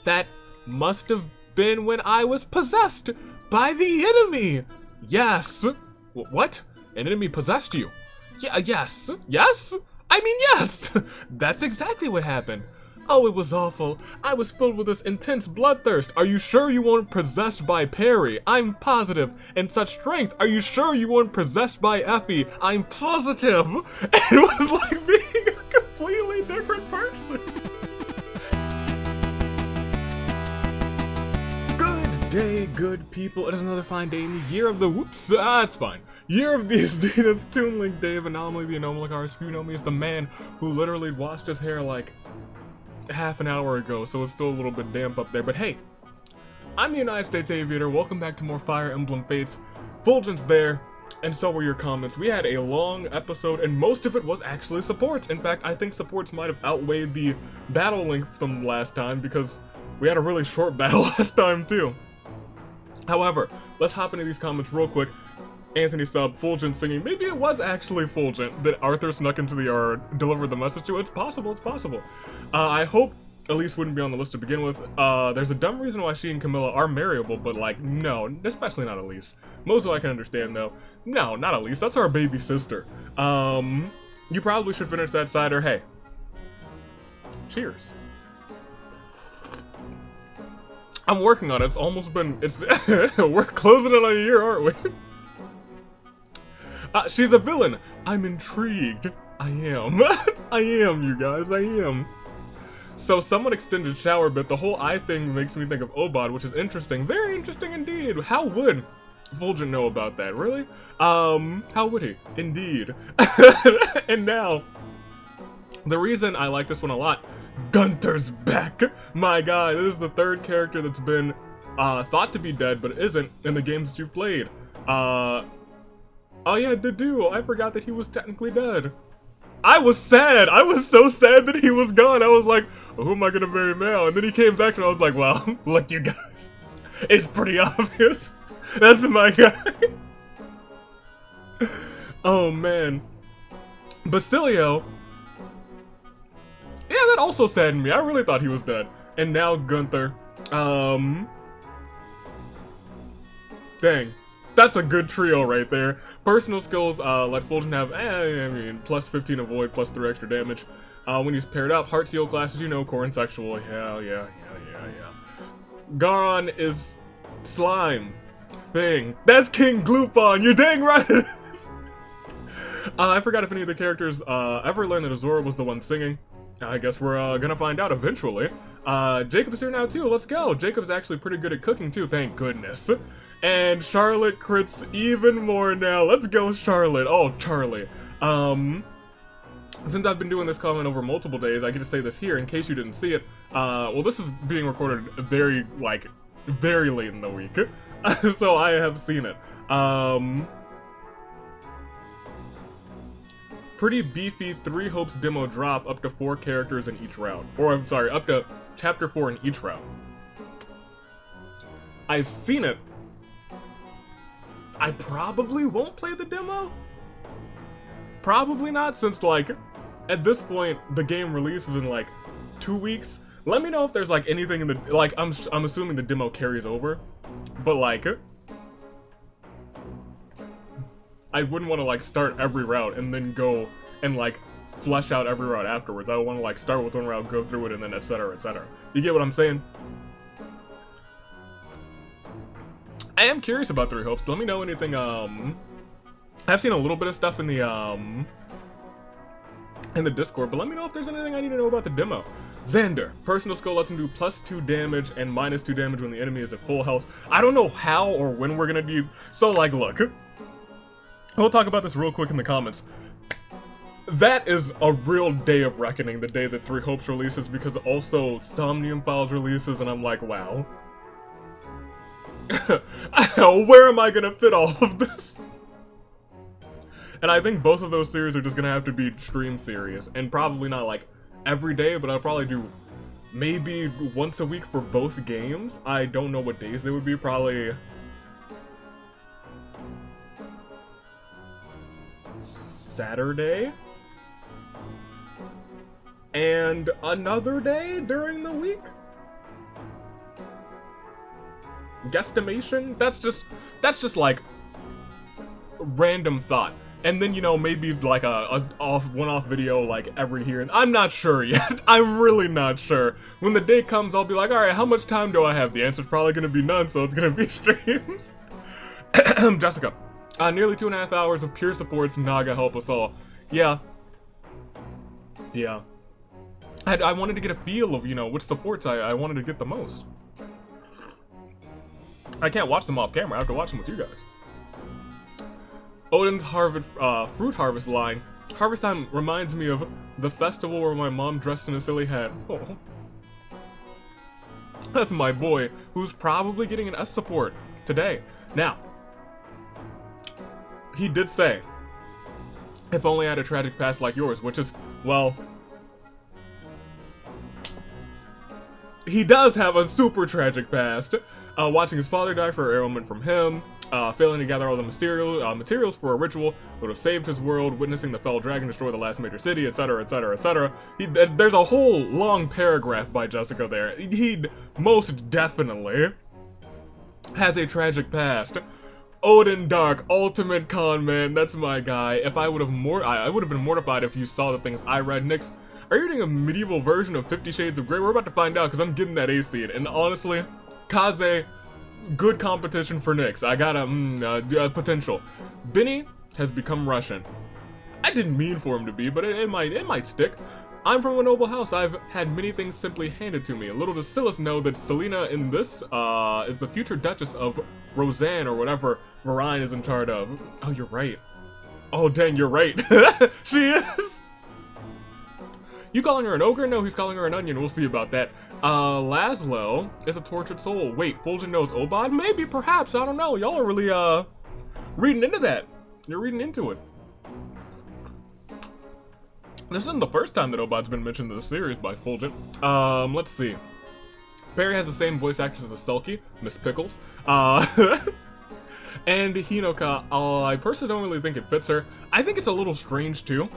That must have been when I was possessed by the enemy. Yes. What? An enemy possessed you? Yeah, yes. Yes? I mean, yes. That's exactly what happened. Oh, it was awful. I was filled with this intense bloodthirst. Are you sure you weren't possessed by Perry? I'm positive. And such strength. Are you sure you weren't possessed by Effie? I'm positive. It was like being a completely different person. Good day, good people. It is another fine day in the year of the it's fine. Year of the Zenith Toon Link Dave Anomaly, the Anomalicars. If you know me as the man who literally washed his hair like half an hour ago, so it's still a little bit damp up there. But hey, I'm the United States Aviator. Welcome back to more Fire Emblem Fates. Fulgent's there, and so were your comments. We had a long episode, and most of it was actually supports. In fact, I think supports might have outweighed the battle length from last time, because we had a really short battle last time too. However, let's hop into these comments real quick. Anthony Sub, Fulgent singing. Maybe it was actually Fulgent that Arthur snuck into the yard, delivered the message to. It's possible, it's possible. I hope Elise wouldn't be on the list to begin with. There's a dumb reason why she and Camilla are marryable, but like, no, especially not Elise. Mozo I can understand though. No, not Elise, that's our baby sister. You probably should finish that cider. Hey, cheers. I'm working on it. It's almost been, we're closing in on a year, aren't we? She's a villain. I'm intrigued. I am. I am, you guys. I am. So someone extended shower bit. The whole eye thing makes me think of Obod, which is interesting. Very interesting indeed. How would Fulgent know about that? Really? How would he? Indeed. And now, the reason I like this one a lot, Gunther's back. My god, this is the third character that's been thought to be dead, but isn't in the games that you've played. Oh yeah, Dedu, I forgot that he was technically dead. I was sad. I was so sad that he was gone. I was like, well, who am I gonna marry now? And then he came back and I was like, well, look you guys. It's pretty obvious. That's my guy. Oh man. Basilio. Yeah, that also saddened me. I really thought he was dead. And now Gunther. Dang. That's a good trio right there. Personal skills, let Fulgent have, I mean, plus 15 avoid, plus 3 extra damage. When he's paired up, heart seal classes, you know, core and sexual, yeah. Garon is slime thing. That's King Gloopon, you're dang right it is. I forgot if any of the characters ever learned that Azora was the one singing. I guess we're gonna find out eventually. Jacob's here now too, let's go. Jacob's actually pretty good at cooking too, thank goodness. And Charlotte crits even more now. Let's go, Charlotte. Oh, Charlie. Since I've been doing this comment over multiple days, I get to say this here in case you didn't see it. Well, this is being recorded very late in the week. So I have seen it. Pretty beefy 3 Hopes demo drop up to 4 characters in each round. Or, I'm sorry, up to chapter 4 in each round. I've seen it. I probably won't play the demo. Probably not, since like at this point the game releases in like 2 weeks. Let me know if there's like anything in the like I'm assuming the demo carries over, but like I wouldn't want to like start every route and then go and like flesh out every route afterwards. I want to like start with one route, go through it, and then etc. etc. You get what I'm saying? I am curious about 3 Hopes. Let me know anything, I've seen a little bit of stuff in the Discord, but let me know if there's anything I need to know about the demo. Xander. Personal skill lets him do plus 2 damage and minus 2 damage when the enemy is at full health. I don't know how or when we're gonna do, so like, look. We'll talk about this real quick in the comments. That is a real day of reckoning, the day that 3 Hopes releases, because also Somnium Files releases, and I'm like, wow. Where am I gonna fit all of this? And I think both of those series are just gonna have to be stream series, and probably not like every day, but I'll probably do maybe once a week for both games. I don't know what days they would be, probably Saturday and another day during the week. guesstimation. That's just like random thought. And then, you know, maybe like a one-off video like every here, and I'm not sure yet. I'm really not sure. When the day comes, I'll be like, alright, how much time do I have? The answer's probably gonna be none, so it's gonna be streams. Jessica, nearly 2.5 hours of pure supports. Naga, help us all. Yeah. I wanted to get a feel of, you know, which supports I wanted to get the most. I can't watch them off camera. I have to watch them with you guys. Odin's fruit harvest line. Harvest time reminds me of the festival where my mom dressed in a silly hat. Oh. That's my boy, who's probably getting an S support today. Now, he did say, if only I had a tragic past like yours, which is, well, he does have a super tragic past. Watching his father die for ailment from him, failing to gather all the materials for a ritual would have saved his world, witnessing the fell dragon destroy the last major city, etc., etc., etc. There's a whole long paragraph by Jessica there. He most definitely has a tragic past. Odin Dark, ultimate con man, that's my guy. If I would have been mortified if you saw the things I read. Nyx, are you reading a medieval version of 50 Shades of Grey? We're about to find out, because I'm getting that A seed, and honestly, Kaze, good competition for Nyx. I got a potential. Benny has become Russian. I didn't mean for him to be, but it might stick. I'm from a noble house. I've had many things simply handed to me. Little does Silas know that Selena in this is the future Duchess of Roseanne or whatever Varine is in charge of. Oh, you're right. Oh, dang, you're right. She is. You calling her an ogre? No, he's calling her an onion. We'll see about that. Laszlo is a tortured soul. Wait, Fulgent knows Obad? Maybe, perhaps, I don't know. Y'all are really, reading into that. You're reading into it. This isn't the first time that Obad's been mentioned in the series by Fulgent. Let's see. Barry has the same voice actress as Selkie, Miss Pickles. And Hinoka, I personally don't really think it fits her. I think it's a little strange, too.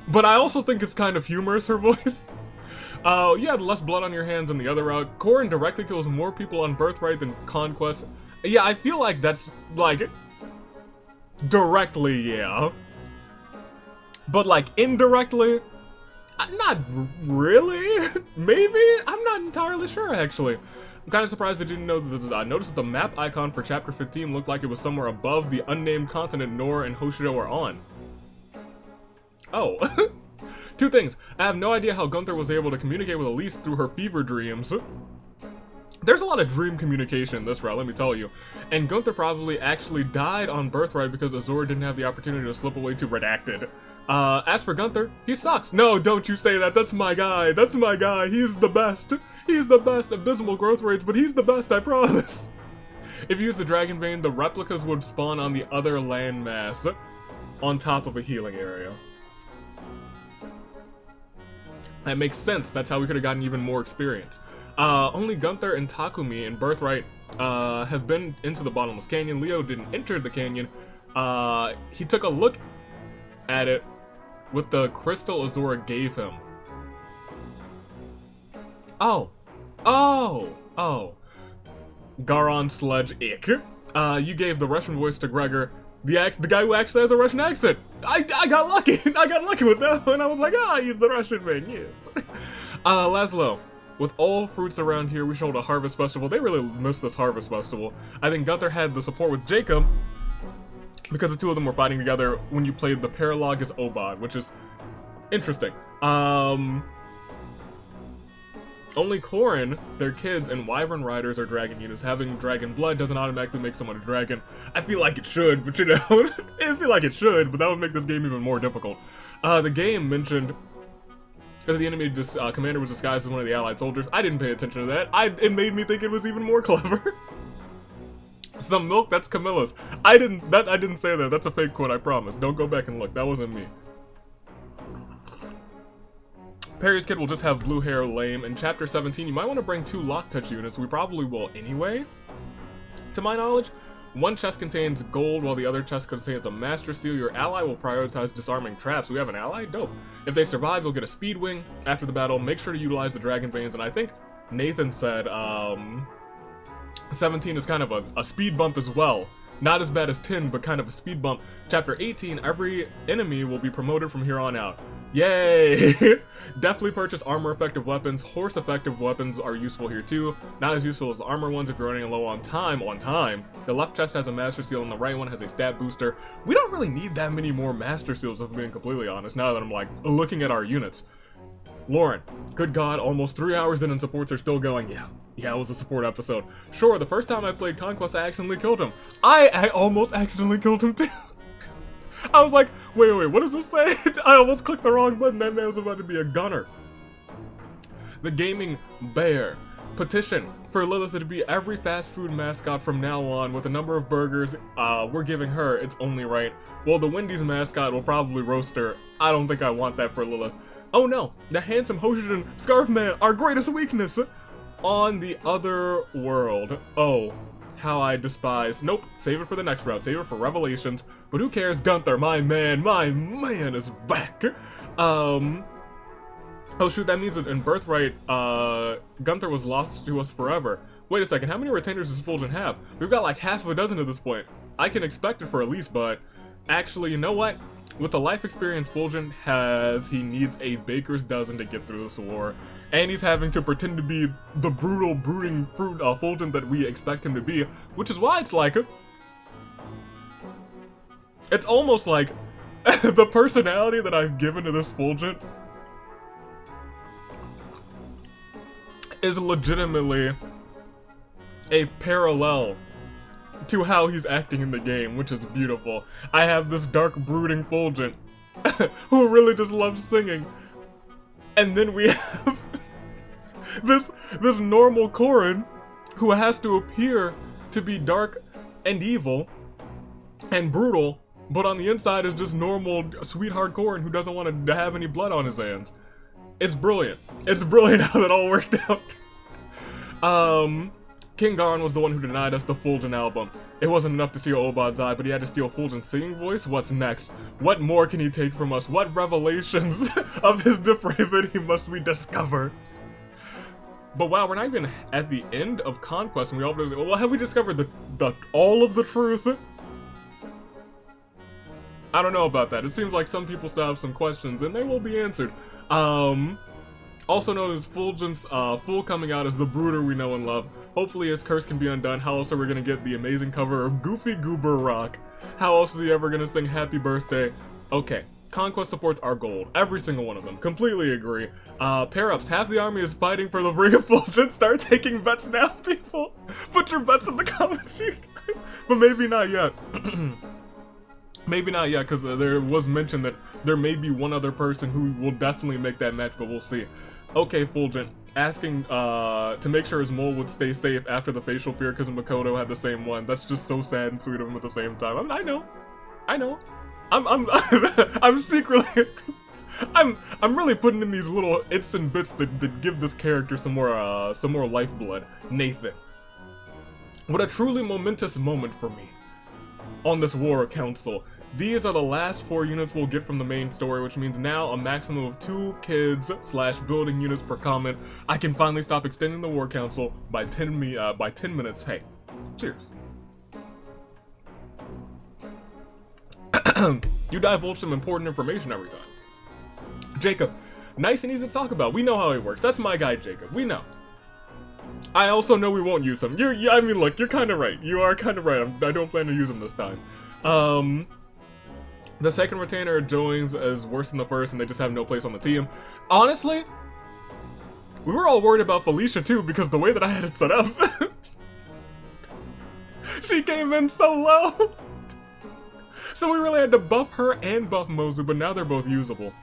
But I also think it's kind of humorous, her voice. You had less blood on your hands than the other route. Corin directly kills more people on Birthright than Conquest. Yeah, I feel like that's, like, directly, yeah. But, like, indirectly, not really. Maybe? I'm not entirely sure, actually. I'm kind of surprised I didn't know that. I noticed the map icon for Chapter 15 looked like it was somewhere above the unnamed continent Nor and Hoshido are on. Oh. Two things. I have no idea how Gunther was able to communicate with Elise through her fever dreams. There's a lot of dream communication in this route, let me tell you. And Gunther probably actually died on Birthright because Azor didn't have the opportunity to slip away to Redacted. As for Gunther, he sucks. No, don't you say that. That's my guy. That's my guy. He's the best. He's the best. Abysmal growth rates, but he's the best, I promise. If you use the Dragon Vein, the replicas would spawn on the other landmass on top of a healing area. That makes sense. That's how we could have gotten even more experience. Only Gunther and Takumi in Birthright have been into the Bottomless Canyon. Leo didn't enter the canyon. He took a look at it with the crystal Azora gave him. Oh. Garon Sledge Ick. You gave the Russian voice to Gregor. The guy who actually has a Russian accent. I got lucky. I got lucky with that one. I was like, he's the Russian man, yes. Laszlo. With all fruits around here, we should hold a harvest festival. They really missed this harvest festival. I think Gunther had the support with Jacob because the two of them were fighting together when you played the Paralogus Obad, which is interesting. Only Corin, their kids, and Wyvern Riders are dragon units. Having dragon blood doesn't automatically make someone a dragon. I feel like it should, but you know, I feel like it should, but that would make this game even more difficult. The game mentioned that the enemy commander was disguised as one of the allied soldiers. I didn't pay attention to that. It made me think it was even more clever. Some milk, that's Camilla's. I didn't say that. That's a fake quote, I promise. Don't go back and look. That wasn't me. Perry's kid will just have blue hair, lame. In Chapter 17, you might want to bring 2 lock touch units. We probably will anyway. To my knowledge, one chest contains gold while the other chest contains a master seal. Your ally will prioritize disarming traps. We have an ally? Dope. If they survive, you'll get a speed wing. After the battle, make sure to utilize the dragon veins. And I think Nathan said, 17 is kind of a speed bump as well. Not as bad as 10, but kind of a speed bump. Chapter 18, every enemy will be promoted from here on out. Yay! Definitely purchase armor effective weapons. Horse effective weapons are useful here too. Not as useful as the armor ones if you're running low on time. The left chest has a master seal and the right one has a stat booster. We don't really need that many more master seals if I'm being completely honest, now that I'm like looking at our units. Lauren, good god, almost 3 hours in and supports are still going. Yeah, it was a support episode. Sure, the first time I played Conquest, I accidentally killed him. I almost accidentally killed him too. I was like, wait, what does this say? I almost clicked the wrong button. That man was about to be a gunner. The Gaming Bear. Petition for Lilith to be every fast food mascot from now on with a number of burgers we're giving her. It's only right. Well, the Wendy's mascot will probably roast her. I don't think I want that for Lilith. Oh no, the handsome Hoshidan Scarf Man, our greatest weakness. On the other world. Oh, how I despise. Nope, save it for the next round. Save it for Revelations. But who cares? Gunther, my man is back. Oh shoot, that means that in Birthright, Gunther was lost to us forever. Wait a second, how many retainers does Fulgent have? We've got like half of a dozen at this point. I can expect it for Elise, but actually, you know what? With the life experience Fulgent has, he needs a baker's dozen to get through this war. And he's having to pretend to be the brutal, brooding Fulgent that we expect him to be. Which is why it's like... It's almost like the personality that I've given to this Fulgent is legitimately a parallel to how he's acting in the game, which is beautiful. I have this dark, brooding Fulgent who really just loves singing. And then we have this normal Corrin who has to appear to be dark and evil and brutal, but on the inside is just normal, sweetheart Corrin who doesn't want to have any blood on his hands. It's brilliant. It's brilliant how that all worked out. King Garon was the one who denied us the Fulgent album. It wasn't enough to steal Obad's eye, but he had to steal Fulgent's singing voice? What's next? What more can he take from us? What revelations of his depravity must we discover? But wow, we're not even at the end of Conquest, and well, have we discovered all of the truth? I don't know about that. It seems like some people still have some questions, and they will be answered. Also known as Fulgent's full coming out as the brooder we know and love. Hopefully his curse can be undone. How else are we gonna get the amazing cover of Goofy Goober Rock? How else is he ever gonna sing Happy Birthday? Okay, Conquest supports our gold. Every single one of them. Completely agree. Pair-ups. Half the army is fighting for the ring of Fulgent. Start taking bets now, people. Put your bets in the comments, you guys. But maybe not yet. Maybe not yet, because there was mention that there may be one other person who will definitely make that match, but we'll see. Okay, Fulgent, asking to make sure his mole would stay safe after the facial fear because Makoto had the same one. That's just so sad and sweet of him at the same time. I know. I'm secretly... I'm really putting in these little its and bits that give this character some more lifeblood. Nathan. What a truly momentous moment for me on this war council. These are the last 4 units we'll get from the main story, which means now a maximum of 2 kids / building units per comment. I can finally stop extending the war council by 10 minutes. Hey, cheers. You divulge some important information every time. Jacob, nice and easy to talk about. We know how he works. That's my guy, Jacob. We know. I also know we won't use him. I mean, look, you're kind of right. You are kind of right. I don't plan to use him this time. The second retainer joins as worse than the first, and they just have no place on the team. Honestly, we were all worried about Felicia too, because the way that I had it set up, she came in so low. So we really had to buff her and buff Mozu, but now they're both usable.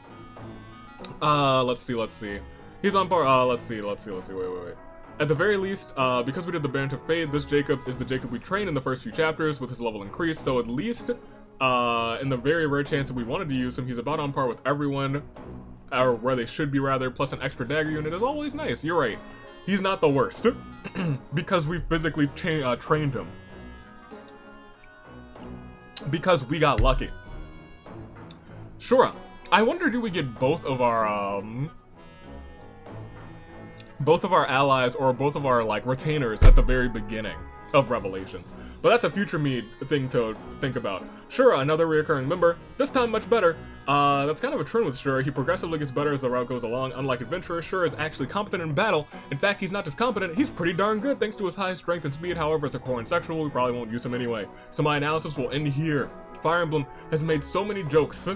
Let's see. He's on par. Let's see. Wait. At the very least, because we did the Baron of Fade, this Jacob is the Jacob we trained in the first few chapters with his level increased, so at least, in the very rare chance that we wanted to use him, he's about on par with everyone, or where they should be rather, plus an extra dagger unit is always nice. You're right. He's not the worst, because we physically trained him. Because we got lucky. Shura, I wonder, do we get both of our allies or both of our, like, retainers at the very beginning? of Revelations. But that's a future me thing to think about. Shura, another reoccurring member, this time much better. That's kind of a trend with Shura. He progressively gets better as the route goes along. Unlike Adventurer, Shura is actually competent in battle. In fact, he's not just competent, he's pretty darn good thanks to his high strength and speed. However, as a core and sexual, we probably won't use him anyway. So my analysis will end here. Fire Emblem has made so many jokes,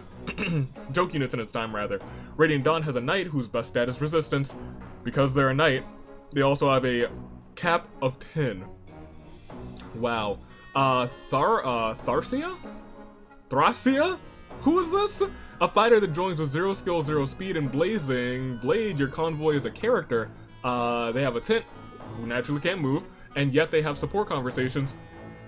joke units in its time rather. Radiant Dawn has a knight whose best stat is resistance. Because they're a knight, they also have a cap of 10. Wow. Tharsia? Thracia? Who is this? A fighter that joins with 0 skill, 0 speed, and Blazing Blade. Your convoy is a character. They have a tent, who naturally can't move, and yet they have support conversations.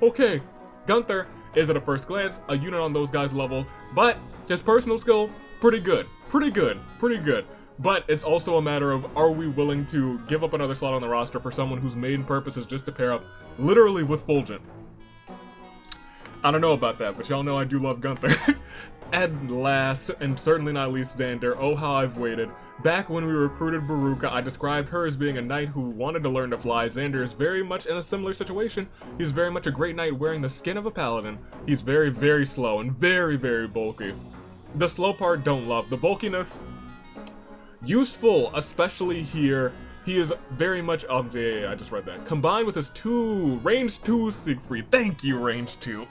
Okay, Gunther is at a first glance a unit on those guys' level, but his personal skill, pretty good. Pretty good. Pretty good. But it's also a matter of, are we willing to give up another slot on the roster for someone whose main purpose is just to pair up literally with Fulgent? I don't know about that, but y'all know I do love Gunther. And last, and certainly not least, Xander. Oh, how I've waited. Back when we recruited Baruka, I described her as being a knight who wanted to learn to fly. Xander is very much in a similar situation. He's very much a great knight wearing the skin of a paladin. He's very, very slow and very, very bulky. The slow part, don't love. The bulkiness, useful, especially here. He is very much, I just read that. Combined with his range 2 Siegfried. Thank you, range 2.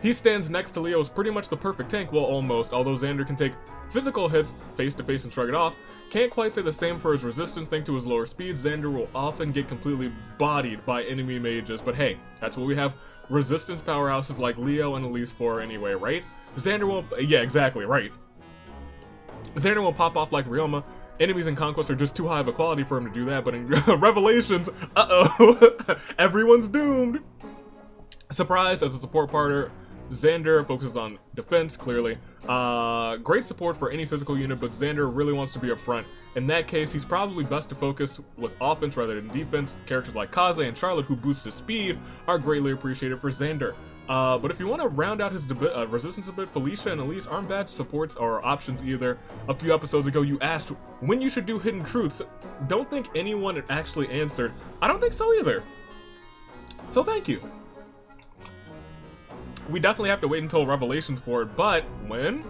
He stands next to Leo's pretty much the perfect tank, well almost, although Xander can take physical hits face to face and shrug it off. Can't quite say the same for his resistance thanks to his lower speed. Xander will often get completely bodied by enemy mages, but hey, that's what we have resistance powerhouses like Leo and Elise for anyway, right? Xander won't, yeah, exactly, right. Xander won't pop off like Ryoma. Enemies in Conquest are just too high of a quality for him to do that, but in Revelations, everyone's doomed. Surprise, as a support partner, Xander focuses on defense, clearly. Great support for any physical unit, but Xander really wants to be up front. In that case, he's probably best to focus with offense rather than defense. Characters like Kaze and Charlotte, who boost his speed, are greatly appreciated for Xander. But if you want to round out his resistance a bit, Felicia and Elise aren't bad supports or options either. A few episodes ago, you asked when you should do Hidden Truths. Don't think anyone actually answered. I don't think so either. So thank you. We definitely have to wait until Revelations for it, but when?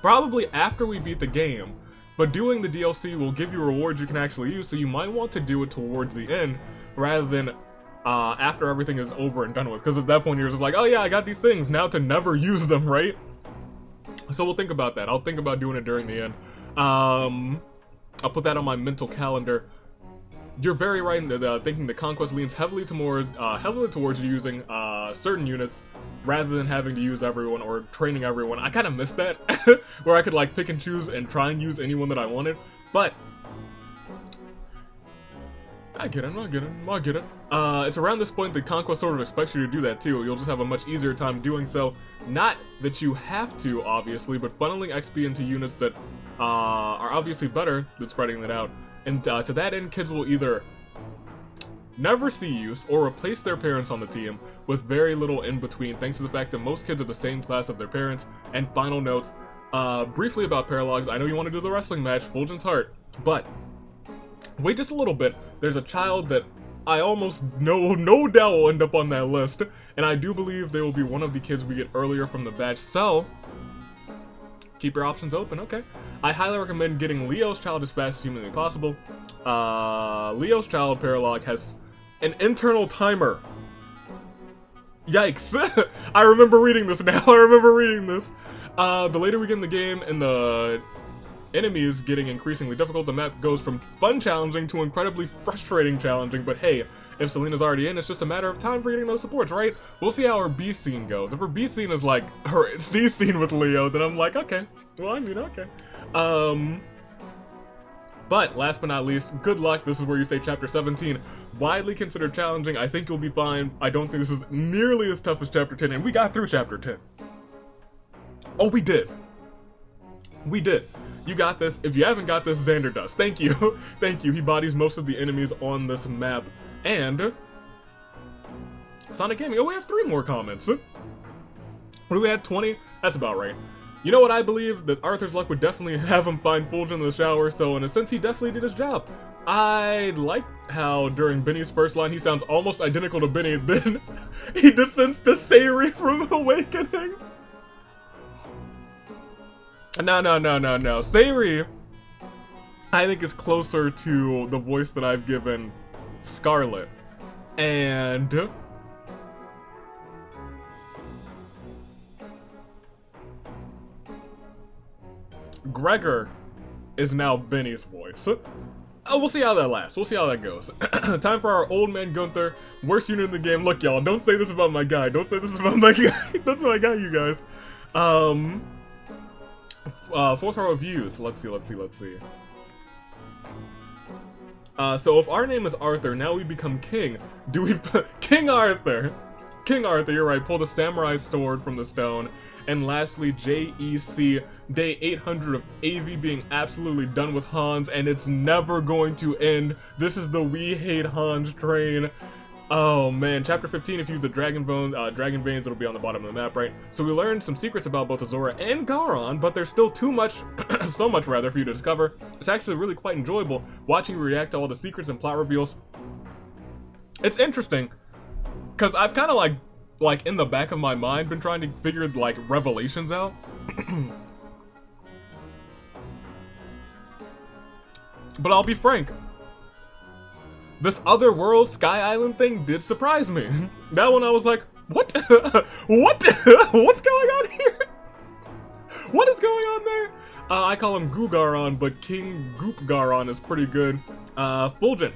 Probably after we beat the game. But doing the DLC will give you rewards you can actually use, so you might want to do it towards the end rather than after everything is over and done with. Because at that point you're just like, oh yeah, I got these things, now to never use them, right? So we'll think about that. I'll think about doing it during the end. I'll put that on my mental calendar. You're very right in thinking the Conquest leans heavily towards using certain units rather than having to use everyone or training everyone. I kind of miss that, where I could like pick and choose and try and use anyone that I wanted, but I get it. It's around this point that Conquest sort of expects you to do that too. You'll just have a much easier time doing so. Not that you have to, obviously, but funneling XP into units that are obviously better than spreading that out. And to that end, kids will either never see use or replace their parents on the team with very little in between, thanks to the fact that most kids are the same class of their parents. And final notes, briefly about paralogs. I know you want to do the wrestling match, Fulgent's Heart, but wait just a little bit. There's a child that I almost no doubt will end up on that list, and I do believe they will be one of the kids we get earlier from the batch, so keep your options open, okay? I highly recommend getting Leo's child as fast as humanly possible. Leo's child paralog has an internal timer. Yikes. I remember reading this now. The later we get in the game and the enemies getting increasingly difficult, the map goes from fun challenging to incredibly frustrating challenging, but hey, if Selena's already in, it's just a matter of time for getting those supports, right? We'll see how her B scene goes. If her B scene is like her C scene with Leo, then I'm like, okay. Well, I mean, okay. But last but not least, good luck. This is where you say Chapter 17. Widely considered challenging. I think you'll be fine. I don't think this is nearly as tough as Chapter 10, and we got through Chapter 10. Oh, we did. We did. You got this. If you haven't got this, Xander does. Thank you. Thank you. He bodies most of the enemies on this map. And Sonic Gaming. Oh, we have 3 more comments. What do we have? 20? That's about right. You know what I believe? That Arthur's luck would definitely have him find Fulgent in the shower, so in a sense he definitely did his job. I like how during Benny's first line he sounds almost identical to Benny, then he descends to Sayori from Awakening. No. Sayori, I think, is closer to the voice that I've given Scarlet. And Gregor is now Benny's voice. We'll see how that lasts. We'll see how that goes. Time for our old man Gunther, worst unit in the game. Look, y'all, don't say this about my guy. Don't say this about my guy. That's my guy, you guys. 4-star reviews. Let's see. So if our name is Arthur, now we become king. Do we King Arthur? King Arthur, you're right. Pull the samurai sword from the stone. And lastly, JEC, day 800 of AV being absolutely done with Hans, and it's never going to end. This is the We Hate Hans train. Oh man, chapter 15, if you have the Dragon Veins, it'll be on the bottom of the map, right? So we learned some secrets about both Azura and Garon, but there's still too much, so much rather, for you to discover. It's actually really quite enjoyable watching you react to all the secrets and plot reveals. It's interesting, because I've kind of like in the back of my mind been trying to figure like revelations out. But I'll be frank, this other world Sky Island thing did surprise me. That one I was like, what? What? What's going on here? What is going on there? I call him Gugaron, but King Goop Garon is pretty good. Fulgent,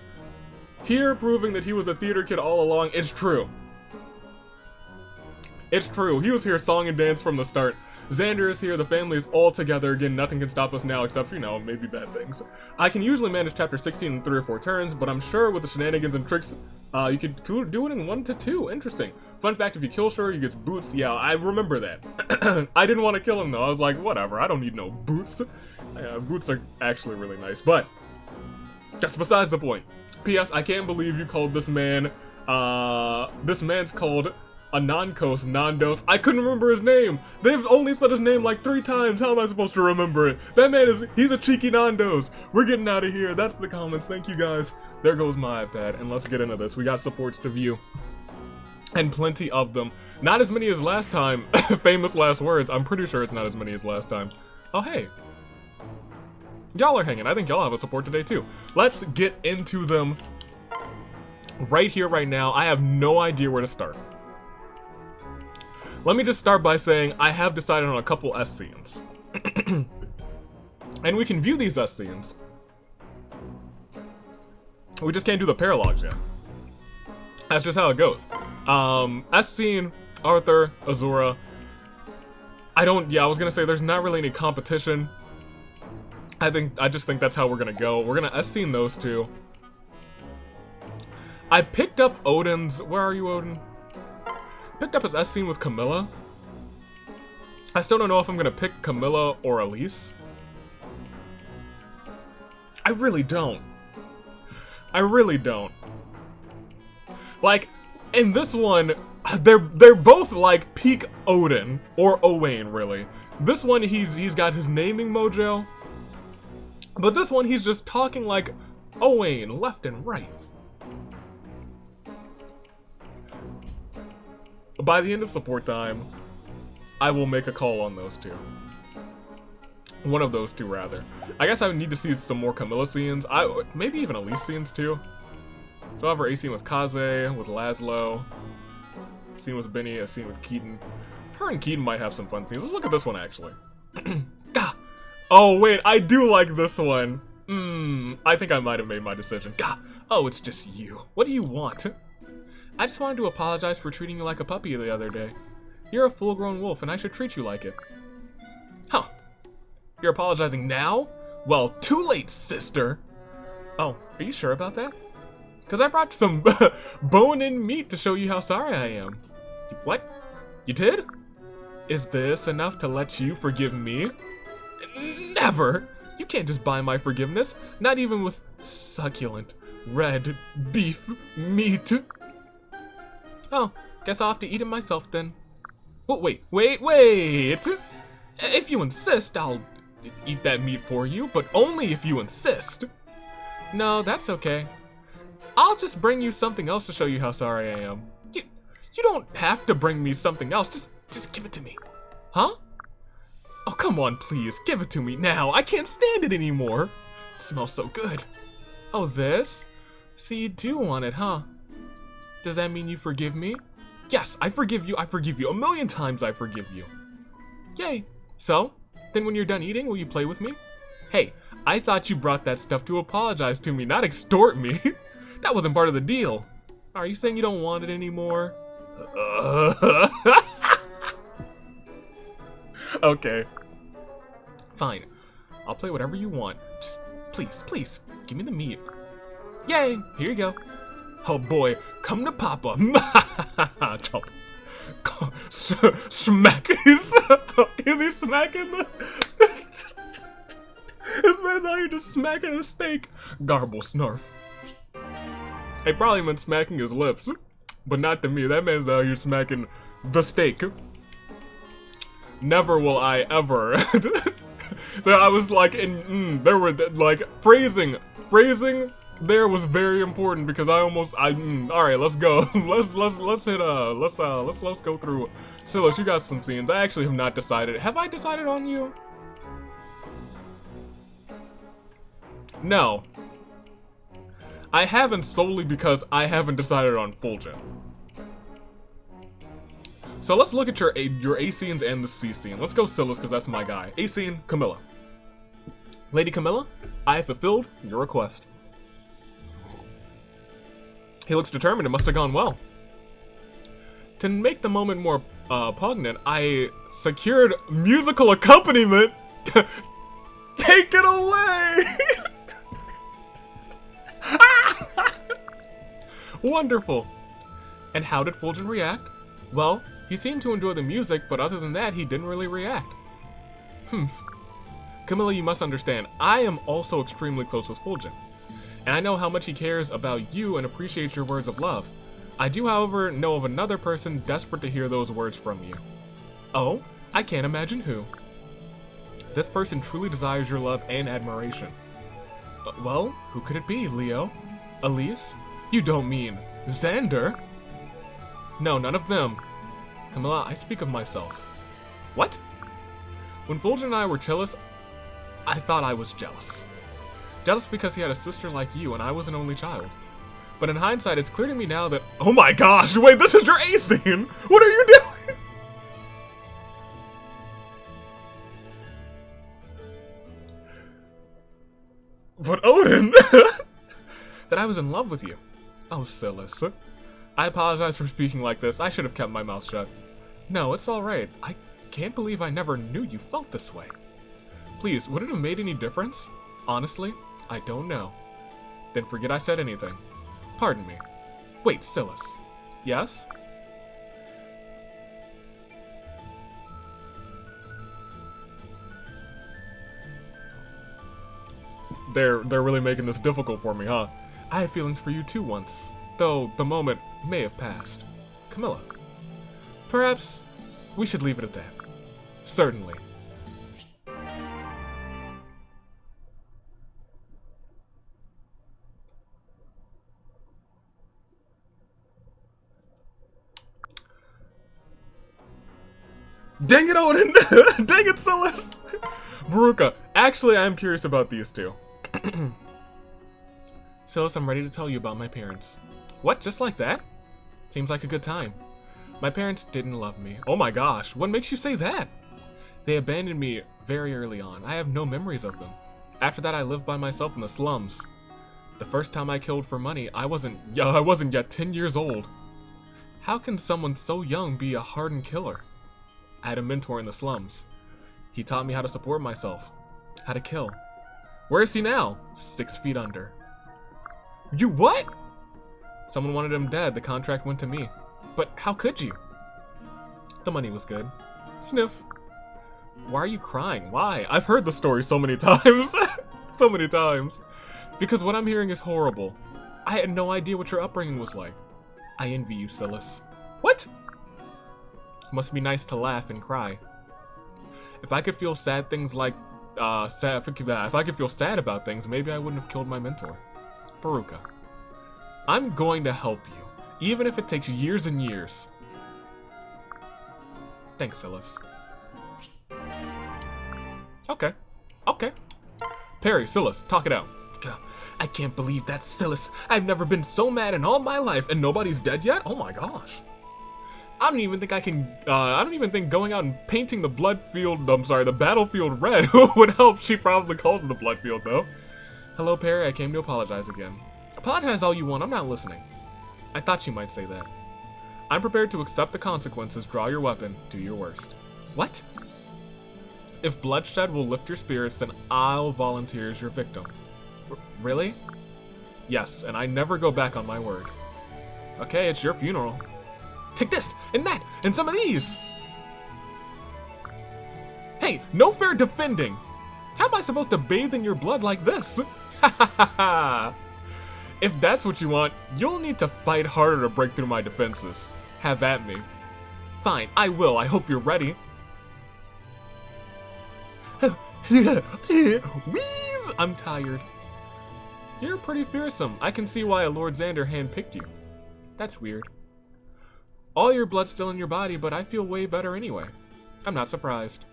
here proving that he was a theater kid all along. It's true. It's true, he was here song and dance from the start. Xander is here, the family is all together again, nothing can stop us now except, you know, maybe bad things. I can usually manage chapter 16 in 3 or 4 turns, but I'm sure with the shenanigans and tricks, you could do it in 1 to 2, interesting. Fun fact, if you kill Shuri, you get boots, yeah, I remember that. I didn't want to kill him though, I was like, whatever, I don't need no boots. Boots are actually really nice, but that's besides the point. P.S. I can't believe you called this man, this man's called Anankos Nandos. I couldn't remember his name. They've only said his name like 3 times. How am I supposed to remember it? That man he's a cheeky Nandos. We're getting out of here. That's the comments. Thank you guys. There goes my iPad. And let's get into this. We got supports to view. And plenty of them. Not as many as last time. Famous last words. I'm pretty sure it's not as many as last time. Oh, hey. Y'all are hanging. I think y'all have a support today too. Let's get into them right here, right now. I have no idea where to start. Let me just start by saying I have decided on a couple S scenes. And we can view these S scenes. We just can't do the paralogs yet. That's just how it goes. S scene, Arthur, Azura. I was gonna say there's not really any competition. I just think that's how we're gonna go. We're gonna S scene those two. I picked up Odin's, where are you, Odin? Picked up his S scene with Camilla. I still don't know if I'm gonna pick Camilla or Elise. I really don't. Like, in this one, they're both like peak Odin or Owain, really. This one he's got his naming mojo, but this one he's just talking like Owain left and right. By the end of support time, I will make a call on those two. One of those two, rather. I guess I would need to see some more Camilla scenes. Maybe even Elise scenes, too. So I'll have her A scene with Kaze, with Laszlo. A scene with Benny, a scene with Keaton. Her and Keaton might have some fun scenes. Let's look at this one, actually. Gah! Oh, wait, I do like this one. I think I might have made my decision. Gah! Oh, it's just you. What do you want? I just wanted to apologize for treating you like a puppy the other day. You're a full-grown wolf, and I should treat you like it. Huh. You're apologizing now? Well, too late, sister! Oh, are you sure about that? Because I brought some bone-in meat to show you how sorry I am. What? You did? Is this enough to let you forgive me? Never! You can't just buy my forgiveness, not even with succulent red beef meat. Oh, guess I'll have to eat it myself then. Oh, wait. If you insist, I'll eat that meat for you, but only if you insist. No, that's okay. I'll just bring you something else to show you how sorry I am. You don't have to bring me something else, just give it to me. Huh? Oh, come on, please, give it to me now. I can't stand it anymore. It smells so good. Oh, this? So you do want it, huh? Does that mean you forgive me? Yes, I forgive you, 1,000,000 times I forgive you. Yay. So, then when you're done eating, will you play with me? Hey, I thought you brought that stuff to apologize to me, not extort me. That wasn't part of the deal. Are you saying you don't want it anymore? Okay. Fine. I'll play whatever you want. Just, please, give me the meat. Yay, here you go. Oh boy, come to Papa. Chomp. Smack. Is he smacking the... This man's out here just smacking a steak. Garble snarf. He probably meant smacking his lips, but not to me. That man's out here smacking the steak. Never will I ever. I was like, there were like phrasing there was very important because all right, let's go. let's go through. Silas, you got some scenes. I actually have not decided. Have I decided on you? No. I haven't solely because I haven't decided on Fulgent. So let's look at your A scenes and the C scene. Let's go Silas because that's my guy. A scene, Camilla. Lady Camilla, I have fulfilled your request. He looks determined. It must have gone well. To make the moment more poignant, I secured musical accompaniment. Take it away! Wonderful. And how did Fulgent react? Well, he seemed to enjoy the music, but other than that, he didn't really react. Camilla, you must understand, I am also extremely close with Fulgent. And I know how much he cares about you and appreciates your words of love. I do, however, know of another person desperate to hear those words from you. Oh, I can't imagine who. This person truly desires your love and admiration. Well, who could it be, Leo? Elise? You don't mean Xander? No, none of them. Camilla, I speak of myself. What? When Fulgent and I were jealous, I thought I was jealous. Jealous because he had a sister like you and I was an only child. But in hindsight, it's clear to me now that— oh my gosh, wait, this is your A scene! What are you doing? But Odin! That I was in love with you. Oh, Silas. I apologize for speaking like this. I should have kept my mouth shut. No, it's alright. I can't believe I never knew you felt this way. Please, would it have made any difference? Honestly, I don't know. Then forget I said anything. Pardon me. Wait, Silas. Yes? They're really making this difficult for me, huh? I had feelings for you too once, though the moment may have passed. Camilla. Perhaps we should leave it at that. Certainly. Dang it, Odin! Dang it, Silas! Baruka, actually, I'm curious about these two. Silas, I'm ready to tell you about my parents. What, just like that? Seems like a good time. My parents didn't love me. Oh my gosh, what makes you say that? They abandoned me very early on. I have no memories of them. After that, I lived by myself in the slums. The first time I killed for money, I wasn't yet 10 years old. How can someone so young be a hardened killer? I had a mentor in the slums. He taught me how to support myself, how to kill. Where is he now? 6 feet under. You what? Someone wanted him dead. The contract went to me. But how could you? The money was good. Sniff. Why are you crying? Why? I've heard the story so many times. So many times. Because what I'm hearing is horrible. I had no idea what your upbringing was like. I envy you, Silas. What? Must be nice to laugh and cry. If I could feel sad things like, if I could feel sad about things, maybe I wouldn't have killed my mentor. Baruka, I'm going to help you, even if it takes years and years. Thanks, Elise. Okay. Okay. Perry, Silas, talk it out. I can't believe that's Silas. I've never been so mad in all my life, and nobody's dead yet? Oh my gosh. I don't even think going out and painting the the battlefield red would help. She probably calls it the blood field, though. Hello, Perry, I came to apologize again. Apologize all you want, I'm not listening. I thought you might say that. I'm prepared to accept the consequences. Draw your weapon, do your worst. What? If bloodshed will lift your spirits, then I'll volunteer as your victim. Really? Yes, and I never go back on my word. Okay, it's your funeral. Take this, and that, and some of these! Hey, no fair defending! How am I supposed to bathe in your blood like this? Ha ha ha ha! If that's what you want, you'll need to fight harder to break through my defenses. Have at me. Fine, I will. I hope you're ready. Wheeze! I'm tired. You're pretty fearsome. I can see why Lord Xander handpicked you. That's weird. All your blood's still in your body, but I feel way better anyway. I'm not surprised.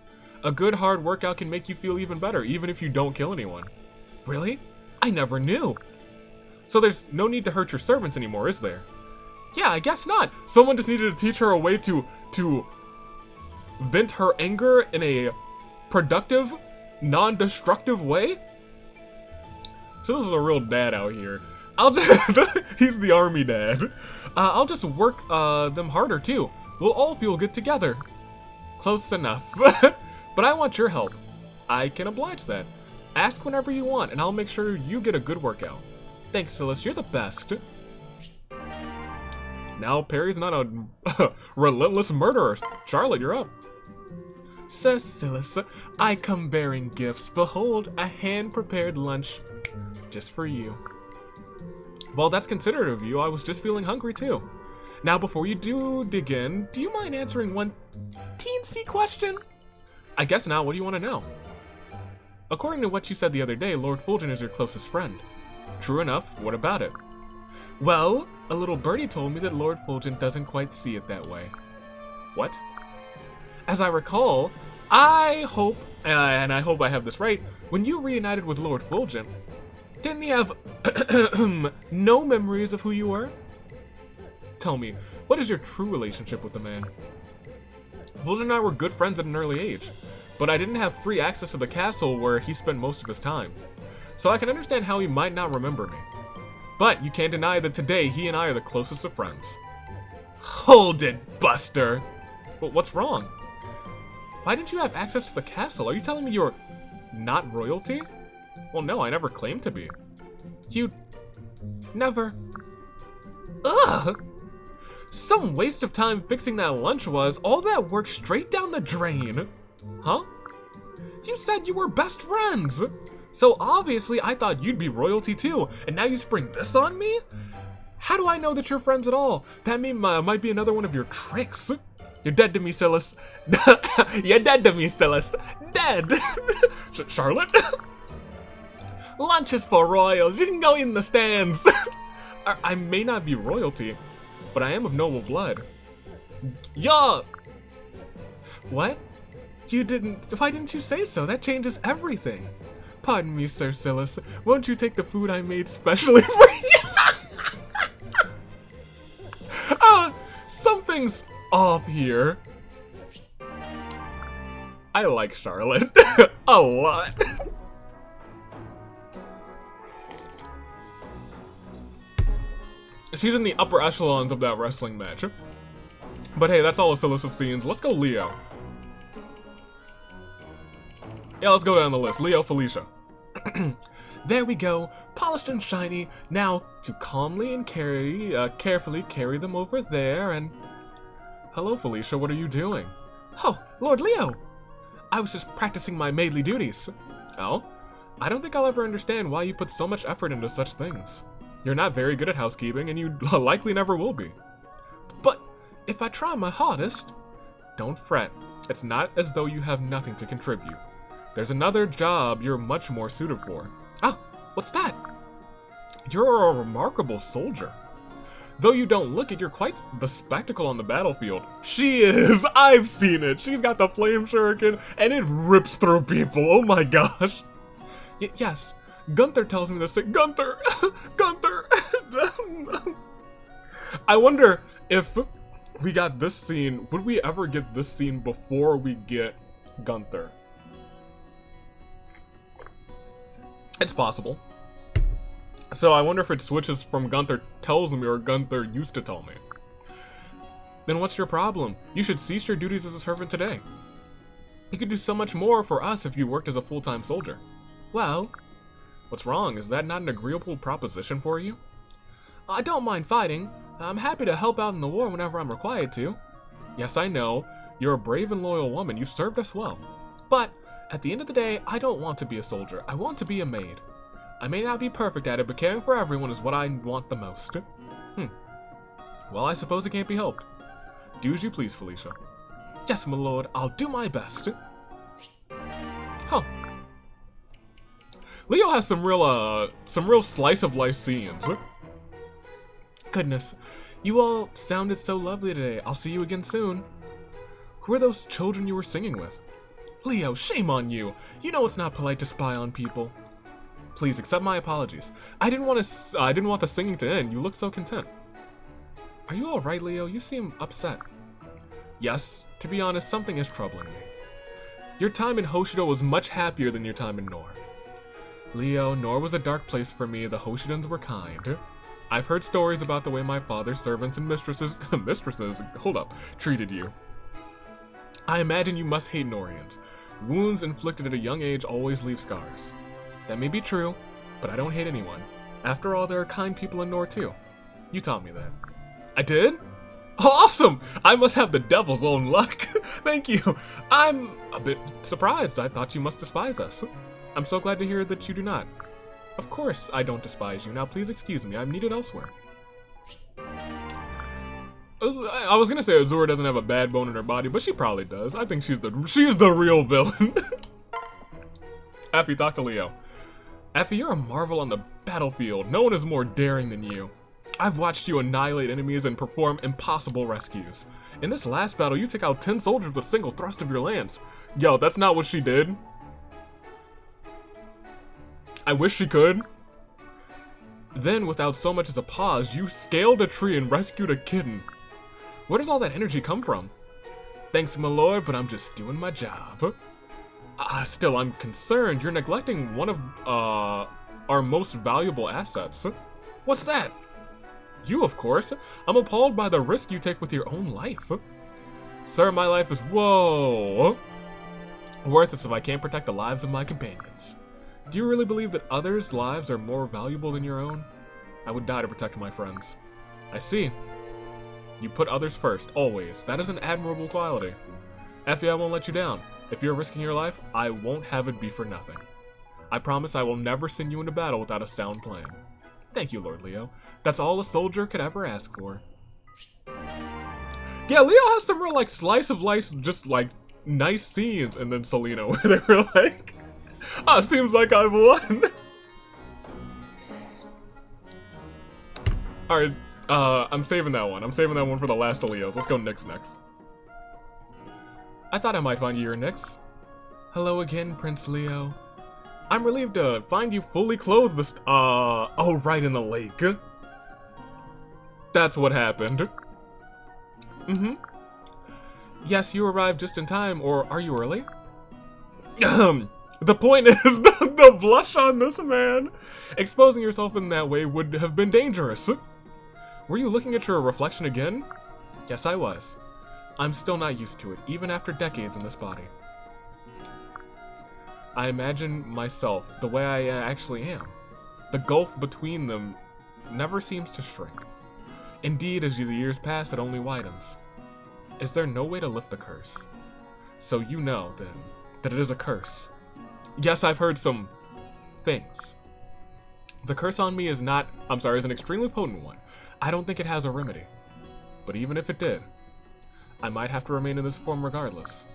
A good hard workout can make you feel even better, even if you don't kill anyone. Really? I never knew. So there's no need to hurt your servants anymore, is there? Yeah, I guess not. Someone just needed to teach her a way to vent her anger in a productive, non-destructive way? So this is a real dad out here. He's the army dad. I'll just work them harder too. We'll all feel good together. Close enough. But I want your help. I can oblige that. Ask whenever you want, and I'll make sure you get a good workout. Thanks, Silas. You're the best. Now Perry's not a relentless murderer. Charlotte, you're up. Sir Silas, I come bearing gifts. Behold, a hand-prepared lunch just for you. Well, that's considerate of you. I was just feeling hungry too. Now, before you do dig in, do you mind answering one teensy question? I guess not. What do you want to know? According to what you said the other day, Lord Fulgent is your closest friend. True enough. What about it? Well, a little birdie told me that Lord Fulgent doesn't quite see it that way. What? As I recall, I hope I have this right, when you reunited with Lord Fulgent, didn't he have no memories of who you were? Tell me, what is your true relationship with the man? Fulgent and I were good friends at an early age, but I didn't have free access to the castle where he spent most of his time, so I can understand how he might not remember me. But you can't deny that today he and I are the closest of friends. Hold it, Buster! But what's wrong? Why didn't you have access to the castle? Are you telling me you're not royalty? Well, no, I never claimed to be. You never... Ugh! Some waste of time fixing that lunch was. All that work straight down the drain. Huh? You said you were best friends! So obviously I thought you'd be royalty too, and now you spring this on me? How do I know that you're friends at all? That might be another one of your tricks. You're dead to me, Silas. You're dead to me, Silas. Dead! Charlotte? Lunch is for royals. You can go in the stands. I may not be royalty, but I am of noble blood. Yo! What? You didn't... Why didn't you say so? That changes everything. Pardon me, Sir Silas. Won't you take the food I made specially for you? Something's off here. I like Charlotte a lot. She's in the upper echelons of that wrestling match. But hey, that's all of Silas' scenes. Let's go Leo. Yeah, let's go down the list. Leo, Felicia. There we go. Polished and shiny. Now, to calmly and carefully carry them over there and... Hello, Felicia. What are you doing? Oh, Lord Leo. I was just practicing my maidly duties. Oh? I don't think I'll ever understand why you put so much effort into such things. You're not very good at housekeeping, and you likely never will be. But if I try my hardest... Don't fret. It's not as though you have nothing to contribute. There's another job you're much more suited for. Ah, what's that? You're a remarkable soldier. Though you don't look it, you're quite the spectacle on the battlefield. She is! I've seen it! She's got the flame shuriken, and it rips through people. Oh my gosh. Yes, Gunther tells me to say, Gunther! Gunther! I wonder if we got this scene, would we ever get this scene before we get Gunther? It's possible. So I wonder if it switches from Gunther tells me or Gunther used to tell me. Then what's your problem? You should cease your duties as a servant today. You could do so much more for us if you worked as a full-time soldier. Well, what's wrong? Is that not an agreeable proposition for you? I don't mind fighting. I'm happy to help out in the war whenever I'm required to. Yes, I know. You're a brave and loyal woman. You served us well. But at the end of the day, I don't want to be a soldier. I want to be a maid. I may not be perfect at it, but caring for everyone is what I want the most. Well, I suppose it can't be helped. Do as you please, Felicia. Yes, my lord, I'll do my best. Huh. Leo has some real slice of life scenes. Goodness, you all sounded so lovely today. I'll see you again soon. Who are those children you were singing with? Leo, shame on you. You know it's not polite to spy on people. Please accept my apologies. I didn't want the singing to end. You look so content. Are you all right, Leo? You seem upset. Yes, to be honest, something is troubling me. Your time in Hoshido was much happier than your time in Nor. Leo, Nor was a dark place for me. The Hoshidans were kind. I've heard stories about the way my father's servants and mistresses, treated you. I imagine you must hate Norians. Wounds inflicted at a young age always leave scars. That may be true, but I don't hate anyone. After all, there are kind people in Nor too. You taught me that. I did? Awesome! I must have the devil's own luck. Thank you. I'm a bit surprised. I thought you must despise us. I'm so glad to hear that you do not. Of course I don't despise you. Now please excuse me. I'm needed elsewhere. I was gonna say Azura doesn't have a bad bone in her body, but she probably does. I think she's the real villain. Effie, talk to Leo. Effie, you're a marvel on the battlefield. No one is more daring than you. I've watched you annihilate enemies and perform impossible rescues. In this last battle, you took out 10 soldiers with a single thrust of your lance. Yo, that's not what she did. I wish she could. Then, without so much as a pause, you scaled a tree and rescued a kitten. Where does all that energy come from? Thanks, my lord, but I'm just doing my job. Still, I'm concerned. You're neglecting one of, our most valuable assets. What's that? You, of course. I'm appalled by the risk you take with your own life. Sir, my life is, worthless if I can't protect the lives of my companions. Do you really believe that others' lives are more valuable than your own? I would die to protect my friends. I see. You put others first, always. That is an admirable quality. Effie, I won't let you down. If you're risking your life, I won't have it be for nothing. I promise I will never send you into battle without a sound plan. Thank you, Lord Leo. That's all a soldier could ever ask for. Yeah, Leo has some real, slice of life, just, nice scenes. And then Selena, where they were like, seems like I've won. Alright, I'm saving that one. I'm saving that one for the last of Leos. Let's go Nyx next. I thought I might find you here, Nyx. Hello again, Prince Leo. I'm relieved to find you fully clothed right in the lake. That's what happened. Yes, you arrived just in time, or are you early? The point is, the blush on this man. Exposing yourself in that way would have been dangerous. Were you looking at your reflection again? Yes, I was. I'm still not used to it, even after decades in this body. I imagine myself the way I actually am. The gulf between them never seems to shrink. Indeed, as the years pass, it only widens. Is there no way to lift the curse? So you know, then, that it is a curse. Yes, I've heard some things. The curse on me is an extremely potent one. I don't think it has a remedy. But even if it did, I might have to remain in this form regardless.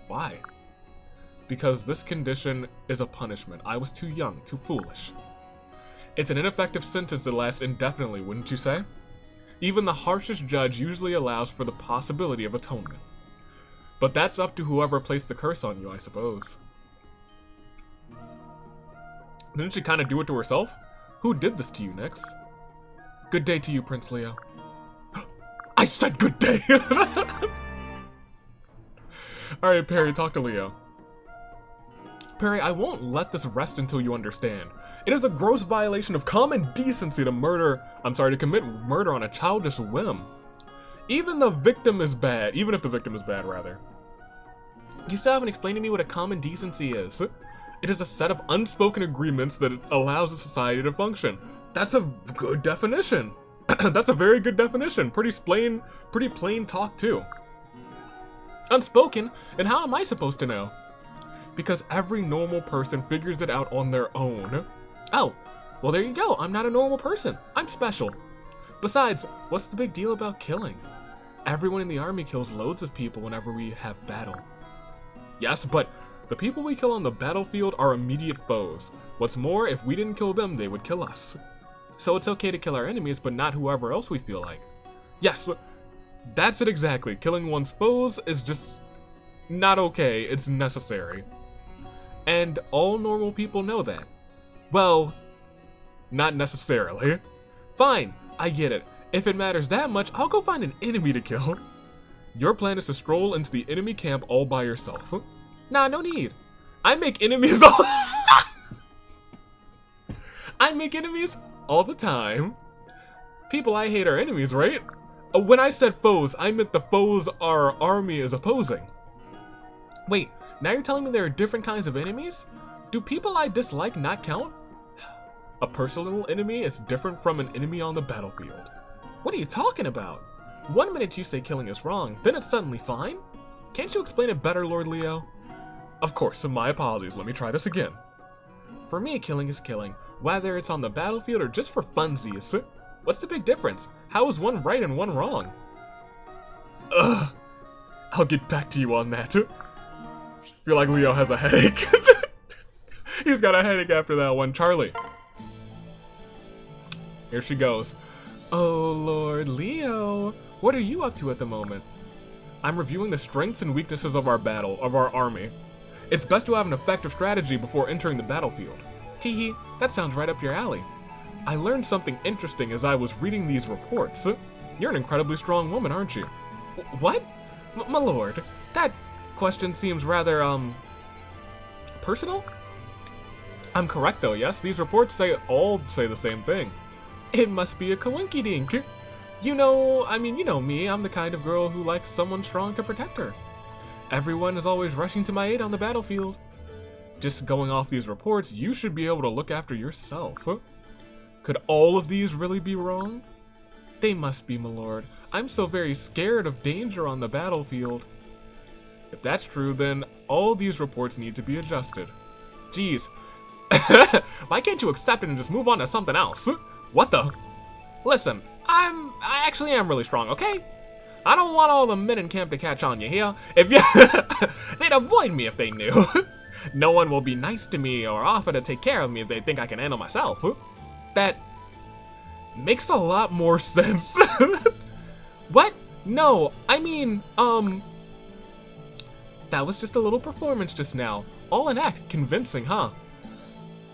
Why? Because this condition is a punishment. I was too young, too foolish. It's an ineffective sentence that lasts indefinitely, wouldn't you say? Even the harshest judge usually allows for the possibility of atonement. But that's up to whoever placed the curse on you, I suppose. Didn't she kind of do it to herself? Who did this to you, Nyx? Good day to you, Prince Leo. I said good day! Alright, Perry, talk to Leo. Perry, I won't let this rest until you understand. It is a gross violation of common decency to commit murder on a childish whim. Even if the victim is bad, rather. You still haven't explained to me what a common decency is. It is a set of unspoken agreements that allows a society to function. That's a good definition. That's a very good definition. Pretty plain talk too. Unspoken? And how am I supposed to know? Because every normal person figures it out on their own. Oh, well there you go. I'm not a normal person. I'm special. Besides, what's the big deal about killing? Everyone in the army kills loads of people whenever we have battle. Yes, but the people we kill on the battlefield are immediate foes. What's more, if we didn't kill them, they would kill us. So it's okay to kill our enemies, but not whoever else we feel like. Yes, that's it exactly. Killing one's foes is just not okay. It's necessary. And all normal people know that. Well, not necessarily. Fine, I get it. If it matters that much, I'll go find an enemy to kill. Your plan is to stroll into the enemy camp all by yourself. Nah, no need. I make enemies all I make enemies all the time. People I hate are enemies, right? When I said foes, I meant the foes our army is opposing. Wait, now you're telling me there are different kinds of enemies? Do people I dislike not count? A personal enemy is different from an enemy on the battlefield. What are you talking about? One minute you say killing is wrong, then it's suddenly fine? Can't you explain it better, Lord Leo? Of course, my apologies, let me try this again. For me, killing is killing, whether it's on the battlefield or just for funsies. What's the big difference? How is one right and one wrong? Ugh. I'll get back to you on that. Feel like Leo has a headache. He's got a headache after that one. Charlie. Here she goes. Oh, Lord Leo. What are you up to at the moment? I'm reviewing the strengths and weaknesses of our army. It's best to have an effective strategy before entering the battlefield. Teehee, that sounds right up your alley. I learned something interesting as I was reading these reports. You're an incredibly strong woman, aren't you? What? My lord, that question seems rather, personal? I'm correct though, yes? These reports all say the same thing. It must be a coinkydink. You know me, I'm the kind of girl who likes someone strong to protect her. Everyone is always rushing to my aid on the battlefield. Just going off these reports, you should be able to look after yourself. Could all of these really be wrong? They must be, my lord. I'm so very scared of danger on the battlefield. If that's true, then all these reports need to be adjusted. Geez. Why can't you accept it and just move on to something else? What the? Listen, I actually am really strong, okay? I don't want all the men in camp to catch on, you hear? If you they'd avoid me if they knew. No one will be nice to me or offer to take care of me if they think I can handle myself. That makes a lot more sense. What? No, I mean, that was just a little performance just now. All an act, convincing, huh?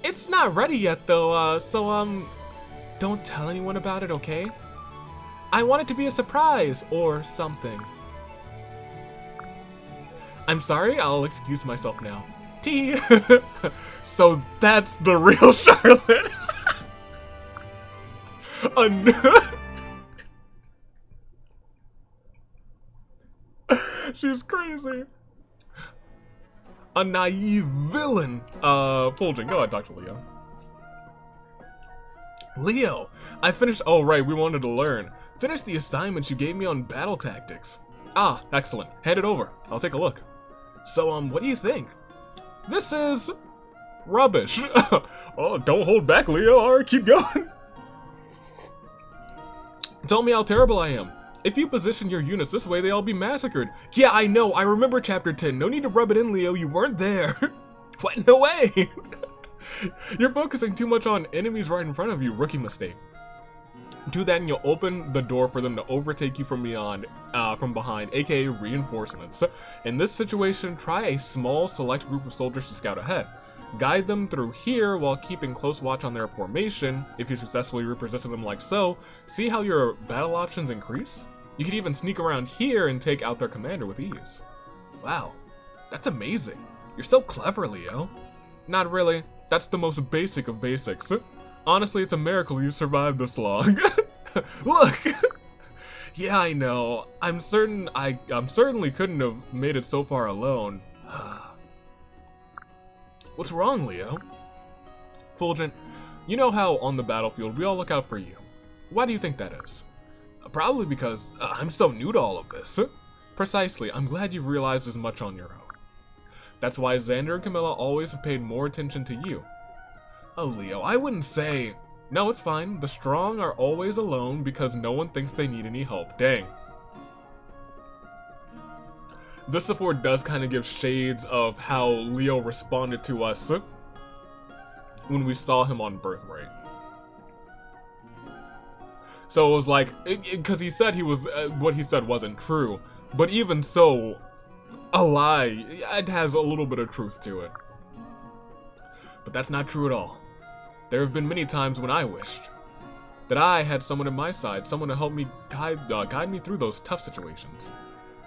It's not ready yet though, so don't tell anyone about it, okay? I want it to be a surprise or something. I'm sorry, I'll excuse myself now. T. So that's the real Charlotte. She's crazy. A naive villain. Fulgent, go ahead, Dr. Leo. Leo, I finished. Oh, right, we wanted to learn. Finished the assignment you gave me on battle tactics. Ah, excellent. Hand it over. I'll take a look. So, what do you think? This is rubbish. Oh, don't hold back, Leo. Alright, keep going. Tell me how terrible I am. If you position your units this way, they'll be massacred. Yeah, I know, I remember chapter 10. No need to rub it in, Leo, you weren't there. What? No way! You're focusing too much on enemies right in front of you, rookie mistake. Do that and you'll open the door for them to overtake you from behind, aka reinforcements. In this situation, try a small select group of soldiers to scout ahead. Guide them through here while keeping close watch on their formation. If you successfully reposition them like so, see how your battle options increase? You could even sneak around here and take out their commander with ease. Wow, that's amazing. You're so clever, Leo. Not really. That's the most basic of basics. Honestly, it's a miracle you survived this long. Look! Yeah, I know. I'm certainly couldn't have made it so far alone. What's wrong, Leo? Fulgent, you know how on the battlefield we all look out for you. Why do you think that is? Probably because I'm so new to all of this. Precisely, I'm glad you realized as much on your own. That's why Xander and Camilla always have paid more attention to you. Oh, Leo, I wouldn't say... No, it's fine. The strong are always alone because no one thinks they need any help. Dang. This support does kind of give shades of how Leo responded to us when we saw him on Birthright. So it was like, because he said he was, what he said wasn't true, but even so, a lie, it has a little bit of truth to it. But that's not true at all. There have been many times when I wished that I had someone at my side, someone to help me guide me through those tough situations.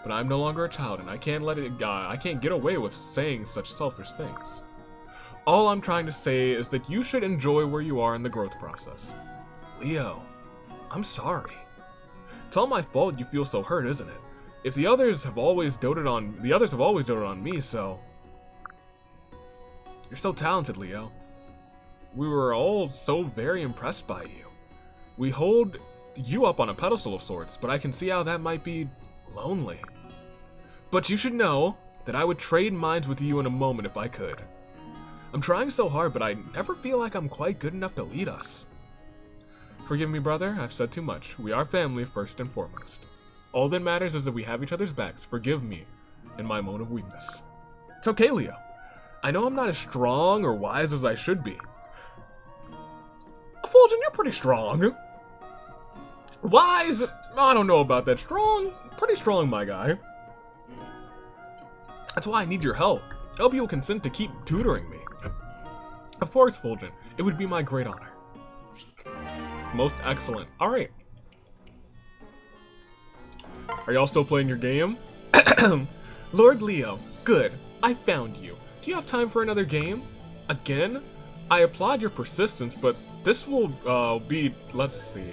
But I'm no longer a child, and I can't get away with saying such selfish things. All I'm trying to say is that you should enjoy where you are in the growth process. Leo, I'm sorry. It's all my fault you feel so hurt, isn't it? If the others have always doted on me, so... You're so talented, Leo. We were all so very impressed by you. We hold you up on a pedestal of sorts, but I can see how that might be lonely. But you should know that I would trade minds with you in a moment if I could. I'm trying so hard, but I never feel like I'm quite good enough to lead us. Forgive me, brother, I've said too much. We are family first and foremost. All that matters is that we have each other's backs. Forgive me in my moment of weakness. It's okay, Leo. I know I'm not as strong or wise as I should be. Fulgent, you're pretty strong. Wise? I don't know about that. Strong? Pretty strong, my guy. That's why I need your help. I hope you'll consent to keep tutoring me. Of course, Fulgent. It would be my great honor. Most excellent. Alright. Are y'all still playing your game? Lord Leo, good. I found you. Do you have time for another game? Again? I applaud your persistence, but this will be... Let's see...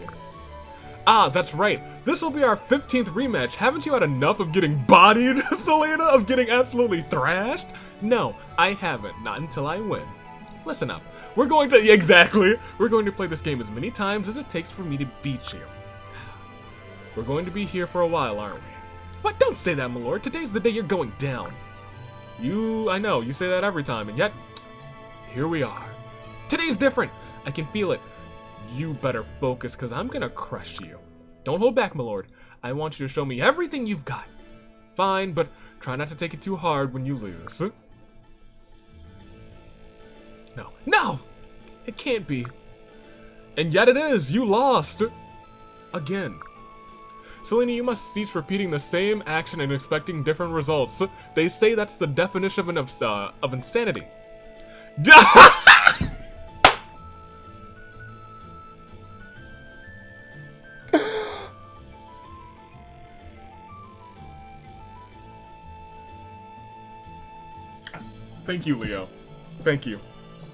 Ah, that's right. This will be our 15th rematch. Haven't you had enough of getting bodied, Selena? Of getting absolutely thrashed? No, I haven't. Not until I win. Listen up. We're going to... Exactly. We're going to play this game as many times as it takes for me to beat you. We're going to be here for a while, aren't we? What? Don't say that, my lord. Today's the day you're going down. I know, you say that every time, and yet... Here we are. Today's different. I can feel it. You better focus, because I'm gonna crush you. Don't hold back, my lord. I want you to show me everything you've got. Fine, but try not to take it too hard when you lose. No. No! It can't be. And yet it is! You lost! Again. Selena, you must cease repeating the same action and expecting different results. They say that's the definition of insanity. Thank you, Leo. Thank you.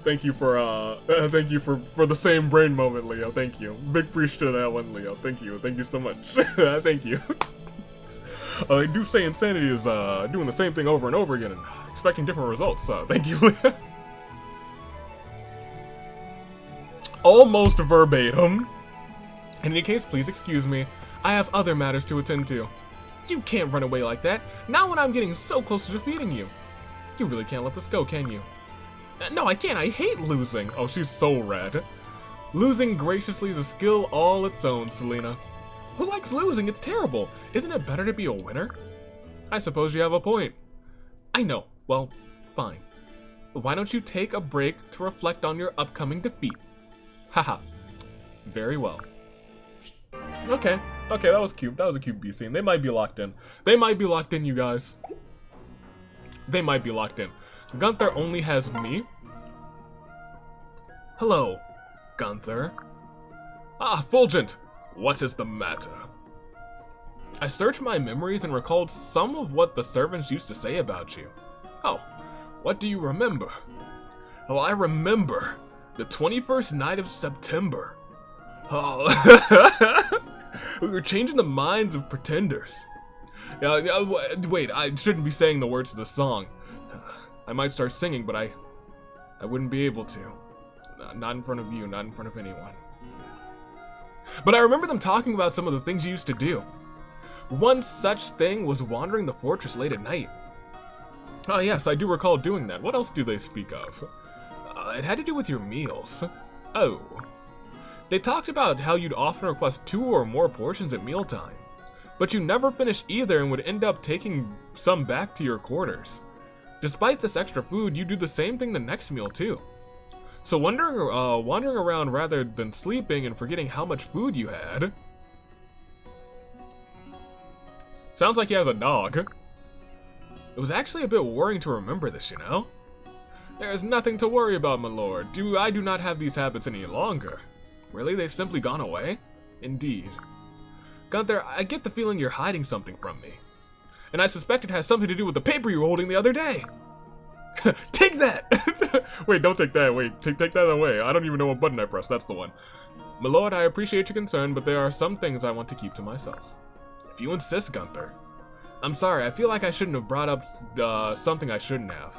Thank you for the same brain moment, Leo. Thank you. Big preach to that one, Leo. Thank you. Thank you so much. Thank you. They do say insanity is doing the same thing over and over again and expecting different results. Thank you, Leo. Almost verbatim. In any case, please excuse me. I have other matters to attend to. You can't run away like that. Not when I'm getting so close to defeating you. You really can't let this go, can you? No, I can't. I hate losing. Oh, she's so red. Losing graciously is a skill all its own, Selena. Who likes losing? It's terrible. Isn't it better to be a winner? I suppose you have a point. I know. Well, fine. Why don't you take a break to reflect on your upcoming defeat? Haha. Very well. Okay, that was cute. That was a cute B scene. They might be locked in. They might be locked in, you guys. They might be locked in. Gunther only has me. Hello, Gunther. Ah, Fulgent. What is the matter? I searched my memories and recalled some of what the servants used to say about you. Oh, what do you remember? Oh, I remember. The 21st night of September. Oh, we were changing the minds of pretenders. Wait, I shouldn't be saying the words of the song. I might start singing, but I wouldn't be able to. Not in front of you, not in front of anyone. But I remember them talking about some of the things you used to do. One such thing was wandering the fortress late at night. Oh yes, I do recall doing that. What else do they speak of? It had to do with your meals. Oh. They talked about how you'd often request 2 or more portions at mealtime, but you never finished either and would end up taking some back to your quarters. Despite this extra food, you do the same thing the next meal too. So wandering around rather than sleeping and forgetting how much food you had. Sounds like he has a dog. It was actually a bit worrying to remember this, you know? There is nothing to worry about, my lord. I do not have these habits any longer. Really? They've simply gone away? Indeed. Gunther, I get the feeling you're hiding something from me. And I suspect it has something to do with the paper you were holding the other day. Take that! Wait, don't take that. Wait, take that away. I don't even know what button I pressed. That's the one. My lord, I appreciate your concern, but there are some things I want to keep to myself. If you insist, Gunther. I'm sorry, I feel like I shouldn't have brought up something I shouldn't have.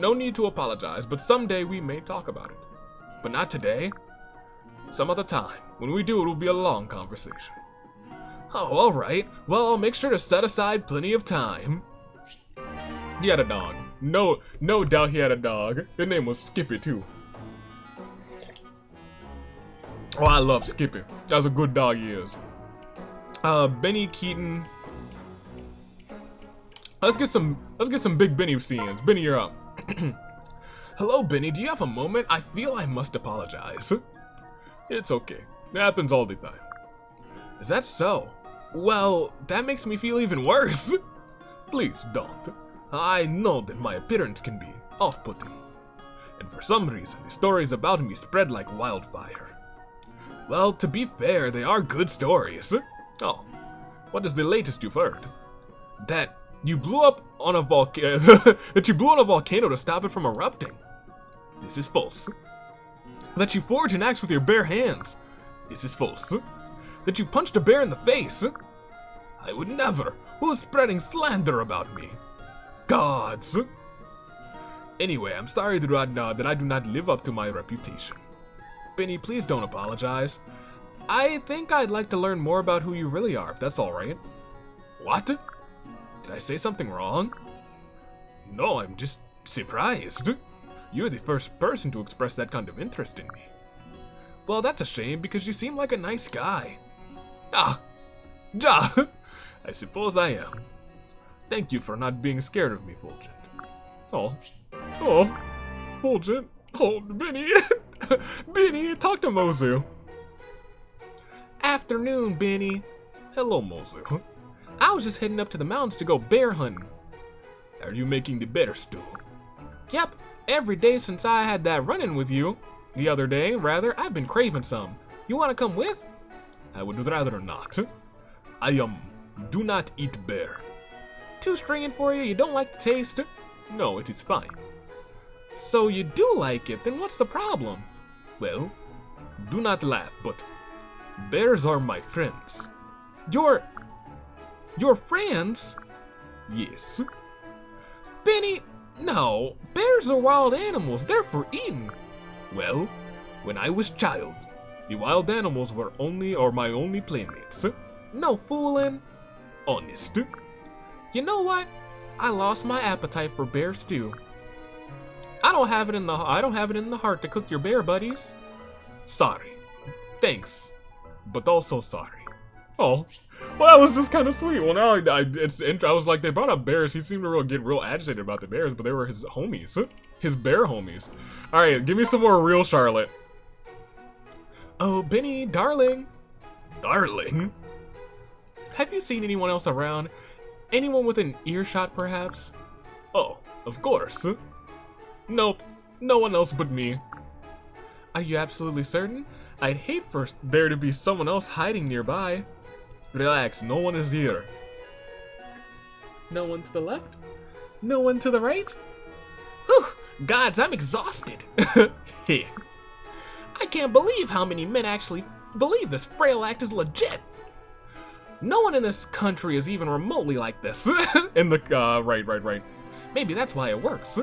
No need to apologize, but someday we may talk about it. But not today. Some other time. When we do, it will be a long conversation. Oh, alright. Well, I'll make sure to set aside plenty of time. He had a dog. No doubt he had a dog. His name was Skippy, too. Oh, I love Skippy. That's a good dog he is. Benny Keaton. Let's get some big Benny scenes. Benny, you're up. Hello, Benny. Do you have a moment? I feel I must apologize. It's okay. It happens all the time. Is that so? Well, that makes me feel even worse. Please don't. I know that my appearance can be off-putting. And for some reason, the stories about me spread like wildfire. Well, to be fair, they are good stories. Oh, what is the latest you've heard? That you blew up on a volcano. That you blew on a volcano to stop it from erupting. This is false. That you forged an axe with your bare hands. This is false. That you punched a bear in the face. I would never. Who's spreading slander about me? Gods. Anyway, I'm sorry that I do not live up to my reputation. Benny, please don't apologize. I think I'd like to learn more about who you really are, if that's alright. What? Did I say something wrong? No, I'm just surprised. You're the first person to express that kind of interest in me. Well, that's a shame, because you seem like a nice guy. Ah! Ja! I suppose I am. Thank you for not being scared of me, Fulgent. Oh. Oh. Fulgent. Oh, Benny. Benny, talk to Mozu. Afternoon, Benny. Hello, Mozu. I was just heading up to the mountains to go bear hunting. Are you making the bear stew? Yep. Every day since I had that run-in with you. The other day, rather, I've been craving some. You want to come with? I would rather not. I, do not eat bear. Too stringent for you? You don't like the taste? No, it is fine. So you do like it, then what's the problem? Well, do not laugh, but bears are my friends. Your friends? Yes. Benny, no. Bears are wild animals. They're for eating. Well, when I was child, the wild animals were my only playmates. No fooling. Honest. You know what? I lost my appetite for bear stew. I don't have it in the heart to cook your bear buddies. Sorry. Thanks, but also sorry. Oh, well, that was just kind of sweet. Well, now I was like, they brought up bears. He seemed to get real agitated about the bears, but they were his homies, his bear homies. All right, give me some more real Charlotte. Oh, Benny, darling. Darling? Have you seen anyone else around? Anyone within earshot, perhaps? Oh, of course. Nope, no one else but me. Are you absolutely certain? I'd hate for there to be someone else hiding nearby. Relax, no one is here. No one to the left? No one to the right? Whew, gods, I'm exhausted. I can't believe how many men actually believe this frail act is legit. No one in this country is even remotely like this. In the, right. Maybe that's why it works.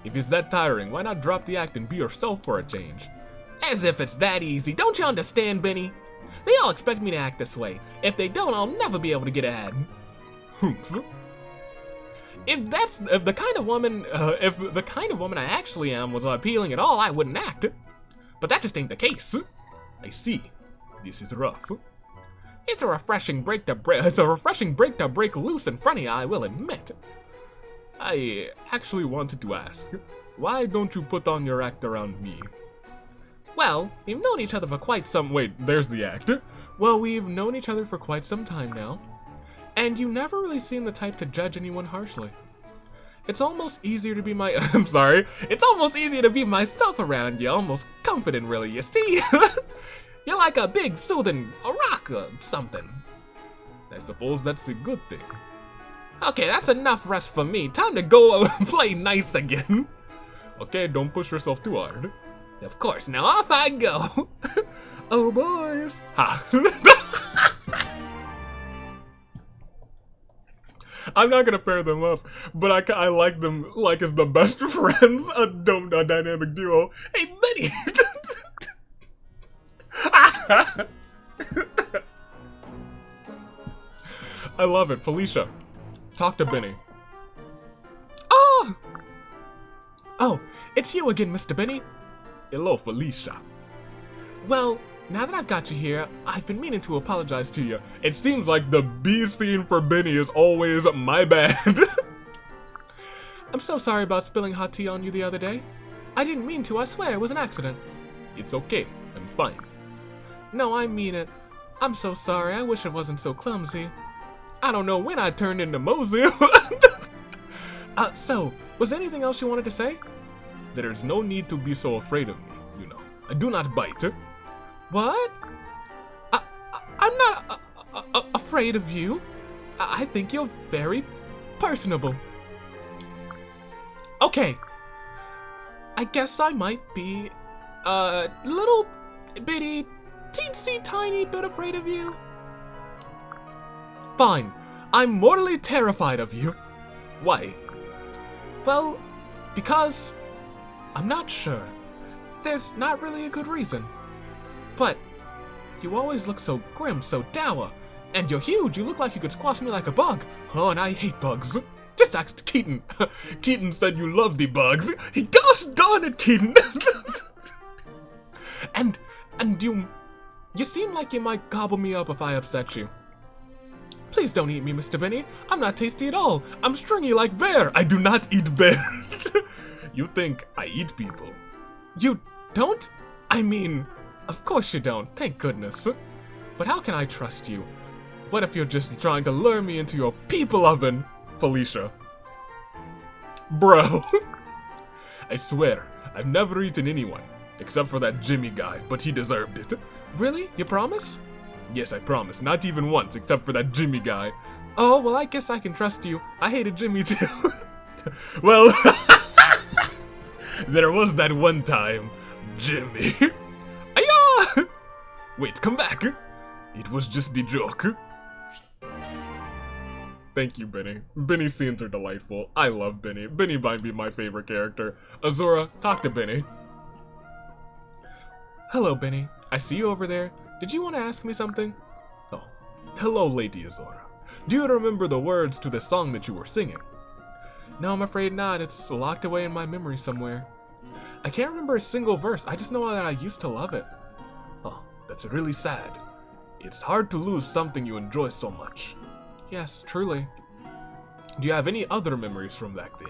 If it's that tiring, why not drop the act and be yourself for a change? As if it's that easy. Don't you understand, Benny? They all expect me to act this way. If they don't, I'll never be able to get ahead. If the kind of woman I actually am was appealing at all, I wouldn't act. But that just ain't the case. I see. This is rough. It's a refreshing break to break loose in front of you, I will admit. I actually wanted to ask, why don't you put on your act around me? Well, we've known each other for quite some— wait, there's the act. Well, we've known each other for quite some time now, and you never really seem the type to judge anyone harshly. It's almost easier to be my— I'm sorry. It's almost easier to be myself around you, almost confident, really, you see? You're like a big, soothing rock or something. I suppose that's a good thing. Okay, that's enough rest for me. Time to go play nice again. Okay, don't push yourself too hard. Of course, now off I go. Oh, boys. Ha. I'm not gonna pair them up, but I like them like as the best friends, a dynamic duo. Hey, Betty. I love it. Felicia, talk to Benny. Oh, it's you again, Mr. Benny. Hello, Felicia. Well, now that I've got you here, I've been meaning to apologize to you. It seems like the B scene for Benny is always my bad. I'm so sorry about spilling hot tea on you the other day. I didn't mean to, I swear, it was an accident. It's okay, I'm fine. No, I mean it. I'm so sorry, I wish it wasn't so clumsy. I don't know when I turned into Mosey. So, was there anything else you wanted to say? There's no need to be so afraid of me, you know. I do not bite. What? I'm not afraid of you. I think you're very personable. Okay. I guess I might be a little bitty, teensy tiny bit afraid of you. Fine. I'm mortally terrified of you. Why? Well, because I'm not sure. There's not really a good reason. But you always look so grim, so dour. And you're huge, you look like you could squash me like a bug. Oh, and I hate bugs. Just ask Keaton. Keaton said you love the bugs. Gosh darn it, Keaton. and you seem like you might gobble me up if I upset you. Please don't eat me, Mr. Benny. I'm not tasty at all. I'm stringy like bear. I do not eat bear. You think I eat people. You don't? I mean, of course you don't. Thank goodness. But how can I trust you? What if you're just trying to lure me into your people oven, Felicia? Bro. I swear, I've never eaten anyone. Except for that Jimmy guy, but he deserved it. Really? You promise? Yes, I promise. Not even once, except for that Jimmy guy. Oh, well, I guess I can trust you. I hated Jimmy, too. Well, there was that one time, Jimmy. Aya! Wait, come back. It was just the joke. Thank you, Benny. Benny's scenes are delightful. I love Benny. Benny might be my favorite character. Azura, talk to Benny. Hello, Benny. I see you over there. Did you want to ask me something? Oh, hello, Lady Azura. Do you remember the words to the song that you were singing? No, I'm afraid not. It's locked away in my memory somewhere. I can't remember a single verse. I just know that I used to love it. Oh, that's really sad. It's hard to lose something you enjoy so much. Yes, truly. Do you have any other memories from back then?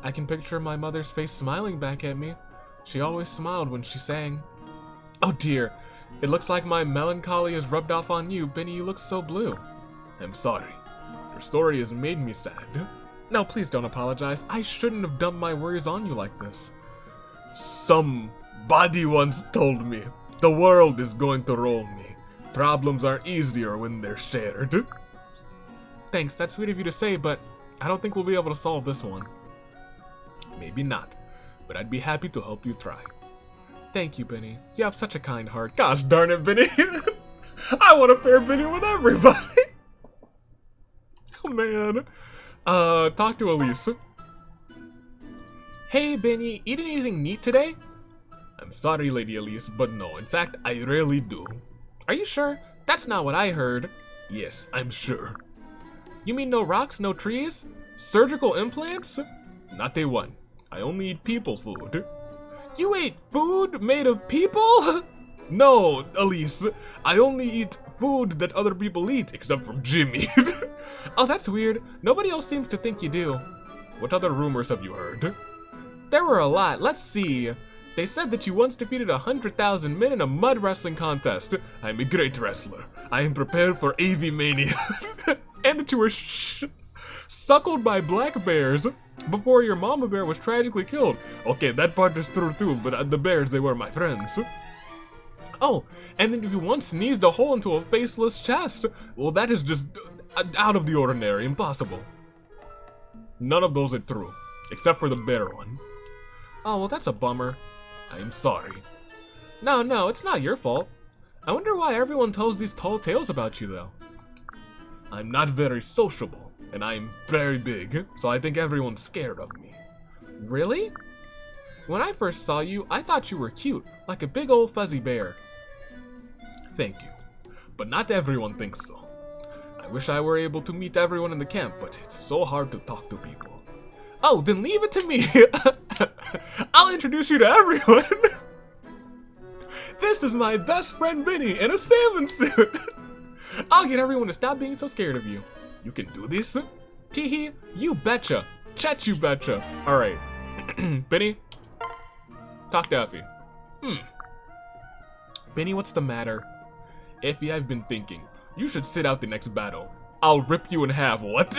I can picture my mother's face smiling back at me. She always smiled when she sang. Oh dear, it looks like my melancholy has rubbed off on you. Benny, you look so blue. I'm sorry. Your story has made me sad. No, please don't apologize. I shouldn't have dumped my worries on you like this. Somebody once told me, the world is going to roll me. Problems are easier when they're shared. Thanks, that's sweet of you to say, but I don't think we'll be able to solve this one. Maybe not, but I'd be happy to help you try. Thank you, Benny. You have such a kind heart. Gosh darn it, Benny. I want to pair Benny with everybody. Oh, man. Talk to Elise. Hey, Benny, eat anything neat today? I'm sorry, Lady Elise, but no. In fact, I rarely do. Are you sure? That's not what I heard. Yes, I'm sure. You mean no rocks, no trees? Surgical implants? Not a one. I only eat people food. You ate food made of people? No, Elise. I only eat food that other people eat, except for Jimmy. Oh, that's weird. Nobody else seems to think you do. What other rumors have you heard? There were a lot. Let's see. They said that you once defeated 100,000 men in a mud wrestling contest. I'm a great wrestler. I am prepared for AV Mania. And that you were suckled by black bears before your mama bear was tragically killed. Okay, that part is true too, but the bears, they were my friends. Oh, and then you once sneezed a hole into a faceless chest. Well, that is just out of the ordinary, impossible. None of those are true, except for the bear one. Oh, well, that's a bummer. I am sorry. No, it's not your fault. I wonder why everyone tells these tall tales about you, though. I'm not very sociable, and I'm very big, so I think everyone's scared of me. Really? When I first saw you, I thought you were cute, like a big old fuzzy bear. Thank you, but not everyone thinks so. I wish I were able to meet everyone in the camp, but it's so hard to talk to people. Oh, then leave it to me. I'll introduce you to everyone. This is my best friend Benny in a salmon suit. I'll get everyone to stop being so scared of you. You can do this? Teehee, you betcha. Chet, you betcha. Alright. Benny, talk to Effie. Benny, what's the matter? Effie, I've been thinking. You should sit out the next battle. I'll rip you in half. What?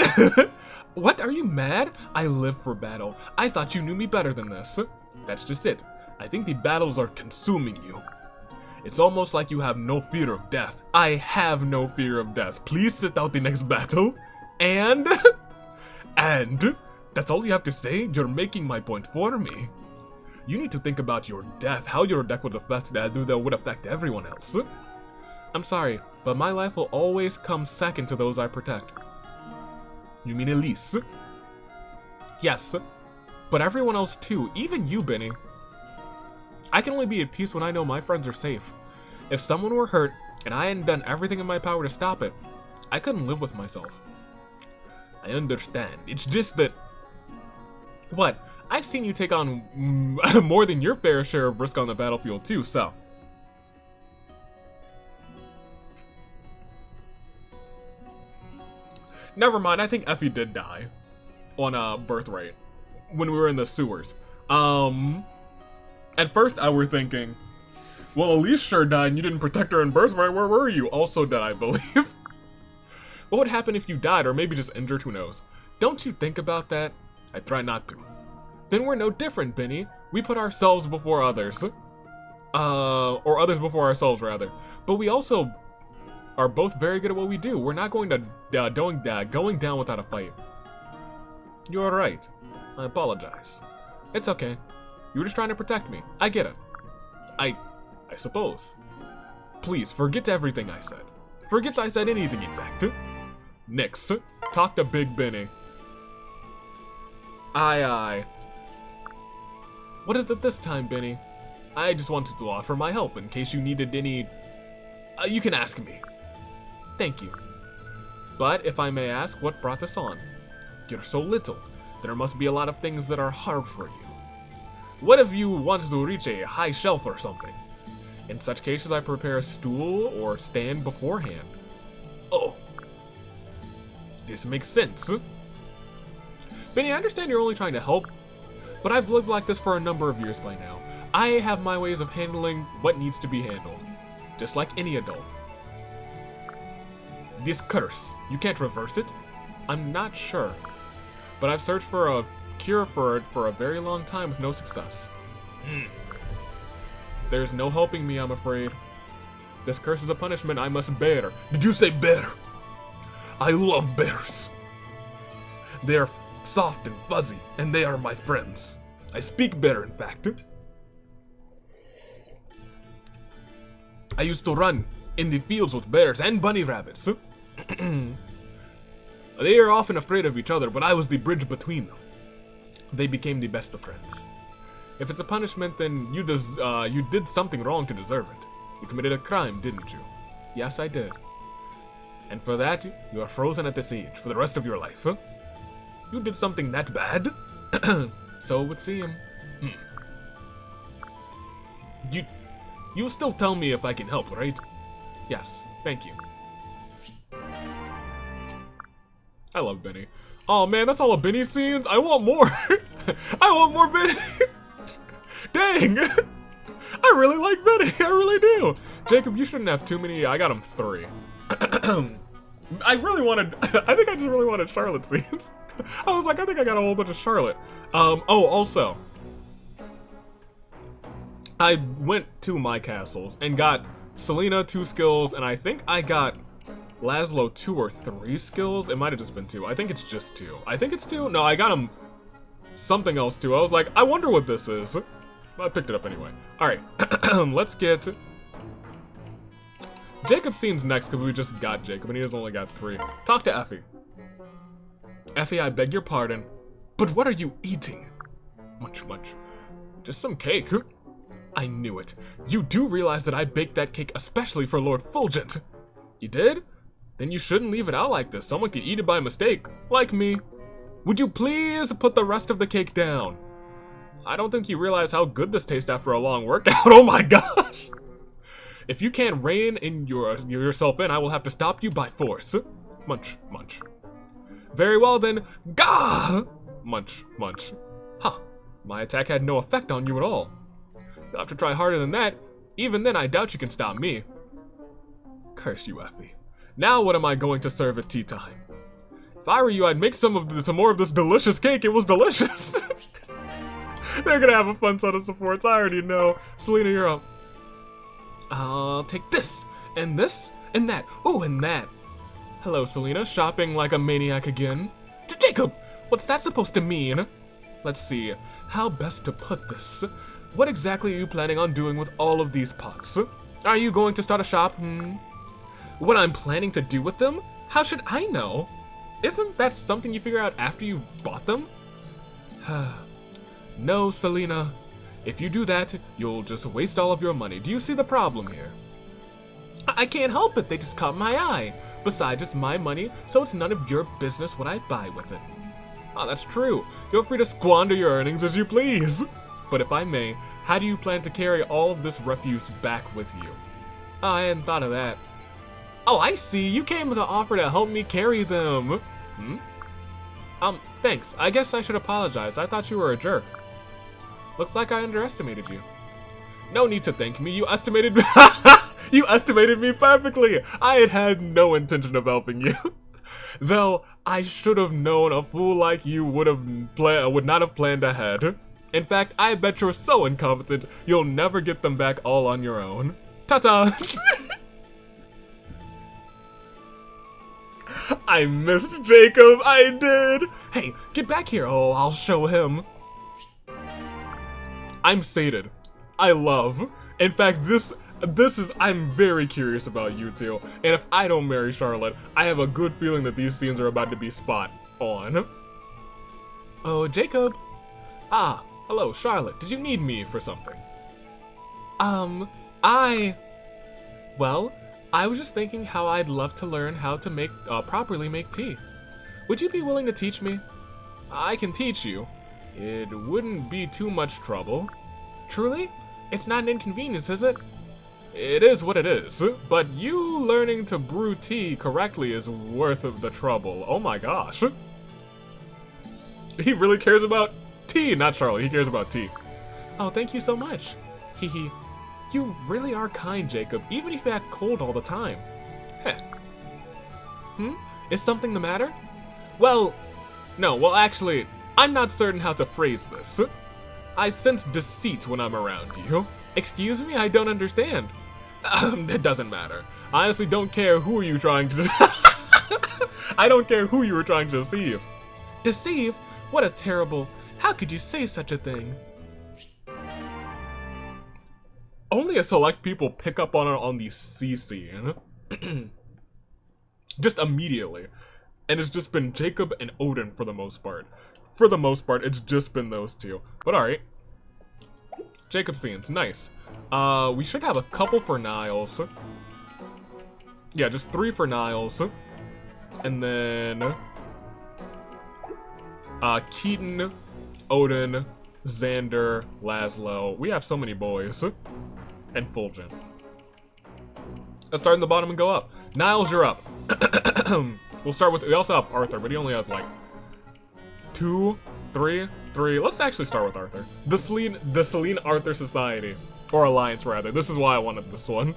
What? Are you mad? I live for battle. I thought you knew me better than this. That's just it. I think the battles are consuming you. It's almost like you have no fear of death. I have no fear of death. Please sit out the next battle. And that's all you have to say? You're making my point for me. You need to think about your death, how your death would affect that would affect everyone else. I'm sorry, but my life will always come second to those I protect. You mean Elise? Yes, but everyone else too, even you, Benny. I can only be at peace when I know my friends are safe. If someone were hurt, and I hadn't done everything in my power to stop it, I couldn't live with myself. I understand, it's just that... What? I've seen you take on more than your fair share of risk on the battlefield too, so... Never mind, I think Effie did die on Birthright when we were in the sewers. At first I were thinking, well, Elise sure died and you didn't protect her in Birthright, where were you? Also dead, I believe. What would happen if you died, or maybe just injured, who knows? Don't you think about that? I try not to. Then we're no different, Benny. We put ourselves before others. Or others before ourselves, rather. But we also are both very good at what we do. We're not going to going down without a fight. You're right. I apologize. It's okay. You were just trying to protect me. I get it. I suppose. Please, forget everything I said. Forget I said anything, in fact. Nix, talk to Big Benny. Aye. What is it this time, Benny? I just wanted to offer my help in case you needed any... you can ask me. Thank you. But if I may ask, what brought this on? You're so little. There must be a lot of things that are hard for you. What if you wanted to reach a high shelf or something? In such cases, I prepare a stool or stand beforehand. Oh. This makes sense. Benny, I understand you're only trying to help, but I've lived like this for a number of years by now. I have my ways of handling what needs to be handled, just like any adult. This curse, you can't reverse it? I'm not sure, but I've searched for a cure for it for a very long time with no success. There's no helping me, I'm afraid. This curse is a punishment I must bear. Did you say bear? I love bears. They are soft and fuzzy, and they are my friends. I speak bear, in fact. I used to run in the fields with bears and bunny rabbits. They are often afraid of each other, but I was the bridge between them. They became the best of friends. If it's a punishment, then you did something wrong to deserve it. You committed a crime, didn't you? Yes, I did. And for that, you are frozen at this age for the rest of your life, huh? You did something that bad? So it would seem. You'll still tell me if I can help, right? Yes, thank you. I love Benny. Oh man, that's all of Benny's scenes? I want more! I want more Benny! Dang! I really like Benny, I really do! Jacob, you shouldn't have too many, I got him 3. I think I just really wanted Charlotte scenes. I was like, I think I got a whole bunch of Charlotte. Oh, also. I went to my castles and got Selena 2 skills, and I think I got Laszlo 2 or 3 skills. It might have just been 2. I think it's just 2. I think it's 2. No, I got him something else too. I was like, I wonder what this is. I picked it up anyway. Alright, let's get Jacob scenes next, because we just got Jacob, and he has only got 3. Talk to Effie. Effie, I beg your pardon, but what are you eating? Munch, munch. Just some cake. I knew it. You do realize that I baked that cake especially for Lord Fulgent. You did? Then you shouldn't leave it out like this. Someone could eat it by mistake, like me. Would you please put the rest of the cake down? I don't think you realize how good this tastes after a long workout. Oh my gosh! If you can't rein in yourself in, I will have to stop you by force. Munch, munch. Very well then. Gah! Munch, munch. Huh. My attack had no effect on you at all. You'll have to try harder than that. Even then, I doubt you can stop me. Curse you, Effie. Now what am I going to serve at tea time? If I were you, I'd make some more of this delicious cake. It was delicious. They're gonna have a fun set of supports. I already know. Selena, you're up. I'll take this, and that. Oh, and that. Hello, Selena. Shopping like a maniac again. Jacob, what's that supposed to mean? Let's see. How best to put this? What exactly are you planning on doing with all of these pots? Are you going to start a shop? What I'm planning to do with them? How should I know? Isn't that something you figure out after you've bought them? No, Selena. If you do that, you'll just waste all of your money. Do you see the problem here? I can't help it. They just caught my eye. Besides, it's my money, so it's none of your business what I buy with it. Oh, that's true. You're free to squander your earnings as you please. But if I may, how do you plan to carry all of this refuse back with you? Oh, I hadn't thought of that. Oh, I see. You came to offer to help me carry them. Thanks. I guess I should apologize. I thought you were a jerk. Looks like I underestimated you. No need to thank me. You estimated me. You estimated me perfectly. I had no intention of helping you. Though I should have known a fool like you would not have planned ahead. In fact, I bet you're so incompetent you'll never get them back all on your own. Ta-ta! I missed Jacob. I did. Hey, get back here. Oh, I'll show him. I'm sated. I love. In fact, this is, I'm very curious about you two. And if I don't marry Charlotte, I have a good feeling that these scenes are about to be spot on. Oh, Jacob. Ah, hello, Charlotte. Did you need me for something? Well, I was just thinking how I'd love to learn how to properly make tea. Would you be willing to teach me? I can teach you. It wouldn't be too much trouble. Truly? It's not an inconvenience, is it? It is what it is, but you learning to brew tea correctly is worth of the trouble. Oh my gosh. He really cares about tea, not Charlie. He cares about tea. Oh, thank you so much. Hehe. You really are kind, Jacob, even if you act cold all the time. Heh. Is something the matter? Well, no, well actually, I'm not certain how to phrase this. I sense deceit when I'm around you. Excuse me? I don't understand. It doesn't matter. I honestly don't care who you trying to I don't care who you were trying to deceive. Deceive? What a terrible... How could you say such a thing? Only a select people pick up on it on the C scene. Just immediately. And it's just been Jacob and Odin for the most part. For the most part, it's just been those two. But alright. Jacob scenes, nice. We should have a couple for Niles. Yeah, just 3 for Niles. And then... Keaton, Odin, Xander, Laszlo. We have so many boys. And Fulgent. Let's start in the bottom and go up. Niles, you're up. We'll start with... We also have Arthur, but he only has like... 2, 3. Let's actually start with Arthur. The Selena Arthur Society. Or Alliance, rather. This is why I wanted this one.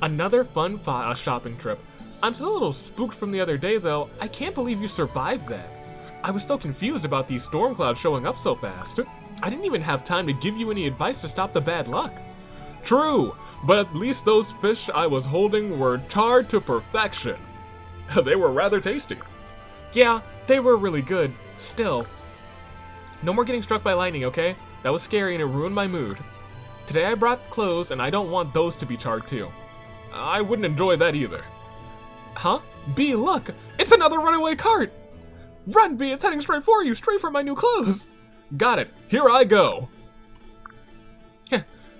Another fun shopping trip. I'm still a little spooked from the other day, though. I can't believe you survived that. I was so confused about these storm clouds showing up so fast. I didn't even have time to give you any advice to stop the bad luck. True, but at least those fish I was holding were charred to perfection. They were rather tasty. Yeah, they were really good. Still. No more getting struck by lightning, okay? That was scary and it ruined my mood. Today I brought clothes and I don't want those to be charred too. I wouldn't enjoy that either. Huh? B, look! It's another runaway cart! Run, B! It's heading straight for you! Straight for my new clothes! Got it! Here I go!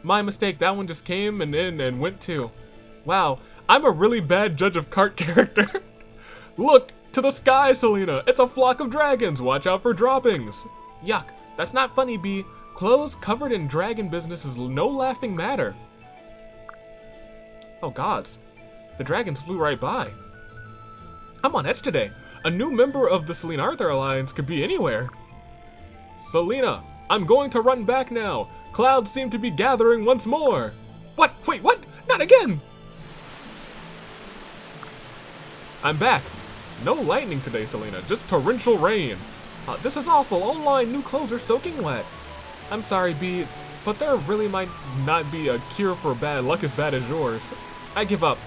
My mistake, that one just came and in and went too. Wow, I'm a really bad judge of cart character. Look! To the sky, Selena! It's a flock of dragons! Watch out for droppings! Yuck, that's not funny, B. Clothes covered in dragon business is no laughing matter. Oh gods, the dragons flew right by. I'm on edge today. A new member of the Selena Arthur Alliance could be anywhere. Selena, I'm going to run back now. Clouds seem to be gathering once more. What? Wait, what? Not again! I'm back. No lightning today, Selena, just torrential rain. This is awful. All my new clothes are soaking wet. I'm sorry, B, but there really might not be a cure for bad luck as bad as yours. I give up.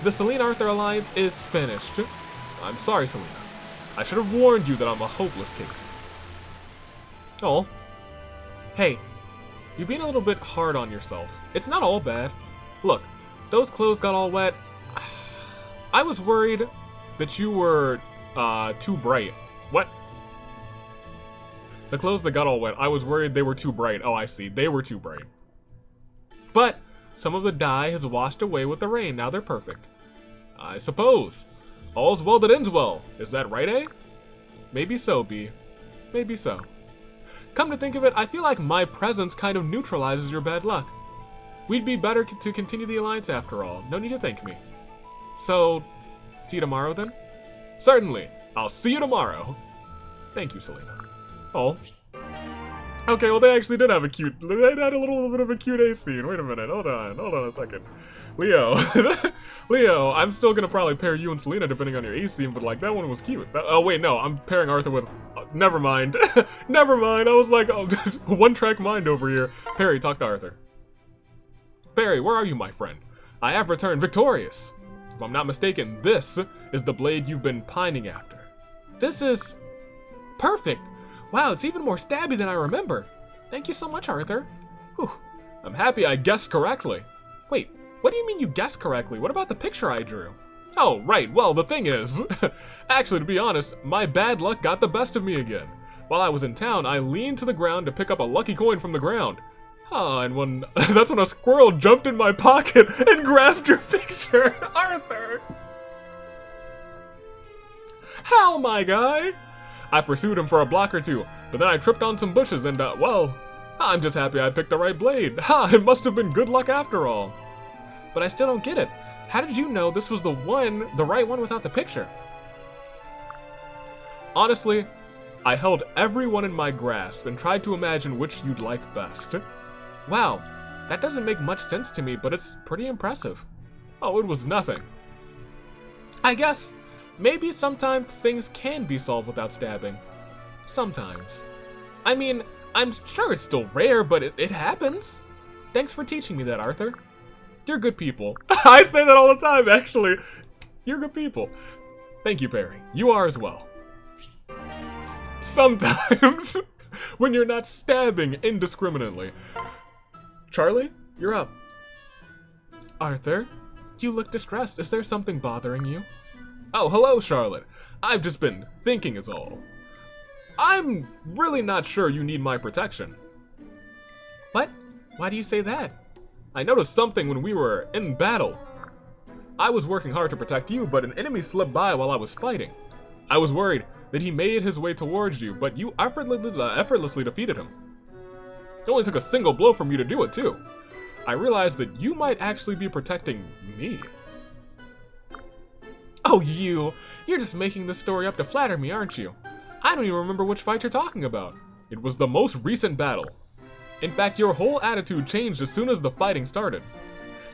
The Selena Arthur Alliance is finished. I'm sorry, Selena. I should have warned you that I'm a hopeless case. Oh. Hey, you're being a little bit hard on yourself. It's not all bad. Look, those clothes got all wet. I was worried that you were, too bright. What? The clothes that got all wet, I was worried they were too bright. Oh, I see. They were too bright. But some of the dye has washed away with the rain. Now they're perfect. I suppose. All's well that ends well. Is that right, eh? Maybe so, B. Maybe so. Come to think of it, I feel like my presence kind of neutralizes your bad luck. We'd be better to continue the alliance after all. No need to thank me. So, see you tomorrow then? Certainly. I'll see you tomorrow. Thank you, Selena. Oh. Okay, well they actually did have a cute, they had a little bit of a cute ace scene. Wait a minute, hold on a second. Leo, Leo, I'm still gonna probably pair you and Selena depending on your ace scene, but like that one was cute. Oh wait, no, I'm pairing Arthur with, never mind. Never mind, I was like, oh, one track mind over here. Perry, talk to Arthur. Perry, where are you, my friend? I have returned victorious. If I'm not mistaken, this is the blade you've been pining after. This is perfect. Wow, it's even more stabby than I remember. Thank you so much, Arthur. Whew. I'm happy I guessed correctly. Wait, what do you mean you guessed correctly? What about the picture I drew? Oh, right, well, the thing is... Actually, to be honest, my bad luck got the best of me again. While I was in town, I leaned to the ground to pick up a lucky coin from the ground. And that's when a squirrel jumped in my pocket and grabbed your picture, Arthur! How, my guy? I pursued him for a block or two, but then I tripped on some bushes and, well, I'm just happy I picked the right blade. Ha, it must have been good luck after all. But I still don't get it. How did you know this was the right one without the picture? Honestly, I held everyone in my grasp and tried to imagine which you'd like best. Wow, that doesn't make much sense to me, but it's pretty impressive. Oh, it was nothing. I guess, maybe sometimes things can be solved without stabbing. Sometimes. I mean, I'm sure it's still rare, but it happens. Thanks for teaching me that, Arthur. You're good people. I say that all the time, actually. You're good people. Thank you, Perry. You are as well. Sometimes, when you're not stabbing indiscriminately. Charlie, you're up. Arthur, you look distressed. Is there something bothering you? Oh, hello, Charlotte. I've just been thinking is all. I'm really not sure you need my protection. What? Why do you say that? I noticed something when we were in battle. I was working hard to protect you, but an enemy slipped by while I was fighting. I was worried that he made his way towards you, but you effortlessly defeated him. It only took a single blow from you to do it, too. I realized that you might actually be protecting me. Oh, you're just making this story up to flatter me, aren't you? I don't even remember which fight you're talking about. It was the most recent battle. In fact, your whole attitude changed as soon as the fighting started.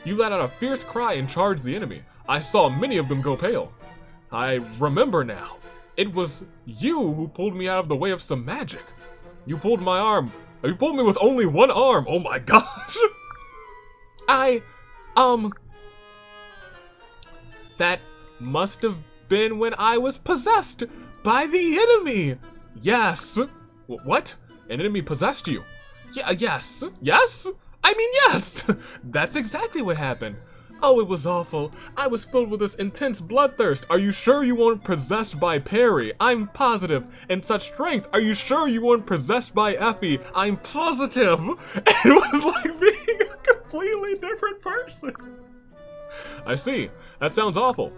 You let out a fierce cry and charged the enemy. I saw many of them go pale. I remember now. It was you who pulled me out of the way of some magic. You pulled my arm. You pulled me with only one arm. Oh my gosh. That must have been when I was possessed by the enemy. Yes. What? An enemy possessed you? Yeah, yes. Yes? I mean, yes. That's exactly what happened. Oh, it was awful. I was filled with this intense bloodthirst. Are you sure you weren't possessed by Perry? I'm positive. And such strength. Are you sure you weren't possessed by Effie? I'm positive. It was like being a completely different person. I see. That sounds awful.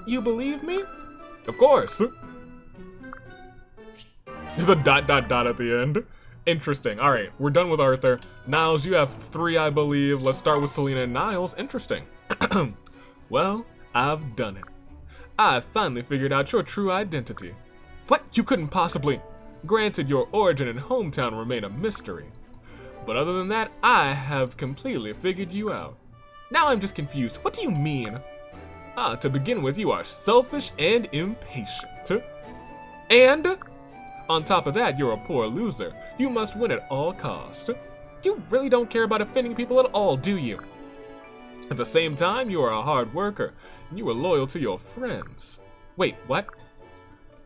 You believe me? Of course. The ... at the end. Interesting. Alright, we're done with Arthur. Niles, you have 3, I believe. Let's start with Selena and Niles. Interesting. Well, I've done it. I finally figured out your true identity. What? You couldn't possibly... Granted, your origin and hometown remain a mystery. But other than that, I have completely figured you out. Now I'm just confused. What do you mean? To begin with, you are selfish and impatient. And... on top of that, you're a poor loser. You must win at all costs. You really don't care about offending people at all, do you? At the same time, you are a hard worker, and you are loyal to your friends. Wait, what?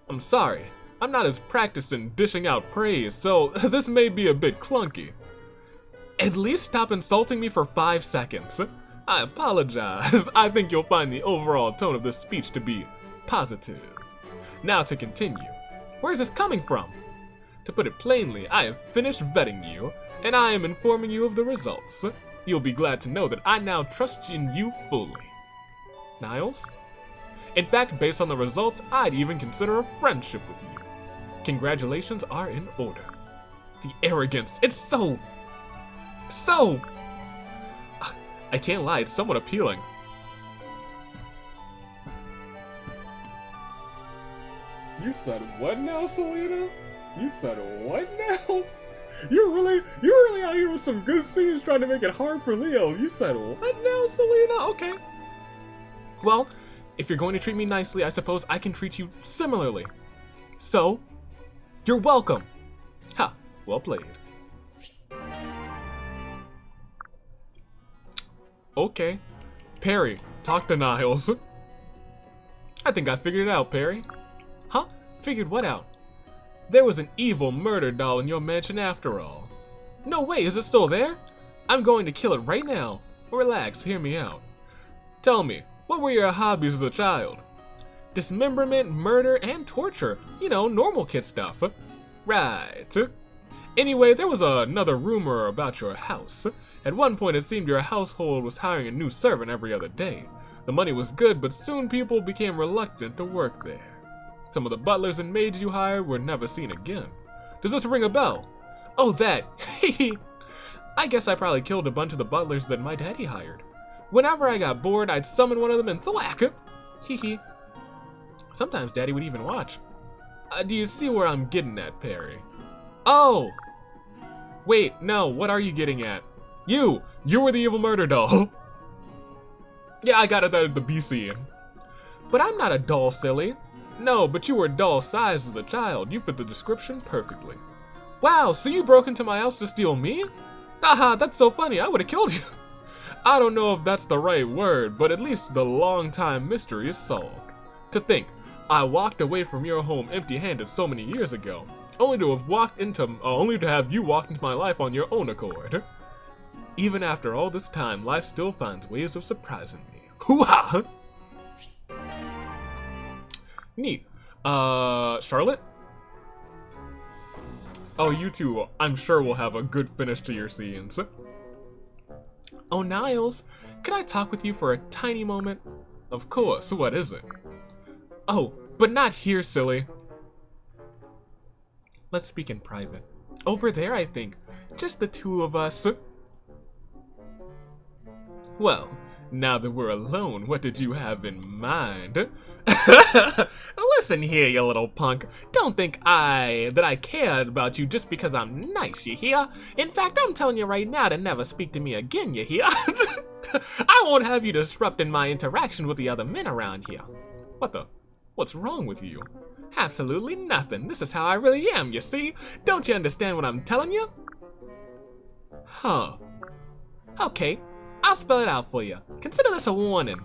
I'm sorry. I'm not as practiced in dishing out praise, so this may be a bit clunky. At least stop insulting me for 5 seconds. I apologize. I think you'll find the overall tone of this speech to be positive. Now to continue. Where's this coming from? To put it plainly, I have finished vetting you, and I am informing you of the results. You'll be glad to know that I now trust in you fully. Niles? In fact, based on the results, I'd even consider a friendship with you. Congratulations are in order. The arrogance, it's so... I can't lie, it's somewhat appealing. You said what now, Selena? You said what now? You're really out here with some good scenes trying to make it hard for Leo. You said what now, Selena? Okay. Well, if you're going to treat me nicely, I suppose I can treat you similarly. So, you're welcome. Ha, well played. Okay. Perry, talk to Niles. I think I figured it out, Perry. Huh? Figured what out? There was an evil murder doll in your mansion after all. No way, is it still there? I'm going to kill it right now. Relax, hear me out. Tell me, what were your hobbies as a child? Dismemberment, murder, and torture. You know, normal kid stuff. Right. Anyway, there was another rumor about your house. At one point it seemed your household was hiring a new servant every other day. The money was good, but soon people became reluctant to work there. Some of the butlers and maids you hired were never seen again. Does this ring a bell? Oh, that. I guess I probably killed a bunch of the butlers that my daddy hired. Whenever I got bored, I'd summon one of them and thwack it. Hee. Sometimes Daddy would even watch. Do you see where I'm getting at, Perry? Oh! Wait, no, what are you getting at? You were the evil murder doll. Yeah, I got it at the BC. But I'm not a doll, silly. No, but you were doll-sized as a child. You fit the description perfectly. Wow, so you broke into my house to steal me? Haha, that's so funny, I would've killed you. I don't know if that's the right word, but at least the long-time mystery is solved. To think, I walked away from your home empty-handed so many years ago, only to have you walked into my life on your own accord. Even after all this time, life still finds ways of surprising me. Hoo-ha! Neat. Charlotte? Oh, you two, I'm sure will have a good finish to your scenes. Oh, Niles, can I talk with you for a tiny moment? Of course, what is it? Oh, but not here, silly. Let's speak in private. Over there, I think. Just the two of us. Well, now that we're alone, what did you have in mind? Listen here, you little punk. Don't think that I cared about you just because I'm nice, you hear? In fact, I'm telling you right now to never speak to me again, you hear? I won't have you disrupting my interaction with the other men around here. What's wrong with you? Absolutely nothing. This is how I really am, you see? Don't you understand what I'm telling you? Huh. Okay, I'll spell it out for you. Consider this a warning.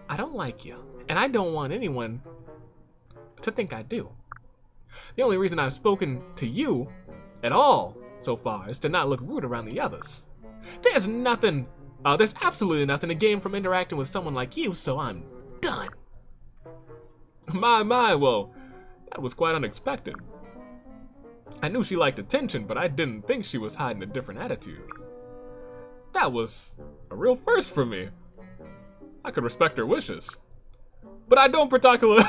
I don't like you, and I don't want anyone to think I do. The only reason I've spoken to you at all so far is to not look rude around the others. There's absolutely nothing to gain from interacting with someone like you, so I'm done. My, well, that was quite unexpected. I knew she liked attention, but I didn't think she was hiding a different attitude. That was a real first for me. I could respect her wishes. But I don't particularly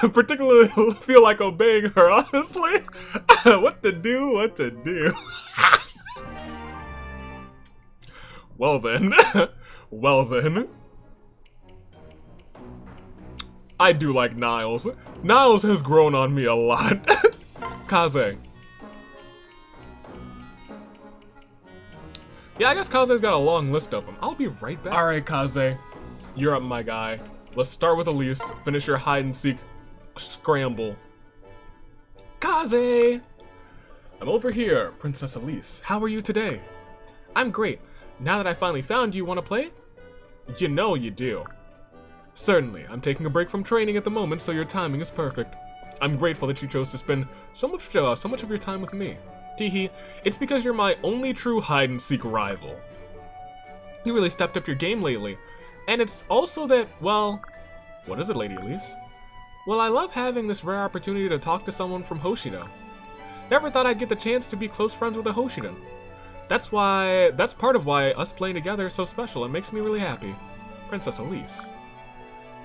feel like obeying her, honestly. What to do. Well then. I do like Niles. Niles has grown on me a lot. Kaze. Yeah, I guess Kaze's got a long list of them. I'll be right back. Alright, Kaze. You're up, my guy. Let's start with Elise. Finish your hide-and-seek scramble. Kaze! I'm over here, Princess Elise. How are you today? I'm great. Now that I finally found you, want to play? You know you do. Certainly. I'm taking a break from training at the moment, so your timing is perfect. I'm grateful that you chose to spend so much of your time with me. Teehee, it's because you're my only true hide-and-seek rival. You really stepped up your game lately. And it's also that, well, what is it, Lady Elise? Well, I love having this rare opportunity to talk to someone from Hoshino. Never thought I'd get the chance to be close friends with a Hoshidan. That's part of why us playing together is so special. It makes me really happy. Princess Elise.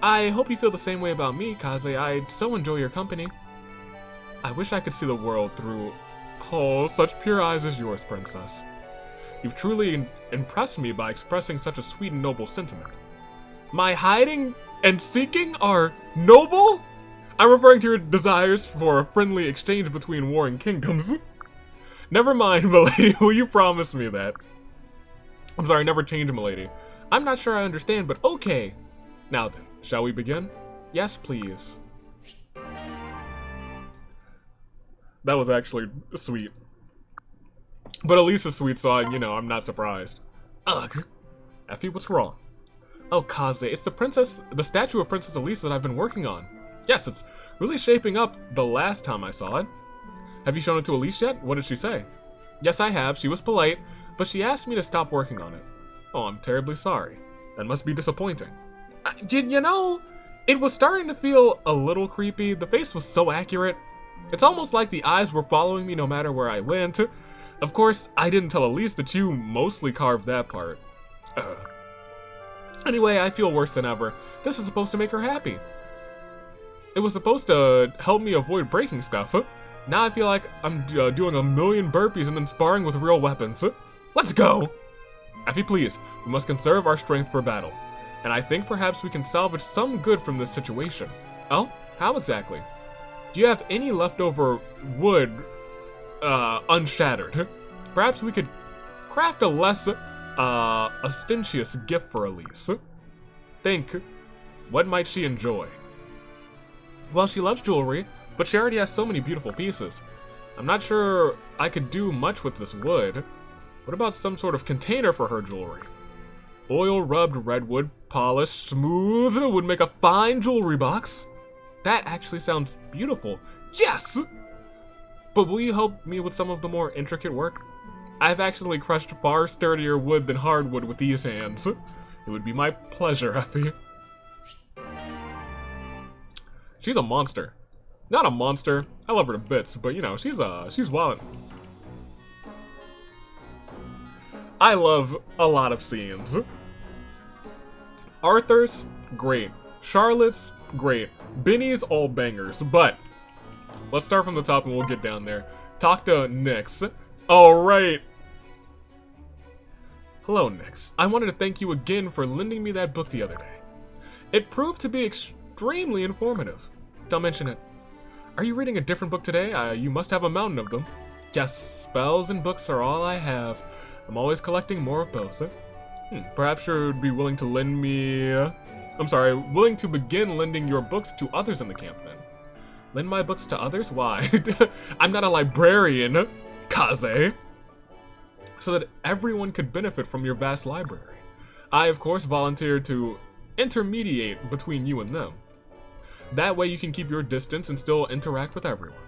I hope you feel the same way about me, Kaze. I so enjoy your company. I wish I could see the world through, such pure eyes as yours, Princess. You've truly impressed me by expressing such a sweet and noble sentiment. My hiding and seeking are noble? I'm referring to your desires for a friendly exchange between warring kingdoms. Never mind, milady, will you promise me that? I'm sorry, never change, milady. I'm not sure I understand, but okay. Now then, shall we begin? Yes, please. That was actually sweet. But Elise is sweet, so I'm not surprised. Ugh. Effie, what's wrong? Oh, Kaze, it's the statue of Princess Elise that I've been working on. Yes, it's really shaping up the last time I saw it. Have you shown it to Elise yet? What did she say? Yes, I have. She was polite, but she asked me to stop working on it. Oh, I'm terribly sorry. That must be disappointing. It was starting to feel a little creepy. The face was so accurate. It's almost like the eyes were following me no matter where I went. Of course, I didn't tell Elise that you mostly carved that part. Anyway, I feel worse than ever. This is supposed to make her happy. It was supposed to help me avoid breaking stuff. Now I feel like I'm doing a million burpees and then sparring with real weapons. Let's go! If you please, we must conserve our strength for battle. And I think perhaps we can salvage some good from this situation. Oh? How exactly? Do you have any leftover wood, unshattered? Perhaps we could craft a less, ostentatious gift for Elise. Think, what might she enjoy? Well, she loves jewelry, but she already has so many beautiful pieces. I'm not sure I could do much with this wood. What about some sort of container for her jewelry? Oil-rubbed redwood, polished, smooth, would make a fine jewelry box. That actually sounds beautiful. Yes! But will you help me with some of the more intricate work? I've actually crushed far sturdier wood than hardwood with these hands. It would be my pleasure, Effie. She's a monster. Not a monster. I love her to bits, but you know, she's wild. I love a lot of scenes. Arthur's, great. Charlotte's, great. Benny's, all bangers. But let's start from the top and we'll get down there. Talk to Nyx. Alright. Hello, Nyx. I wanted to thank you again for lending me that book the other day. It proved to be extremely informative. Don't mention it. Are you reading a different book today? You must have a mountain of them. Yes, spells and books are all I have. I'm always collecting more of both. Perhaps you'd be willing to lend me... willing to begin lending your books to others in the camp then. Lend my books to others? Why? I'm not a librarian, Kaze. So that everyone could benefit from your vast library. I, of course, volunteered to intermediate between you and them. That way you can keep your distance and still interact with everyone.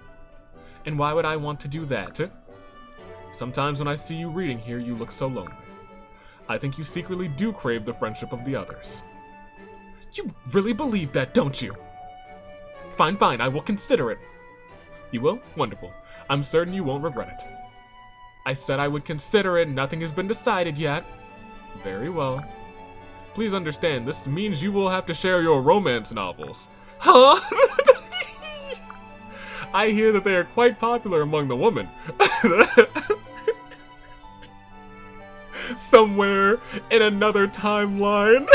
And why would I want to do that? Sometimes when I see you reading here, you look so lonely. I think you secretly do crave the friendship of the others. You really believe that, don't you? Fine, fine, I will consider it. You will? Wonderful. I'm certain you won't regret it. I said I would consider it, nothing has been decided yet. Very well. Please understand, this means you will have to share your romance novels. Huh? I hear that they are quite popular among the women. Somewhere in another timeline,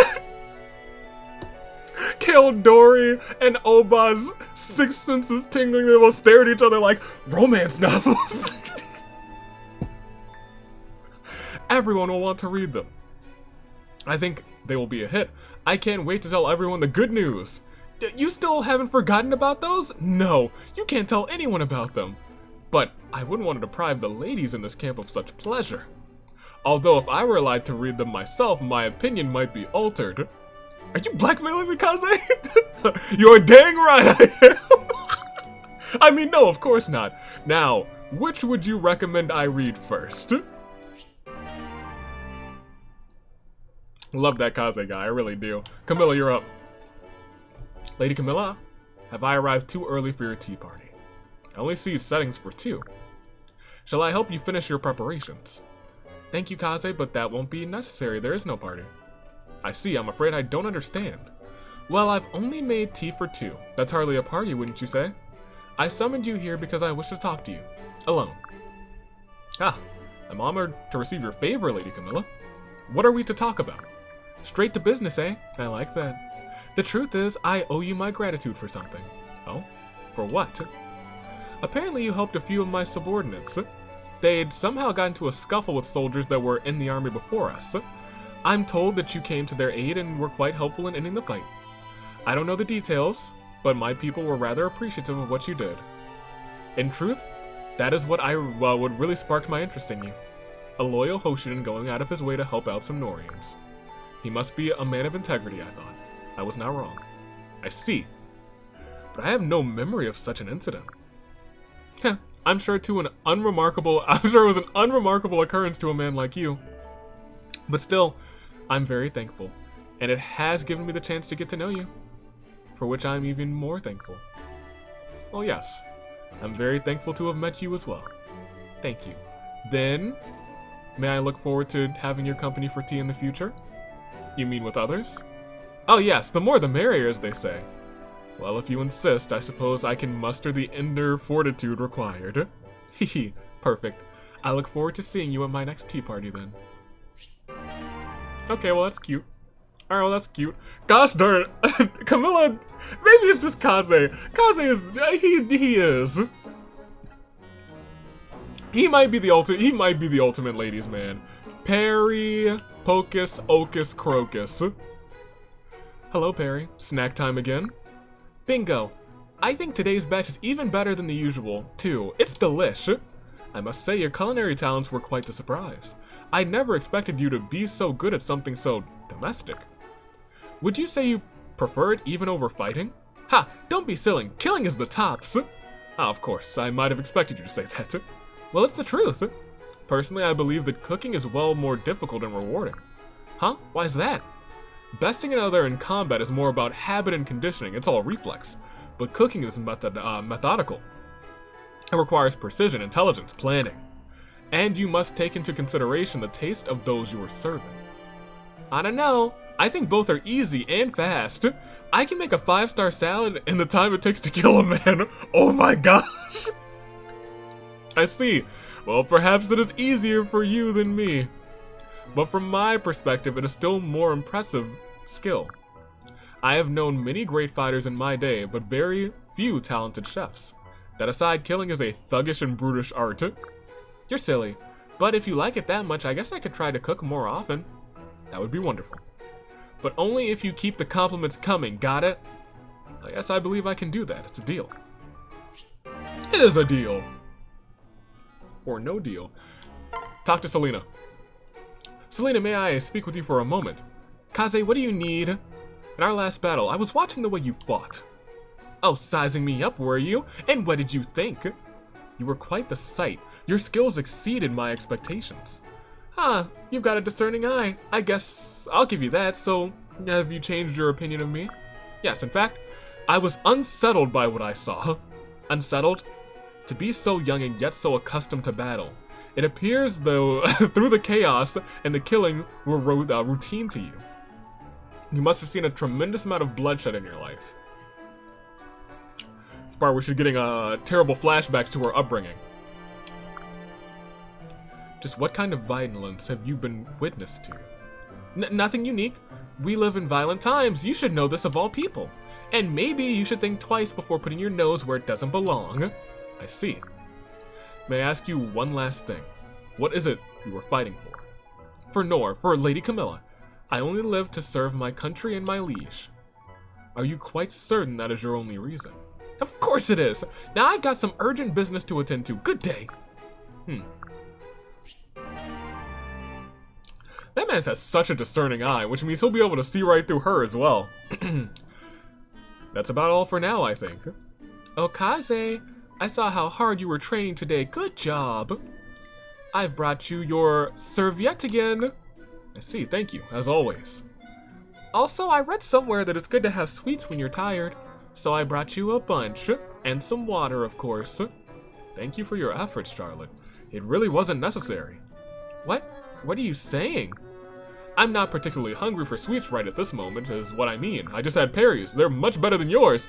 Kaldori and Oba's sixth senses tingling, they will stare at each other like romance novels. Everyone will want to read them. I think they will be a hit. I can't wait to tell everyone the good news. You still haven't forgotten about those? No, you can't tell anyone about them. But I wouldn't want to deprive the ladies in this camp of such pleasure. Although if I were allowed to read them myself, my opinion might be altered. Are you blackmailing me, Kaze? You're dang right I am. I mean, no, of course not. Now, which would you recommend I read first? Love that Kaze guy, I really do. Camilla, you're up. Lady Camilla, have I arrived too early for your tea party? I only see settings for 2. Shall I help you finish your preparations? Thank you, Kaze, but that won't be necessary. There is no party. I see. I'm afraid I don't understand. Well, I've only made tea for 2. That's hardly a party, wouldn't you say? I summoned you here because I wish to talk to you. Alone. Ah, I'm honored to receive your favor, Lady Camilla. What are we to talk about? Straight to business, eh? I like that. The truth is, I owe you my gratitude for something. Oh? For what? Apparently you helped a few of my subordinates. They'd somehow got into a scuffle with soldiers that were in the army before us. I'm told that you came to their aid and were quite helpful in ending the fight. I don't know the details, but my people were rather appreciative of what you did. In truth, that is what what really sparked my interest in you. A loyal Hoshidan going out of his way to help out some Norians. He must be a man of integrity, I thought. I was not wrong. I see. But I have no memory of such an incident. Heh, I'm sure it was an unremarkable occurrence to a man like you. But still, I'm very thankful, and it has given me the chance to get to know you, for which I'm even more thankful. Oh yes, I'm very thankful to have met you as well. Thank you. Then, may I look forward to having your company for tea in the future? You mean with others? Oh yes, the more the merrier, as they say. Well, if you insist, I suppose I can muster the inner fortitude required. Hehe, perfect. I look forward to seeing you at my next tea party then. Okay, well that's cute. Alright, well that's cute. Gosh darn it. Camilla, maybe it's just Kaze. Kaze is, he is. He might be the ultimate ladies man. Perry, Pocus, Ocus, Crocus. Hello Perry, snack time again. Bingo. I think today's batch is even better than the usual, too. It's delish. I must say your culinary talents were quite the surprise. I never expected you to be so good at something so domestic. Would you say you prefer it even over fighting? Ha! Don't be silly. Killing is the tops. Ah, of course, I might have expected you to say that. Well, it's the truth. Personally, I believe that cooking is well more difficult and rewarding. Huh? Why is that? Besting another in combat is more about habit and conditioning. It's all reflex. But cooking is methodical. It requires precision, intelligence, planning. And you must take into consideration the taste of those you are serving. I don't know. I think both are easy and fast. I can make a 5-star salad in the time it takes to kill a man. Oh my gosh. I see. Well, perhaps it is easier for you than me. But from my perspective, it is still more impressive skill. I have known many great fighters in my day, but very few talented chefs. That aside, killing is a thuggish and brutish art. You're silly, but if you like it that much, I guess I could try to cook more often. That would be wonderful. But only if you keep the compliments coming, got it? I guess I believe I can do that. It's a deal. It is a deal. Or no deal. Talk to Selena. Selena, may I speak with you for a moment? Kaze, what do you need? In our last battle, I was watching the way you fought. Oh, sizing me up, were you? And what did you think? You were quite the sight. Your skills exceeded my expectations. Huh, you've got a discerning eye. I guess I'll give you that, so have you changed your opinion of me? Yes, in fact, I was unsettled by what I saw. Unsettled? To be so young and yet so accustomed to battle. It appears, though, through the chaos and the killing were routine to you. You must have seen a tremendous amount of bloodshed in your life. This part where she's getting terrible flashbacks to her upbringing. Just what kind of violence have you been witness to? Nothing unique. We live in violent times. You should know this of all people. And maybe you should think twice before putting your nose where it doesn't belong. I see. May I ask you one last thing? What is it you were fighting for? For Nor, for Lady Camilla. I only live to serve my country and my liege. Are you quite certain that is your only reason? Of course it is! Now I've got some urgent business to attend to. Good day! That man has such a discerning eye, which means he'll be able to see right through her as well. That's about all for now, I think. Oh, Kaze, I saw how hard you were training today. Good job. I've brought you your serviette again. I see, thank you, as always. Also, I read somewhere that it's good to have sweets when you're tired, so I brought you a bunch, and some water, of course. Thank you for your efforts, Charlotte. It really wasn't necessary. What? What are you saying? I'm not particularly hungry for sweets right at this moment, is what I mean. I just had Perry's. They're much better than yours.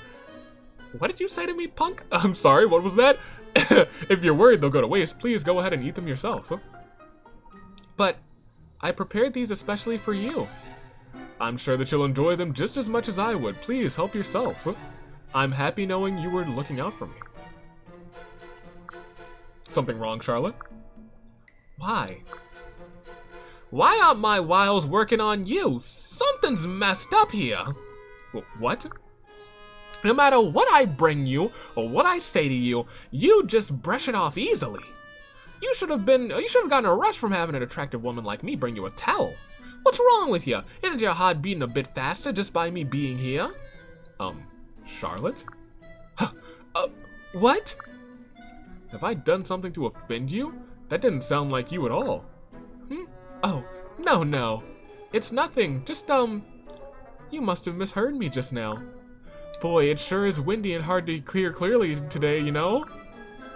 What did you say to me, punk? I'm sorry, what was that? If you're worried they'll go to waste, please go ahead and eat them yourself. But I prepared these especially for you. I'm sure that you'll enjoy them just as much as I would. Please help yourself. I'm happy knowing you were looking out for me. Something wrong, Charlotte? Why? Why aren't my wiles working on you? Something's messed up here. What? No matter what I bring you or what I say to you, you just brush it off easily. You should have gotten a rush from having an attractive woman like me bring you a towel. What's wrong with you? Isn't your heart beating a bit faster just by me being here? Charlotte? What? Have I done something to offend you? That didn't sound like you at all. Oh, no. It's nothing. Just, you must have misheard me just now. Boy, it sure is windy and hard to hear clearly today, you know?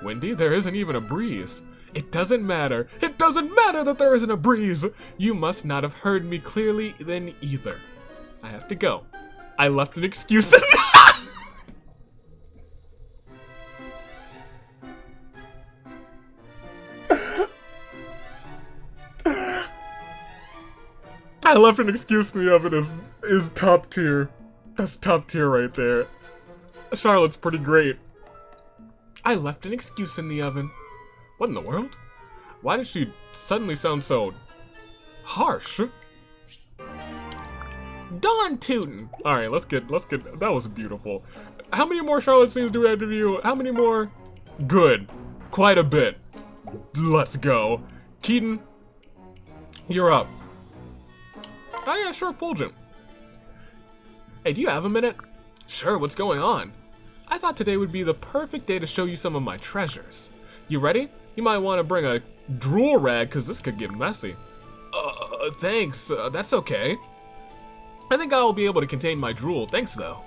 Windy? There isn't even a breeze. It doesn't matter. It doesn't matter that there isn't a breeze. You must not have heard me clearly then either. I have to go. I left an excuse. I left an excuse in the oven is top tier. That's top tier right there. Charlotte's pretty great. I left an excuse in the oven. What in the world? Why did she suddenly sound so harsh? Dawn tootin'. Alright, let's get, that was beautiful. How many more Charlotte scenes do we have to view? How many more? Good. Quite a bit. Let's go. Keaton, you're up. Oh yeah, sure, Fulgent. Hey, do you have a minute? Sure, what's going on? I thought today would be the perfect day to show you some of my treasures. You ready? You might want to bring a drool rag, because this could get messy. Thanks, that's okay. I think I will be able to contain my drool, thanks though.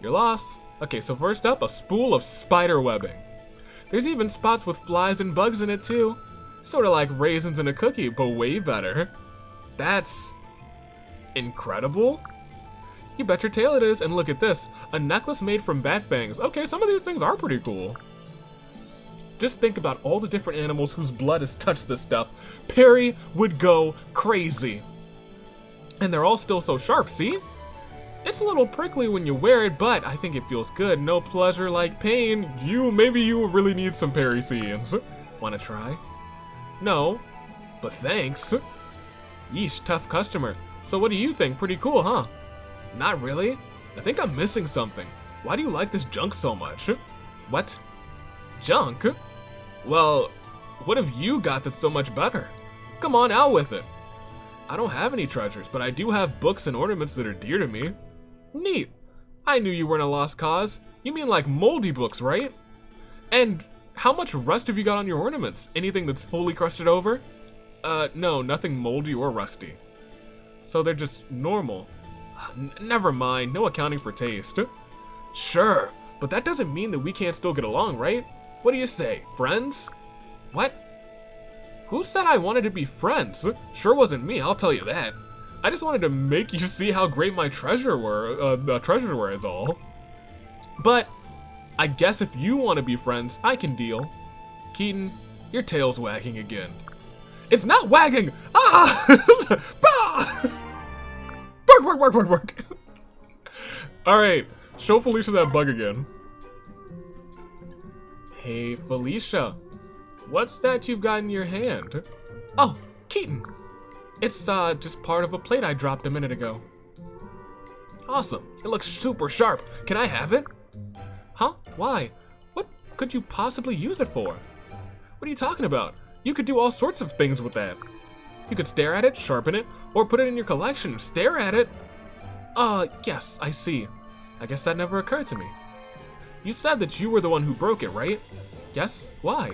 Your loss. Okay, so first up, a spool of spider webbing. There's even spots with flies and bugs in it too. Sort of like raisins in a cookie, but way better. That's incredible. You bet your tail it is, and look at this, a necklace made from bat fangs. Okay, some of these things are pretty cool. Just think about all the different animals whose blood has touched this stuff. Perry would go crazy. And they're all still so sharp, see? It's a little prickly when you wear it, but I think it feels good. No pleasure like pain. Maybe you really need some Perry scenes. Wanna try? No, but thanks. Yeesh, tough customer. So what do you think? Pretty cool, huh? Not really. I think I'm missing something. Why do you like this junk so much? What? Junk? Well, what have you got that's so much better? Come on, out with it. I don't have any treasures, but I do have books and ornaments that are dear to me. Neat. I knew you weren't a lost cause. You mean like moldy books, right? And how much rust have you got on your ornaments? Anything that's fully crusted over? No, nothing moldy or rusty. So they're just normal. Never mind, no accounting for taste. Sure, but that doesn't mean that we can't still get along, right? What do you say, friends? What? Who said I wanted to be friends? Sure wasn't me, I'll tell you that. I just wanted to make you see how great my treasures were is all. But I guess if you want to be friends, I can deal. Keaton, your tail's wagging again. It's not wagging! Ah! Bah! Bark. Alright, show Felicia that bug again. Hey, Felicia. What's that you've got in your hand? Oh, Keaton. It's, just part of a plate I dropped a minute ago. Awesome. It looks super sharp. Can I have it? Huh? Why? What could you possibly use it for? What are you talking about? You could do all sorts of things with that. You could stare at it, sharpen it, or put it in your collection. Stare at it? Yes, I see. I guess that never occurred to me. You said that you were the one who broke it, right? Yes? Why?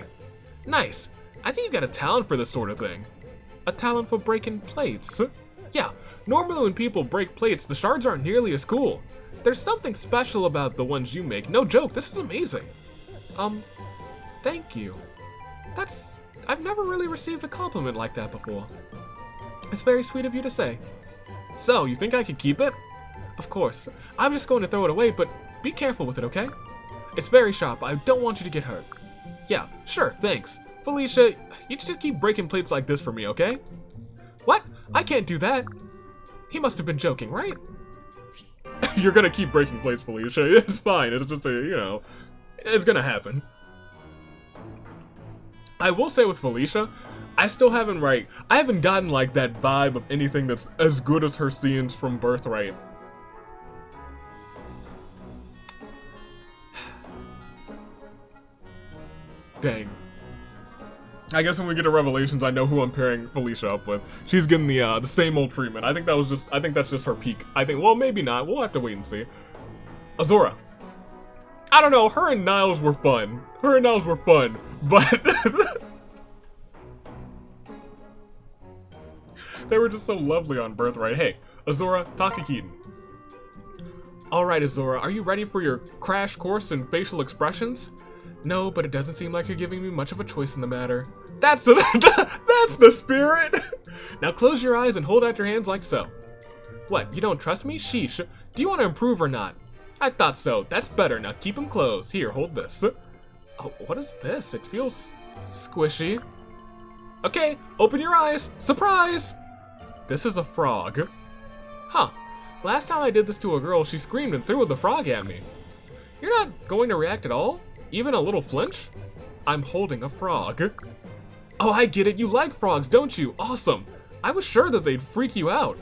Nice. I think you've got a talent for this sort of thing. A talent for breaking plates. Yeah, normally when people break plates, the shards aren't nearly as cool. There's something special about the ones you make. No joke, this is amazing. Thank you. I've never really received a compliment like that before. It's very sweet of you to say. So, you think I could keep it? Of course. I'm just going to throw it away, but be careful with it, okay? It's very sharp. I don't want you to get hurt. Yeah, sure, thanks. Felicia, you just keep breaking plates like this for me, okay? What? I can't do that. He must have been joking, right? You're gonna keep breaking plates, Felicia. It's fine. It's just it's gonna happen. I will say with Felicia, I haven't gotten like that vibe of anything that's as good as her scenes from Birthright. Dang. I guess when we get to Revelations, I know who I'm pairing Felicia up with. She's getting the same old treatment. I think that's just her peak. Well, maybe not. We'll have to wait and see. Azora. I don't know, her and Niles were fun. But they were just so lovely on Birthright. Hey, Azora, talk to Keaton. Alright, Azora, are you ready for your crash course in facial expressions? No, but it doesn't seem like you're giving me much of a choice in the matter. That's the spirit! Now close your eyes and hold out your hands like so. What, you don't trust me? Sheesh. Do you want to improve or not? I thought so. That's better. Now keep them closed. Here, hold this. Oh, what is this? It feels squishy. Okay, open your eyes. Surprise! This is a frog. Huh. Last time I did this to a girl, she screamed and threw the frog at me. You're not going to react at all? Even a little flinch? I'm holding a frog. Oh, I get it. You like frogs, don't you? Awesome. I was sure that they'd freak you out.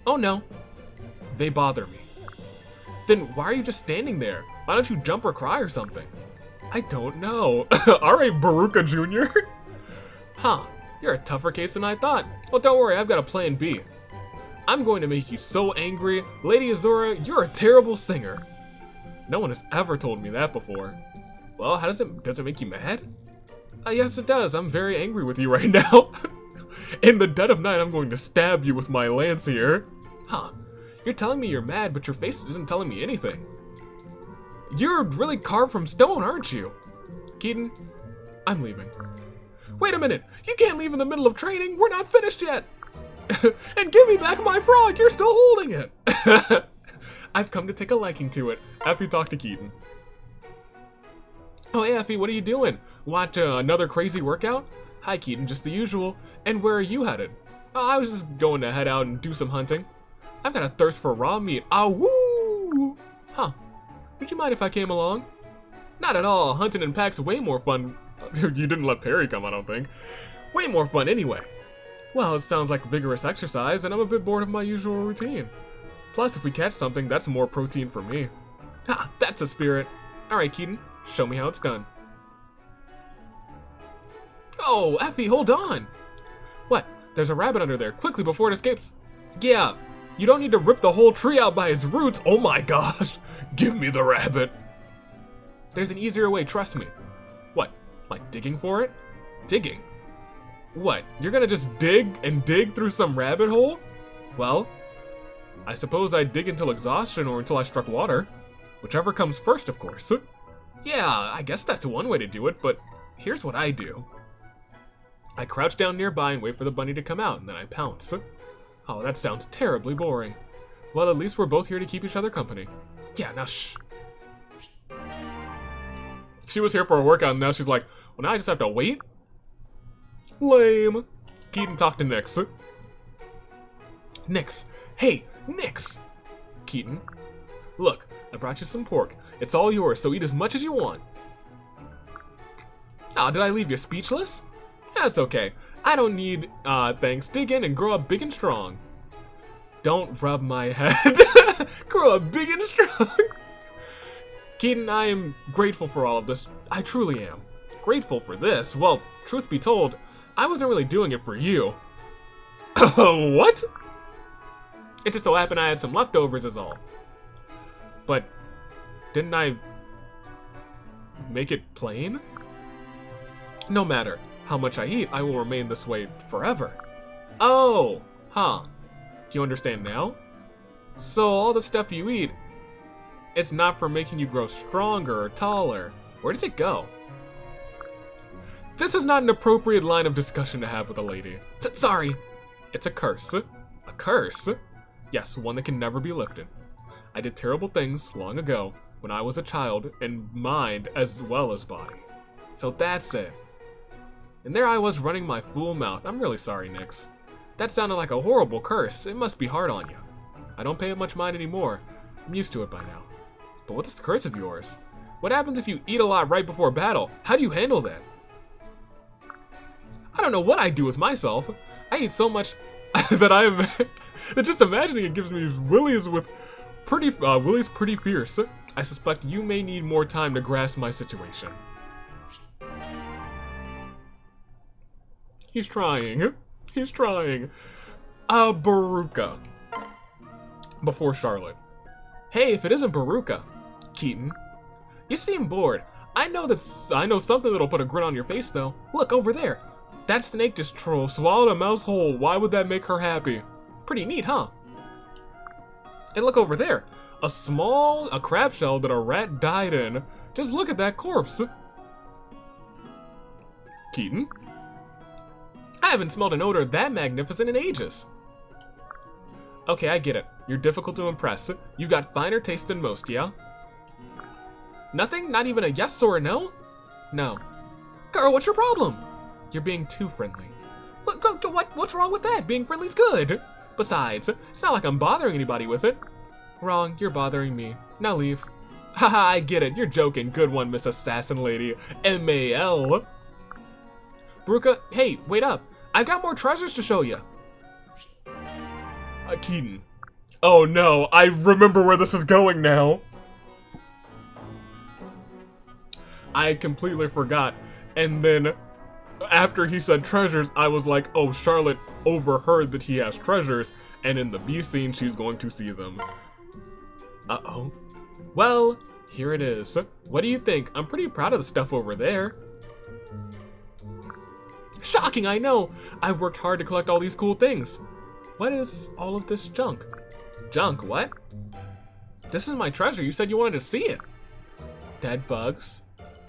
Oh no. They bother me. Then why are you just standing there? Why don't you jump or cry or something? I don't know. Alright, Baruka Jr. Huh. You're a tougher case than I thought. Well, don't worry. I've got a plan B. I'm going to make you so angry. Lady Azura, you're a terrible singer. No one has ever told me that before. Well, does it make you mad? Yes, it does. I'm very angry with you right now. In the dead of night, I'm going to stab you with my lance here. Huh. You're telling me you're mad, but your face isn't telling me anything. You're really carved from stone, aren't you? Keaton, I'm leaving. Wait a minute. You can't leave in the middle of training. We're not finished yet. And give me back my frog. You're still holding it. I've come to take a liking to it. Effie, talk to Keaton. Oh, hey, Effie, what are you doing? Want another crazy workout? Hi, Keaton, just the usual. And where are you headed? Oh, I was just going to head out and do some hunting. I've got a thirst for raw meat. Ah, woo! Huh. Would you mind if I came along? Not at all. Hunting in packs way more fun. You didn't let Perry come, I don't think. Way more fun anyway. Well, it sounds like vigorous exercise, and I'm a bit bored of my usual routine. Plus, if we catch something, that's more protein for me. Ha! That's a spirit. Alright, Keaton. Show me how it's done. Oh, Effie, hold on! What? There's a rabbit under there. Quickly, before it escapes. Yeah, you don't need to rip the whole tree out by its roots. Oh my gosh! Give me the rabbit. There's an easier way, trust me. What? Like digging for it? Digging? What? You're gonna just dig and dig through some rabbit hole? Well, I suppose I'd dig until exhaustion or until I struck water. Whichever comes first, of course. Yeah, I guess that's one way to do it, but here's what I do. I crouch down nearby and wait for the bunny to come out, and then I pounce. Oh, that sounds terribly boring. Well, at least we're both here to keep each other company. Yeah, now shh. She was here for a workout, and now she's like, well, now I just have to wait? Lame. Keaton, talk to Nyx. Nyx. Hey, Nyx. Keaton. Look, I brought you some pork. It's all yours, so eat as much as you want. Ah, did I leave you speechless? That's okay. I don't need, thanks. Dig in and grow up big and strong. Don't rub my head. Grow up big and strong. Keaton, I am grateful for all of this. I truly am. Grateful for this? Well, truth be told, I wasn't really doing it for you. What? It just so happened I had some leftovers is all. But didn't I make it plain? No matter how much I eat, I will remain this way forever. Oh, huh. Do you understand now? So all the stuff you eat, it's not for making you grow stronger or taller. Where does it go? This is not an appropriate line of discussion to have with a lady. Sorry. It's a curse. A curse? Yes, one that can never be lifted. I did terrible things long ago when I was a child in mind as well as body. So that's it. And there I was running my fool mouth. I'm really sorry, Nyx. That sounded like a horrible curse. It must be hard on you. I don't pay it much mind anymore. I'm used to it by now. But what's this curse of yours? What happens if you eat a lot right before battle? How do you handle that? I don't know what I do with myself. I eat so much that that just imagining it gives me willies pretty fierce. I suspect you may need more time to grasp my situation. He's trying. He's trying. Baruka. Before Charlotte. Hey, if it isn't Baruka. Keaton. You seem bored. I know something that'll put a grin on your face, though. Look, over there. That snake just swallowed a mouse whole. Why would that make her happy? Pretty neat, huh? And look over there. A crab shell that a rat died in. Just look at that corpse. Keaton? I haven't smelled an odor that magnificent in ages. Okay, I get it. You're difficult to impress. You got finer taste than most, yeah? Nothing? Not even a yes or a no? No. Girl, what's your problem? You're being too friendly. What's wrong with that? Being friendly's good. Besides, it's not like I'm bothering anybody with it. Wrong, you're bothering me. Now leave. Haha, I get it. You're joking. Good one, Miss Assassin Lady. M.A.L. Bruca, hey, wait up. I've got more treasures to show you. Keaton. Oh no, I remember where this is going now. I completely forgot. And then, after he said treasures, I was like, oh, Charlotte overheard that he has treasures, and in the B scene, she's going to see them. Uh-oh. Well, here it is. What do you think? I'm pretty proud of the stuff over there. Shocking, I know! I've worked hard to collect all these cool things. What is all of this junk? Junk, what? This is my treasure. You said you wanted to see it. Dead bugs,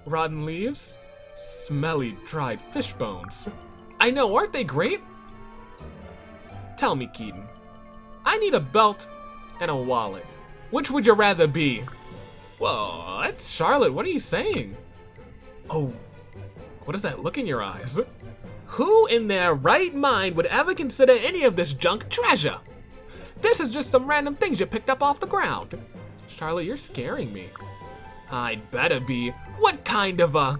rotten leaves, smelly dried fish bones. I know, aren't they great? Tell me, Keaton. I need a belt and a wallet. Which would you rather be? What? Charlotte, what are you saying? Oh, what is that look in your eyes? Who in their right mind would ever consider any of this junk treasure? This is just some random things you picked up off the ground. Charlotte, you're scaring me. I'd better be. What kind of a...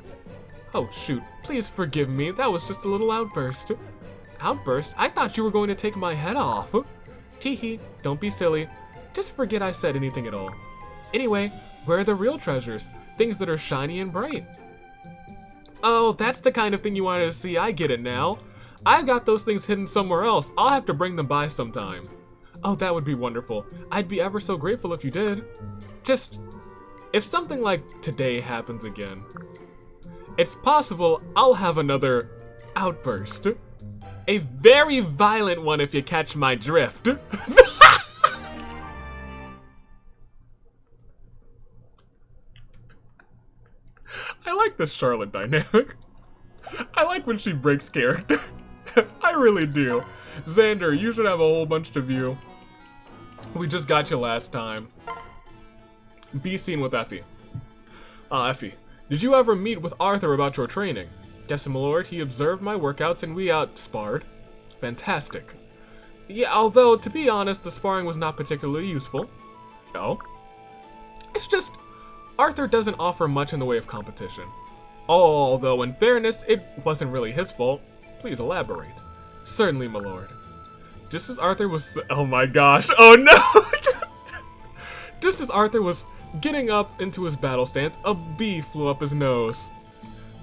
Oh, shoot. Please forgive me. That was just a little outburst. Outburst? I thought you were going to take my head off. Teehee, don't be silly. Just forget I said anything at all. Anyway, where are the real treasures? Things that are shiny and bright. Oh, that's the kind of thing you wanted to see. I get it now. I've got those things hidden somewhere else. I'll have to bring them by sometime. Oh, that would be wonderful. I'd be ever so grateful if you did. Just, if something like today happens again, it's possible I'll have another outburst. A very violent one if you catch my drift. I like this Charlotte dynamic. I like when she breaks character. I really do. Xander, you should have a whole bunch to view. We just got you last time. B scene with Effie. Effie, did you ever meet with Arthur about your training? Yes, my lord, he observed my workouts and we outsparred. Fantastic. Yeah, although, to be honest, the sparring was not particularly useful. Oh? It's just, Arthur doesn't offer much in the way of competition. Although, in fairness, it wasn't really his fault. Please elaborate. Certainly, my lord. Just as Arthur was... Oh my gosh. Oh no! Just as Arthur was getting up into his battle stance, a bee flew up his nose.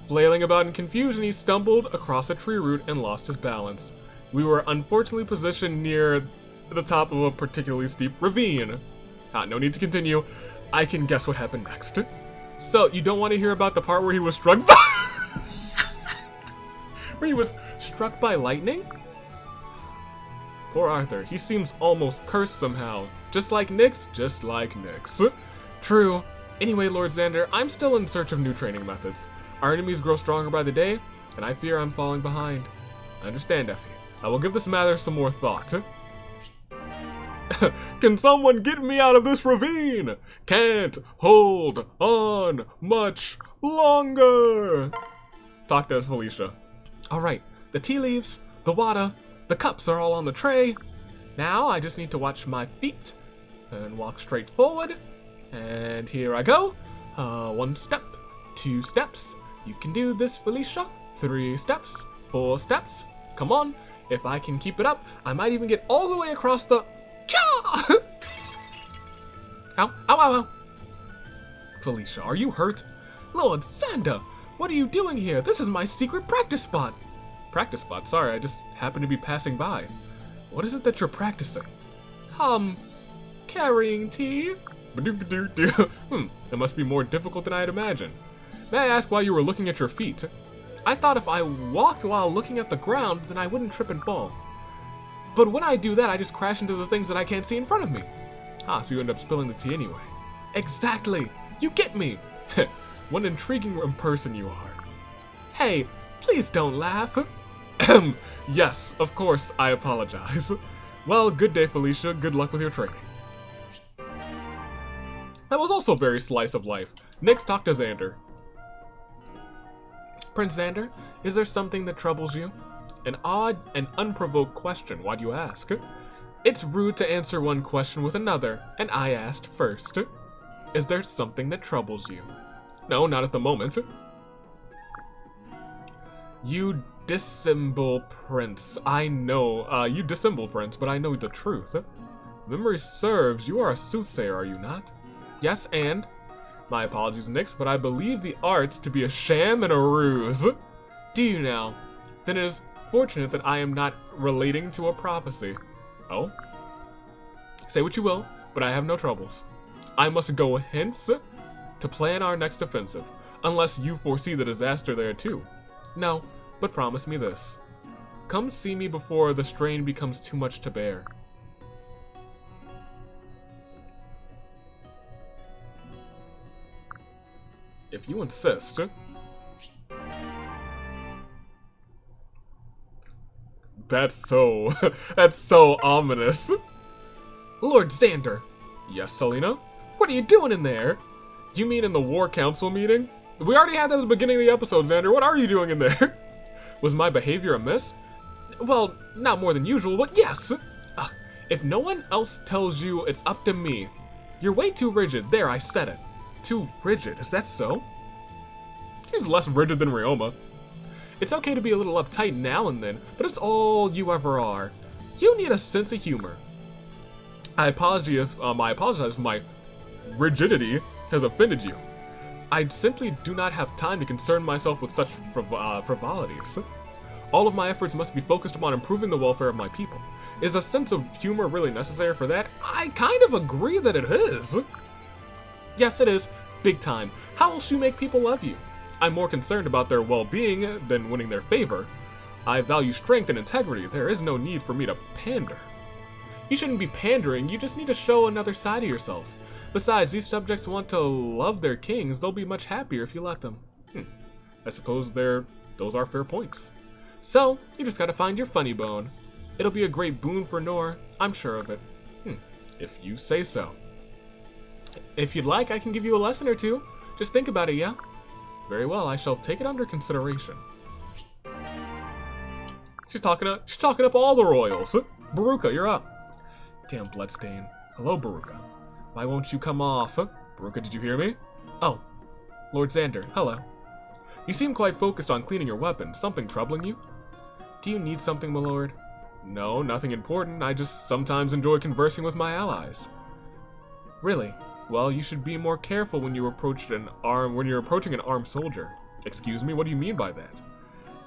Flailing about in confusion, he stumbled across a tree root and lost his balance. We were unfortunately positioned near the top of a particularly steep ravine. No need to continue. I can guess what happened next. So, you don't want to hear about the part where he was struck by... where he was struck by lightning? Poor Arthur, he seems almost cursed somehow. Just like Nyx, just like Nyx. True. Anyway, Lord Xander, I'm still in search of new training methods. Our enemies grow stronger by the day, and I fear I'm falling behind. I understand, Effie. I will give this matter some more thought. Can someone get me out of this ravine? Can't hold on much longer. Talk to us, Felicia. Alright, the tea leaves, the water, the cups are all on the tray. Now I just need to watch my feet and walk straight forward. And here I go. 1 step, 2 steps. You can do this, Felicia. 3 steps, 4 steps. Come on. If I can keep it up, I might even get all the way across the... Ow, ow, ow, ow. Felicia, are you hurt? Lord Xander, what are you doing here? This is my secret practice spot. Practice spot? Sorry, I just happened to be passing by. What is it that you're practicing? Carrying tea? It must be more difficult than I had imagined. May I ask why you were looking at your feet? I thought if I walked while looking at the ground, then I wouldn't trip and fall. But when I do that, I just crash into the things that I can't see in front of me. So you end up spilling the tea anyway. Exactly! You get me! What an intriguing person you are. Hey, please don't laugh. Yes, of course, I apologize. Well, good day, Felicia. Good luck with your training. That was also very slice of life. Next, talk to Xander. Prince Xander, is there something that troubles you? An odd and unprovoked question, why do you ask? It's rude to answer one question with another, and I asked first. Is there something that troubles you? No, not at the moment. You dissemble, Prince. I know, you dissemble, Prince, but I know the truth. Memory serves, you are a soothsayer, are you not? Yes, and? My apologies, Nix, but I believe the arts to be a sham and a ruse. Do you now? Then it is fortunate that I am not relating to a prophecy. Oh? Say what you will, but I have no troubles. I must go hence to plan our next offensive, unless you foresee the disaster there too. No, but promise me this. Come see me before the strain becomes too much to bear. If you insist. That's so ominous. Lord Xander. Yes, Selena? What are you doing in there? You mean in the War Council meeting? We already had that at the beginning of the episode, Xander. What are you doing in there? Was my behavior amiss? Well, not more than usual, but yes. If no one else tells you, it's up to me. You're way too rigid. There, I said it. Too rigid, is that so? He's less rigid than Ryoma. It's okay to be a little uptight now and then, but it's all you ever are. You need a sense of humor. I apologize if my rigidity has offended you. I simply do not have time to concern myself with such frivolities. All of my efforts must be focused upon improving the welfare of my people. Is a sense of humor really necessary for that? I kind of agree that it is. Yes, it is. Big time. How else do you make people love you? I'm more concerned about their well-being than winning their favor. I value strength and integrity. There is no need for me to pander. You shouldn't be pandering, you just need to show another side of yourself. Besides, these subjects want to love their kings. They'll be much happier if you let them. I suppose those are fair points. So, you just gotta find your funny bone. It'll be a great boon for Nor, I'm sure of it. If you say so. If you'd like, I can give you a lesson or two. Just think about it, yeah? Very well, I shall take it under consideration. She's talking up all the royals. Baruka, you're up. Damn bloodstain. Hello, Baruka. Why won't you come off? Baruka, did you hear me? Oh, Lord Xander, hello. You seem quite focused on cleaning your weapon. Something troubling you? Do you need something, my lord? No, nothing important. I just sometimes enjoy conversing with my allies. Really? Well, you should be more careful when you're approaching an armed soldier. Excuse me, what do you mean by that?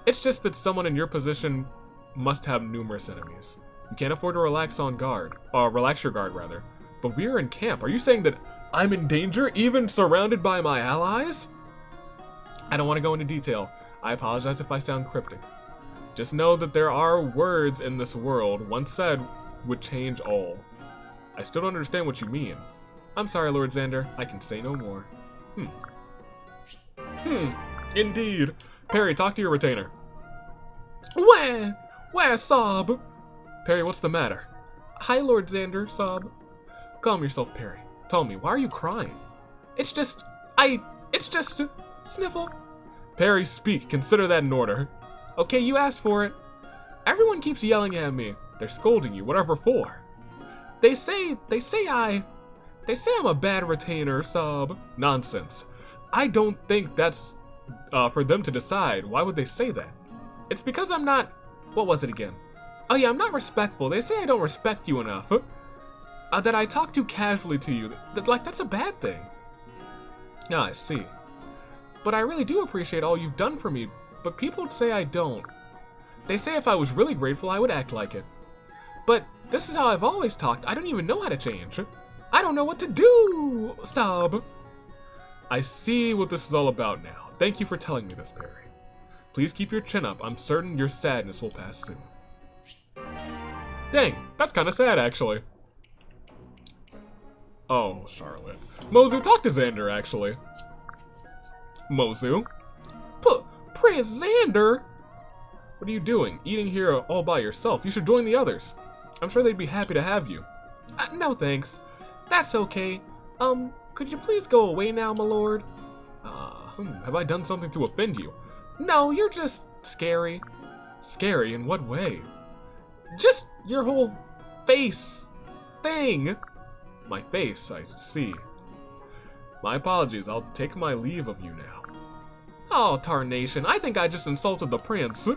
It's just that someone in your position must have numerous enemies. You can't afford to relax your guard, rather. But we're in camp. Are you saying that I'm in danger, even surrounded by my allies? I don't want to go into detail. I apologize if I sound cryptic. Just know that there are words in this world, once said, would change all. I still don't understand what you mean. I'm sorry, Lord Xander. I can say no more. Indeed. Perry, talk to your retainer. Where, Sob? Perry, what's the matter? Hi, Lord Xander, Sob. Calm yourself, Perry. Tell me, why are you crying? It's just, sniffle. Perry, speak. Consider that an order. Okay, you asked for it. Everyone keeps yelling at me. They're scolding you, whatever for. They say I'm a bad retainer, Sob. Nonsense. I don't think that's for them to decide. Why would they say that? It's because I'm not... What was it again? Oh yeah, I'm not respectful. They say I don't respect you enough. That I talk too casually to you. That's a bad thing. Ah, I see. But I really do appreciate all you've done for me, but people say I don't. They say if I was really grateful, I would act like it. But this is how I've always talked. I don't even know how to change. I don't know what to do, Sob. I see what this is all about now. Thank you for telling me this, Perry. Please keep your chin up. I'm certain your sadness will pass soon. Dang, that's kind of sad, actually. Oh, Charlotte. Mozu, talk to Xander, actually. Mozu? Prince Xander? What are you doing? Eating here all by yourself? You should join the others. I'm sure they'd be happy to have you. No thanks. That's okay. Could you please go away now, my lord? Have I done something to offend you? No, you're just scary. Scary in what way? Just your whole face thing. My face, I see. My apologies, I'll take my leave of you now. Oh, tarnation, I think I just insulted the prince.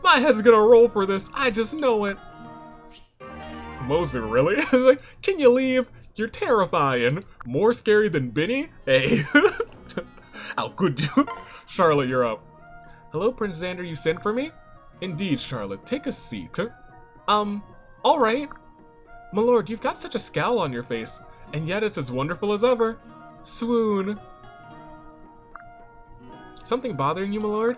My head's gonna roll for this, I just know it. Mozu, really? Like, can you leave? You're terrifying. More scary than Benny? Hey. How could you? Charlotte, you're up. Hello, Prince Xander, you sent for me? Indeed, Charlotte. Take a seat. Alright. My lord, you've got such a scowl on your face, and yet it's as wonderful as ever. Swoon. Something bothering you, my lord?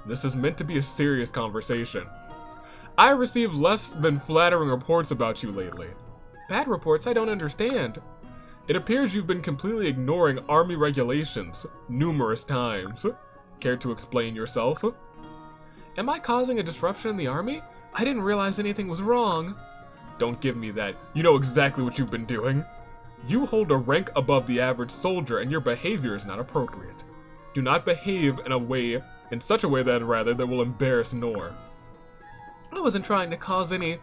This is meant to be a serious conversation. I received less than flattering reports about you lately. Bad reports? I don't understand. It appears you've been completely ignoring army regulations numerous times. Care to explain yourself? Am I causing a disruption in the army? I didn't realize anything was wrong. Don't give me that. You know exactly what you've been doing. You hold a rank above the average soldier and your behavior is not appropriate. Do not behave in such a way that will embarrass Nor. I wasn't trying to cause any.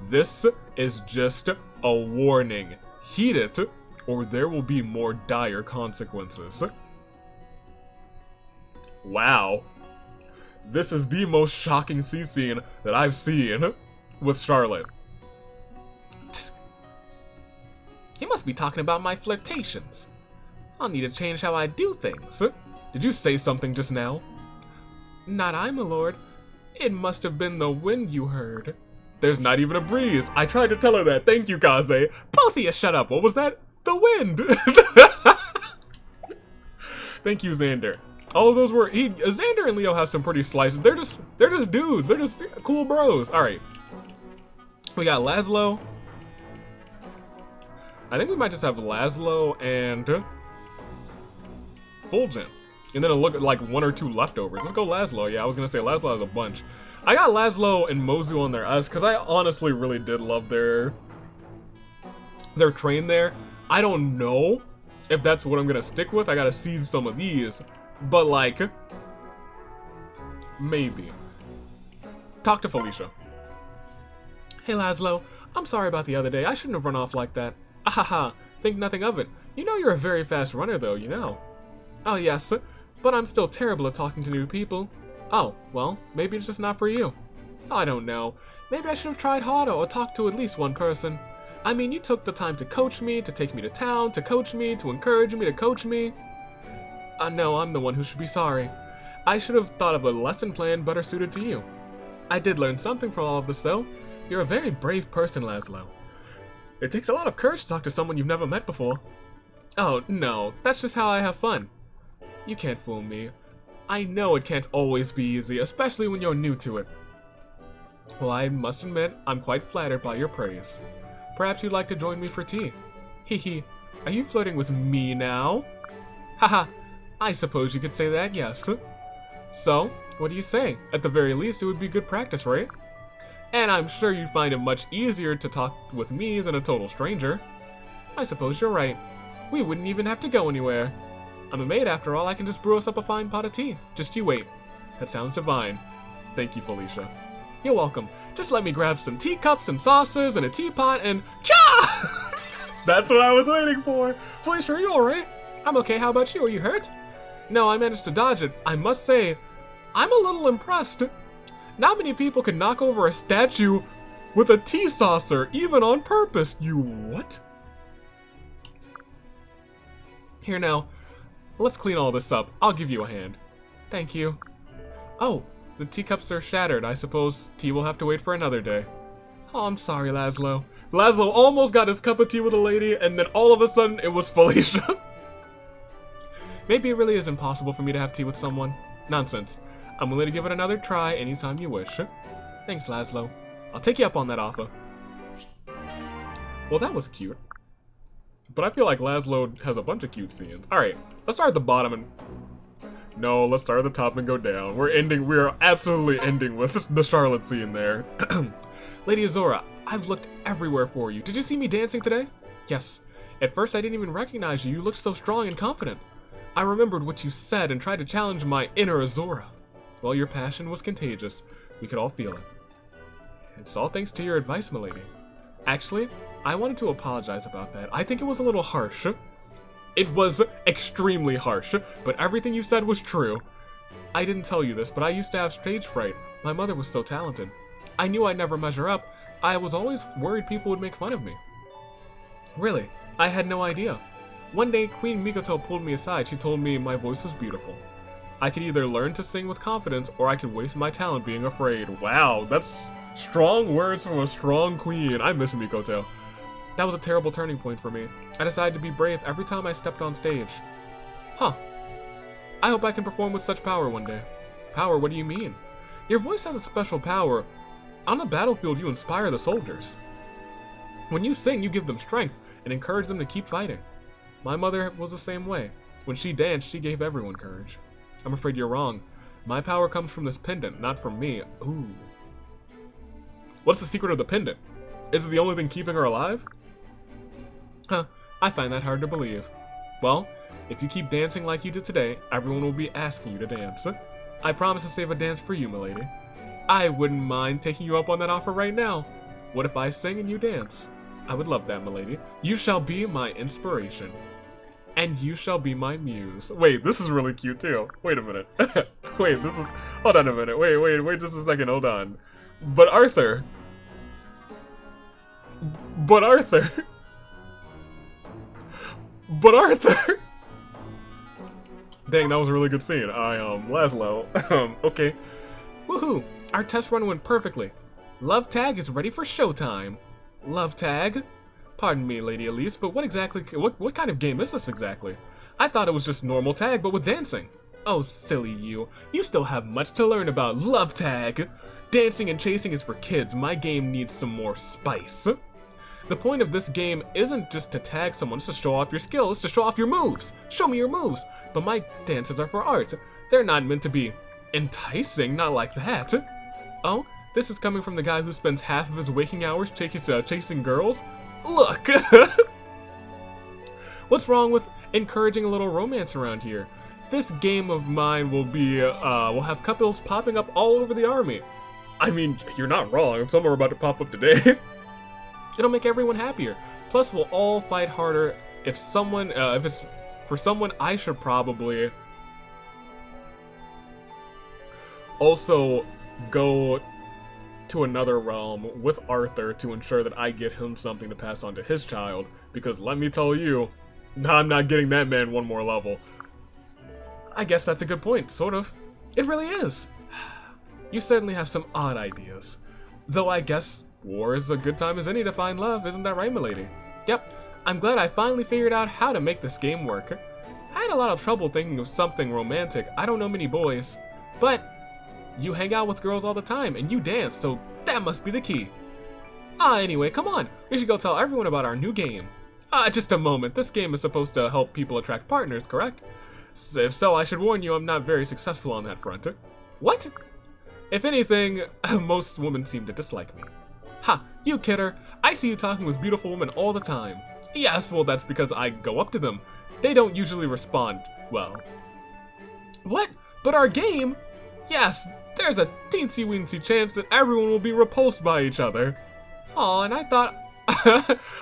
This is just a warning. Heed it, or there will be more dire consequences. Wow. This is the most shocking scene that I've seen with Charlotte. You must be talking about my flirtations. I'll need to change how I do things. Did you say something just now? Not I, my lord. It must have been the wind you heard. There's not even a breeze. I tried to tell her that. Thank you, Kaze. Both of you shut up. What was that? The wind. Thank you, Xander. All of those were Xander and Leo have some pretty slices. They're just dudes. They're just cool bros. All right. We got Laszlo. I think we might just have Laszlo and Fulgent. And then a look at like one or two leftovers. Let's go Laszlo. Yeah, I was gonna say Laszlo has a bunch. I got Laszlo and Mozu on their S because I honestly really did love their train there. I don't know if that's what I'm gonna stick with. I gotta seed some of these. But like, maybe. Talk to Felicia. Hey Laszlo, I'm sorry about the other day. I shouldn't have run off like that. Ahaha, think nothing of it. You know you're a very fast runner though, you know. Oh yes, but I'm still terrible at talking to new people. Oh, well, maybe it's just not for you. I don't know. Maybe I should have tried harder or talked to at least one person. I mean, you took the time to coach me, to take me to town, to coach me, to encourage me, to coach me. No, I'm the one who should be sorry. I should have thought of a lesson plan better suited to you. I did learn something from all of this though. You're a very brave person, Laszlo. It takes a lot of courage to talk to someone you've never met before. Oh, no, that's just how I have fun. You can't fool me. I know it can't always be easy, especially when you're new to it. Well, I must admit, I'm quite flattered by your praise. Perhaps you'd like to join me for tea. Hee, are you flirting with me now? Haha, I suppose you could say that, yes. So, what do you say? At the very least, it would be good practice, right? And I'm sure you'd find it much easier to talk with me than a total stranger. I suppose you're right. We wouldn't even have to go anywhere. I'm a maid after all, I can just brew us up a fine pot of tea. Just you wait. That sounds divine. Thank you, Felicia. You're welcome. Just let me grab some teacups and saucers and a teapot and... Cha! That's what I was waiting for. Felicia, are you alright? I'm okay, how about you? Are you hurt? No, I managed to dodge it. I must say, I'm a little impressed. Not many people can knock over a statue with a tea saucer, even on purpose. You what? Here now, let's clean all this up. I'll give you a hand. Thank you. Oh, the teacups are shattered. I suppose tea will have to wait for another day. Oh, I'm sorry, Laszlo. Laszlo almost got his cup of tea with a lady, and then all of a sudden, it was Felicia. Maybe it really is impossible for me to have tea with someone. Nonsense. I'm willing to give it another try anytime you wish. Thanks, Laszlo. I'll take you up on that offer. Well, that was cute. But I feel like Laszlo has a bunch of cute scenes. Alright, let's start at the bottom and... No, let's start at the top and go down. We're absolutely ending with the Charlotte scene there. Lady Azora, I've looked everywhere for you. Did you see me dancing today? Yes. At first I didn't even recognize you. You looked so strong and confident. I remembered what you said and tried to challenge my inner Azora. Well, your passion was contagious. We could all feel it. It's all thanks to your advice, milady. Actually, I wanted to apologize about that. I think it was a little harsh. It was extremely harsh, but everything you said was true. I didn't tell you this, but I used to have stage fright. My mother was so talented. I knew I'd never measure up. I was always worried people would make fun of me. Really, I had no idea. One day, Queen Mikoto pulled me aside. She told me my voice was beautiful. I could either learn to sing with confidence, or I could waste my talent being afraid. Wow, that's strong words from a strong queen. I miss Mikoto. That was a terrible turning point for me. I decided to be brave every time I stepped on stage. Huh. I hope I can perform with such power one day. Power, what do you mean? Your voice has a special power. On the battlefield, you inspire the soldiers. When you sing, you give them strength and encourage them to keep fighting. My mother was the same way. When she danced, she gave everyone courage. I'm afraid you're wrong. My power comes from this pendant, not from me. Ooh. What's the secret of the pendant? Is it the only thing keeping her alive? Huh, I find that hard to believe. Well, if you keep dancing like you did today, everyone will be asking you to dance. I promise to save a dance for you, milady. I wouldn't mind taking you up on that offer right now. What if I sing and you dance? I would love that, milady. You shall be my inspiration. And you shall be my muse. Wait, this is really cute too. Wait a minute. Wait, this is... Hold on a minute. Wait just a second. Hold on. But Arthur... But Arthur... Dang, that was a really good scene. Laszlo. Okay. Woohoo! Our test run went perfectly. Love Tag is ready for showtime. Love Tag? Pardon me, Lady Elise, but what kind of game is this exactly? I thought it was just normal tag, but with dancing. Oh, silly you. You still have much to learn about Love Tag. Dancing and chasing is for kids. My game needs some more spice. The point of this game isn't just to tag someone, it's to show off your skill, it's to show off your moves. Show me your moves. But my dances are for art. They're not meant to be enticing, not like that. Oh, this is coming from the guy who spends half of his waking hours chasing girls? Look! What's wrong with encouraging a little romance around here? This game of mine will have couples popping up all over the army. I mean, you're not wrong. Some are about to pop up today. It'll make everyone happier. Plus, we'll all fight harder. If it's for someone, I should probably also go to another realm with Arthur to ensure that I get him something to pass on to his child, because let me tell you, I'm not getting that man one more level. I guess that's a good point, sort of. It really is. You certainly have some odd ideas. Though I guess war is a good time as any to find love, isn't that right, milady? Yep, I'm glad I finally figured out how to make this game work. I had a lot of trouble thinking of something romantic. I don't know many boys, but you hang out with girls all the time, and you dance, so that must be the key. Anyway, come on. We should go tell everyone about our new game. Just a moment. This game is supposed to help people attract partners, correct? If so, I should warn you I'm not very successful on that front. What? If anything, most women seem to dislike me. Ha, you kidder. I see you talking with beautiful women all the time. Yes, well, that's because I go up to them. They don't usually respond well. What? But our game? Yes, there's a teensy-weensy chance that everyone will be repulsed by each other. Aw, and I thought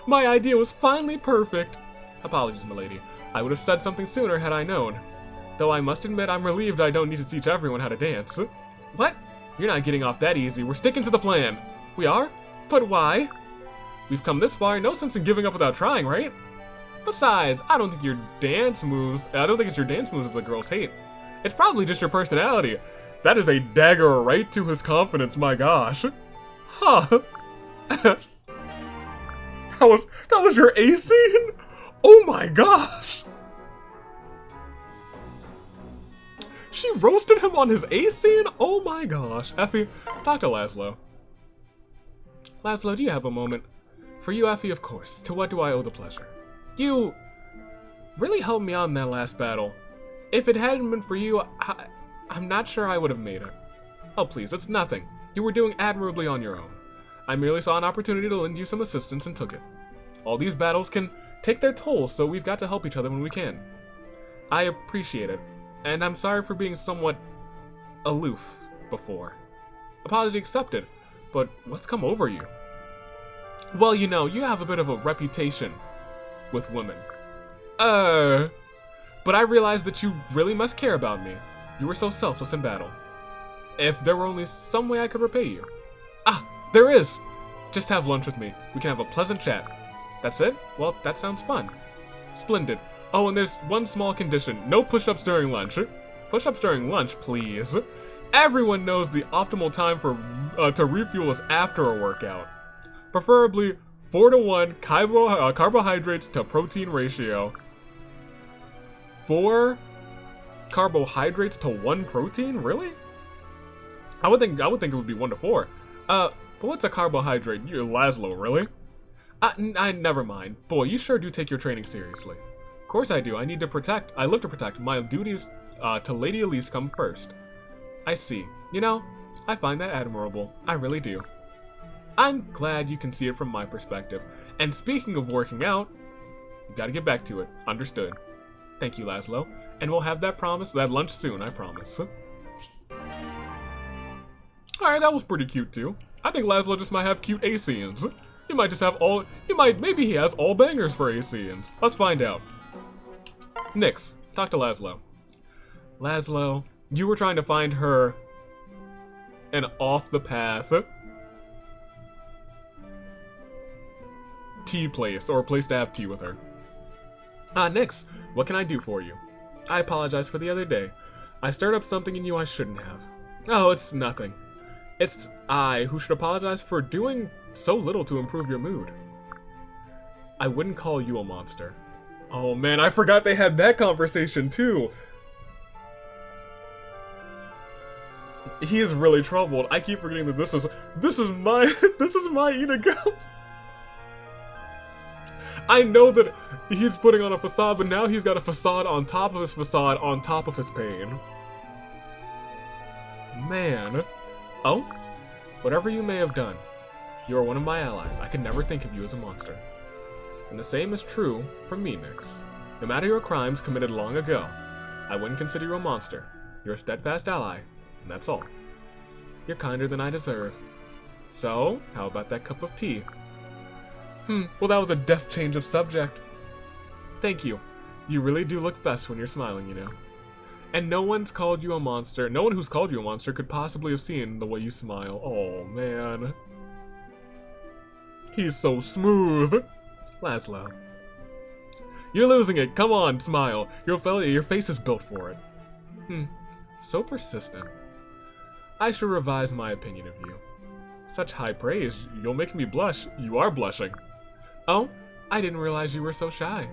my idea was finally perfect. Apologies, milady. I would have said something sooner had I known. Though I must admit I'm relieved I don't need to teach everyone how to dance. What? You're not getting off that easy. We're sticking to the plan. We are? But why? We've come this far, no sense in giving up without trying, right? Besides, I don't think it's your dance moves that the girls hate. It's probably just your personality. That is a dagger right to his confidence, my gosh. Huh. that was your A scene? Oh my gosh. She roasted him on his A scene? Oh my gosh. Effie, talk to Laszlo. Laszlo, do you have a moment? For you, Effie, of course. To what do I owe the pleasure? You really helped me out in that last battle. If it hadn't been for you, I'm not sure I would have made it. Oh, please, it's nothing. You were doing admirably on your own. I merely saw an opportunity to lend you some assistance and took it. All these battles can take their toll, so we've got to help each other when we can. I appreciate it, and I'm sorry for being somewhat aloof before. Apology accepted. But what's come over you? Well, you know, you have a bit of a reputation with women. But I realized that you really must care about me. You were so selfless in battle. If there were only some way I could repay you. Ah, there is! Just have lunch with me. We can have a pleasant chat. That's it? Well, that sounds fun. Splendid. Oh, and there's one small condition. No push-ups during lunch. Push-ups during lunch, please. Everyone knows the optimal time for to refuel is after a workout. Preferably 4-to-1 carbohydrates to protein ratio. 4 carbohydrates to 1 protein? Really? I would think it would be 1 to 4. But what's a carbohydrate? You're Laszlo, really? Never mind. Boy, you sure do take your training seriously. Of course I do. I live to protect. My duties to Lady Elise come first. I see. You know, I find that admirable. I really do. I'm glad you can see it from my perspective. And speaking of working out, you gotta get back to it. Understood. Thank you, Laszlo. And we'll have that lunch soon, I promise. Alright, that was pretty cute too. I think Laszlo just might have cute A-scenes. Maybe he has all bangers for A-scenes. Let's find out. Nyx, talk to Laszlo. Laszlo, you were trying to find her an off-the-path tea place, or a place to have tea with her. Nyx, what can I do for you? I apologize for the other day. I stirred up something in you I shouldn't have. Oh, it's nothing. It's I who should apologize for doing so little to improve your mood. I wouldn't call you a monster. Oh man, I forgot they had that conversation too. He is really troubled. I keep forgetting that this is my Inigo. I know that he's putting on a facade, but now he's got a facade on top of his facade on top of his pain. Man. Oh? Whatever you may have done, you are one of my allies. I could never think of you as a monster. And the same is true for me, Nyx. No matter your crimes committed long ago, I wouldn't consider you a monster. You're a steadfast ally, and that's all. You're kinder than I deserve. So, how about that cup of tea? Well that was a deft change of subject. Thank you. You really do look best when you're smiling, you know. And no one who's called you a monster could possibly have seen the way you smile. Oh, man. He's so smooth. Laszlo. You're losing it. Come on, smile. Your face is built for it. So persistent. I should revise my opinion of you. Such high praise. You'll make me blush. You are blushing. Oh, I didn't realize you were so shy.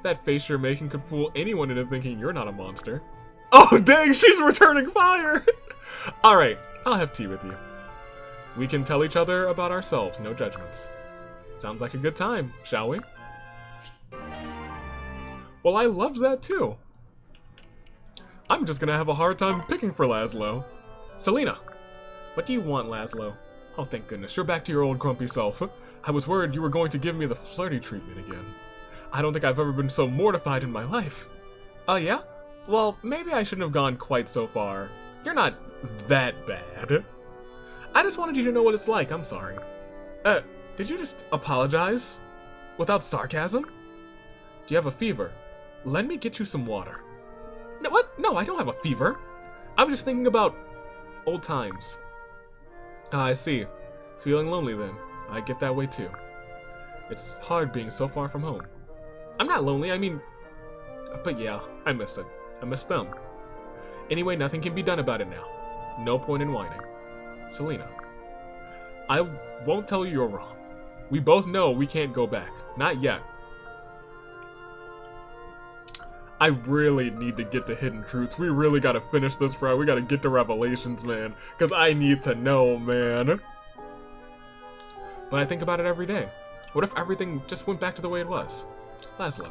That face you're making could fool anyone into thinking you're not a monster. Oh, dang, she's returning fire! Alright, I'll have tea with you. We can tell each other about ourselves, no judgments. Sounds like a good time, shall we? Well, I loved that too. I'm just gonna have a hard time picking for Laszlo. Selena! What do you want, Laszlo? Oh, thank goodness, you're back to your old grumpy self. I was worried you were going to give me the flirty treatment again. I don't think I've ever been so mortified in my life. Oh, yeah? Well, maybe I shouldn't have gone quite so far. You're not that bad. I just wanted you to know what it's like, I'm sorry. Did you just apologize? Without sarcasm? Do you have a fever? Let me get you some water. No, what? No, I don't have a fever. I was just thinking about old times. I see. Feeling lonely then. I get that way too. It's hard being so far from home. I'm not lonely, but yeah, I miss it. I miss them. Anyway, nothing can be done about it now. No point in whining. Selena. I won't tell you you're wrong. We both know we can't go back. Not yet. I really need to get to Hidden Truths. We really gotta finish this route. We gotta get to Revelations, man. Because I need to know, man. But I think about it every day. What if everything just went back to the way it was? Laszlo.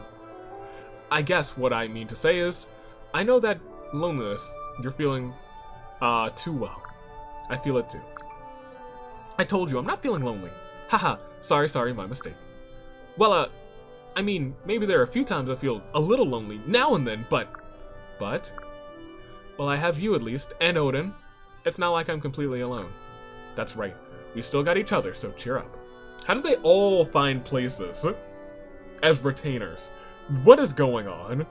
I guess what I mean to say is, I know that loneliness you're feeling too well. I feel it too. I told you, I'm not feeling lonely. Haha, sorry, my mistake. Well, maybe there are a few times I feel a little lonely, now and then, but... Well, I have you at least, and Odin, It's not like I'm completely alone. That's right. We still got each other, so cheer up. How do they all find places as retainers? What is going on?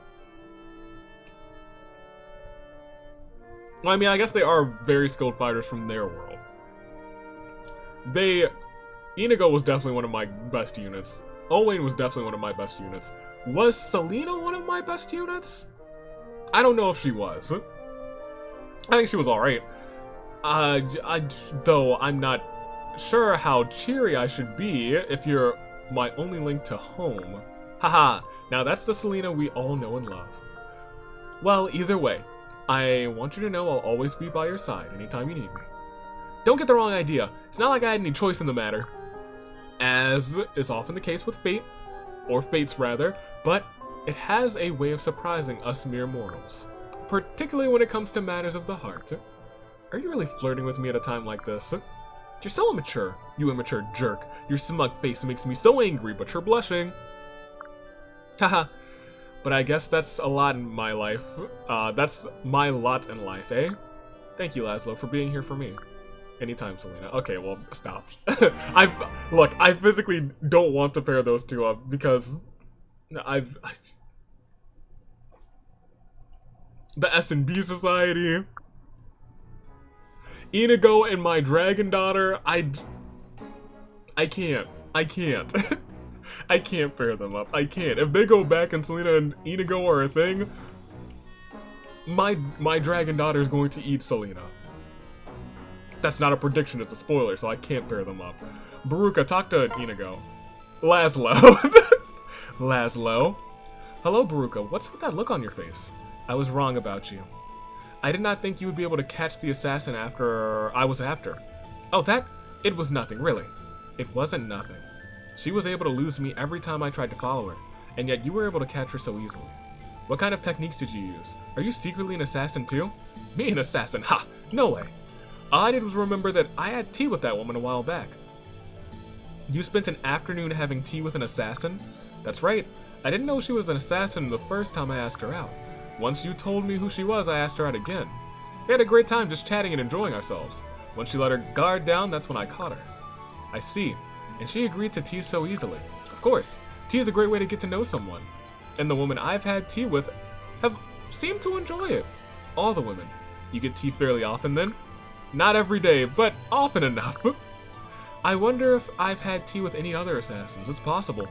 Well, I mean, I guess they are very skilled fighters from their world. Inigo was definitely one of my best units. Owain was definitely one of my best units. Was Selena one of my best units? I don't know if she was. I think she was alright. Though I'm not sure how cheery I should be if you're my only link to home. Haha, now that's the Selena we all know and love. Well, either way, I want you to know I'll always be by your side anytime you need me. Don't get the wrong idea, it's not like I had any choice in the matter. As is often the case with fate, or fates rather, but it has a way of surprising us mere mortals. Particularly when it comes to matters of the heart. Are you really flirting with me at a time like this? You're so immature, you immature jerk. Your smug face makes me so angry, but you're blushing. Haha. But I guess that's a lot in my life. That's my lot in life, eh? Thank you, Laszlo, for being here for me. Anytime, Selena. Okay, well, stop. Look, I physically don't want to pair those two up because the S&B Society, Inigo and my dragon daughter, I can't. I can't pair them up. I can't. If they go back and Selena and Inigo are a thing, my dragon daughter is going to eat Selena. That's not a prediction, it's a spoiler, so I can't pair them up. Baruka, talk to Inigo. Laszlo. Laszlo. Hello, Baruka. What's with that look on your face? I was wrong about you. I did not think you would be able to catch the assassin after I was after. Oh, it was nothing, really. It wasn't nothing. She was able to lose me every time I tried to follow her, and yet you were able to catch her so easily. What kind of techniques did you use? Are you secretly an assassin too? Me an assassin? Ha! No way. All I did was remember that I had tea with that woman a while back. You spent an afternoon having tea with an assassin? That's right. I didn't know she was an assassin the first time I asked her out. Once you told me who she was, I asked her out again. We had a great time just chatting and enjoying ourselves. When she let her guard down, that's when I caught her. I see. And she agreed to tea so easily. Of course, tea is a great way to get to know someone. And the women I've had tea with have seemed to enjoy it. All the women. You get tea fairly often then? Not every day, but often enough. I wonder if I've had tea with any other assassins. It's possible.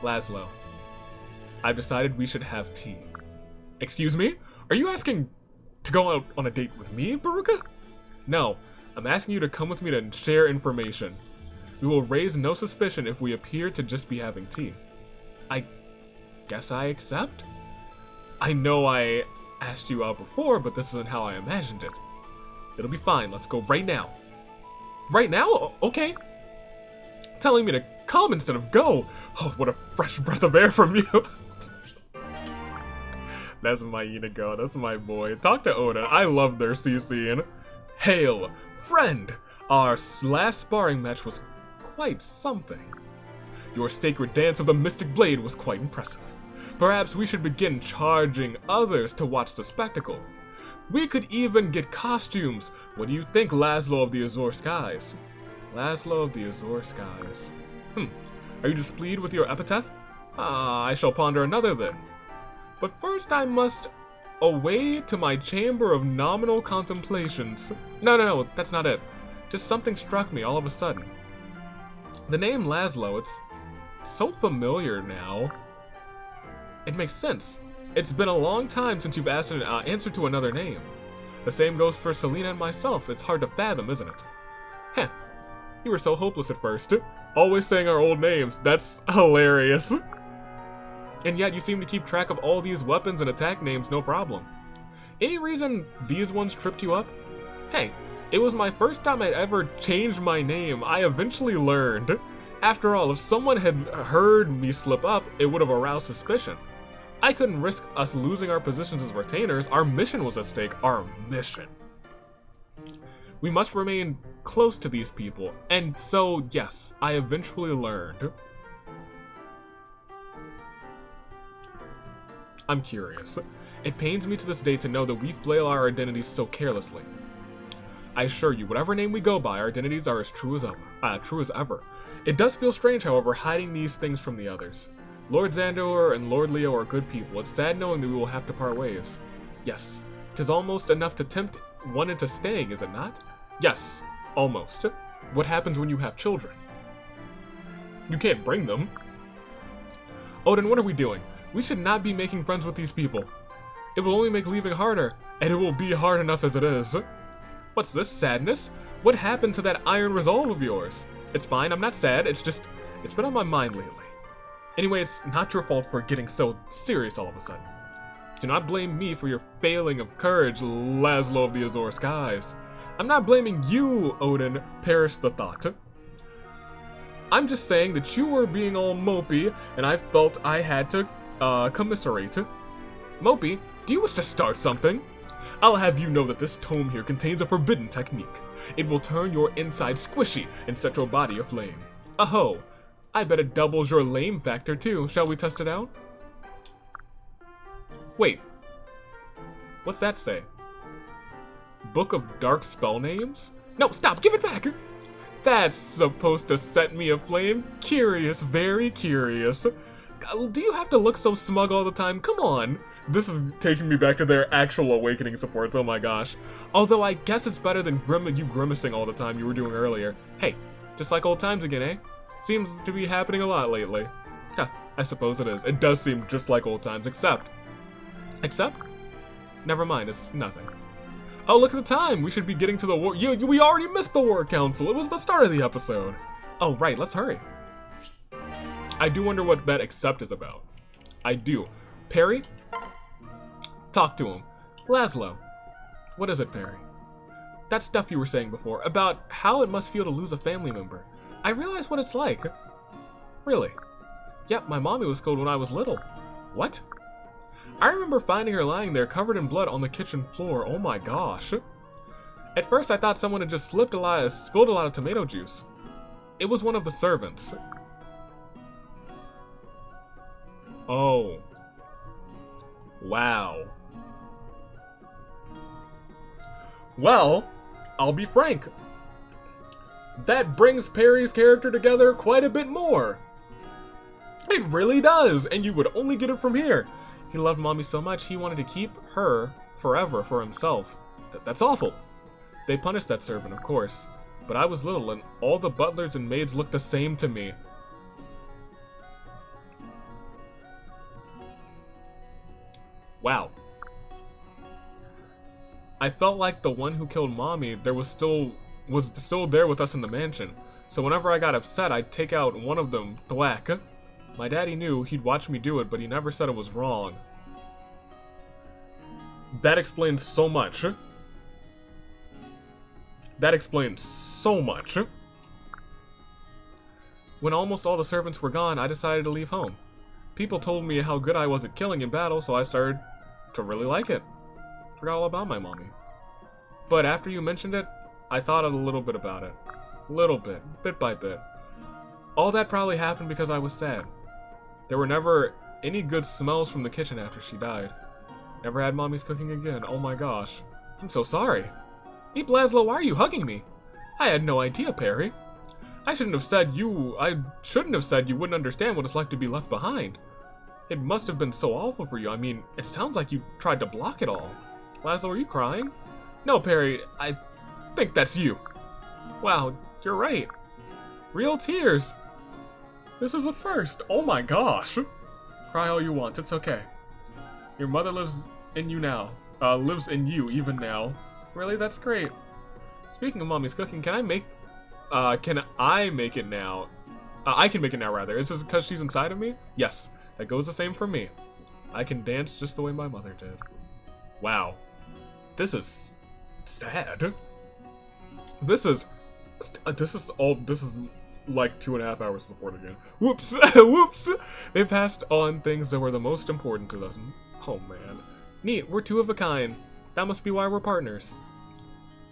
Laszlo. I've decided we should have tea. Excuse me? Are you asking to go out on a date with me, Baruka? No, I'm asking you to come with me to share information. We will raise no suspicion if we appear to just be having tea. I guess I accept? I know I asked you out before, but this isn't how I imagined it. It'll be fine, let's go right now. Right now? Okay. Telling me to come instead of go. Oh, what a fresh breath of air from you. That's my Inigo, that's my boy. Talk to Oda, I love their CCing. Hail, friend! Our last sparring match was quite something. Your sacred dance of the Mystic Blade was quite impressive. Perhaps we should begin charging others to watch the spectacle. We could even get costumes. What do you think, Laszlo of the Azure Skies? Laszlo of the Azure Skies. Are you displeased with your epithet? I shall ponder another then. But first I must away to my chamber of nominal contemplations. No, that's not it. Just something struck me all of a sudden. The name Laszlo, it's so familiar now. It makes sense. It's been a long time since you've asked an answer to another name. The same goes for Selena and myself. It's hard to fathom, isn't it? Heh. You were so hopeless at first. Always saying our old names. That's hilarious. And yet you seem to keep track of all these weapons and attack names no problem. Any reason these ones tripped you up? Hey, it was my first time I'd ever changed my name. I eventually learned. After all, if someone had heard me slip up, it would have aroused suspicion. I couldn't risk us losing our positions as retainers. Our mission was at stake. Our mission. We must remain close to these people. And so, yes, I eventually learned. I'm curious. It pains me to this day to know that we flail our identities so carelessly. I assure you, whatever name we go by, our identities are as true as ever. It does feel strange, however, hiding these things from the others. Lord Xander and Lord Leo are good people. It's sad knowing that we will have to part ways. Yes, 'tis almost enough to tempt one into staying, is it not? Yes, almost. What happens when you have children? You can't bring them. Odin, what are we doing? We should not be making friends with these people. It will only make leaving harder, and it will be hard enough as it is. What's this, sadness? What happened to that iron resolve of yours? It's fine, I'm not sad, it's been on my mind lately. Anyway, it's not your fault for getting so serious all of a sudden. Do not blame me for your failing of courage, Laszlo of the Azure Skies. I'm not blaming you, Odin, perish the thought. I'm just saying that you were being all mopey, and I felt I had to, commiserate. Mopey, do you wish to start something? I'll have you know that this tome here contains a forbidden technique. It will turn your inside squishy and set your body aflame. Aho, I bet it doubles your lame factor too. Shall we test it out? Wait, what's that say? Book of Dark Spell Names? No, stop, give it back! That's supposed to set me aflame? Curious, very curious. Do you have to look so smug all the time? Come on! This is taking me back to their actual awakening supports, oh my gosh. Although I guess it's better than you grimacing all the time you were doing earlier. Hey, just like old times again, eh? Seems to be happening a lot lately. Huh, I suppose it is. It does seem just like old times, except? Never mind, it's nothing. Oh, look at the time! We should be getting to the war- we already missed the war council! It was the start of the episode! Oh, right, let's hurry. I do wonder what that except is about. I do. Perry? Talk to him. Laszlo. What is it, Perry? That stuff you were saying before, about how it must feel to lose a family member. I realize what it's like. Really? Yep, my mommy was killed when I was little. What? I remember finding her lying there covered in blood on the kitchen floor. Oh my gosh. At first I thought someone had just spilled a lot of tomato juice. It was one of the servants. Oh. Wow. Well, I'll be frank. That brings Perry's character together quite a bit more. It really does, and you would only get it from here. He loved mommy so much he wanted to keep her forever for himself. That's awful. They punished that servant, of course, but I was little and all the butlers and maids looked the same to me. Wow. I felt like the one who killed mommy was still there with us in the mansion. So whenever I got upset, I'd take out one of them, thwack. My daddy knew he'd watch me do it, but he never said it was wrong. That explains so much. That explains so much. When almost all the servants were gone, I decided to leave home. People told me how good I was at killing in battle, so I started to really like it. Forgot all about my mommy. But after you mentioned it, I thought a little bit about it. Little bit, bit by bit. All that probably happened because I was sad. There were never any good smells from the kitchen after she died. Never had mommy's cooking again, oh my gosh. I'm so sorry. Eep Laszlo, why are you hugging me? I had no idea, Perry. I shouldn't have said you wouldn't understand what it's like to be left behind. It must have been so awful for you. I mean, it sounds like you tried to block it all. Laszlo, are you crying? No, Perry, I think that's you. Wow, you're right. Real tears. This is the first. Oh my gosh. Cry all you want, it's okay. Your mother lives in you now. Lives in you even now. Really, that's great. Speaking of mommy's cooking, can I make it now? I can make it now, rather. Is this because she's inside of me? Yes, that goes the same for me. I can dance just the way my mother did. Wow. This is sad. This is like 2.5 hours of support again. Whoops, whoops. They passed on things that were the most important to them. Oh man. Neat, we're two of a kind. That must be why we're partners.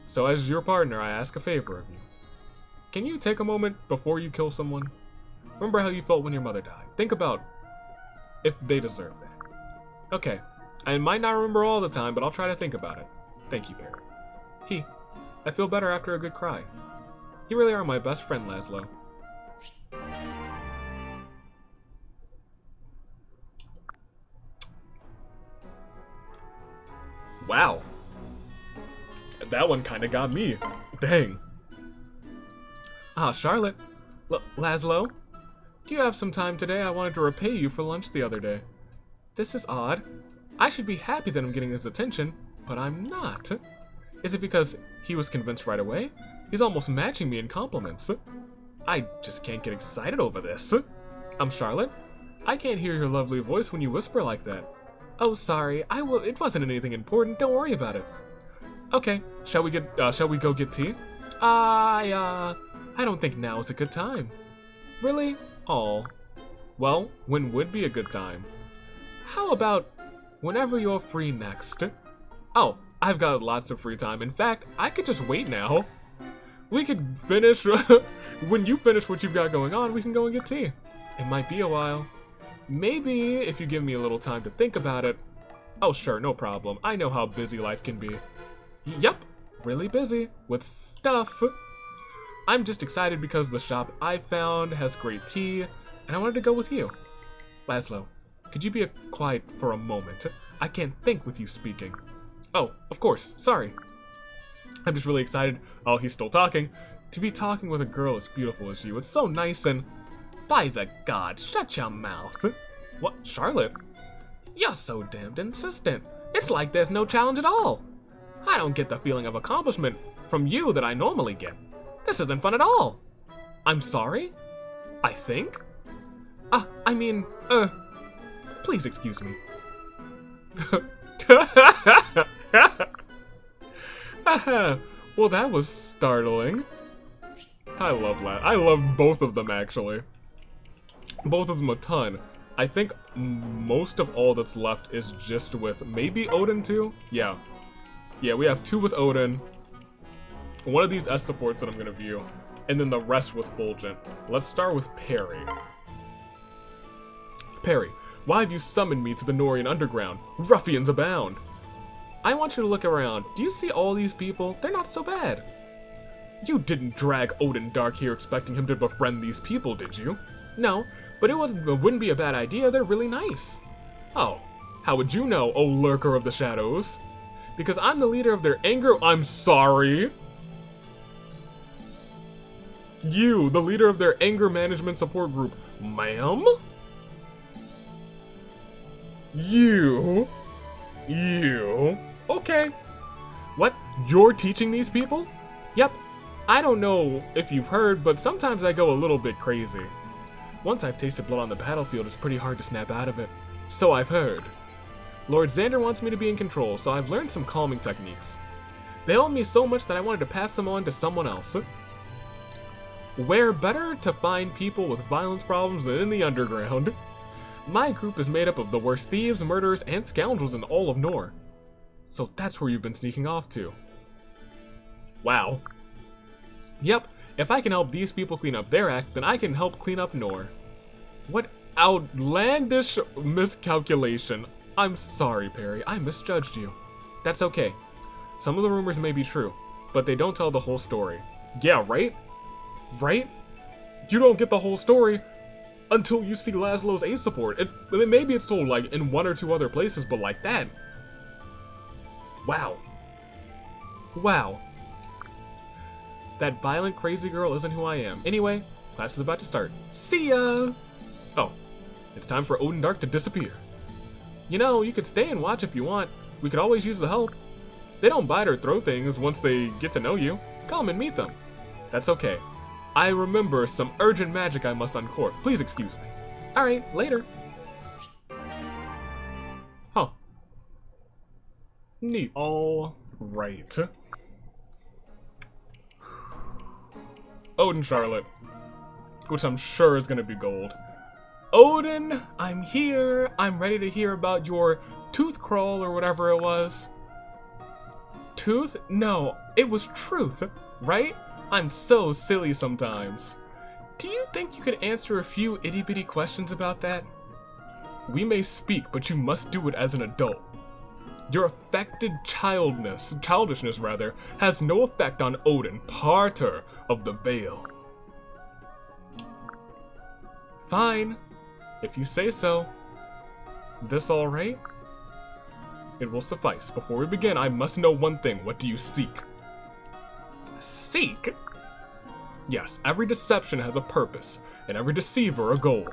So as your partner, I ask a favor of you. Can you take a moment before you kill someone? Remember how you felt when your mother died. Think about if they deserve that. Okay, I might not remember all the time, but I'll try to think about it. Thank you, Perry. I feel better after a good cry. You really are my best friend, Laszlo. Wow. That one kinda got me. Dang. Ah, Charlotte. Laszlo? Do you have some time today? I wanted to repay you for lunch the other day. This is odd. I should be happy that I'm getting his attention, but I'm not. Is it because he was convinced right away? He's almost matching me in compliments. I just can't get excited over this. I'm Charlotte. I can't hear your lovely voice when you whisper like that. Oh, sorry. It wasn't anything important. Don't worry about it. Okay. Shall we go get tea? I don't think now is a good time. Really? Oh. Well, when would be a good time? How about whenever you're free next? Oh, I've got lots of free time. In fact, I could just wait now. We could finish, when you finish what you've got going on, we can go and get tea. It might be a while. Maybe if you give me a little time to think about it. Oh sure, no problem. I know how busy life can be. Yep, really busy with stuff. I'm just excited because the shop I found has great tea, and I wanted to go with you. Laszlo, could you be quiet for a moment? I can't think with you speaking. Oh, of course, sorry. I'm just really excited. Oh, he's still talking. To be talking with a girl as beautiful as you. It's so nice and... By the gods, shut your mouth. What, Charlotte? You're so damned insistent. It's like there's no challenge at all. I don't get the feeling of accomplishment from you that I normally get. This isn't fun at all. I'm sorry? I think? Please excuse me. Well, that was startling. I love both of them, actually. Both of them a ton. I think most of all that's left is just with maybe Odin too? Yeah. Yeah, we have 2 with Odin. One of these S supports that I'm gonna view. And then the rest with Fulgent. Let's start with Perry. Perry, why have you summoned me to the Norian Underground? Ruffians abound! I want you to look around. Do you see all these people? They're not so bad. You didn't drag Odin Dark here expecting him to befriend these people, did you? No, but it wouldn't be a bad idea. They're really nice. Oh, how would you know, oh lurker of the shadows? Because I'm the leader of their anger— I'm sorry. You, the leader of their anger management support group. Ma'am? You? Okay. What? You're teaching these people? Yep. I don't know if you've heard, but sometimes I go a little bit crazy. Once I've tasted blood on the battlefield, it's pretty hard to snap out of it. So I've heard. Lord Xander wants me to be in control, so I've learned some calming techniques. They owe me so much that I wanted to pass them on to someone else. Where better to find people with violence problems than in the underground? My group is made up of the worst thieves, murderers, and scoundrels in all of Nor. So that's where you've been sneaking off to. Wow. Yep, if I can help these people clean up their act, then I can help clean up Nor. What outlandish miscalculation. I'm sorry, Perry, I misjudged you. That's okay. Some of the rumors may be true, but they don't tell the whole story. Yeah, right? Right? You don't get the whole story until you see Laszlo's A support. Maybe it's told like in 1 or 2 other places, but like that. Wow. Wow. That violent crazy girl isn't who I am. Anyway, class is about to start. See ya! Oh, it's time for Odin Dark to disappear. You know, you could stay and watch if you want. We could always use the help. They don't bite or throw things once they get to know you. Come and meet them. That's okay. I remember some urgent magic I must uncork. Please excuse me. Alright, later. Huh. Neat. Alright. Odin Charlotte. Which I'm sure is gonna be gold. Odin, I'm here. I'm ready to hear about your tooth crawl or whatever it was. Tooth? No, it was truth, right? I'm so silly sometimes. Do you think you could answer a few itty-bitty questions about that? We may speak, but you must do it as an adult. Your affected childishness rather, has no effect on Odin, parter of the Veil. Fine, if you say so. This all right? It will suffice. Before we begin, I must know one thing. What do you seek? Seek? Yes, every deception has a purpose, and every deceiver a goal.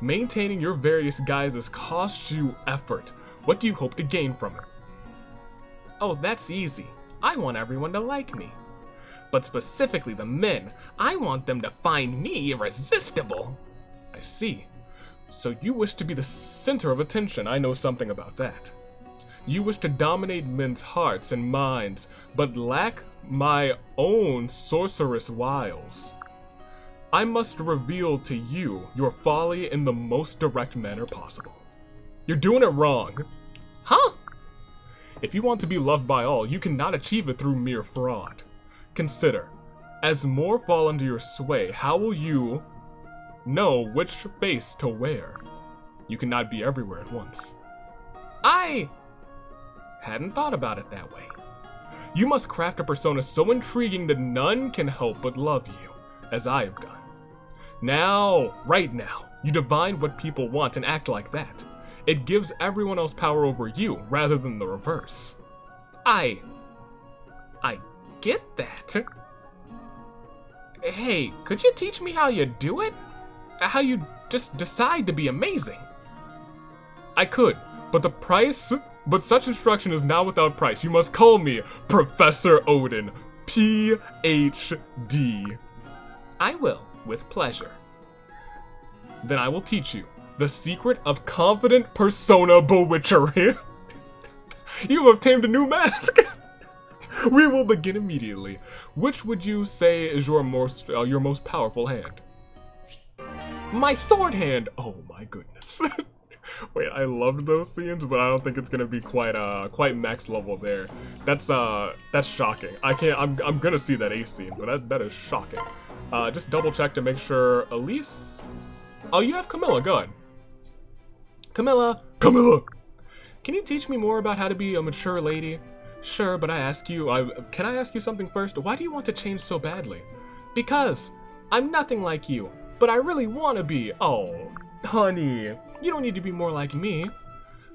Maintaining your various guises costs you effort. What do you hope to gain from it? Oh, that's easy. I want everyone to like me. But specifically the men, I want them to find me irresistible. I see. So you wish to be the center of attention. I know something about that. You wish to dominate men's hearts and minds, but lack my own sorcerous wiles. I must reveal to you your folly in the most direct manner possible. You're doing it wrong. Huh? If you want to be loved by all, you cannot achieve it through mere fraud. Consider, as more fall under your sway, how will you know which face to wear? You cannot be everywhere at once. I hadn't thought about it that way. You must craft a persona so intriguing that none can help but love you, as I have done. Now, right now, you divine what people want and act like that. It gives everyone else power over you, rather than the reverse. I get that. Hey, could you teach me how you do it? How you just decide to be amazing? I could, but such instruction is now without price. You must call me Professor Odin, Ph.D. I will, with pleasure. Then I will teach you the secret of confident persona bewitchery. You have tamed a new mask. We will begin immediately. Which would you say is your most powerful hand? My sword hand. Oh my goodness. Wait, I loved those scenes, but I don't think it's gonna be quite max level there. That's shocking. I'm gonna see that Ace scene, but that is shocking. Just double check to make sure. Elise. Oh, you have Camilla. Go ahead. Camilla. Can you teach me more about how to be a mature lady? Sure, but can I ask you something first? Why do you want to change so badly? Because I'm nothing like you, but I really want to be. Oh, honey, you don't need to be more like me.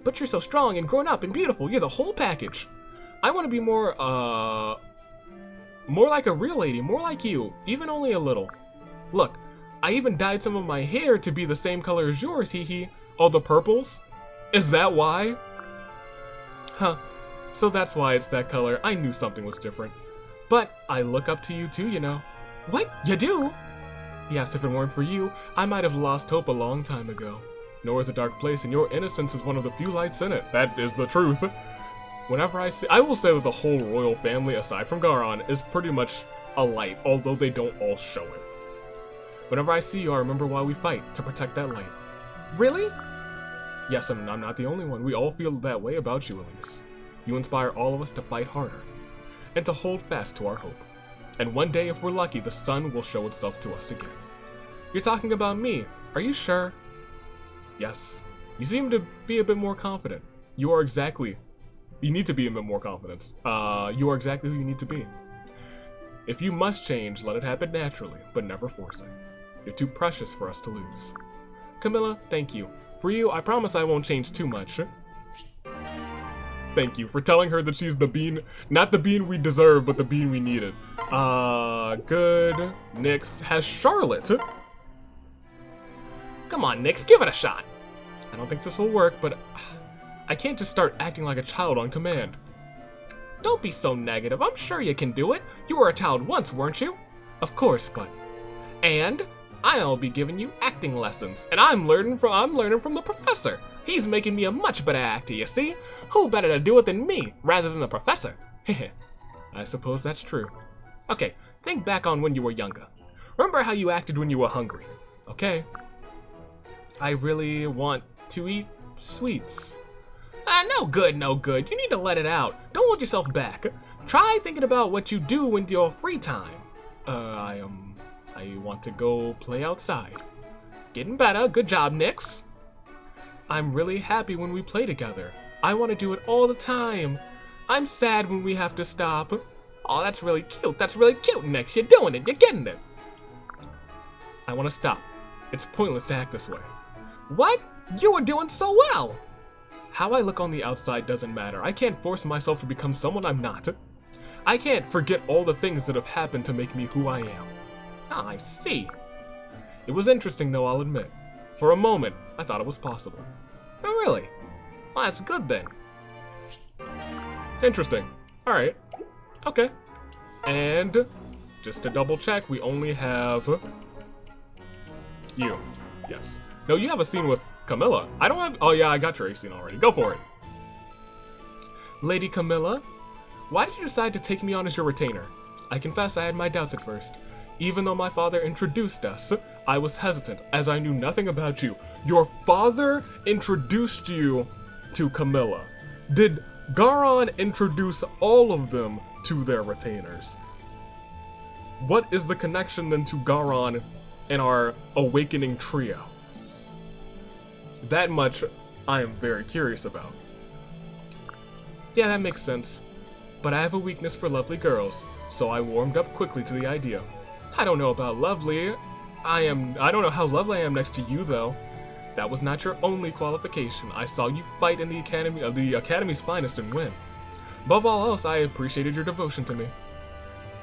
But you're so strong and grown up and beautiful. You're the whole package. I want to be more like a real lady, more like you, even only a little. Look, I even dyed some of my hair to be the same color as yours, hee hee. Oh, the purples? Is that why? Huh. So that's why it's that color. I knew something was different. But I look up to you too, you know. What? You do? Yes, if it weren't for you, I might have lost hope a long time ago. Nor is a dark place, and your innocence is one of the few lights in it. That is the truth. Whenever I will say that the whole royal family, aside from Garon, is pretty much a light, although they don't all show it. Whenever I see you, I remember why we fight, to protect that light. Really? Yes, I'm not the only one. We all feel that way about you, Elise. You inspire all of us to fight harder, and to hold fast to our hope. And one day, if we're lucky, the sun will show itself to us again. You're talking about me. Are you sure? Yes. You seem to be a bit more confident. You need to be a bit more confident. You are exactly who you need to be. If you must change, let it happen naturally, but never force it. You're too precious for us to lose. Camilla, thank you. For you, I promise I won't change too much. Thank you for telling her that she's the bean, not the bean we deserve, but the bean we needed. Good. Nyx has Charlotte. Come on, Nyx, give it a shot. I don't think this will work, but I can't just start acting like a child on command. Don't be so negative. I'm sure you can do it. You were a child once, weren't you? Of course, but... And I'll be giving you acting lessons, and I'm learning from the professor. He's making me a much better actor, you see? Who better to do it than me, rather than the professor? Heh. I suppose that's true. Okay, think back on when you were younger. Remember how you acted when you were hungry, okay? I really want to eat sweets. No good, no good. You need to let it out. Don't hold yourself back. Try thinking about what you do in your free time. I want to go play outside. Getting better. Good job, Nyx. I'm really happy when we play together. I want to do it all the time. I'm sad when we have to stop. Oh, that's really cute. That's really cute, Nix. You're doing it. You're getting it. I want to stop. It's pointless to act this way. What? You were doing so well. How I look on the outside doesn't matter. I can't force myself to become someone I'm not. I can't forget all the things that have happened to make me who I am. Ah, I see. It was interesting though, I'll admit. For a moment, I thought it was possible. Oh, really? Well, that's good then. Interesting. Alright. Okay. And just to double check, we only have you. Yes. No, you have a scene with Camilla. I don't have... Oh yeah, I got your A scene already. Go for it. Lady Camilla, why did you decide to take me on as your retainer? I confess I had my doubts at first. Even though my father introduced us, I was hesitant, as I knew nothing about you. Your father introduced you to Camilla. Did Garon introduce all of them to their retainers? What is the connection then to Garon and our awakening trio? That much I am very curious about. Yeah, that makes sense. But I have a weakness for lovely girls, so I warmed up quickly to the idea. I don't know about lovely. I don't know how lovely I am next to you, though. That was not your only qualification. I saw you fight in the Academy's finest and win. Above all else, I appreciated your devotion to me.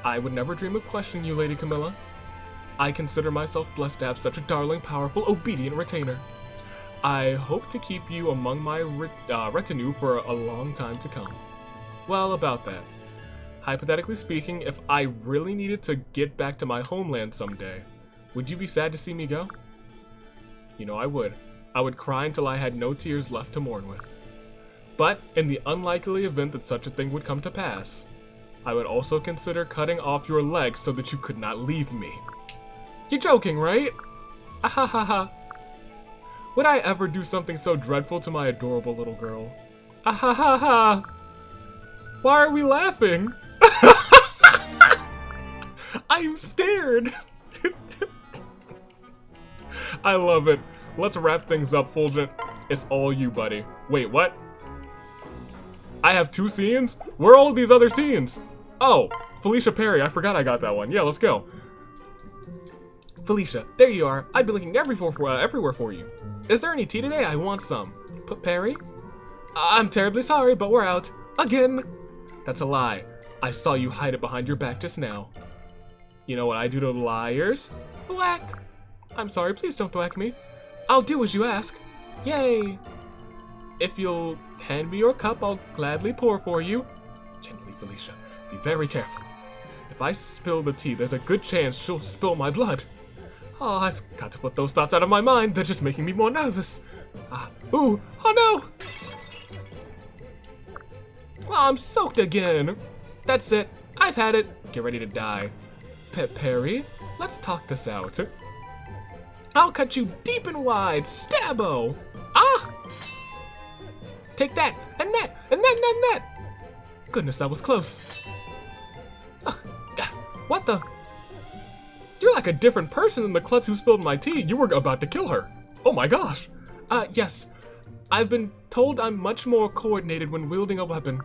I would never dream of questioning you, Lady Camilla. I consider myself blessed to have such a darling, powerful, obedient retainer. I hope to keep you among my retinue for a long time to come. Well, about that. Hypothetically speaking, if I really needed to get back to my homeland someday, would you be sad to see me go? You know I would. I would cry until I had no tears left to mourn with. But in the unlikely event that such a thing would come to pass, I would also consider cutting off your legs so that you could not leave me. You're joking, right? Ahahaha. Would I ever do something so dreadful to my adorable little girl? Ahahaha. Why are we laughing? I'm scared. I love it. Let's wrap things up, Fulgent. It's all you, buddy. Wait, what? I have 2 scenes? Where are all these other scenes? Oh, Felicia Perry. I forgot I got that one. Yeah, let's go. Felicia, there you are. I've been looking everywhere for you. Is there any tea today? I want some. But Perry? I'm terribly sorry, but we're out. Again. That's a lie. I saw you hide it behind your back just now. You know what I do to liars? Thwack. I'm sorry, please don't thwack me. I'll do as you ask. Yay. If you'll hand me your cup, I'll gladly pour for you. Gently, Felicia. Be very careful. If I spill the tea, there's a good chance she'll spill my blood. Oh, I've got to put those thoughts out of my mind. They're just making me more nervous. Oh no! Oh, I'm soaked again. That's it. I've had it. Get ready to die. Perry, let's talk this out. I'll cut you deep and wide. Stabbo! Ah! Take that, and that, and that. Goodness, that was close. What the? You're like a different person than the klutz who spilled my tea. You were about to kill her. Oh my gosh. Yes. I've been told I'm much more coordinated when wielding a weapon.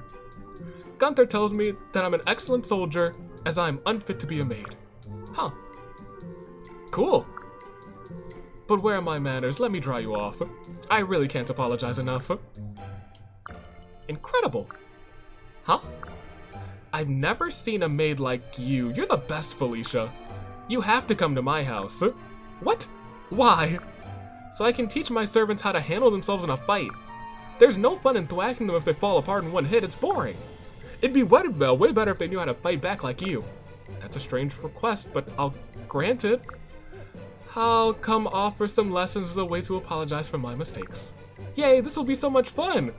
Gunther tells me that I'm an excellent soldier, as I'm unfit to be a maid. Huh. Cool. But where are my manners? Let me dry you off. I really can't apologize enough. Incredible. Huh? I've never seen a maid like you. You're the best, Felicia. You have to come to my house. What? Why? So I can teach my servants how to handle themselves in a fight. There's no fun in thwacking them if they fall apart in one hit. It's boring. It'd be way better if they knew how to fight back like you. That's a strange request, but I'll grant it. I'll come offer some lessons as a way to apologize for my mistakes. Yay, this will be so much fun!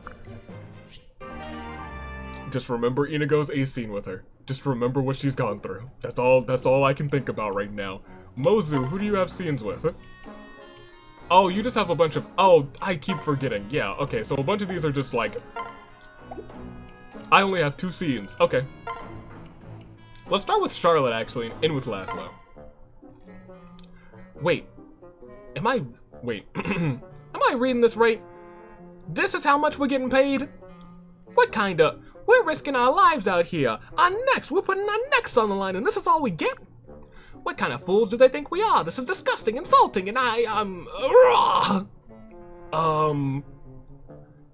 Just remember Inigo's A scene with her. Just remember what she's gone through. That's all I can think about right now. Mozu, who do you have scenes with? Oh, you just have a bunch of... Oh, I keep forgetting. Yeah, okay, so a bunch of these are just like... I only have 2 scenes. Okay. Let's start with Charlotte, actually, and end with Laszlo. Wait. Am I reading this right? This is how much we're getting paid? What kind of... We're risking our lives out here. Our necks. We're putting our necks on the line, and this is all we get? What kind of fools do they think we are? This is disgusting, insulting, and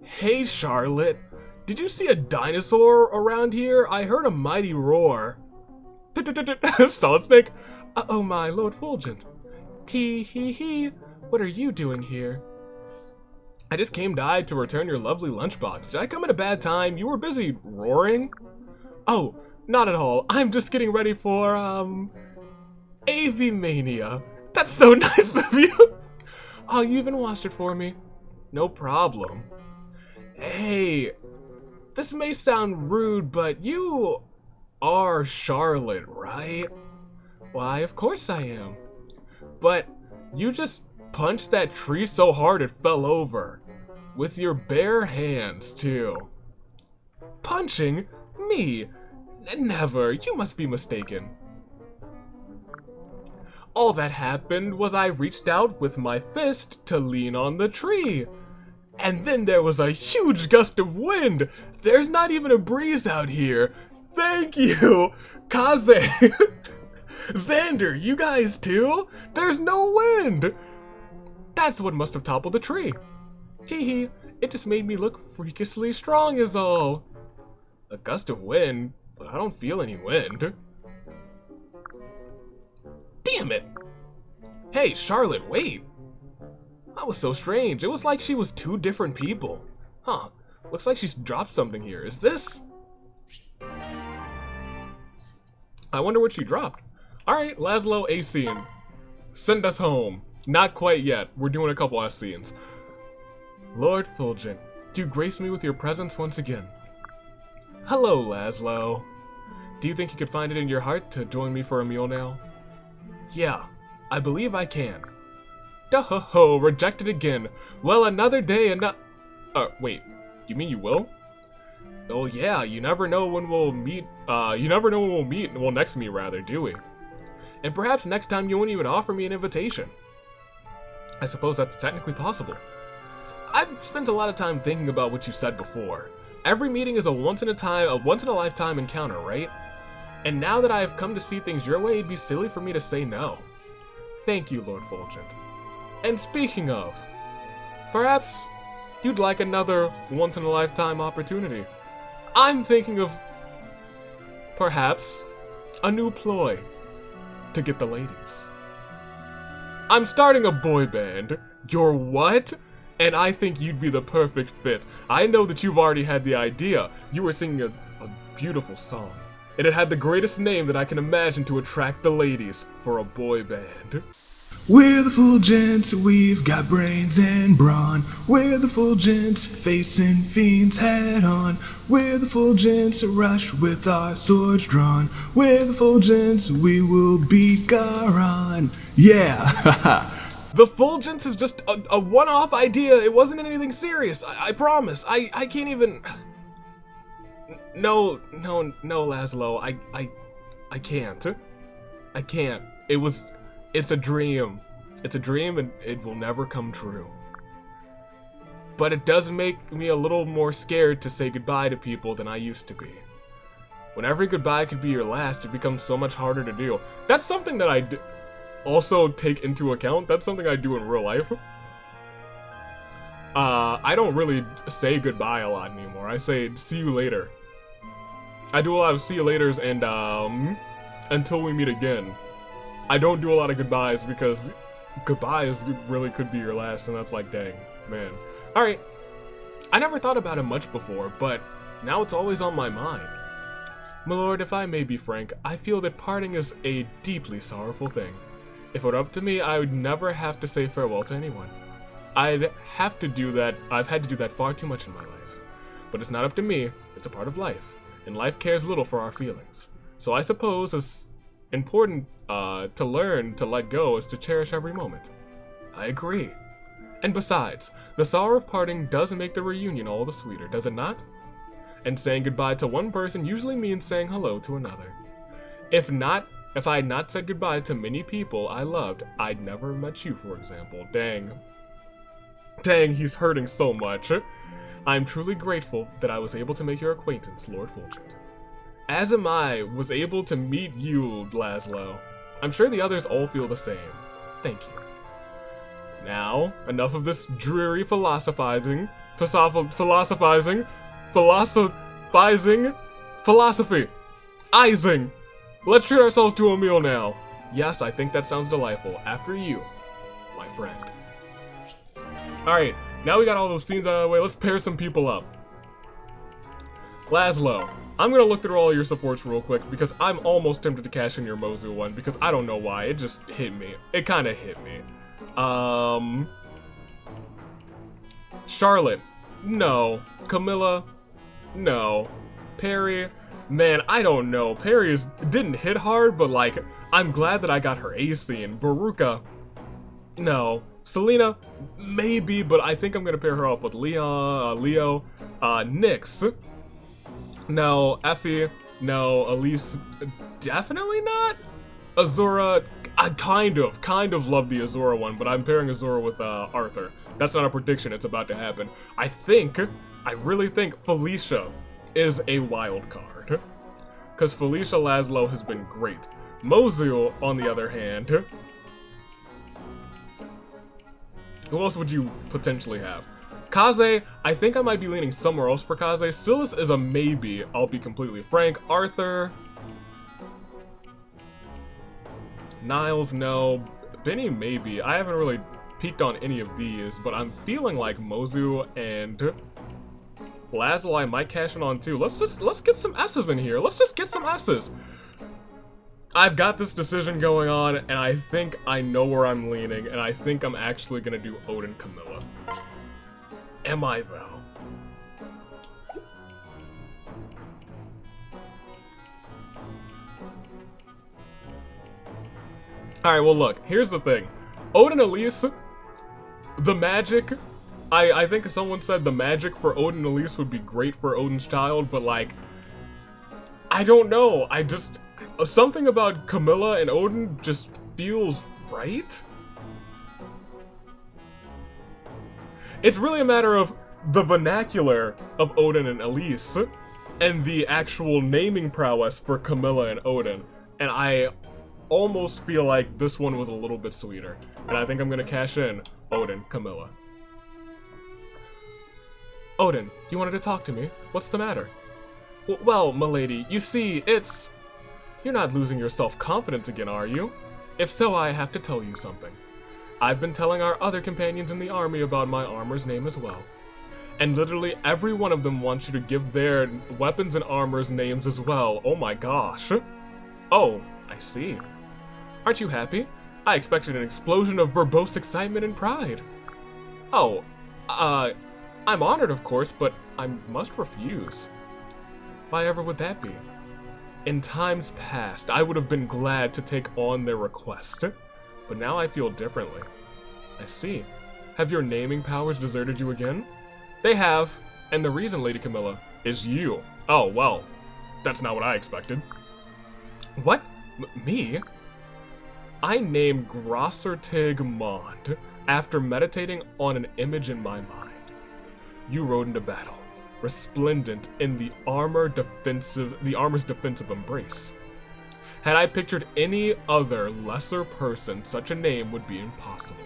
Hey, Charlotte. Did you see a dinosaur around here? I heard a mighty roar. Solid Snake? Oh my, Lord Fulgent. Tee-hee-hee. What are you doing here? I just came to return your lovely lunchbox. Did I come at a bad time? You were busy roaring? Oh, not at all. I'm just getting ready for, AV Mania. That's so nice of you. Oh, you even washed it for me. No problem. Hey, this may sound rude, but you are Charlotte, right? Why, of course I am. But you just punched that tree so hard it fell over. With your bare hands, too. Punching me? Never. You must be mistaken. All that happened was I reached out with my fist to lean on the tree. And then there was a huge gust of wind. There's not even a breeze out here. Thank you, Kaze. Xander, you guys too? There's no wind. That's what must have toppled the tree. Teehee, it just made me look freakishly strong is all. A gust of wind? But I don't feel any wind. Damn it. Hey, Charlotte, wait. That was so strange. It was like she was two different people. Huh. Looks like she's dropped something here. Is this? I wonder what she dropped. Alright, Laszlo, a scene. Send us home. Not quite yet. We're doing a couple of scenes. Lord Fulgent, do you grace me with your presence once again? Hello, Laszlo. Do you think you could find it in your heart to join me for a meal now? Yeah, I believe I can. Duh-ho-ho, rejected again. Well, another day and not... wait, you mean you will? Oh yeah, you never know when we'll meet, well, next meet rather, do we? And perhaps next time you won't even offer me an invitation. I suppose that's technically possible. I've spent a lot of time thinking about what you said before. Every meeting is a once in a lifetime encounter, right? And now that I have come to see things your way, it'd be silly for me to say no. Thank you, Lord Fulgent. And speaking of, perhaps you'd like another once in a lifetime opportunity. I'm thinking of, perhaps, a new ploy to get the ladies. I'm starting a boy band. You're what? And I think you'd be the perfect fit. I know that you've already had the idea. You were singing a beautiful song. And it had the greatest name that I can imagine to attract the ladies for a boy band. We're the Fulgents, we've got brains and brawn. We're the Fulgents, facing fiends head on. We're the Fulgents, rush with our swords drawn. We're the Fulgents, we will beat Garon. Yeah, The Fulgents is just a one-off idea. It wasn't anything serious, I promise. I can't even... No, Laszlo, I can't. I can't. It's a dream. It's a dream and it will never come true. But it does make me a little more scared to say goodbye to people than I used to be. When every goodbye could be your last, it becomes so much harder to do. That's something that I also take into account. That's something I do in real life. I don't really say goodbye a lot anymore. I say see you later. I do a lot of see you laters and until we meet again. I don't do a lot of goodbyes because goodbyes really could be your last, and that's like, dang, man. Alright, I never thought about it much before, but now it's always on my mind. My lord, if I may be frank, I feel that parting is a deeply sorrowful thing. If it were up to me, I would never have to say farewell to anyone. I've had to do that far too much in my life. But it's not up to me, it's a part of life, and life cares little for our feelings. So I suppose it's important to learn to let go is to cherish every moment. I agree. And besides, the sorrow of parting does make the reunion all the sweeter, does it not? And saying goodbye to one person usually means saying hello to another. If I had not said goodbye to many people I loved, I'd never met you, for example. Dang. Dang, he's hurting so much. I'm truly grateful that I was able to make your acquaintance, Lord Fulgent. As am I was able to meet you, Laszlo. I'm sure the others all feel the same. Thank you. Now, enough of this dreary philosophizing. Philosophizing. Izing. Let's treat ourselves to a meal now. Yes, I think that sounds delightful. After you, my friend. Alright, now we got all those scenes out of the way. Let's pair some people up. Laszlo, I'm gonna look through all your supports real quick because I'm almost tempted to cash in your Mozu one because I don't know why. It just hit me. It kind of hit me. Charlotte, no. Camilla, no. Perry, man, I don't know. Perry didn't hit hard, but like, I'm glad that I got her A scene. Baruka, no. Selena, maybe, but I think I'm gonna pair her up with Leo. Nyx, no. Effie, no. Elise, definitely not. Azura, I kind of love the Azura one, but I'm pairing Azura with Arthur. That's not a prediction, it's about to happen. I really think Felicia is a wild card. Because Felicia Laszlo has been great. Mozu, on the other hand, who else would you potentially have? Kaze, I think I might be leaning somewhere else for Kaze. Silas is a maybe, I'll be completely frank. Arthur, Niles, no. Benny, maybe. I haven't really peeked on any of these, but I'm feeling like Mozu and Laszlo I might cash in on too. Let's get some S's in here. Let's just get some S's. I've got this decision going on, and I think I know where I'm leaning, and I think I'm actually gonna do Odin Camilla. Am I though? Alright, well look, here's the thing. Odin Elise, the magic, I think someone said the magic for Odin Elise would be great for Odin's child, but like, I don't know, something about Camilla and Odin just feels right? It's really a matter of the vernacular of Odin and Elise, and the actual naming prowess for Camilla and Odin, and I almost feel like this one was a little bit sweeter, and I think I'm gonna cash in Odin Camilla. Odin, you wanted to talk to me? What's the matter? Well, milady, you see, you're not losing your self-confidence again, are you? If so, I have to tell you something. I've been telling our other companions in the army about my armor's name as well. And literally every one of them wants you to give their weapons and armor's names as well. Oh my gosh. Oh, I see. Aren't you happy? I expected an explosion of verbose excitement and pride. Oh, I'm honored, of course, but I must refuse. Why ever would that be? In times past, I would have been glad to take on their request, but now I feel differently. I see. Have your naming powers deserted you again? They have, and the reason, Lady Camilla, is you. Oh, well, that's not what I expected. What? Me? I named Grossertig Mond after meditating on an image in my mind. You rode into battle, resplendent in the armor's defensive embrace. Had I pictured any other lesser person, such a name would be impossible.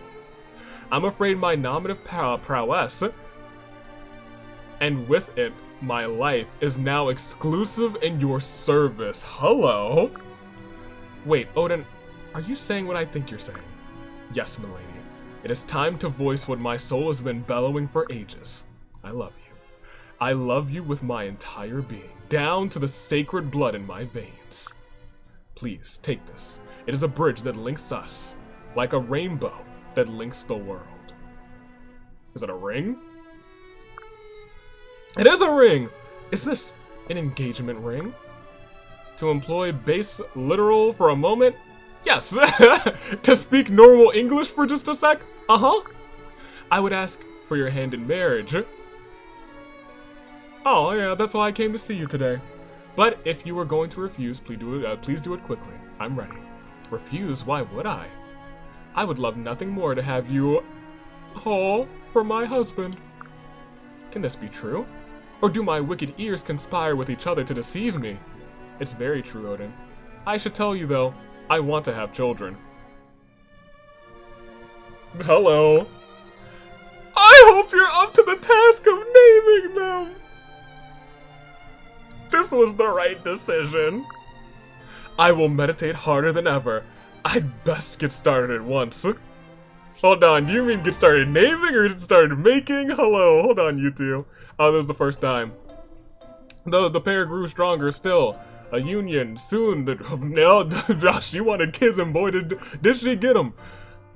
I'm afraid my nominative prowess, and with it, my life, is now exclusive in your service. Hello? Wait, Odin, are you saying what I think you're saying? Yes, milady. It is time to voice what my soul has been bellowing for ages. I love you. I love you with my entire being, down to the sacred blood in my veins. Please, take this. It is a bridge that links us, like a rainbow that links the world. Is it a ring? It is a ring! Is this an engagement ring? To employ base literal for a moment? Yes! To speak normal English for just a sec? Uh-huh. I would ask for your hand in marriage. Oh, yeah, that's why I came to see you today. But if you were going to refuse, please do it quickly. I'm ready. Refuse? Why would I? I would love nothing more to have you Oh, for my husband. Can this be true? Or do my wicked ears conspire with each other to deceive me? It's very true, Odin. I should tell you, though, I want to have children. Hello. I hope you're up to the task of naming them. This was the right decision. I will meditate harder than ever. I'd best get started at once. Hold on, do you mean get started naming or get started making? Hello, hold on, you two. Oh, this is the first time. The pair grew stronger still. A union soon. She wanted kids, and boy, did she get them.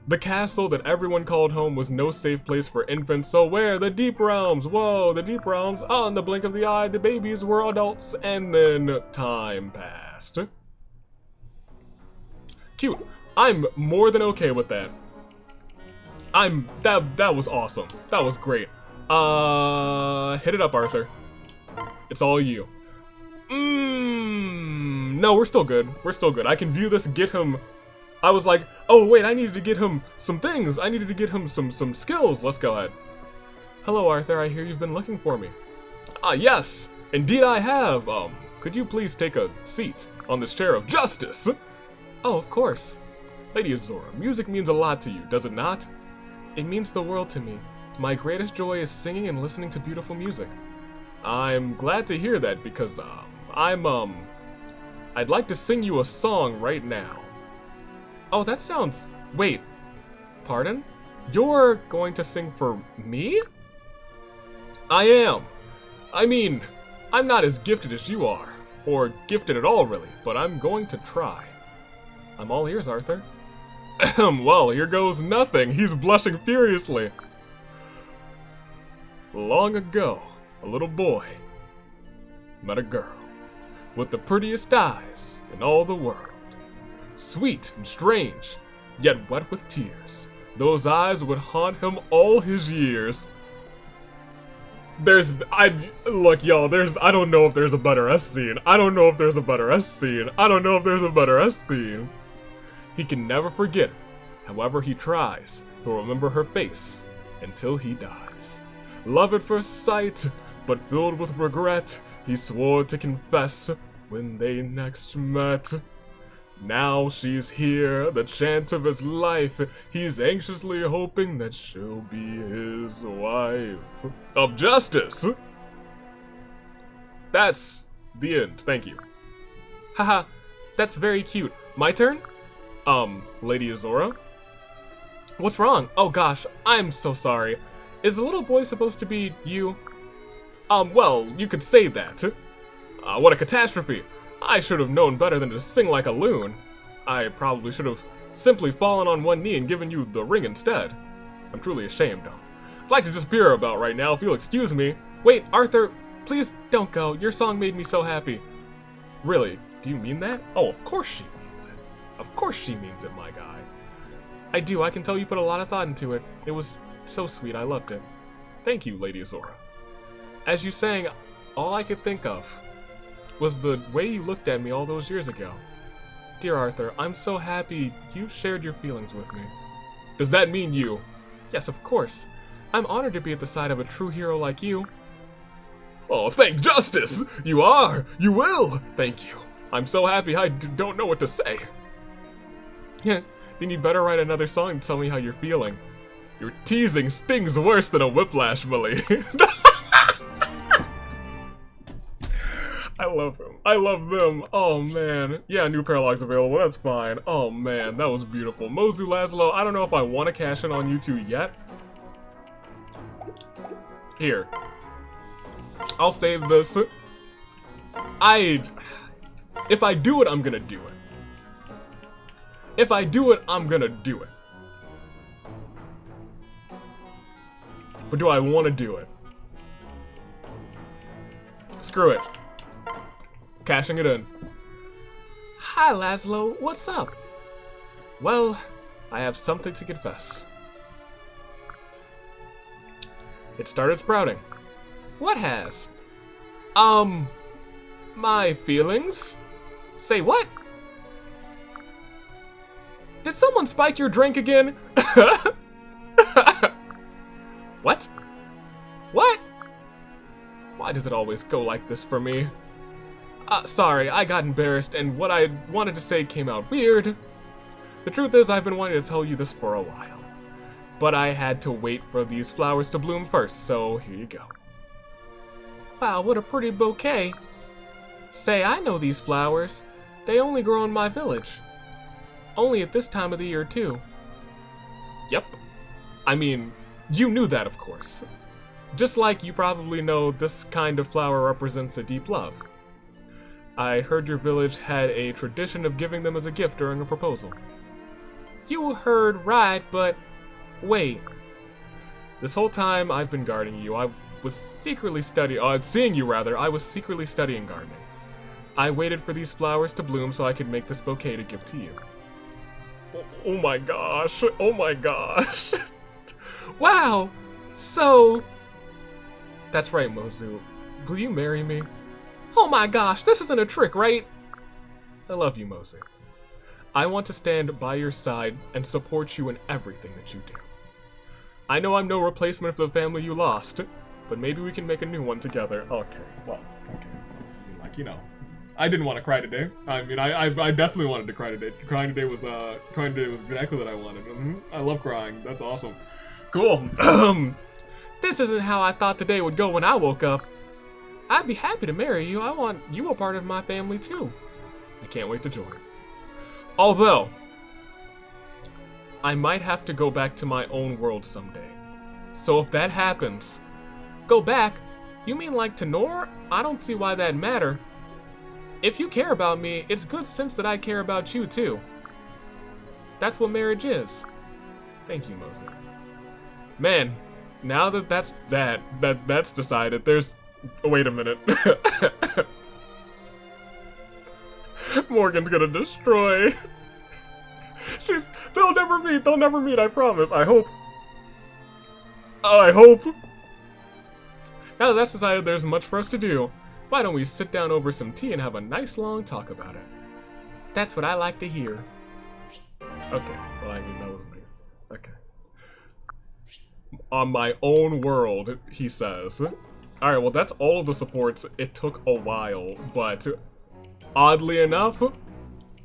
The castle that everyone called home was no safe place for infants, so where? The deep realms. Whoa, the deep realms. Oh, in the blink of the eye, the babies were adults, and then time passed. Cute. I'm more than okay with that. That was awesome. That was great. Hit it up, Arthur. It's all you. No, we're still good. We're still good. I can view this, get him. I was like, oh wait, I needed to get him some things. I needed to get him some skills. Let's go ahead. Hello, Arthur. I hear you've been looking for me. Ah, yes. Indeed I have. Could you please take a seat on this chair of justice? Oh, of course. Lady Azora, music means a lot to you, does it not? It means the world to me. My greatest joy is singing and listening to beautiful music. I'm glad to hear that because, I'd like to sing you a song right now. Oh, that sounds... Wait. Pardon? You're going to sing for me? I am. I mean, I'm not as gifted as you are. Or gifted at all, really, but I'm going to try. I'm all ears, Arthur. Well, here goes nothing. He's blushing furiously. Long ago, a little boy met a girl with the prettiest eyes in all the world. Sweet and strange, yet wet with tears. Those eyes would haunt him all his years. Look, y'all, I don't know if there's a better S scene. I don't know if there's a better S scene. I don't know if there's a better S scene. He can never forget it. However he tries, he'll remember her face until he dies. Love at first sight, but filled with regret, he swore to confess when they next met. Now she's here, the chant of his life. He's anxiously hoping that she'll be his wife. Of justice! That's the end. Thank you. Haha, that's very cute. My turn? Lady Azora? What's wrong? Oh gosh, I'm so sorry. Is the little boy supposed to be you? Well, you could say that. What a catastrophe. I should have known better than to sing like a loon. I probably should have simply fallen on one knee and given you the ring instead. I'm truly ashamed. I'd like to disappear about right now if you'll excuse me. Wait, Arthur, please don't go. Your song made me so happy. Really? Do you mean that? Oh, of course she means it. Of course she means it, my guy. I do. I can tell you put a lot of thought into it. It was so sweet. I loved it. Thank you, Lady Azora. As you sang, all I could think of was the way you looked at me all those years ago. Dear Arthur, I'm so happy you shared your feelings with me. Does that mean you? Yes, of course. I'm honored to be at the side of a true hero like you. Oh, thank justice! You are! You will! Thank you. I'm so happy I don't know what to say. Then you'd better write another song to tell me how you're feeling. Your teasing stings worse than a whiplash, Millie. I love him. I love them. Oh, man. Yeah, new paralogs available. That's fine. Oh, man. That was beautiful. Mozu Laszlo, I don't know if I want to cash in on you two yet. Here. I'll save this. If I do it, I'm gonna do it. If I do it, I'm gonna do it. But do I want to do it? Screw it. Cashing it in. Hi, Laszlo. What's up? Well, I have something to confess. It started sprouting. What has? My feelings? Say what? Did someone spike your drink again? What? What? Why does it always go like this for me? Sorry, I got embarrassed and what I wanted to say came out weird. The truth is, I've been wanting to tell you this for a while. But I had to wait for these flowers to bloom first, so here you go. Wow, what a pretty bouquet. Say, I know these flowers. They only grow in my village. Only at this time of the year, too. Yep. I mean, you knew that, of course. Just like you probably know this kind of flower represents a deep love. I heard your village had a tradition of giving them as a gift during a proposal. You heard right, but wait. This whole time I've been guarding you, I was secretly seeing you rather, I was secretly studying gardening. I waited for these flowers to bloom so I could make this bouquet to give to you. Oh my gosh, oh my gosh. Wow, so... That's right, Mozu. Will you marry me? Oh my gosh, this isn't a trick, right? I love you, Mozu. I want to stand by your side and support you in everything that you do. I know I'm no replacement for the family you lost, but maybe we can make a new one together. Okay, well, okay. Like, you know, I didn't want to cry today. I mean, I definitely wanted to cry today. Crying today was exactly what I wanted. I love crying. That's awesome. Cool. This isn't how I thought today would go when I woke up. I'd be happy to marry you. I want you a part of my family too. I can't wait to join. Although, I might have to go back to my own world someday. So if that happens, go back? You mean like to Nor? I don't see why that'd matter. If you care about me, it's good sense that I care about you too. That's what marriage is. Thank you, Moses. Man, now that that's decided, there's... Wait a minute. Morgan's gonna destroy. They'll never meet, I promise. I hope. Now that that's decided, there's much for us to do. Why don't we sit down over some tea and have a nice long talk about it? That's what I like to hear. Okay, well, I mean, that was nice. Okay. On my own world, he says. Alright, well, that's all of the supports. It took a while, but oddly enough,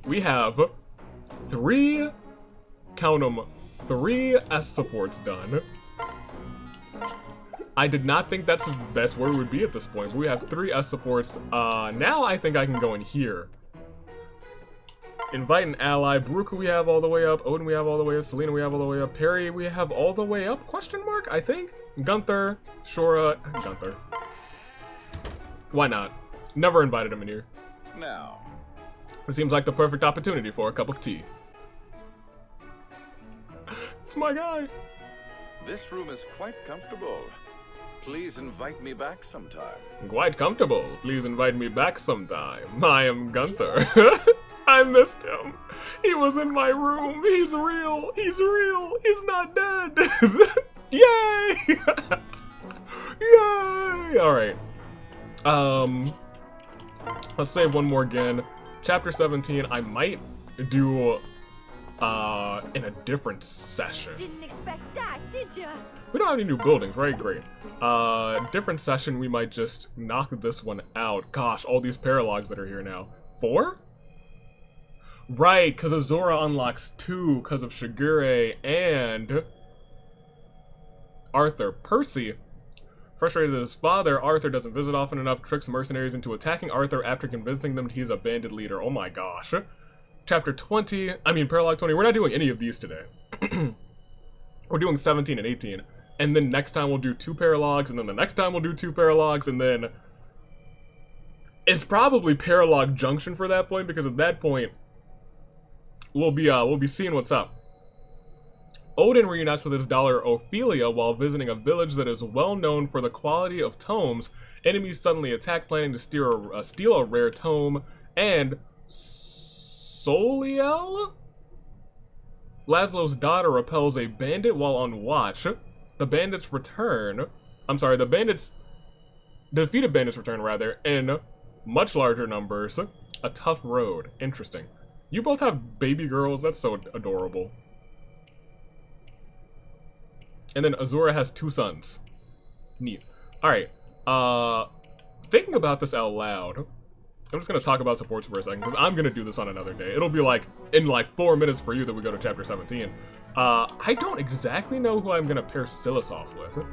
we have 3, count them, 3 S supports done. I did not think that's where we would be at this point, but we have 3 S supports. Now I think I can go in here. Invite an ally. Baruka we have all the way up. Odin we have all the way up. Selena we have all the way up. Perry we have all the way up? Question mark? I think. Gunther. Shora. Gunther. Why not? Never invited him in here. Now. It seems like the perfect opportunity for a cup of tea. It's my guy. This room is quite comfortable. Please invite me back sometime. Quite comfortable. Please invite me back sometime. I am Gunther. I missed him. He was in my room. He's real. He's real. He's not dead. Yay! Yay! Alright. Let's save one more again. Chapter 17, I might do in a different session. Didn't expect that, did ya? We don't have any new buildings, right? Great. Different session, we might just knock this one out. Gosh, all these paralogs that are here now. 4? Right, because Azora unlocks 2 because of Shigure and Arthur. Percy. Frustrated with his father, Arthur doesn't visit often enough, tricks mercenaries into attacking Arthur after convincing them he's a bandit leader. Oh my gosh. Chapter 20, Paralog 20, we're not doing any of these today. We're doing 17 and 18. And then next time we'll do 2 paralogs, and then the next time we'll do 2 paralogs, and then... It's probably Paralog Junction for that point, because at that point, we'll be seeing what's up. Odin reunites with his daughter Ophelia while visiting a village that is well known for the quality of tomes. Enemies suddenly attack, planning to steal a rare tome. And Soliel? Laszlo's daughter repels a bandit while on watch. The bandits return. The bandits... Defeated bandits return, rather, in much larger numbers. A tough road. Interesting. You both have baby girls? That's so adorable. And then Azura has 2 sons. Neat. Alright. Thinking about this out loud, I'm just gonna talk about supports for a second, because I'm gonna do this on another day. It'll be like, in like 4 minutes for you that we go to chapter 17. I don't exactly know who I'm gonna pair Silas off with.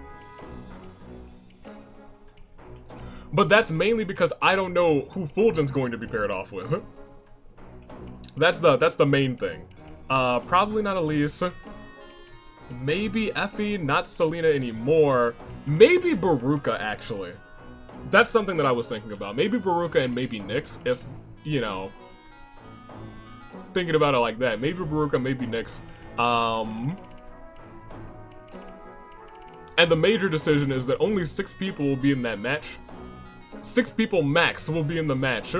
But that's mainly because I don't know who Fulgent's going to be paired off with. That's the main thing. Probably not Elise. Maybe Effie, not Selena anymore. Maybe Baruka, actually. That's something that I was thinking about. Maybe Baruka and maybe Nyx, if, you know, thinking about it like that. Maybe Baruka, maybe Nyx. And the major decision is that only 6 people will be in that match. 6 people max will be in the match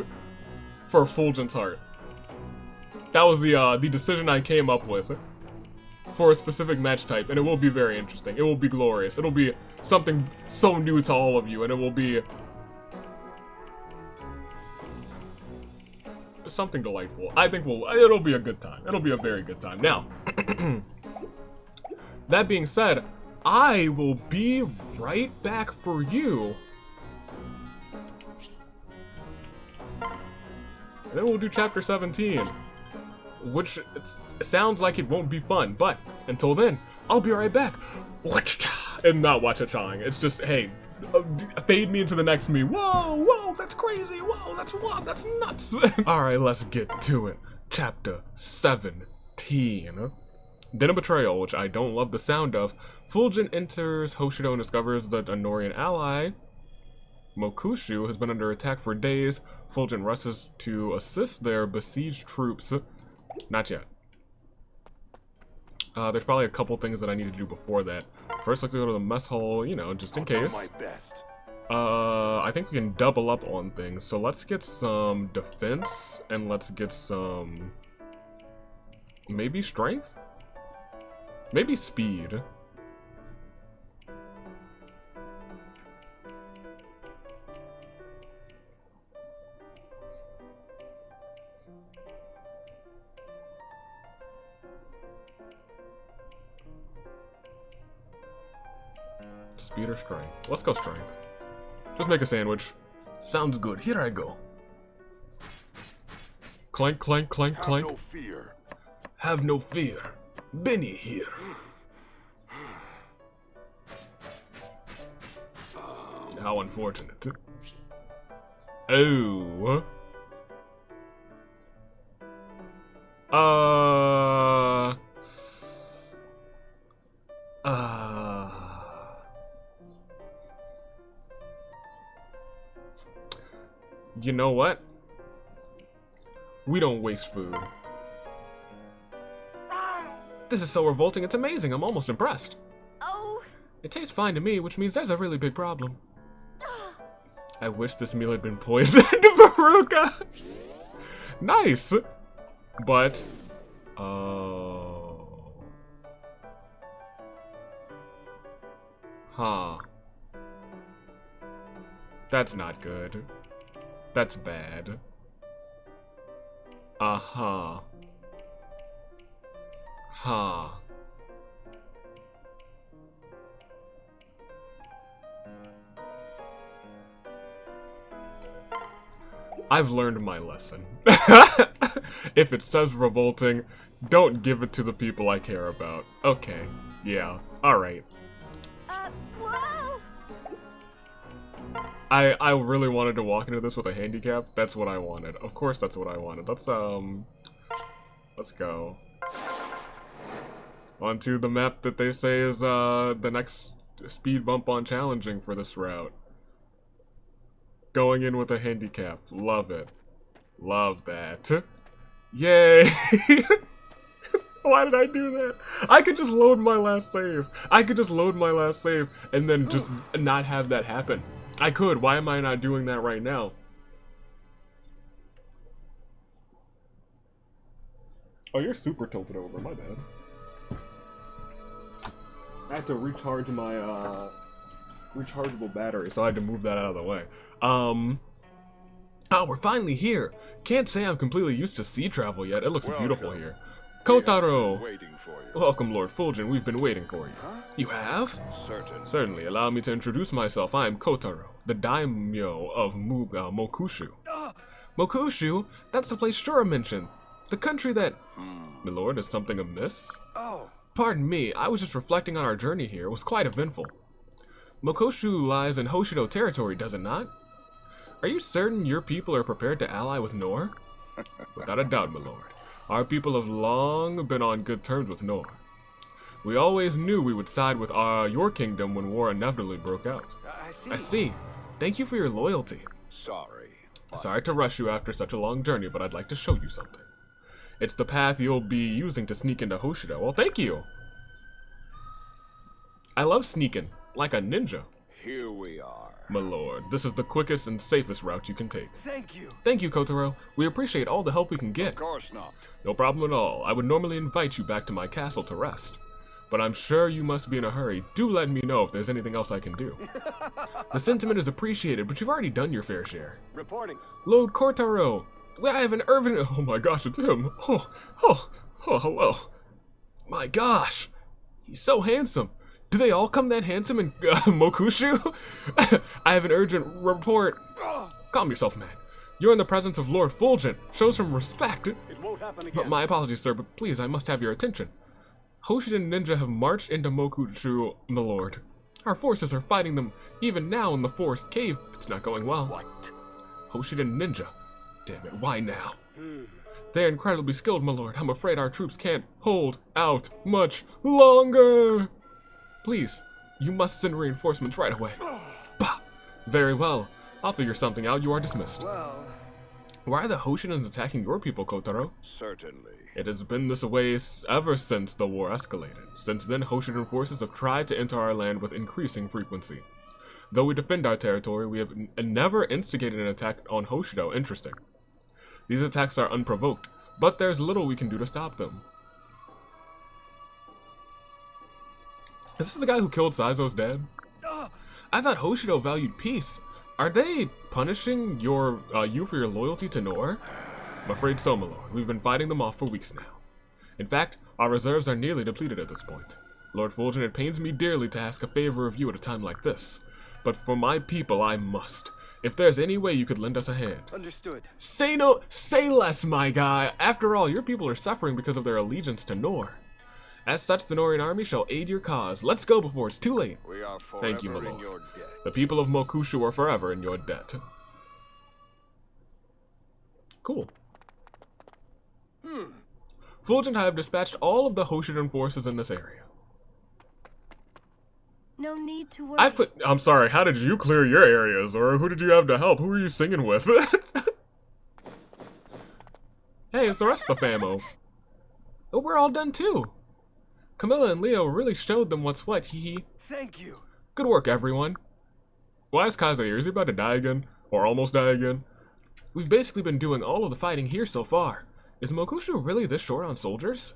for Fulgent's heart. That was the decision I came up with for a specific match type, and it will be very interesting. It will be glorious. It'll be something so new to all of you, and it will be something delightful. I think it'll be a good time. It'll be a very good time. Now, that being said, I will be right back for you. And then we'll do chapter 17. Which sounds like it won't be fun, but until then, I'll be right back. And not watch-a-chawing. It's just, hey, fade me into the next me. Whoa, that's crazy. Whoa, that's nuts. Alright, let's get to it. Chapter 17. Then a betrayal, which I don't love the sound of. Fulgent enters Hoshido and discovers that a Norian ally, Mokushu, has been under attack for days. Fulgent rushes to assist their besieged troops. Not yet. There's probably a couple things that I need to do before that. First, let's go to the mess hall, you know, just in case. My best. I think we can double up on things. So let's get some defense, and let's get some... maybe strength? Maybe speed. Speed or strength? Let's go strength. Just make a sandwich. Sounds good. Here I go. Clank, clank, clank, clank. Have no fear. Have no fear. Benny here. How unfortunate. Oh. You know what? We don't waste food. This is so revolting, it's amazing. I'm almost impressed. Oh. It tastes fine to me, which means there's a really big problem. I wish this meal had been poisoned, Baruka. Nice. But, oh. Huh. That's not good. That's bad. Uh-huh. Huh. I've learned my lesson. If it says revolting, don't give it to the people I care about. Okay. Yeah. Alright. Whoa! I really wanted to walk into this with a handicap. That's what I wanted. Of course that's what I wanted. Let's go. Onto the map that they say is the next speed bump on challenging for this route. Going in with a handicap. Love it. Love that. Yay! Why did I do that? I could just load my last save. And then just not have that happen. I could. Why am I not doing that right now? Oh, you're super tilted over. My bad. I had to recharge my, rechargeable battery, so I had to move that out of the way. Oh, we're finally here. Can't say I'm completely used to sea travel yet. It looks beautiful here. Kotaro! Waiting for you. Welcome, Lord Fulgent. We've been waiting for you. Huh? You have? Certain. Certainly. Allow me to introduce myself. I am Kotaro, the daimyo of Mokushu. Mokushu? That's the place Shura mentioned. The country that... Milord, is something amiss? Oh, Pardon me, I was just reflecting on our journey here. It was quite eventful. Mokushu lies in Hoshido territory, does it not? Are you certain your people are prepared to ally with Nor? Without a doubt, my lord. Our people have long been on good terms with Nor. We always knew we would side with your kingdom when war inevitably broke out. I see. I see. Thank you for your loyalty. Sorry. Sorry to rush you after such a long journey, but I'd like to show you something. It's the path you'll be using to sneak into Hoshido. Well, thank you. I love sneaking, like a ninja. Here we are. My lord, this is the quickest and safest route you can take. Thank you. Thank you, Kotaro. We appreciate all the help we can get. Of course not. No problem at all. I would normally invite you back to my castle to rest. But I'm sure you must be in a hurry. Do let me know if there's anything else I can do. The sentiment is appreciated, but you've already done your fair share. Reporting. Lord Kotaro! I have an urgent... Oh my gosh, it's him. Oh, hello. My gosh. He's so handsome. Do they all come that handsome in Mokushu? I have an urgent report. Calm yourself, man. You're in the presence of Lord Fulgent. Show some respect. It won't happen again. My apologies, sir, but please, I must have your attention. Hoshiden ninja have marched into Mokushu, my lord. Our forces are fighting them even now in the forest cave. It's not going well. What? Hoshiden ninja. Damn it, why now? They're incredibly skilled, my lord. I'm afraid our troops can't hold out much longer. Please, you must send reinforcements right away. Bah! Very well. I'll figure something out. You are dismissed. Well, Why are the Hoshidans attacking your people, Kotaro? certainly. It has been this way ever since the war escalated. Since then, Hoshidan forces have tried to enter our land with increasing frequency. Though we defend our territory, we have never instigated an attack on Hoshido. Interesting. These attacks are unprovoked, but there's little we can do to stop them. Is this the guy who killed Saizo's dad? I thought Hoshido valued peace. Are they punishing you for your loyalty to Nor? I'm afraid so, my lord. We've been fighting them off for weeks now. In fact, our reserves are nearly depleted at this point. Lord Fulgent, it pains me dearly to ask a favor of you at a time like this. But for my people, I must. If there's any way you could lend us a hand. Understood. Say less, my guy. After all, your people are suffering because of their allegiance to Nor. As such, the Norian army shall aid your cause. Let's go before it's too late. We are forever Thank you, my in lord. your debt. The people of Mokushu are forever in your debt. Cool. Fulgent have dispatched all of the Hoshidan forces in this area. No need to worry. I'm sorry, how did you clear your areas? Or who did you have to help? Who were you singing with? Hey, it's the rest of the famo. Oh, we're all done too. Camilla and Leo really showed them what's what, hee hee. Thank you. Good work, everyone. Why is Kaze here? Is he about to die again? Or almost die again? We've basically been doing all of the fighting here so far. Is Mokushu really this short on soldiers?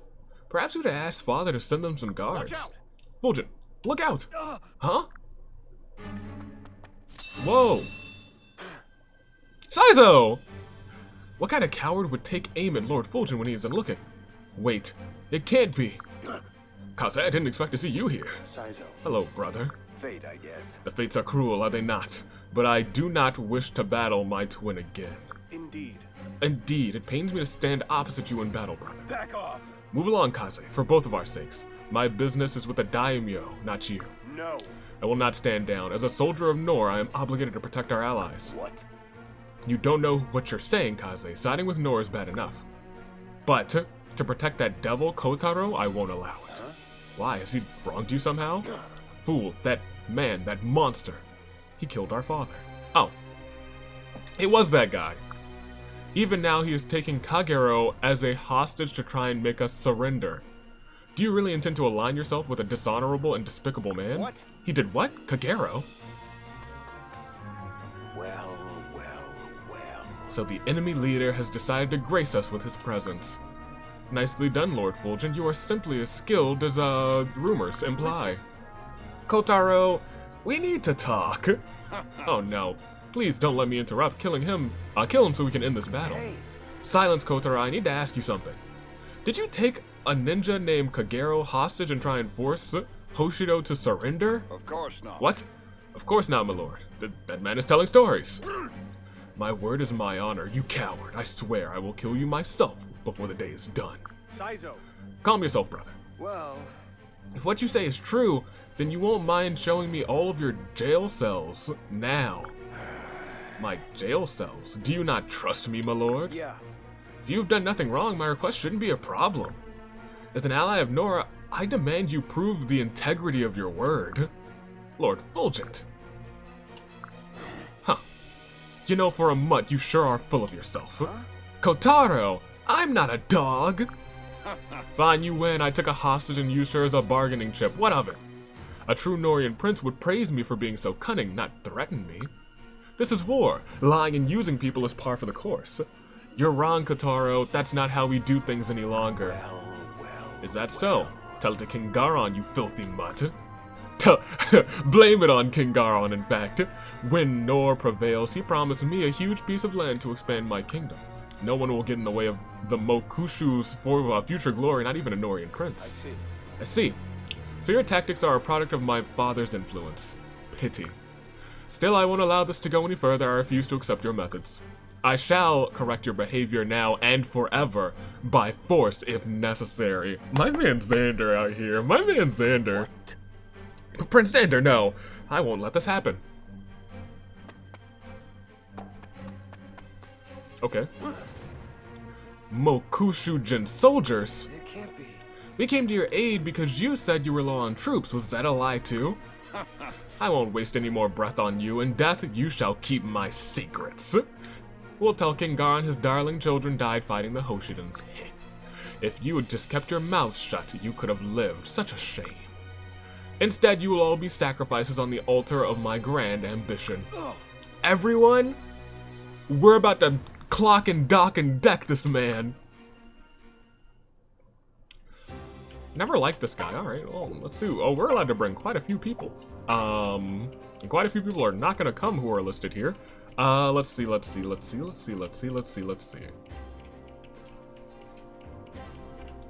Perhaps we'd ask Father to send them some guards. Watch out. Fulgent, look out! Huh? Whoa! Saizo! What kind of coward would take aim at Lord Fulgent when he isn't looking? Wait, it can't be. Kaze, I didn't expect to see you here. Saizo. Hello, brother. Fate, I guess. The fates are cruel, are they not? But I do not wish to battle my twin again. Indeed. Indeed, it pains me to stand opposite you in battle, brother. Back off. Move along, Kaze, for both of our sakes. My business is with the daimyo, not you. No. I will not stand down. As a soldier of Nor, I am obligated to protect our allies. What? You don't know what you're saying, Kaze. Siding with Nor is bad enough. But to protect that devil, Kotaro, I won't allow it. Huh? Why? Has he wronged you somehow? Fool, that man, that monster. He killed our father. Oh. It was that guy. Even now, he is taking Kagero as a hostage to try and make us surrender. Do you really intend to align yourself with a dishonorable and despicable man? What? He did what? Kagero? Well. So the enemy leader has decided to grace us with his presence. Nicely done, Lord Fulgent. You are simply as skilled as, rumors imply. Kotaro, we need to talk. Oh no. Please don't let me interrupt. Kill him so we can end this battle. Hey. Silence, Kotaro. I need to ask you something. Did you take a ninja named Kagero hostage and try and force Hoshido to surrender? Of course not. What? Of course not, my lord. That man is telling stories. My word is my honor, you coward. I swear I will kill you myself before the day is done. Saizo. Calm yourself, brother. Well, If what you say is true, then you won't mind showing me all of your jail cells now. My jail cells? Do you not trust me, my lord? yeah. If you've done nothing wrong, my request shouldn't be a problem. As an ally of Nora, I demand you prove the integrity of your word. Lord Fulgent. Huh. You know, for a mutt, you sure are full of yourself. Huh? Kotaro, I'm not a dog. Fine, you win. I took a hostage and used her as a bargaining chip. What of it? A true Norian prince would praise me for being so cunning, not threaten me. This is war. Lying and using people is par for the course. You're wrong, Kotaro. That's not how we do things any longer. Is that so? Tell it to King Garon, you filthy mutt. Blame it on King Garon, in fact. When Nor prevails, he promised me a huge piece of land to expand my kingdom. No one will get in the way of the Mokushu's future glory, not even a Norian prince. I see. So your tactics are a product of my father's influence. Pity. Still, I won't allow this to go any further. I refuse to accept your methods. I shall correct your behavior now and forever, by force if necessary. My man Xander out here. My man Xander. Prince Xander, no. I won't let this happen. Okay. Mokushujin soldiers? It can't be. We came to your aid because you said you were low on troops. Was that a lie too? I won't waste any more breath on you. In death, you shall keep my secrets. We'll tell King Garon his darling children died fighting the Hoshidans. If you had just kept your mouth shut, you could have lived. Such a shame. Instead, you will all be sacrifices on the altar of my grand ambition. Everyone, we're about to clock and dock and deck this man. Never liked this guy. Alright, well, let's see. Oh, we're allowed to bring quite a few people. And quite a few people are not gonna come who are listed here. Let's see.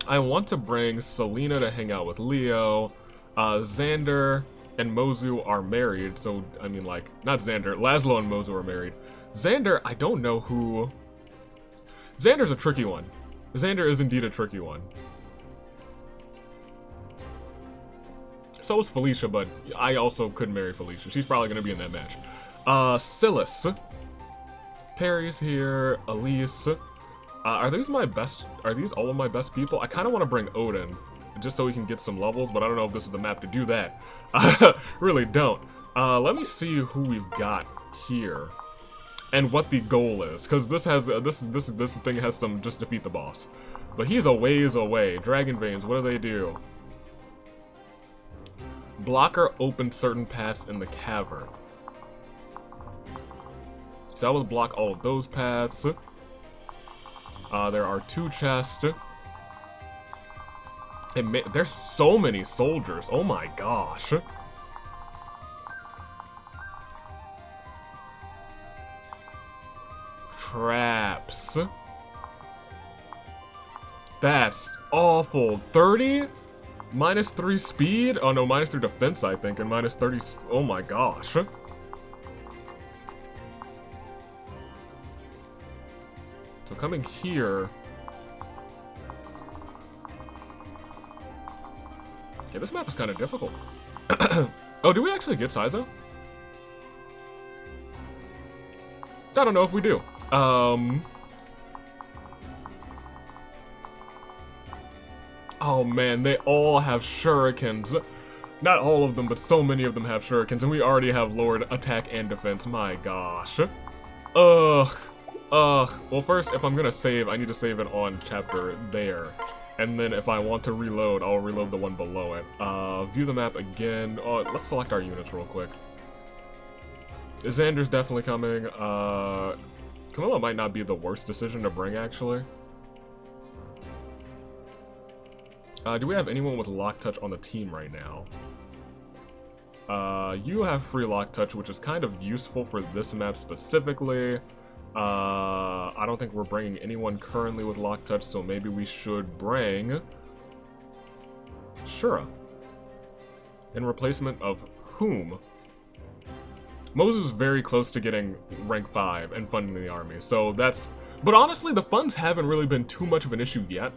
I want to bring Selena to hang out with Leo. Xander and Mozu are married, so, I mean, like, not Xander. Laszlo and Mozu are married. Xander, I don't know who... Xander's a tricky one. Xander is indeed a tricky one. So is Felicia, but I also could marry Felicia. She's probably going to be in that match. Silas. Perry's here. Elise. Are these all of my best people? I kind of want to bring Odin, just so we can get some levels, but I don't know if this is the map to do that. I really don't. Let me see who we've got here and what the goal is, because this thing has some just defeat the boss. But he's a ways away. Dragon Veins, what do they do? Blocker opens certain paths in the cavern. So that will block all of those paths. There are 2 chests. There's so many soldiers. Oh my gosh. Traps. That's awful. 30? Minus 3 speed? Oh no, minus 3 defense, I think, and minus 30. Oh my gosh. So coming here. Yeah, this map is kind of difficult. Oh, do we actually get Saizo? I don't know if we do. Oh man, they all have shurikens. Not all of them, but so many of them have shurikens, and we already have lowered attack and defense. My gosh. Ugh. Well, first, if I'm gonna save, I need to save it on chapter there. And then if I want to reload, I'll reload the one below it. View the map again. Oh, let's select our units real quick. Xander's definitely coming. Camilla might not be the worst decision to bring, actually. Do we have anyone with lock touch on the team right now? You have free lock touch, which is kind of useful for this map specifically. I don't think we're bringing anyone currently with lock touch, so maybe we should bring Ashura. In replacement of whom? Mozu's very close to getting rank 5 and funding the army, so that's... But honestly, the funds haven't really been too much of an issue yet.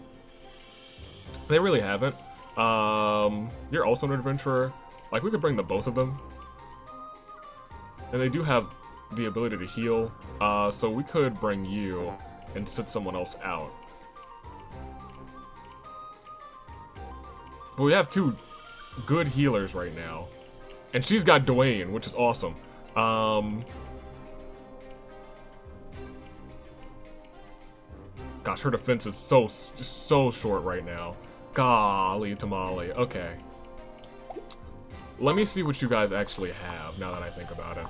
They really haven't. You're also an adventurer. Like, we could bring the both of them. And they do have the ability to heal, so we could bring you and sit someone else out. But we have 2 good healers right now. And she's got Dwayne, which is awesome. Gosh, her defense is so short right now. Golly tamale. Okay. Let me see what you guys actually have, now that I think about it.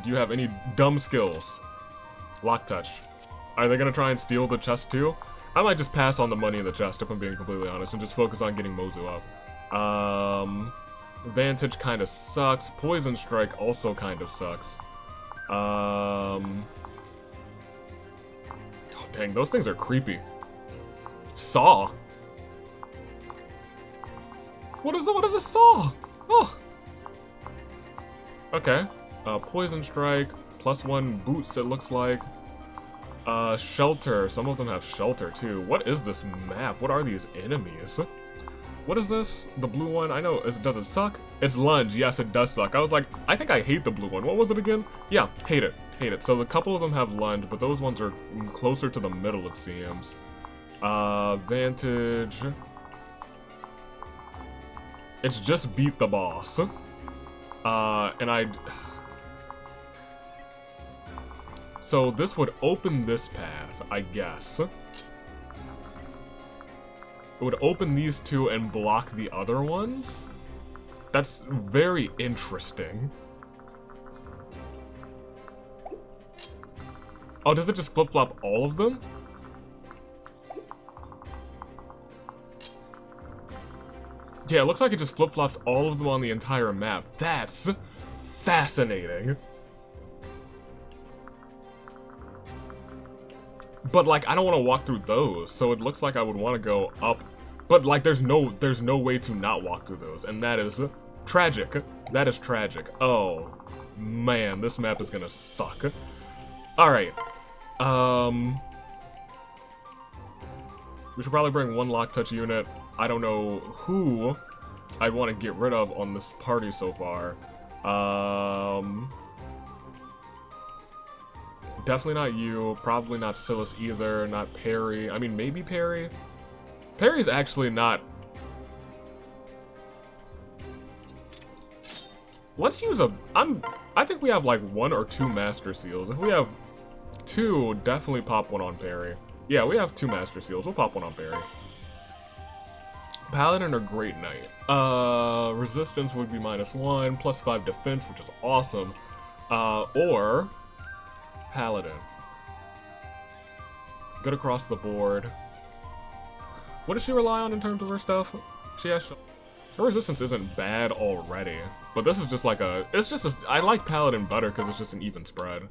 Do you have any dumb skills? Lock touch. Are they gonna try and steal the chest too? I might just pass on the money in the chest, if I'm being completely honest, and just focus on getting Mozu up. Vantage kind of sucks. Poison Strike also kind of sucks. Oh, dang, those things are creepy. Saw. What is a saw? Oh. Okay. Poison Strike, +1 boots, it looks like. Shelter. Some of them have shelter too. What is this map? What are these enemies? What is this? The blue one? I know. Does it suck? It's lunge. Yes, it does suck. I was like, I think I hate the blue one. What was it again? Yeah, hate it. Hate it. So a couple of them have lunge, but those ones are closer to the middle, it seems. Vantage. It's just beat the boss. So this would open this path, I guess. It would open these 2 and block the other ones? That's very interesting. Oh, does it just flip-flop all of them? Yeah, it looks like it just flip-flops all of them on the entire map. That's fascinating. But like, I don't want to walk through those, so it looks like I would want to go up. But like, there's no way to not walk through those, and that is tragic. That is tragic. Oh man, this map is gonna suck. All right. We should probably bring 1 lock touch unit. I don't know who I want to get rid of on this party so far. Definitely not you. Probably not Silas either. Not Perry. I mean, maybe Perry. Perry's actually not... Let's use a... I think we have like 1 or 2 Master Seals. If we have 2, definitely pop 1 on Perry. Yeah, we have 2 Master Seals. We'll pop 1 on Perry. Paladin or Great Knight? Resistance would be -1, +5 defense, which is awesome. Or... Paladin. Good across the board. What does she rely on in terms of her stuff? She has... Her resistance isn't bad already. But this is just like a... It's just a... I like Paladin better because it's just an even spread.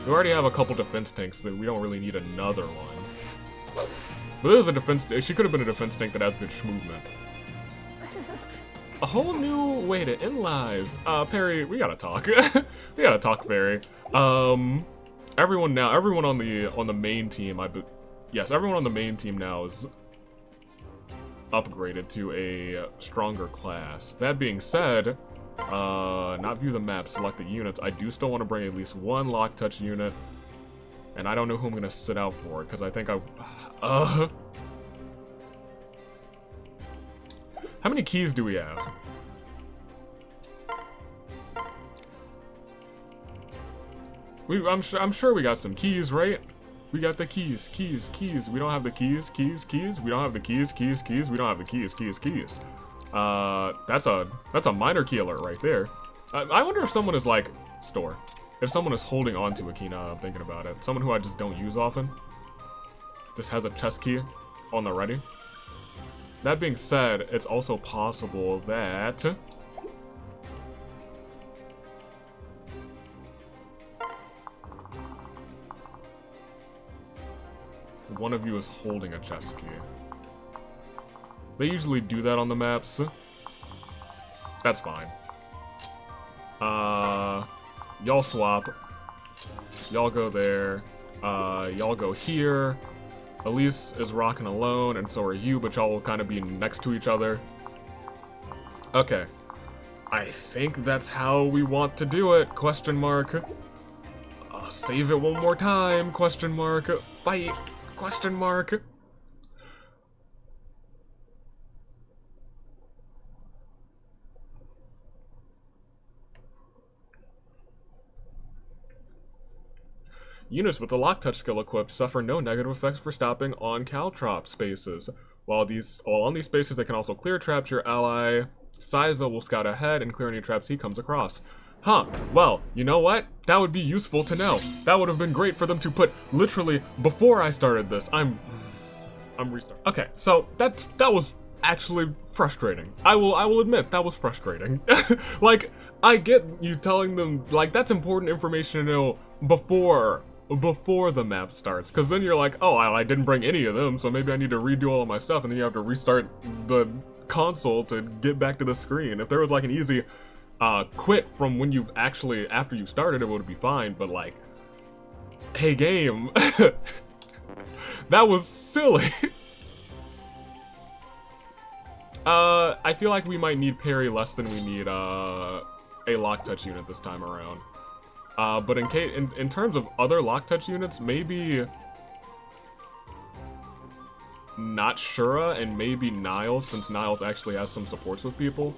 We already have a couple defense tanks, so we don't really need another one. But this is a defense... She could have been a defense tank that has good movement. A whole new way to end lives. Perry, we gotta talk. We gotta talk, Perry. Everyone on the main team, yes, everyone on the main team now is upgraded to a stronger class. That being said, not view the map, select the units. I do still want to bring at least 1 lock touch unit, and I don't know who I'm gonna sit out for it because I think How many keys do we have? I'm sure we got some keys, right? We got the keys. We don't have the keys. We don't have the keys. We don't have the keys. That's a minor key alert right there. I wonder if someone is like store. If someone is holding on to a key now that I'm thinking about it. Someone who I just don't use often. Just has a chest key on the ready. That being said, it's also possible that... one of you is holding a chest key. They usually do that on the maps. That's fine. Y'all swap. Y'all go there. Y'all go here. Elise is rocking alone, and so are you, but y'all will kind of be next to each other. Okay. I think that's how we want to do it, question mark. Save it one more time, question mark. Fight, question mark. Units with the lock touch skill equipped suffer no negative effects for stopping on caltrop spaces. While on these spaces they can also clear traps, your ally Siza will scout ahead and clear any traps he comes across. Huh, well, you know what? That would be useful to know. That would have been great for them to put literally before I started this. I'm restarting. Okay, so that was actually frustrating. I will admit that was frustrating. Like, I get you telling them, like, that's important information to know before the map starts, because then you're like, oh, I didn't bring any of them, so maybe I need to redo all of my stuff, and then you have to restart the console to get back to the screen. If there was like an easy quit from when you actually, after you started, it would be fine, but like, hey game, that was silly. I feel like we might need parry less than we need a lock touch unit this time around. But in terms of other lock touch units, maybe not Shura and maybe Niles, since Niles actually has some supports with people.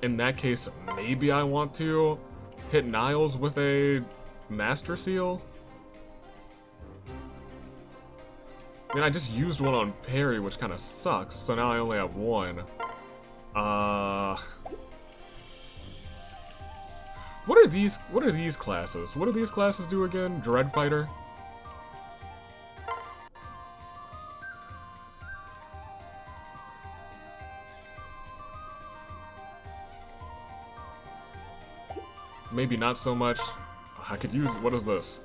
In that case, maybe I want to hit Niles with a Master Seal. I mean, I just used one on parry, which kind of sucks, so now I only have one. What are these classes? What do these classes do again? Dread Fighter? Maybe not so much. I could use, what is this?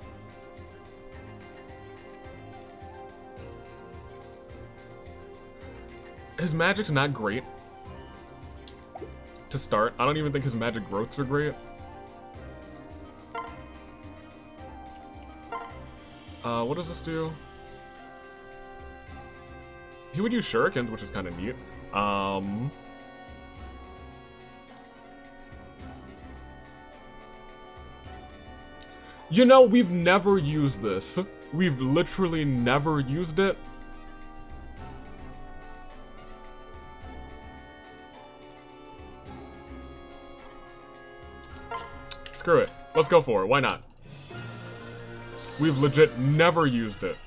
His magic's not great to start. I don't even think his magic growths are great. What does this do? He would use shurikens, which is kind of neat. You know, we've never used this. We've literally never used it. Screw it. Let's go for it. Why not? We've legit never used it.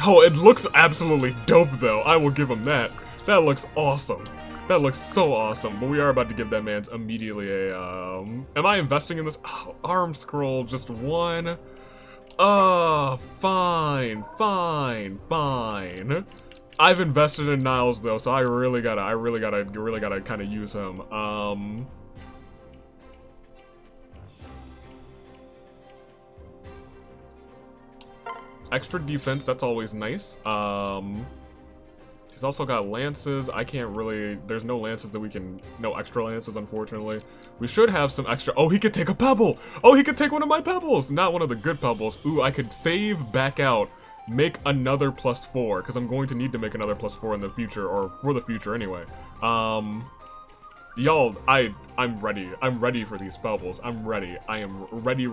Oh, it looks absolutely dope, though. I will give him that. That looks awesome. That looks so awesome. But we are about to give that man immediately a, Am I investing in this? Oh, arm scroll, just one. Oh, fine. I've invested in Niles, though, so I really gotta kind of use him. Extra defense, that's always nice. He's also got lances. I can't really, there's no lances that we can, no extra lances, unfortunately. We should have some extra, oh, he could take a pebble! Oh, he could take one of my pebbles! Not one of the good pebbles. Ooh, I could save, back out, make another +4, because I'm going to need to make another +4 in the future, or for the future anyway. Y'all, I'm ready. I'm ready for these pebbles. I'm ready. I am ready.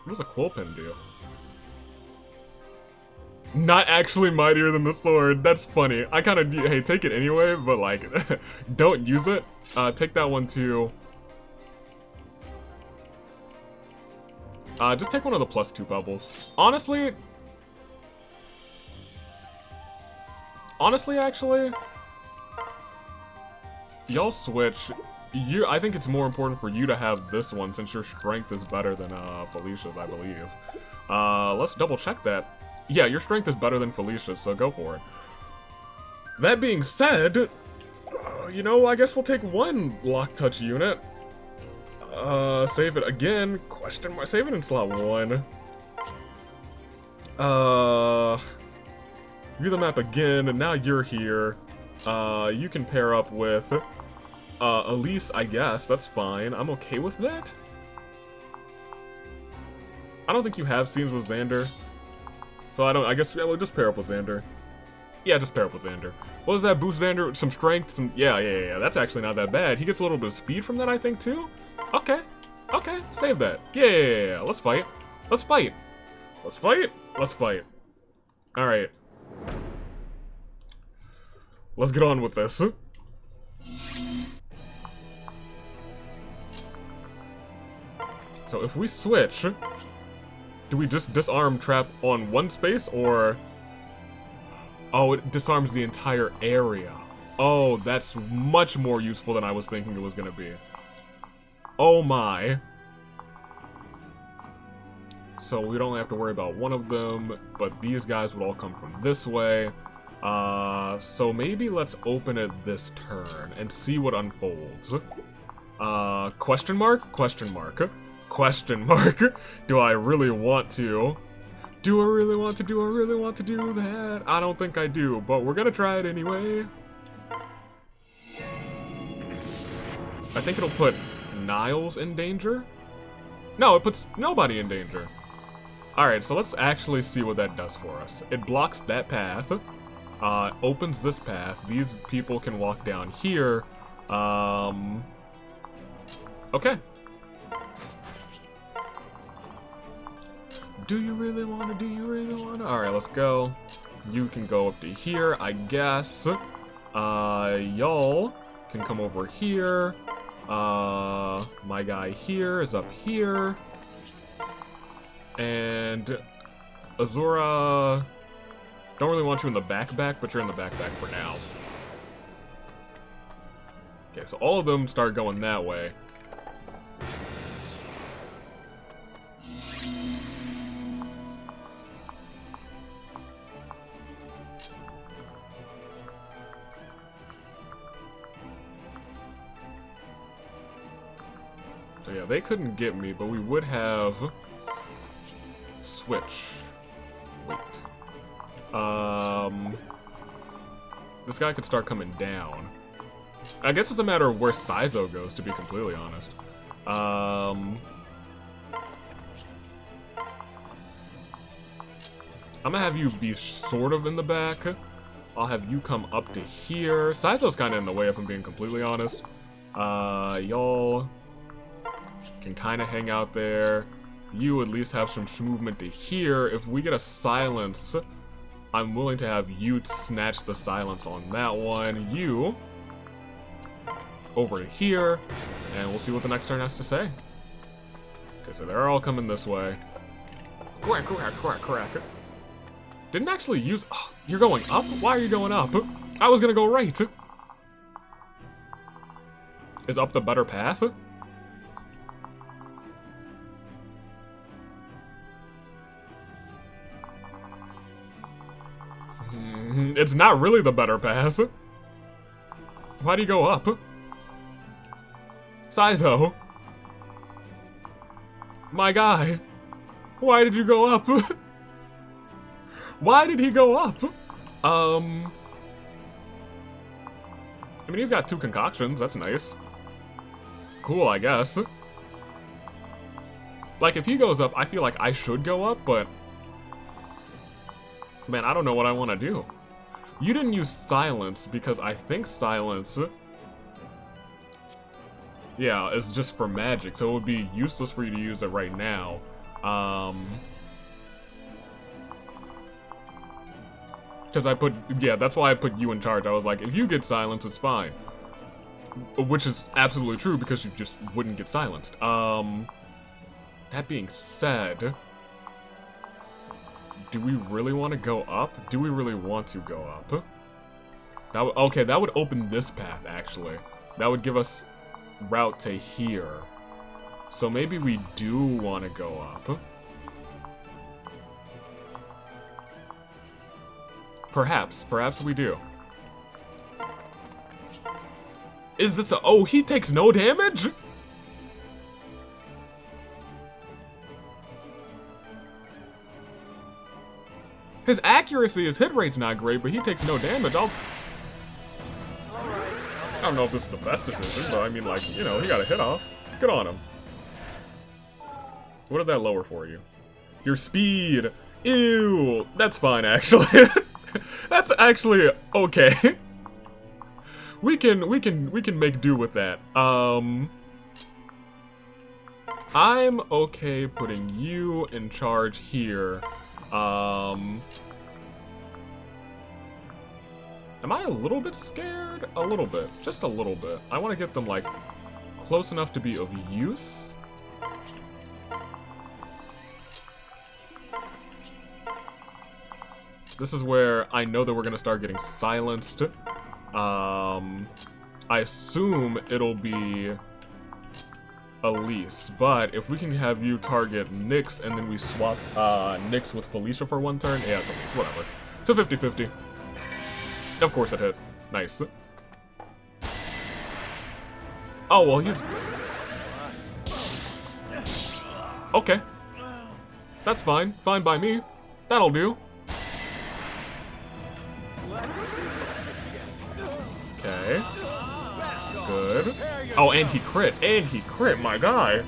What does a quill pin do? Not actually mightier than the sword. That's funny. I kind of, hey, take it anyway, but like, don't use it. Take that one too. Just take one of the +2 pebbles. Honestly, actually, y'all switch. I think it's more important for you to have this one since your strength is better than Felicia's, I believe. Let's double check that. Yeah, your strength is better than Felicia's, so go for it. That being said, you know, I guess we'll take one lock touch unit. Save it again, question mark, save it in slot 1. View the map again, and now you're here. You can pair up with Elise, I guess. That's fine. I'm okay with that. I don't think you have scenes with Xander. So I guess we'll just pair up with Xander. Yeah, just pair up with Xander. What does that boost Xander? Some strength, some... Yeah. That's actually not that bad. He gets a little bit of speed from that, I think, too. Okay. Save that. Yeah. Let's fight. Let's fight. Alright. Let's get on with this. So if we switch, do we just disarm trap on one space, or... Oh, it disarms the entire area. Oh, that's much more useful than I was thinking it was gonna be. Oh my. So we'd only have to worry about one of them, but these guys would all come from this way. So maybe let's open it this turn and see what unfolds. Question mark? Question mark. Question mark. Do I really want to? Do I really want to do that? I don't think I do, but we're gonna try it anyway. I think it'll put Niles in danger. No, it puts nobody in danger. Alright, so let's actually see what that does for us. It blocks that path. Opens this path. These people can walk down here. Okay. Do you really wanna? Alright, let's go. You can go up to here, I guess. Y'all can come over here. My guy here is up here. And Azura, don't really want you in the backpack, but you're in the backpack for now. Okay, so all of them start going that way. So yeah, they couldn't get me, but we would have... Switch. Wait. This guy could start coming down. I guess it's a matter of where Saizo goes, to be completely honest. I'm gonna have you be sort of in the back. I'll have you come up to here. Saizo's kind of in the way, if I'm being completely honest. Y'all can kind of hang out there. You at least have some movement to here. If we get a silence, I'm willing to have you snatch the silence on that one. You over to here, and we'll see what the next turn has to say. Okay, so they're all coming this way. Crack. Didn't actually use... Oh, you're going up? Why are you going up? I was gonna go right. Is up the better path? It's not really the better path. Why do you go up? Saizo. My guy. Why did you go up? Why did he go up? I mean, he's got 2 concoctions. That's nice. Cool, I guess. Like, if he goes up, I feel like I should go up, but... Man, I don't know what I want to do. You didn't use silence, because I think silence... Yeah, is just for magic, so it would be useless for you to use it right now. Because I put... Yeah, that's why I put you in charge. I was like, if you get silence, it's fine. Which is absolutely true, because you just wouldn't get silenced. That being said... Do we really want to go up? Do we really want to go up? Okay, that would open this path, actually. That would give us route to here. So maybe we do want to go up. Perhaps we do. Is this a... Oh, he takes no damage? His accuracy, his hit rate's not great, but he takes no damage. I don't know if this is the best decision, but I mean, like, you know, he got a hit off. Good on him. What did that lower for you? Your speed. Ew. That's fine, actually. That's actually okay. We can make do with that. I'm okay putting you in charge here. Am I a little bit scared? A little bit. Just a little bit. I want to get them, like, close enough to be of use. This is where I know that we're going to start getting silenced. I assume it'll be Elise, but if we can have you target Nyx and then we swap Nyx with Felicia for one turn, yeah, it's Elise, whatever. So 50-50. Of course it hit. Nice. Oh, well, he's... Okay. That's fine. Fine by me. That'll do. Okay. Good. Oh, and he crit. And he crit, my guy.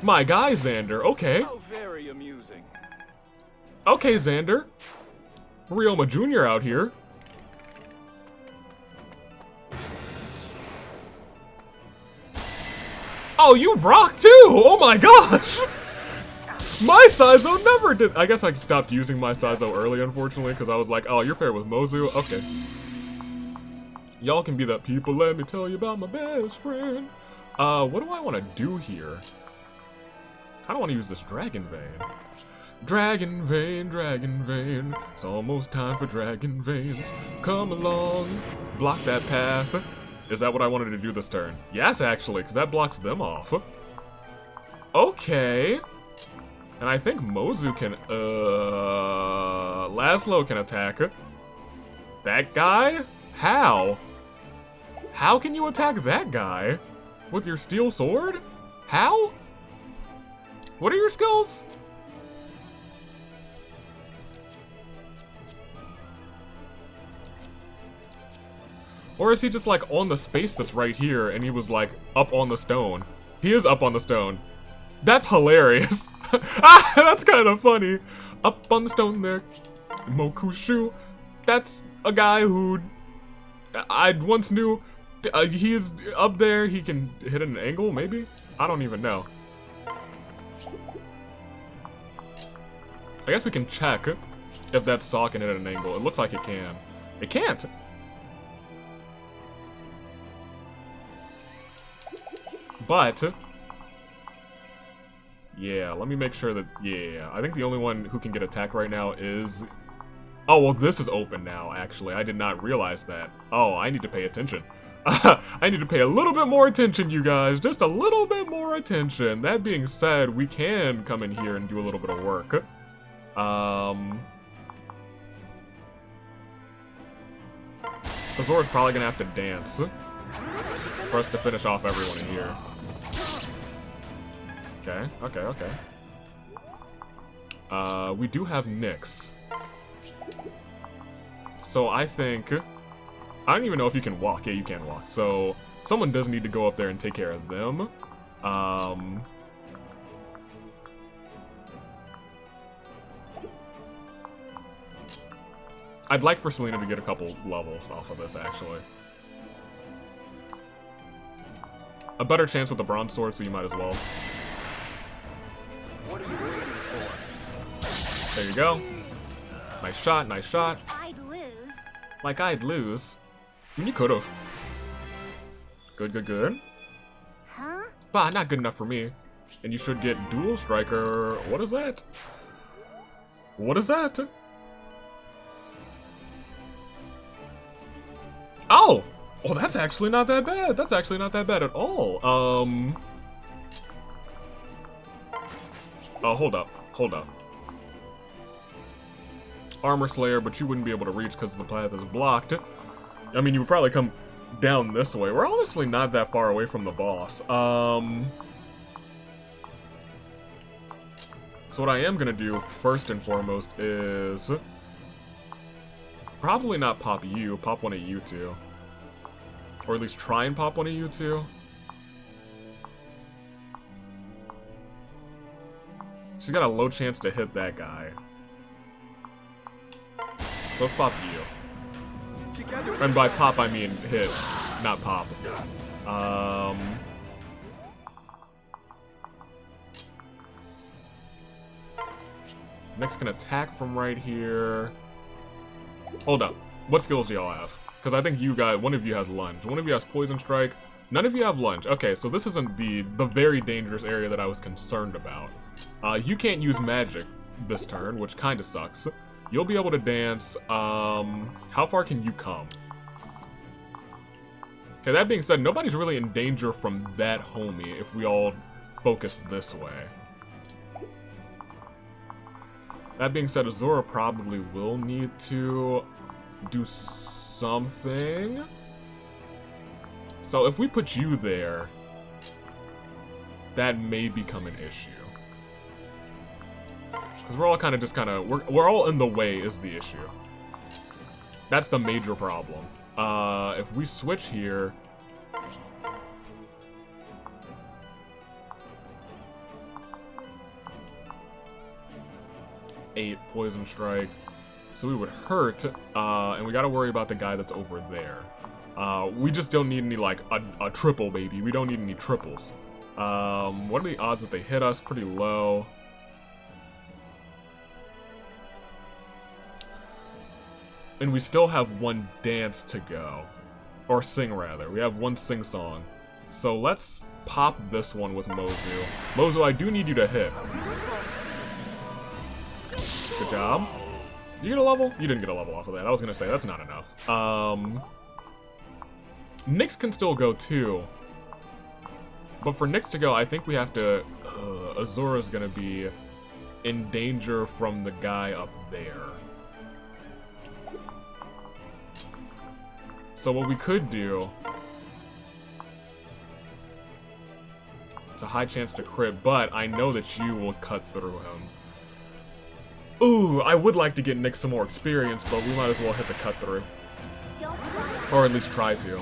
My guy, Xander. Okay. Very amusing. Okay, Xander. Ryoma Jr. out here. Oh, you rock too! Oh my gosh! My Saizo never did. I guess I stopped using my Saizo early, unfortunately, because I was like, oh, you're paired with Mozu? Okay. Y'all can be that people, let me tell you about my best friend. What do I want to do here? I don't want to use this Dragon Vein. Dragon Vein, it's almost time for Dragon Veins. Come along, block that path. Is that what I wanted to do this turn? Yes, actually, because that blocks them off. Okay. And I think Mozu can, Laszlo can attack. That guy? How? How can you attack that guy? With your steel sword? How? What are your skills? Or is he just like on the space that's right here and he was like up on the stone? He is up on the stone. That's hilarious. Ah, that's kind of funny. Up on the stone there. Mokushu. That's a guy who I once knew. He's up there. He can hit an angle, maybe? I don't even know. I guess we can check if that saw can hit an angle. It looks like it can. It can't. But, yeah, let me make sure that, yeah, I think the only one who can get attacked right now is, oh, well, this is open now, actually. I did not realize that. Oh, I need to pay attention. I need to pay a little bit more attention, you guys. Just a little bit more attention. That being said, we can come in here and do a little bit of work. Azora's probably gonna have to dance for us to finish off everyone in here. Okay. We do have Nyx. So I think... I don't even know if you can walk. Yeah, you can walk. So someone does need to go up there and take care of them. I'd like for Selena to get a couple levels off of this, actually. A better chance with the bronze sword, so you might as well. What are you waiting for? There you go. Nice shot, nice shot. I'd lose. Like I'd lose. I mean, you could've. Good. Huh? Bah, not good enough for me. And you should get Dual Striker. What is that? What is that? Oh! Oh, that's actually not that bad. That's actually not that bad at all. Oh, hold up. Armor Slayer, but you wouldn't be able to reach because the path is blocked. I mean, you would probably come down this way. We're honestly not that far away from the boss. So So what I am gonna do first and foremost is probably not pop you, pop one of you two. Or at least try and pop one of you two. She's got a low chance to hit that guy. So let's pop you. And by pop I mean hit, not pop. Next can attack from right here. Hold up. What skills do y'all have? Because I think you guys, one of you has lunge. One of you has poison strike. None of you have lunge. Okay, so this isn't the very dangerous area that I was concerned about. You can't use magic this turn, which kind of sucks. You'll be able to dance. How far can you come? Okay, that being said, nobody's really in danger from that homie if we all focus this way. That being said, Azura probably will need to do something. So if we put you there, that may become an issue. Because we're all kind of just we're all in the way is the issue. That's the major problem. If we switch here, poison strike, so we would hurt, and we gotta worry about the guy that's over there. We just don't need any, like, a triple, baby. We don't need any triples. What are the odds that they hit us? Pretty low. And we still have one dance to go. Or sing, rather. We have one sing song. So let's pop this one with Mozu. Mozu, I do need you to hit. Good job. Did you get a level? You didn't get a level off of that. I was gonna say, that's not enough. Nyx can still go too. But for Nyx to go, I think we have to... Azura's gonna be in danger from the guy up there. So what we could do... It's a high chance to crit, but I know that you will cut through him. Ooh, I would like to get Nyx some more experience, but we might as well hit the cut through. Or at least try to.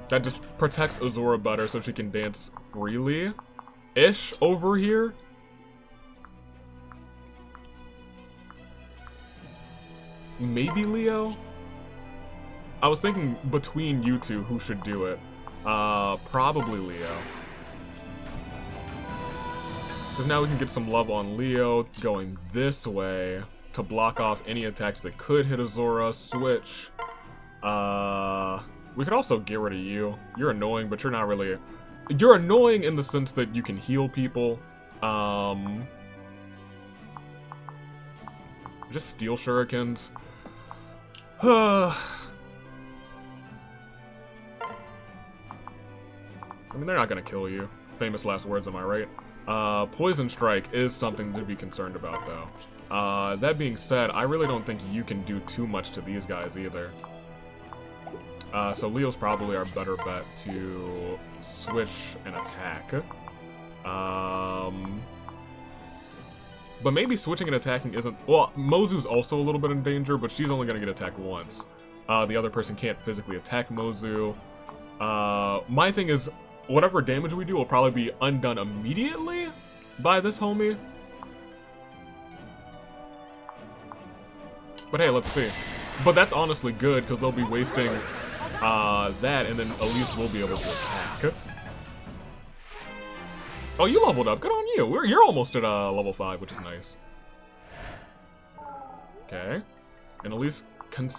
That just protects Azura better so she can dance freely-ish over here. Maybe Leo? I was thinking between you two who should do it. Probably Leo. Because now we can get some love on Leo going this way to block off any attacks that could hit Azura. Switch. We could also get rid of you. You're annoying, but you're not really... You're annoying in the sense that you can heal people. Just steal shurikens. I mean, they're not gonna kill you. Famous last words, am I right? Poison Strike is something to be concerned about, though. That being said, I really don't think you can do too much to these guys either. So Leo's probably our better bet to switch and attack. But maybe switching and attacking isn't... Well, Mozu's also a little bit in danger, but she's only going to get attacked once. The other person can't physically attack Mozu. My thing is, whatever damage we do will probably be undone immediately by this homie. But hey, let's see. But that's honestly good, because they'll be wasting that, and then Elise will be able to attack. Oh, you leveled up. Good on you. You're almost at level 5, which is nice. Okay. And Elise can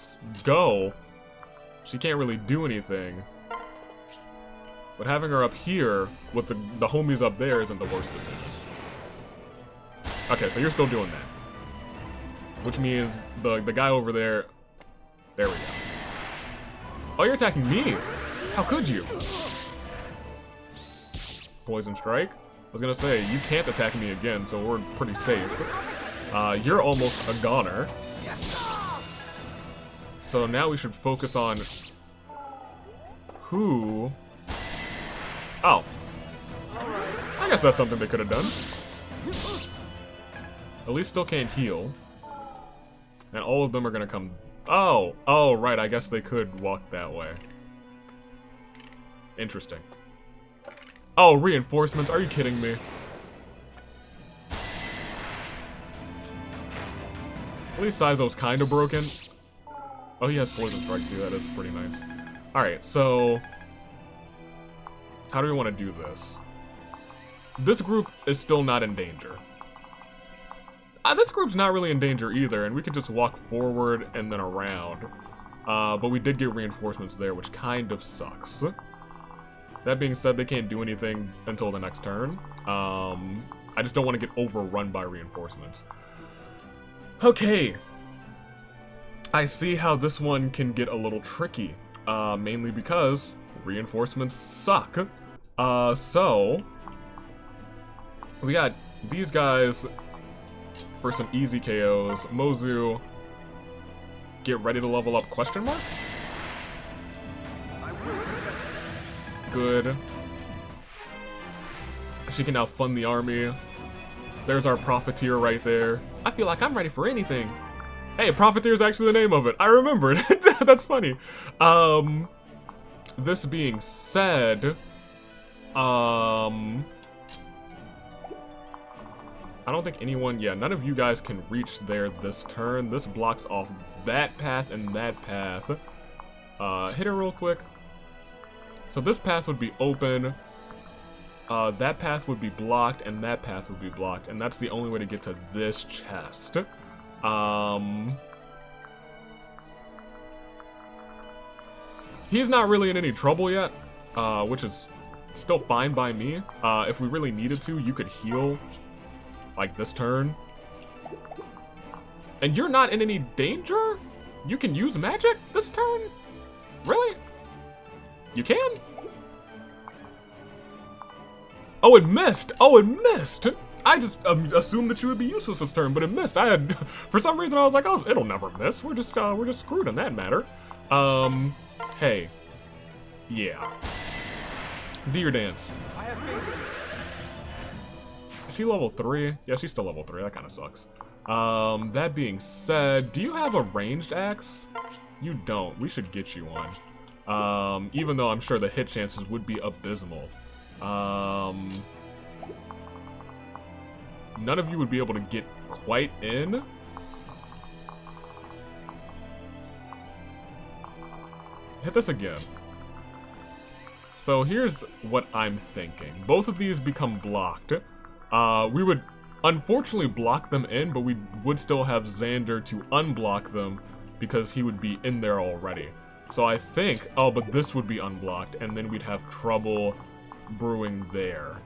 go. She can't really do anything. But having her up here with the homies up there isn't the worst decision. Okay, so you're still doing that. Which means the guy over there... There we go. Oh, you're attacking me! How could you? Poison Strike? I was gonna say, you can't attack me again, so we're pretty safe. You're almost a goner. So now we should focus on... Who... Oh. I guess that's something they could have done. Elise still can't heal. And all of them are gonna come... Oh, right, I guess they could walk that way. Interesting. Oh, reinforcements, are you kidding me? At least Saizo's kinda broken. Oh, he has Poison Strike too, that is pretty nice. Alright, so... how do we want to do this? This group is still not in danger. This group's not really in danger either, and we could just walk forward and then around. But we did get reinforcements there, which kind of sucks. That being said, they can't do anything until the next turn. I just don't want to get overrun by reinforcements. Okay. I see how this one can get a little tricky. Mainly because reinforcements suck. So... we got these guys for some easy KOs. Mozu, get ready to level up, question mark? Good. She can now fund the army. There's our Profiteer right there. I feel like I'm ready for anything. Hey, Profiteer is actually the name of it. I remembered. That's funny. This being said, I don't think anyone, yeah, none of you guys can reach there this turn. This blocks off that path and that path. Hit it real quick. So this path would be open. That path would be blocked, and that path would be blocked, and that's the only way to get to this chest. He's not really in any trouble yet, which is still fine by me. If we really needed to, you could heal, like, this turn. And you're not in any danger? You can use magic this turn? Really? You can? Oh, it missed! Oh, it missed! I just assumed that you would be useless this turn, but it missed. I had, for some reason, I was like, oh, it'll never miss. We're just screwed in that matter. Hey. Yeah. Do your dance. Is she level 3? Yeah, she's still level 3. That kind of sucks. That being said, do you have a ranged axe? You don't. We should get you one. Even though I'm sure the hit chances would be abysmal. None of you would be able to get quite in. Hit this again. So here's what I'm thinking. Both of these become blocked. We would unfortunately block them in, but we would still have Xander to unblock them because he would be in there already. So I think, oh, but this would be unblocked, and then we'd have trouble brewing there.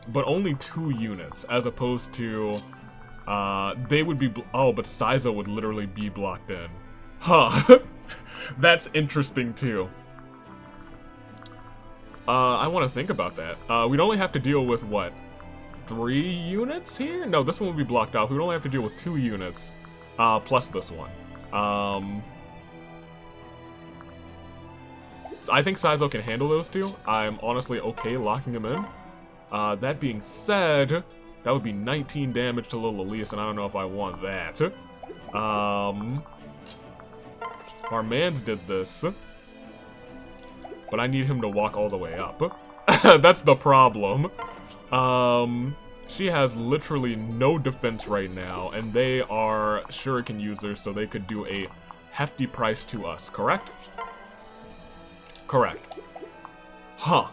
But only 2 units, as opposed to, they would be, oh, but Saizo would literally be blocked in. Huh. That's interesting, too. I want to think about that. We'd only have to deal with, what, 3 units here? No, this one would be blocked off. We'd only have to deal with 2 units, plus this one. So I think Saizo can handle those 2. I'm honestly okay locking him in. That being said, that would be 19 damage to little Elise, and I don't know if I want that. Our mans did this, but I need him to walk all the way up. That's the problem. She has literally no defense right now, and they are shuriken users, so they could do a hefty price to us, correct? Correct. Huh.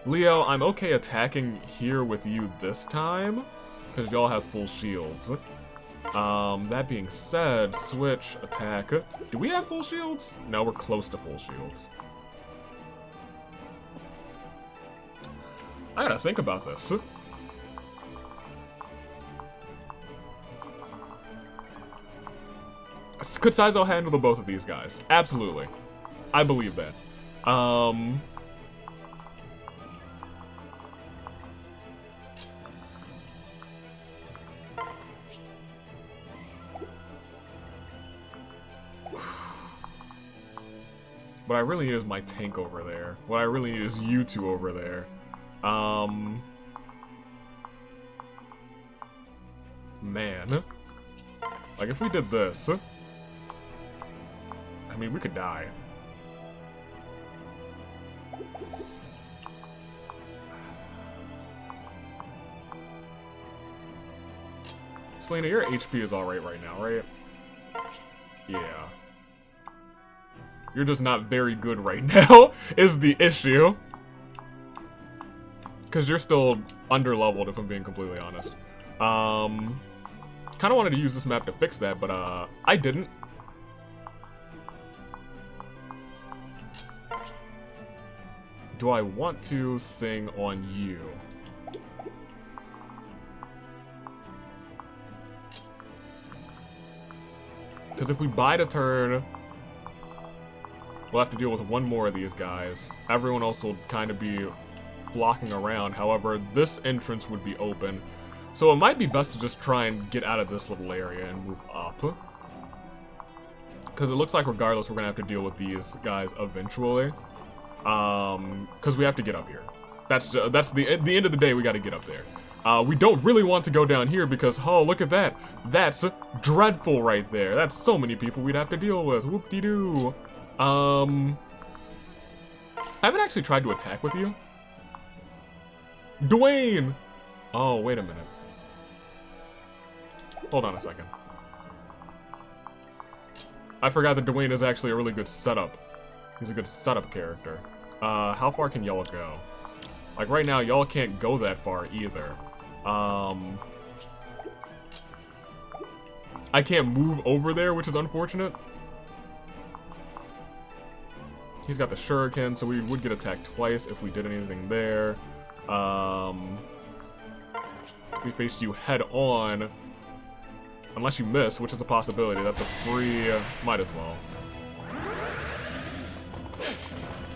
Leo, I'm okay attacking here with you this time, because y'all have full shields. That being said, switch, attack. Do we have full shields? No, we're close to full shields. I gotta think about this. Could Saizo handle the both of these guys? Absolutely. I believe that. What I really need is my tank over there. What I really need is you two over there. Man. Like, if we did this... I mean, we could die. Selena, your HP is alright right now, right? Yeah. You're just not very good right now, is the issue. Because you're still under-leveled, if I'm being completely honest. Kind of wanted to use this map to fix that, but I didn't. Do I want to sing on you? Because if we bide a turn, we'll have to deal with one more of these guys. Everyone else will kind of be flocking around. However, this entrance would be open. So it might be best to just try and get out of this little area and move up. Because it looks like regardless, we're going to have to deal with these guys eventually. Because we have to get up here. That's the end of the day, we got to get up there. We don't really want to go down here because, oh, look at that. That's dreadful right there. That's so many people we'd have to deal with. Whoop-de-doo. I haven't actually tried to attack with you. Dwayne! Oh, wait a minute. Hold on a second. I forgot that Dwayne is actually a really good setup. He's a good setup character. How far can y'all go? Like, right now, y'all can't go that far either. I can't move over there, which is unfortunate. He's got the shuriken, so we would get attacked twice if we did anything there. We faced you head on. Unless you miss, which is a possibility. That's a free... might as well.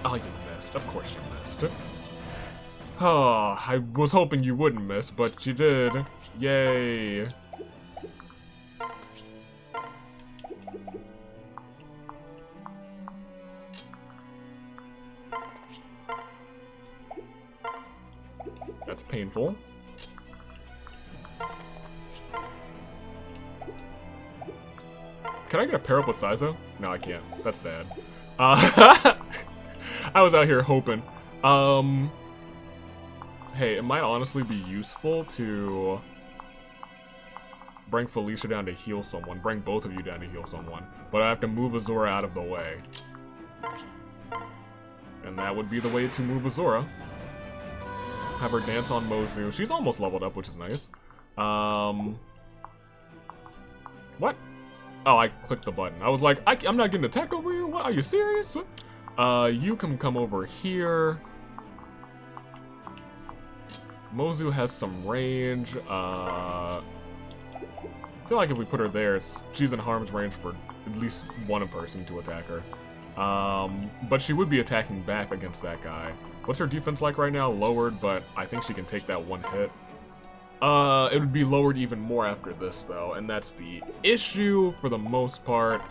Oh, you missed. Of course you missed. Oh, I was hoping you wouldn't miss, but you did. Yay. That's painful. Can I get a pair up with Saizo? No, I can't. That's sad. I was out here hoping. Hey, it might honestly be useful to bring Felicia down to heal someone. Bring both of you down to heal someone. But I have to move Azura out of the way. And that would be the way to move Azura. Have her dance on Mozu. She's almost leveled up, which is nice. What? Oh, I clicked the button. I was like, I'm not getting attacked over here? What? Are you serious? You can come over here. Mozu has some range. I feel like if we put her there, she's in harm's range for at least one person to attack her. But she would be attacking back against that guy. What's her defense like right now? Lowered, but I think she can take that one hit. It would be lowered even more after this, though, and that's the issue for the most part.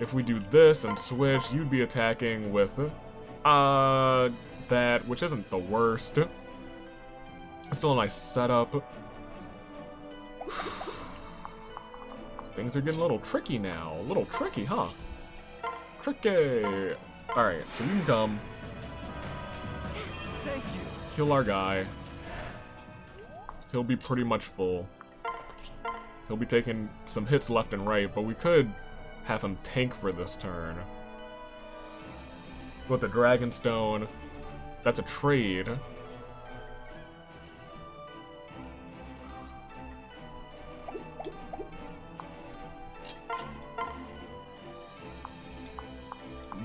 If we do this and switch, you'd be attacking with, that, which isn't the worst. It's still a nice setup. Things are getting a little tricky now. A little tricky, huh? Tricky! Alright, so you can come. Thank you. Heal our guy. He'll be pretty much full. He'll be taking some hits left and right, but we could have him tank for this turn. With the Dragonstone. That's a trade.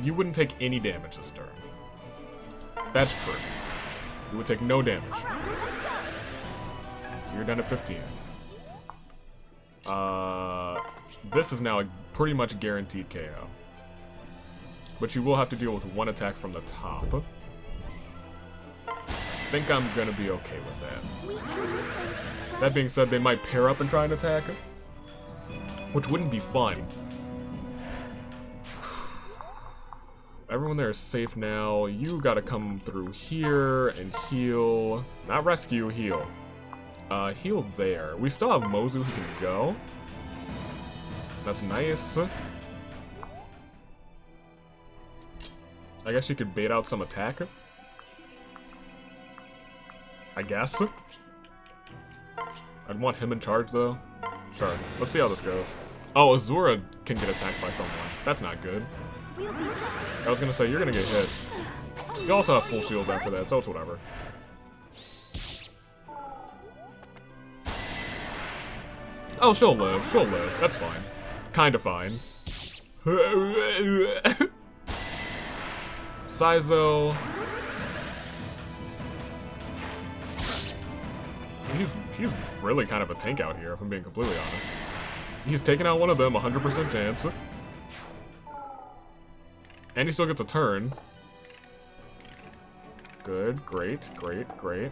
You wouldn't take any damage this turn. That's true. You would take no damage. You're down to 15. This is now a pretty much guaranteed KO. But you will have to deal with one attack from the top. I think I'm gonna be okay with that. That being said, they might pair up and try and attack, which wouldn't be fun. everyone there is safe now. You gotta come through here and heal. Not rescue, heal. Heal there. We still have Mozu who can go. That's nice. I guess you could bait out some attack. I guess. I'd want him in charge, though. Sure. Let's see how this goes. Oh, Azura can get attacked by someone. That's not good. I was gonna say, you're gonna get hit. You also have full shield after that, so it's whatever. Oh, she'll live. She'll live. That's fine. Kinda fine. Saizo. He's really kind of a tank out here, if I'm being completely honest. He's taking out one of them, 100% chance. And he still gets a turn. Good, great, great, great.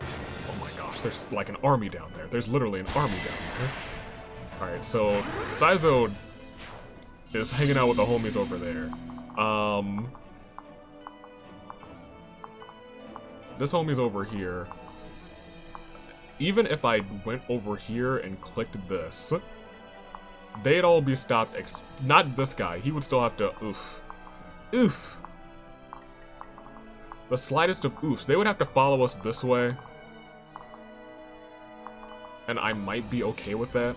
Oh my gosh, there's like an army down there. There's literally an army down there. Alright, so Saizo is hanging out with the homies over there. This homie's over here. Even if I went over here and clicked this, they'd all be stopped. Not this guy. He would still have to. Oof. Oof. The slightest of oofs. They would have to follow us this way. And I might be okay with that.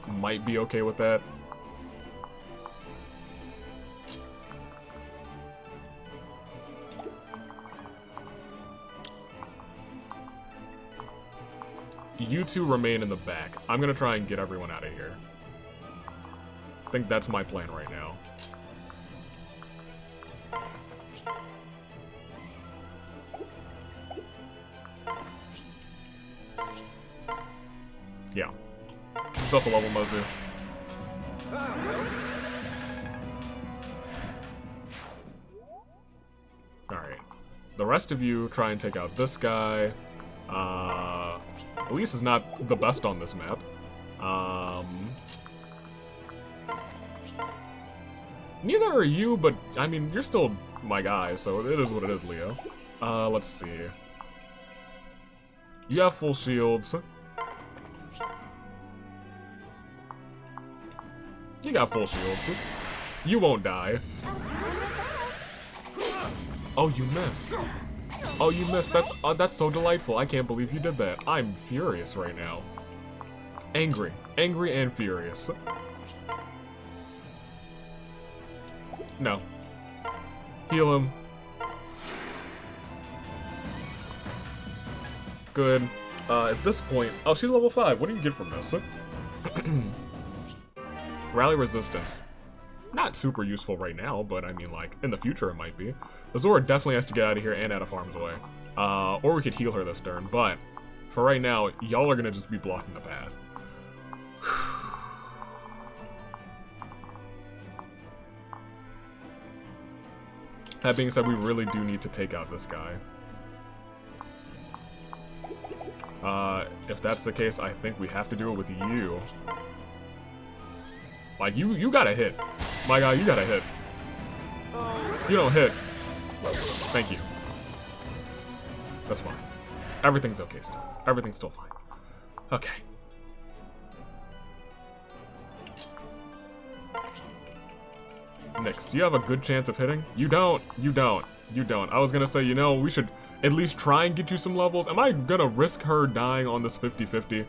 Might be okay with that. You two remain in the back. I'm gonna try and get everyone out of here. I think that's my plan right now. Yeah. Keep yourself a level, Mozu. Alright. The rest of you try and take out this guy. Elise is not the best on this map. Neither are you, but, I mean, you're still my guy, so it is what it is, Leo. Let's see. You have full shields. You got full shields. You won't die. Oh, you missed. Oh, you missed. That's so delightful. I can't believe you did that. I'm furious right now. Angry. Angry and furious. No. Heal him. Good. At this point... Oh, she's level 5. What do you get from this? Rally resistance. Not super useful right now, but I mean, like, in the future it might be. Azura definitely has to get out of here and out of harm's way. Or we could heal her this turn, but for right now, y'all are gonna just be blocking the path. That being said, we really do need to take out this guy. If that's the case, I think we have to do it with you. Like, you gotta hit. My guy, you gotta hit. You don't hit. Thank you. That's fine. Everything's okay still. Everything's still fine. Okay. Next, do you have a good chance of hitting? You don't. You don't. You don't. I was gonna say, you know, we should at least try and get you some levels. Am I gonna risk her dying on this 50-50?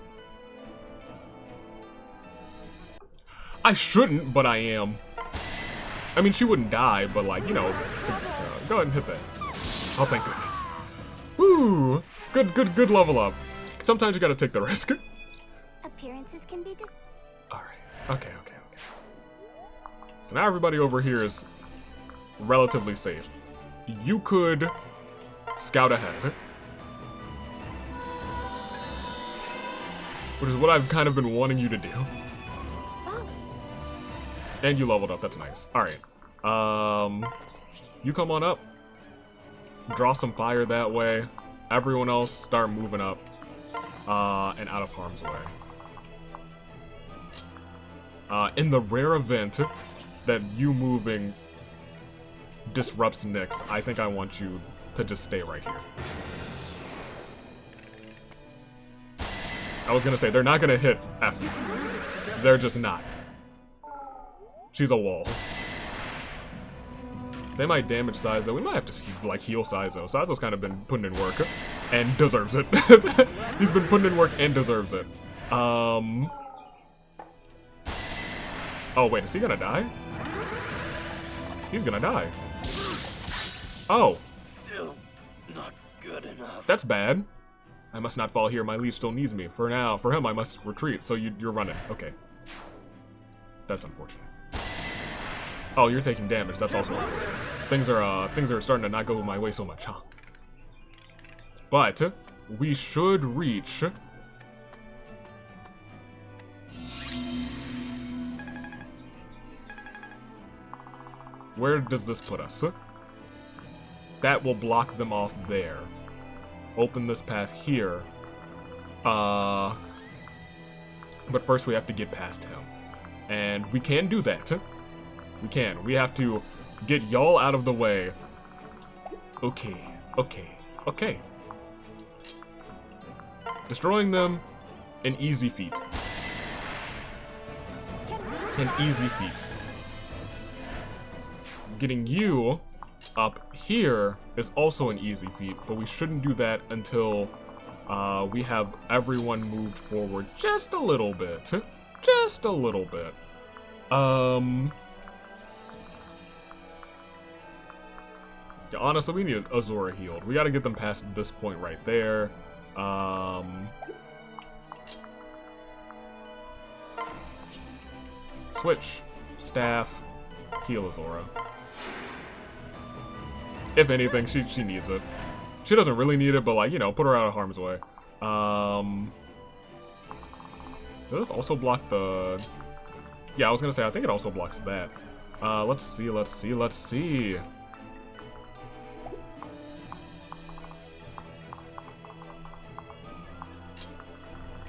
I shouldn't, but I am. I mean, she wouldn't die, but like, you know, go ahead and hit that. Oh, thank goodness. Woo! Good level up. Sometimes you gotta take the risk. Appearances can be Alright. Okay. So now everybody over here is relatively safe. You could scout ahead. Which is what I've kind of been wanting you to do. And you leveled up, that's nice. Alright. You come on up. Draw some fire that way. everyone else start moving up and out of harm's way. In the rare event that you moving disrupts Nyx, I think I want you to just stay right here. I was gonna say, they're not gonna hit F. They're just not. She's a wall. They might damage Saizo. We might have to, like, heal Saizo. Saizo's kind of been putting in work. And deserves it. He's been putting in work and deserves it. Oh, wait, is he gonna die? He's gonna die. Oh. Still not good enough. That's bad. I must not fall here. My leech still needs me. For now, for him, I must retreat. So you're running. Okay. That's unfortunate. Oh, you're taking damage. That's also unfortunate. Things are starting to not go my way so much, huh? But we should reach. Where does this put us? That will block them off there. Open this path here. But first we have to get past him. And we can do that. We can. We have to get y'all out of the way. Okay. Destroying them, an easy feat. An easy feat. Getting you up here is also an easy feat, but we shouldn't do that until we have everyone moved forward just a little bit. Just a little bit. Yeah, honestly, we need Azura healed. We gotta get them past this point right there. Switch. Staff. Heal Azura. If anything, she needs it. She doesn't really need it, but, like, you know, put her out of harm's way. Does this also block the... Yeah, I was gonna say, I think it also blocks that. Let's see.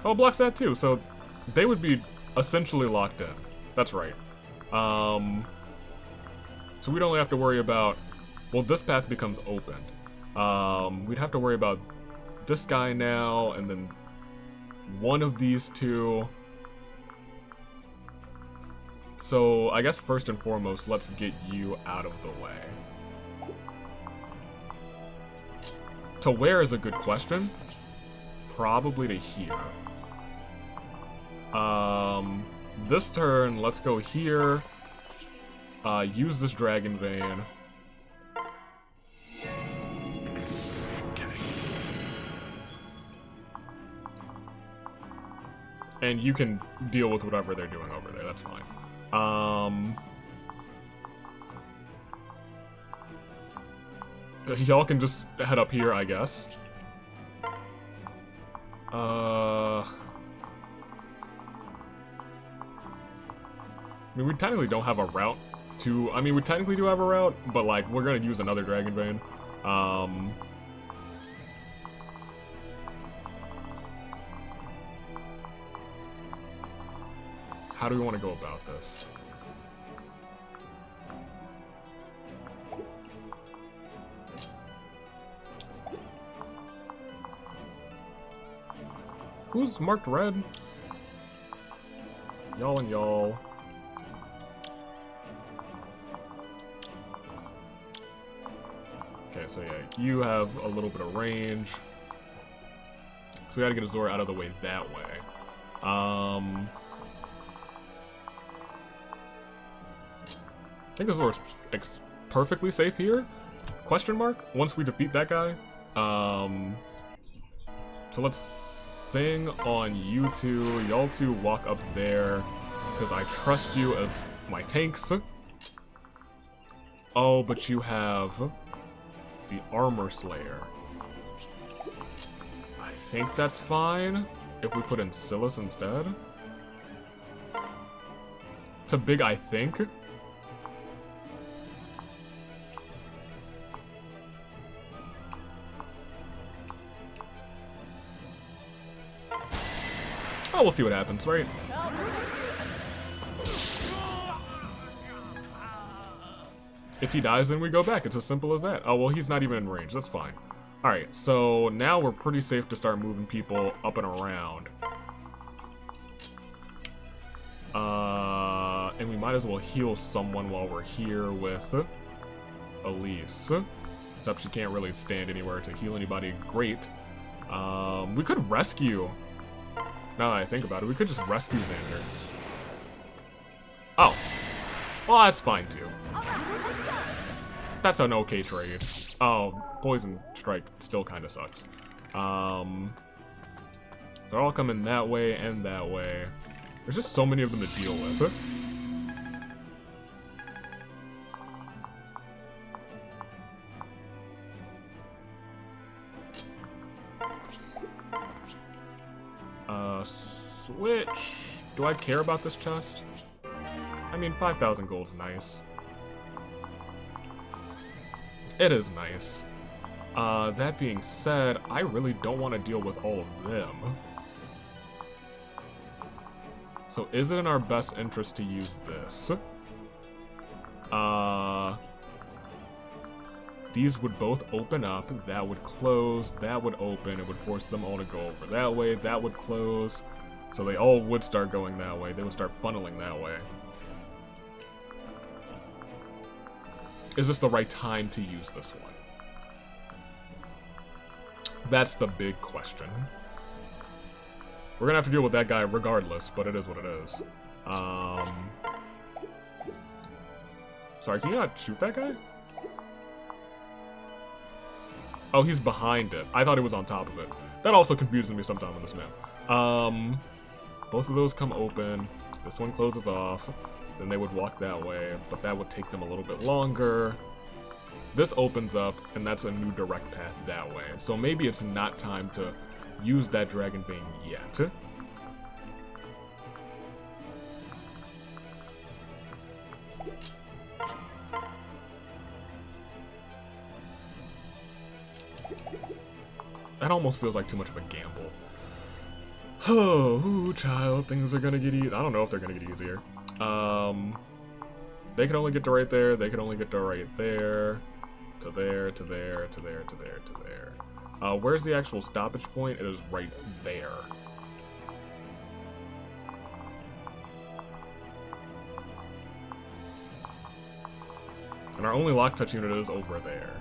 Oh, it blocks that too, so they would be essentially locked in. That's right. So we'd only have to worry about... Well, this path becomes opened. We'd have to worry about this guy now, and then one of these two. So, I guess first and foremost, let's get you out of the way. To where is a good question. Probably to here. This turn, let's go here. Use this Dragon Vein. And you can deal with whatever they're doing over there, that's fine. Y'all can just head up here, I guess. I mean, we technically don't have a route to... I mean, we technically do have a route, but, like, we're gonna use another Dragon Vein. How do we want to go about this? Who's marked red? Y'all and y'all. Okay, so yeah, you have a little bit of range. So we gotta get Azura out of the way that way. I think Azura's perfectly safe here? Question mark? Once we defeat that guy. So let's sing on you two. Y'all two walk up there, because I trust you as my tanks. Oh, but you have the Armor Slayer. I think that's fine if we put in Silas instead. It's a big I think. Well, we'll see what happens, right? If he dies, then we go back. It's as simple as that. Oh, well, he's not even in range. That's fine. Alright, so now we're pretty safe to start moving people up and around. And we might as well heal someone while we're here with Elise. Except she can't really stand anywhere to heal anybody. Great. We could rescue. Now that I think about it, we could just rescue Xander. Oh. Well, that's fine, too. That's an okay trade. Oh, Poison Strike still kind of sucks. So they're all coming that way and that way. There's just so many of them to deal with. Switch. Do I care about this chest? I mean, 5,000 gold's nice. It is nice. That being said, I really don't want to deal with all of them. So is it in our best interest to use this? These would both open up, that would close, that would open, it would force them all to go over that way, that would close. So they all would start going that way, they would start funneling that way. Is this the right time to use this one? That's the big question. We're gonna have to deal with that guy regardless, but it is what it is. Sorry, can you not shoot that guy? Oh, he's behind it. I thought he was on top of it. That also confuses me sometimes on this map. Both of those come open. This one closes off. Then they would walk that way, but that would take them a little bit longer. This opens up, and that's a new direct path that way. So maybe it's not time to use that Dragon Vein yet. That almost feels like too much of a gamble. Oh, child, things are gonna get easy. I don't know if they're gonna get easier. They can only get to right there, they can only get to right there, to there, to there, to there, to there, to there. Where's the actual stoppage point? It is right there. And our only lock touch unit is over there.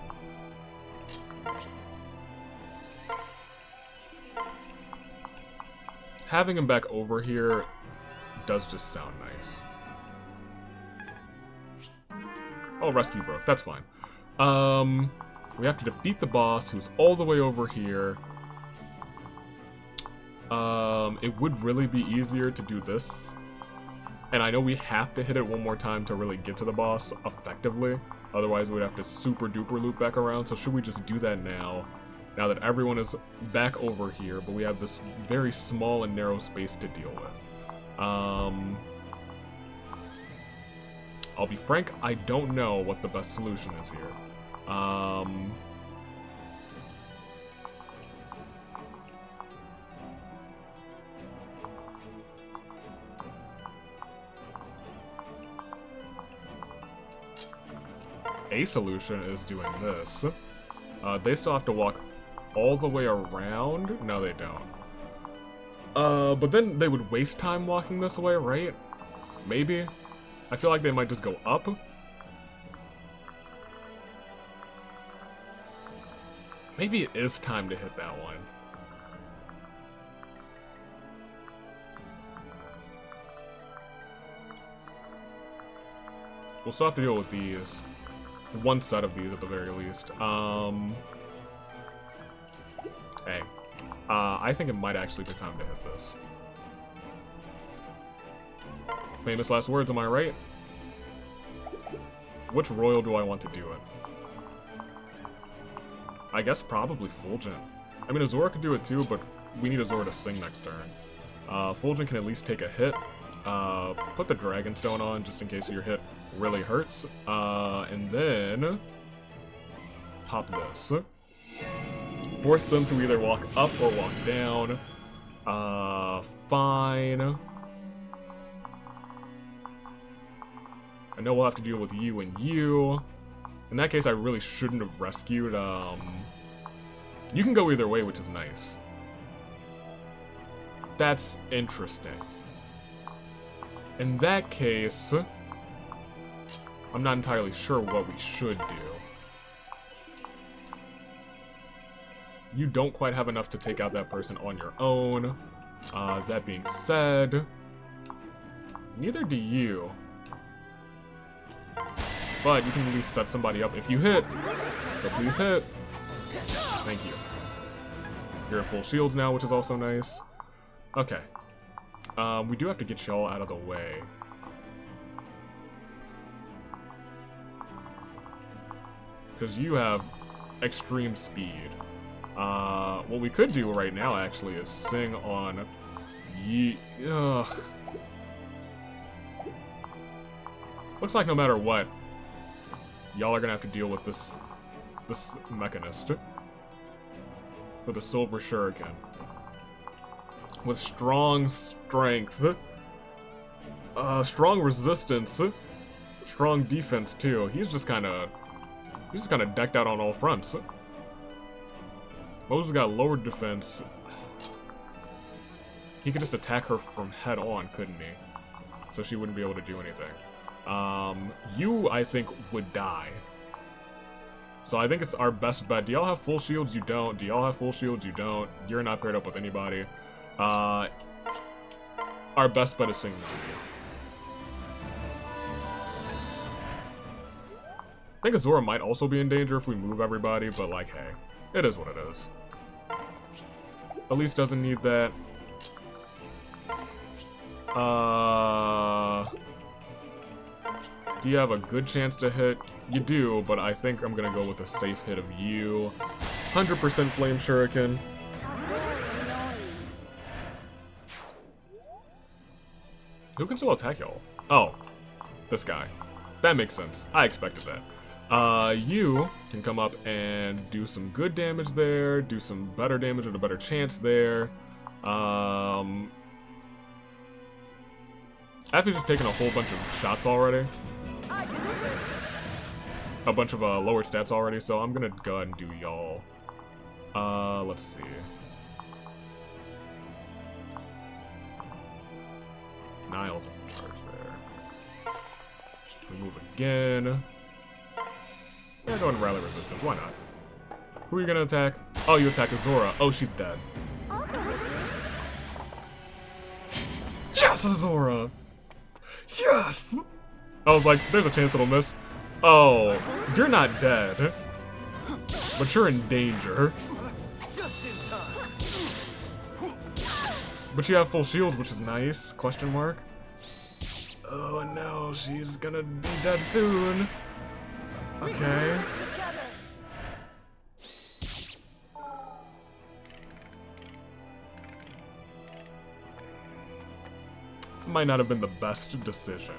Having him back over here does just sound nice. Oh, rescue broke. That's fine. We have to defeat the boss, who's all the way over here. It would really be easier to do this. And I know we have to hit it one more time to really get to the boss effectively. Otherwise, we'd have to super duper loop back around. So should we just do that now? Now that everyone is back over here, but we have this very small and narrow space to deal with. I'll be frank, I don't know what the best solution is here. A solution is doing this. They still have to walk all the way around? No, they don't. But then they would waste time walking this way, right? Maybe? I feel like they might just go up. Maybe it is time to hit that one. We'll still have to deal with these. One set of these at the very least. Hey. I think it might actually be time to hit this. Famous last words, am I right? Which royal do I want to do it? I guess probably Fulgent. I mean, Azora could do it too, but we need Azora to sing next turn. Fulgent can at least take a hit. Put the Dragon Stone on, just in case your hit really hurts. And then pop this. Force them to either walk up or walk down. fine. I know we'll have to deal with you and you. In that case, I really shouldn't have rescued, You can go either way, which is nice. That's interesting. In that case, I'm not entirely sure what we should do. You don't quite have enough to take out that person on your own. That being said, neither do you. But you can at least set somebody up if you hit. So please hit. Thank you. You're at full shields now, which is also nice. Okay. We do have to get y'all out of the way. Because you have extreme speed. What we could do right now, actually, is sing on Ugh. Looks like no matter what, y'all are gonna have to deal with this mechanist. With a silver shuriken. With strong strength. Strong resistance. Strong defense, too. He's just kinda decked out on all fronts. Moses got lower defense. He could just attack her from head on, couldn't he? So she wouldn't be able to do anything. You, I think, would die. So I think it's our best bet. Do y'all have full shields? You don't. Do y'all have full shields? You don't. You're not paired up with anybody. Our best bet is Sing. I think Azura might also be in danger if we move everybody, but like, hey, it is what it is. Elise doesn't need that. Do you have a good chance to hit? You do, but I think I'm gonna go with a safe hit of you. 100% Flame Shuriken. Who can still attack y'all? Oh, this guy. That makes sense. I expected that. You can come up and do some good damage there, do some better damage with a better chance there. After just taking a whole bunch of shots already. A bunch of lower stats already, so I'm gonna go ahead and do y'all. Let's see. Niles is in charge there. We move again. Yeah, go and rally resistance, why not? Who are you gonna attack? Oh, you attack Azura. Oh, she's dead. Yes, Azura! Yes! I was like, there's a chance it'll miss. Oh, you're not dead. But you're in danger. Just in time. But you have full shields, which is nice. Question mark. Oh no, she's gonna be dead soon. Okay. Might not have been the best decision.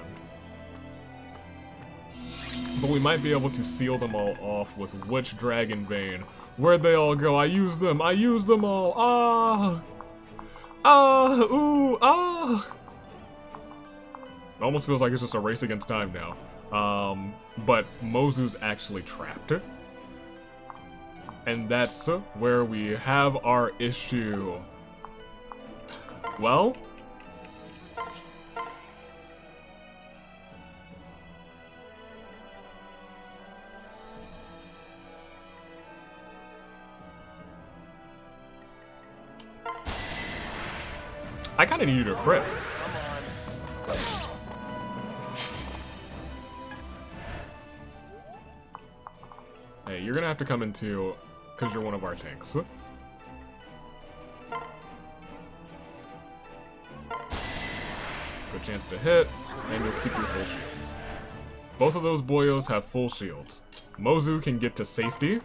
But we might be able to seal them all off with Witch Dragon Vein. Where'd they all go? I used them! I used them all! Ah! Ah! Ooh! Ah! It almost feels like it's just a race against time now. But Mozu's actually trapped. And that's where we have our issue. Well... I kinda need you to crit. Hey, you're gonna have to come into, because you're one of our tanks. Good chance to hit, and you'll keep your full shields. Both of those boyos have full shields. Mozu can get to safety.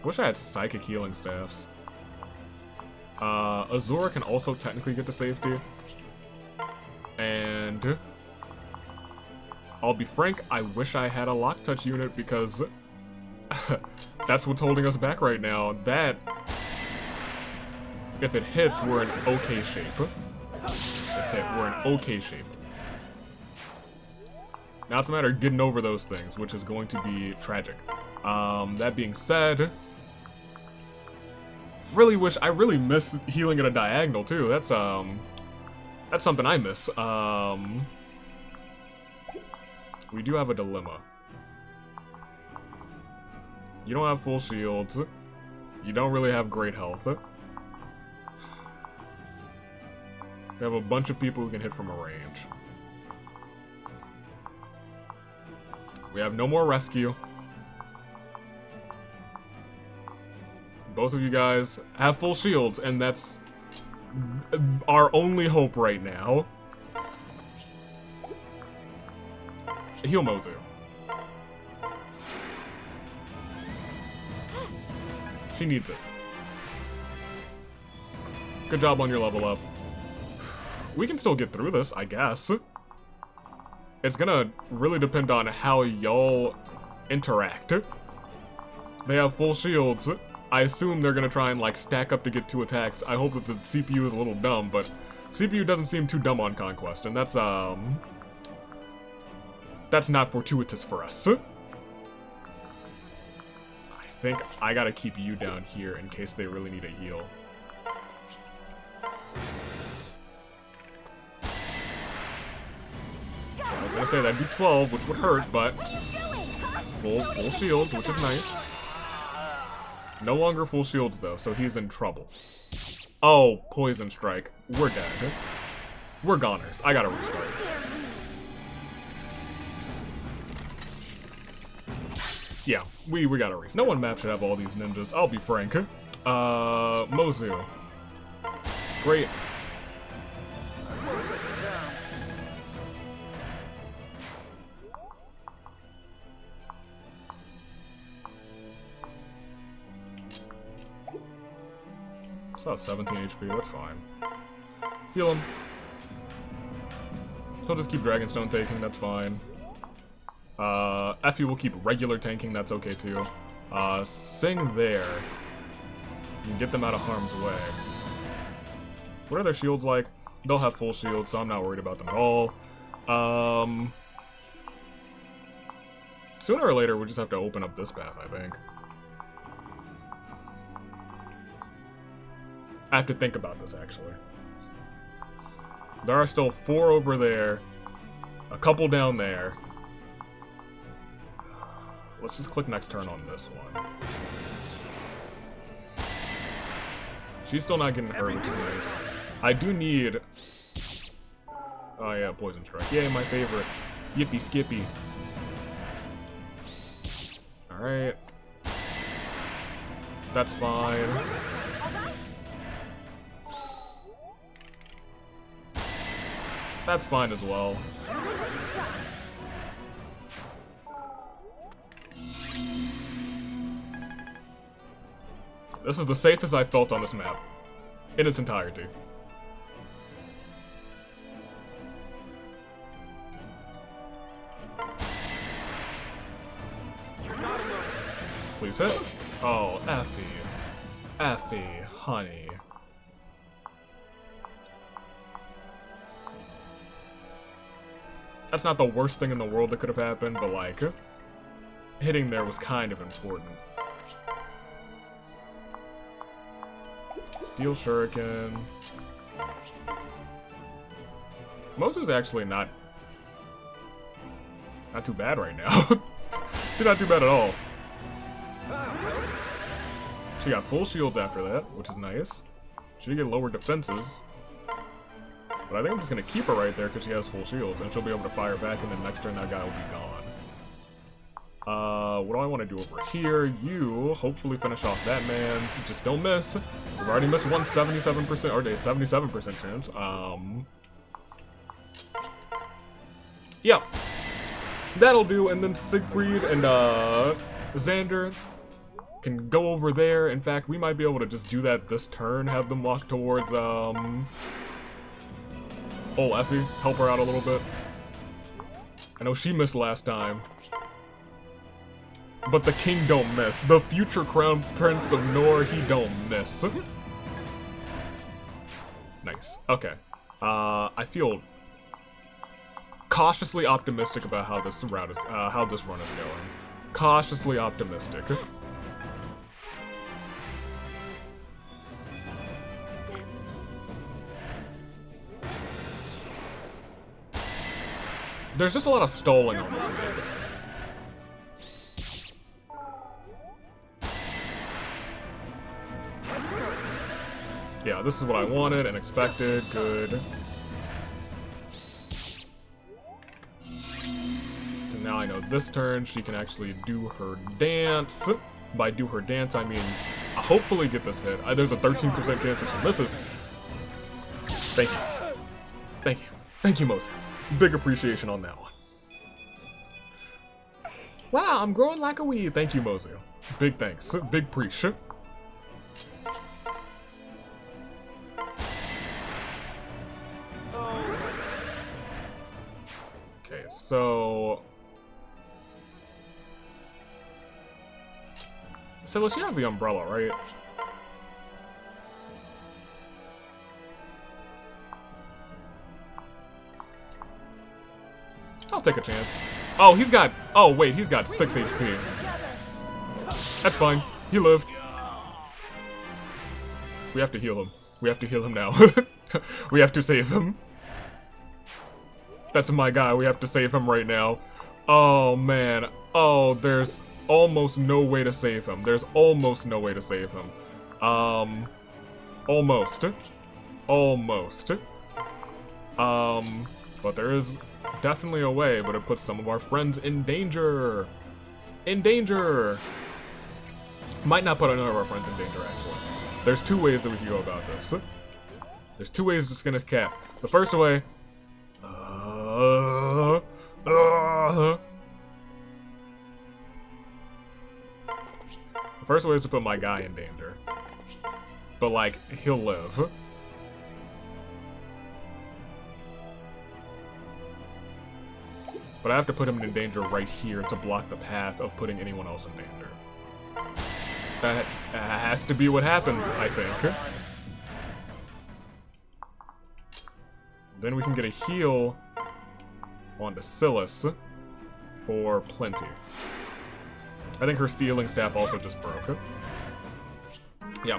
Wish I had psychic healing staffs. Azura can also technically get to safety. And I'll be frank, I wish I had a lock touch unit because That's what's holding us back right now. That, if it hits, we're in okay shape. If it, we're in okay shape. Now it's a matter of getting over those things, which is going to be tragic. That being said, I really miss healing at a diagonal too. That's something I miss. We do have a dilemma. You don't have full shields. You don't really have great health. We have a bunch of people who can hit from a range. We have no more rescue. Both of you guys have full shields, and that's our only hope right now. Heal Mozu. She needs it. Good job on your level up. We can still get through this, I guess. It's gonna really depend on how y'all interact. They have full shields. I assume they're gonna try and like stack up to get 2 attacks. I hope that the CPU is a little dumb, but CPU doesn't seem too dumb on Conquest, and that's not fortuitous for us. I think I gotta keep you down here in case they really need a heal. I was gonna say that'd be 12, which would hurt, but full shields, which is nice. No longer full shields though, so he's in trouble. Oh, poison strike. We're dead. We're goners. I gotta restart. Yeah, we gotta race. No one map should have all these ninjas. I'll be frank. Mozu. Great. Still has 17 HP, that's fine. Heal him. He'll just keep Dragonstone taking, that's fine. Effie will keep regular tanking, that's okay too. Sing there. You can get them out of harm's way. What are their shields like? They'll have full shields, so I'm not worried about them at all. Sooner or later, we just have to open up this path, I think. I have to think about this, actually. There are still 4 over there, a couple down there. Let's just click next turn on this one. She's still not getting hurt, which is nice. I do need... Oh yeah, Poison Strike. Yay, my favorite. Yippee skippy. Alright. That's fine. That's fine as well. This is the safest I've felt on this map. In its entirety. Please hit. Oh, Effie. Effie, honey. That's not the worst thing in the world that could have happened, but like, hitting there was kind of important. Steel Shuriken. Mozu's actually not too bad right now. She's not too bad at all. She got full shields after that, which is nice. She did get lower defenses. But I think I'm just going to keep her right there because she has full shields, and she'll be able to fire back, and then next turn that guy will be gone. What do I want to do over here? You hopefully finish off that man's. Just don't miss. We've already missed one 77%, or a 77% chance. Yeah. That'll do, and then Siegfried and Xander can go over there. In fact, we might be able to just do that this turn, have them walk towards, oh, Effie, help her out a little bit. I know she missed last time. But the king don't miss. The future crown prince of Nor, he don't miss. Nice. Okay. I feel cautiously optimistic about how this route is, how this run is going. Cautiously optimistic. There's just a lot of stalling on this map. Yeah, this is what I wanted and expected. Good. And now I know this turn she can actually do her dance. By do her dance, I mean I'll hopefully get this hit. There's a 13% chance that she misses. Thank you. Thank you. Thank you, Mose. Big appreciation on that one. Wow, I'm growing like a weed. Thank you, Mose. Big thanks. Big preach. Okay, so... Silas, you have the umbrella, right? I'll take a chance. Oh, he's got... Oh, wait, he's got 6 HP. That's fine. He lived. We have to heal him. We have to heal him now. We have to save him. That's my guy. We have to save him right now. Oh, man. Oh, there's almost no way to save him. There's almost no way to save him. Almost. Almost. But there is definitely a way, but it puts some of our friends in danger. In danger. Might not put another of our friends in danger, actually. There's 2 ways that we can go about this. There's 2 ways to skin his cat. The first way... The first way is to put my guy in danger. But, like, he'll live. But I have to put him in danger right here to block the path of putting anyone else in danger. That has to be what happens, I think. Then we can get a heal onto Silas for plenty. I think her stealing staff also just broke. Yeah.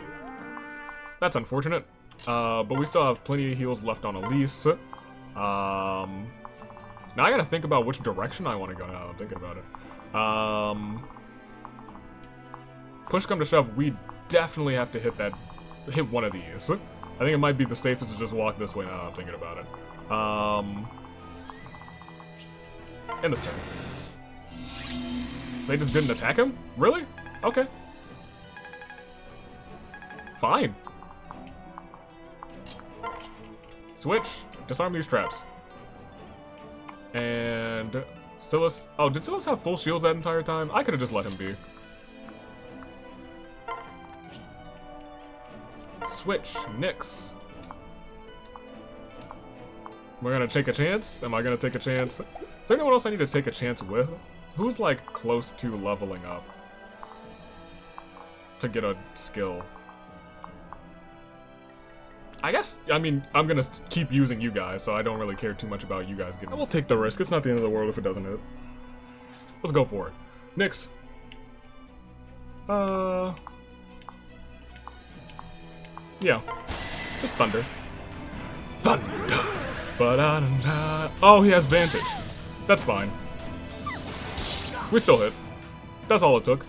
That's unfortunate. But we still have plenty of heals left on Elise. Now I gotta think about which direction I want to go now that I'm thinking about it. Push come to shove, we definitely have to hit one of these. I think it might be the safest to just walk this way now that I'm thinking about it. And this turn. They just didn't attack him? Really? Okay. Fine. Switch. Disarm these traps. And... Silas... Oh, did Silas have full shields that entire time? I could have just let him be. Switch. Nyx. We're gonna take a chance? Am I gonna take a chance? Is there anyone else I need to take a chance with? Who's, like, close to leveling up? To get a skill. I guess, I mean, I'm gonna keep using you guys, so I don't really care too much about you guys getting... I will take the risk. It's not the end of the world if it doesn't hit. Let's go for it. Nyx. Yeah. Just thunder. Thunder! Ba-da-da-da. Oh, he has Vantage. That's fine. We still hit. That's all it took.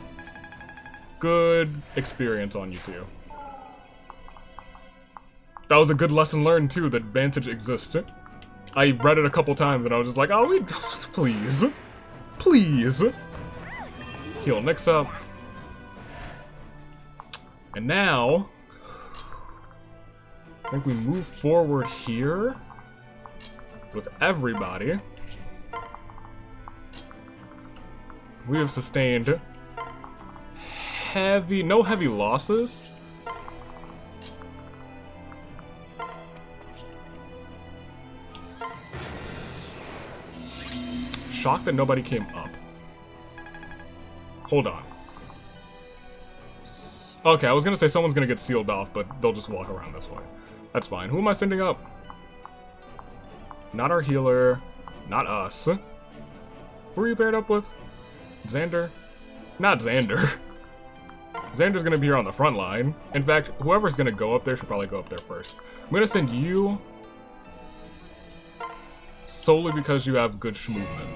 Good experience on you two. That was a good lesson learned too, that Vantage exists. I read it a couple times and I was just like, oh, please. Please. Heal Nyx up. And now, I think we move forward here with everybody. We have sustained no heavy losses. Shocked that nobody came up. Hold on. Okay, I was gonna say someone's gonna get sealed off, but they'll just walk around this way. That's fine. Who am I sending up? Not our healer. Not us. Who are you paired up with? Xander? Not Xander. Xander's gonna be here on the front line. In fact, whoever's gonna go up there should probably go up there first. I'm gonna send you solely because you have good movement.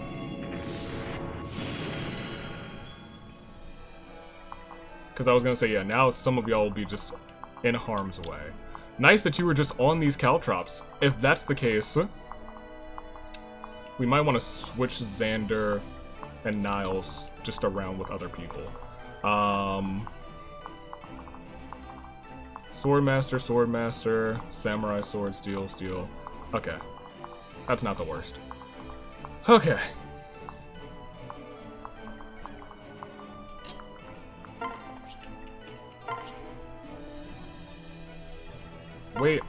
Because I was gonna say, yeah, now some of y'all will be just in harm's way. Nice that you were just on these caltrops. If that's the case, we might want to switch Xander and Niles just around with other people. Swordmaster, Samurai Sword, Steel. Okay. That's not the worst. Okay. Wait.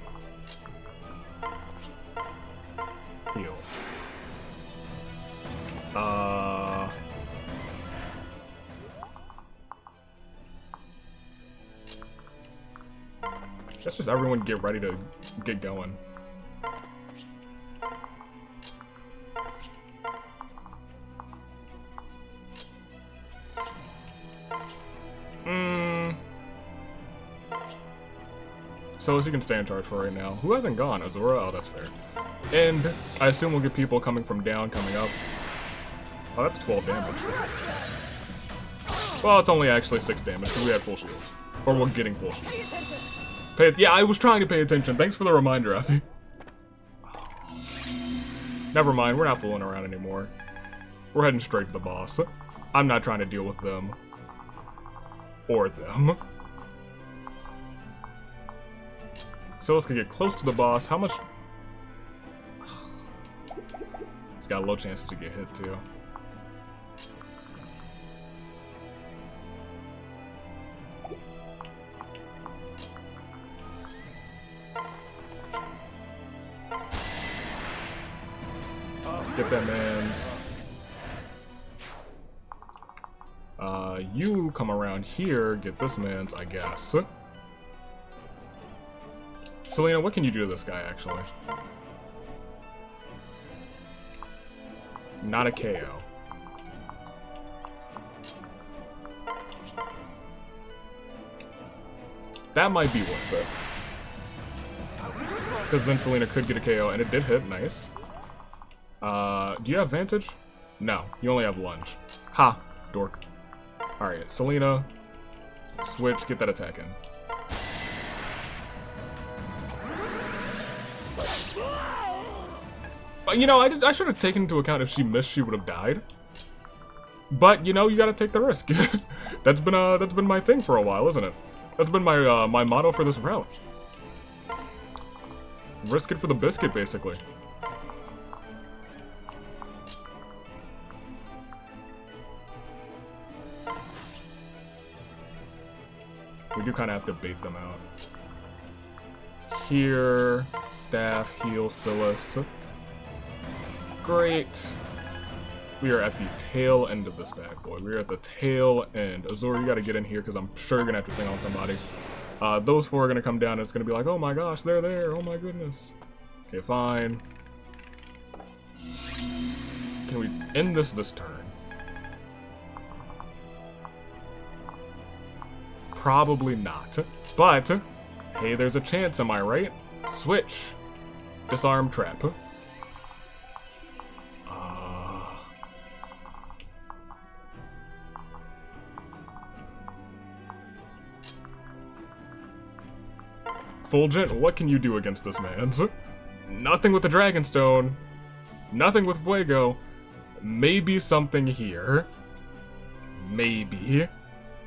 Heal. Let's just everyone get ready to get going. So as you can stay in charge for right now. Who hasn't gone? Azura? Oh, that's fair. And I assume we'll get people coming from down, coming up. Oh, that's 12 damage. Well, it's only actually 6 damage because we had full shields. Or we're getting full shields. Yeah, I was trying to pay attention. Thanks for the reminder, Effie. Never mind, we're not fooling around anymore. We're heading straight to the boss. I'm not trying to deal with them. Or them. So let's get close to the boss. How much? He's got a low chance to get hit too. Get that man's. You come around here, get this man's, I guess. Selena, what can you do to this guy, actually? Not a KO. That might be worth it. Because then Selena could get a KO, and it did hit, nice. Do you have Vantage? No, you only have Lunge. Ha, dork. Alright, Selena, switch, get that attack in. You know, I should have taken into account if she missed, she would have died. But you know, you gotta take the risk. That's been my thing for a while, isn't it? That's been my my motto for this route. Risk it for the biscuit, basically. We do kind of have to bait them out. Here, staff, heal, Silas. Great. We are at the tail end of this bad boy. We are at the tail end. Azura, you gotta get in here because I'm sure you're gonna have to sing on somebody. Those four are gonna come down and it's gonna be like, oh my gosh, they're there. Oh my goodness. Okay, fine. Can we end this turn? Probably not. But, hey, there's a chance, am I right? Switch. Disarm trap. Fulgent, what can you do against this man? Nothing with the Dragonstone. Nothing with Fuego. Maybe something here. Maybe.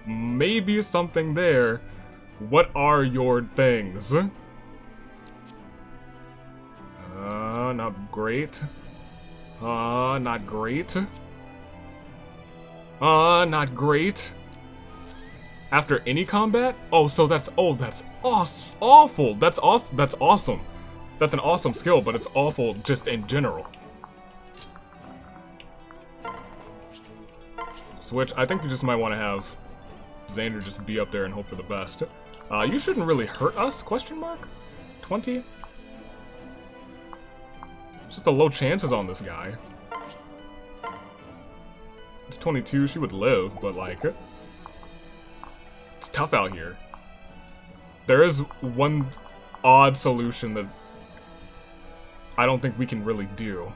Maybe something there. What are your things? Not great. Not great. Not great. After any combat? Oh, so that's awful. That's awesome. That's an awesome skill, but it's awful just in general. Switch. I think we just might want to have Xander just be up there and hope for the best. You shouldn't really hurt us, question mark? 20? Just the low chances on this guy. It's 22, she would live, but like... It's tough out here. There is one odd solution that I don't think we can really do.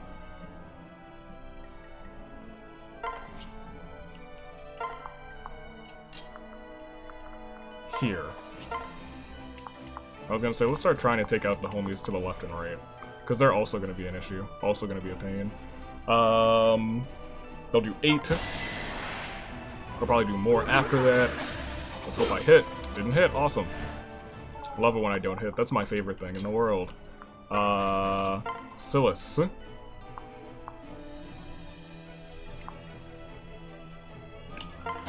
Here. I was gonna say, let's start trying to take out the homies to the left and right. Because they're also gonna be an issue. Also gonna be a pain. They'll do 8. They'll probably do more after that. Let's hope I hit. Didn't hit. Awesome. Love it when I don't hit. That's my favorite thing in the world. Silas.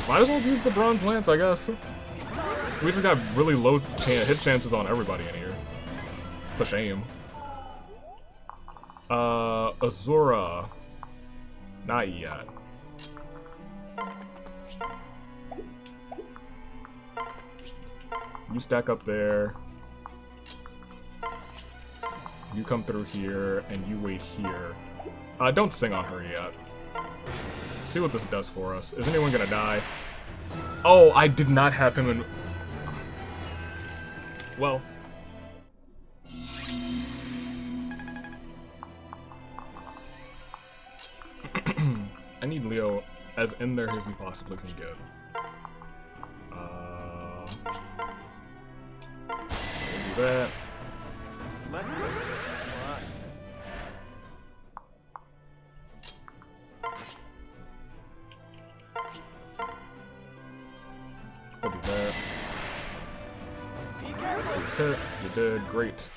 Might as well use the Bronze Lance, I guess. We just got really low hit chances on everybody in here. It's a shame. Azura. Not yet. You stack up there. You come through here, and you wait here. Don't sing on her yet. See what this does for us. Is anyone gonna die? Oh, I did not have him in... Well... I need Leo as in there as he possibly can get. We'll do that. Let's make this fun. We'll do that. Please hit. You did. Great.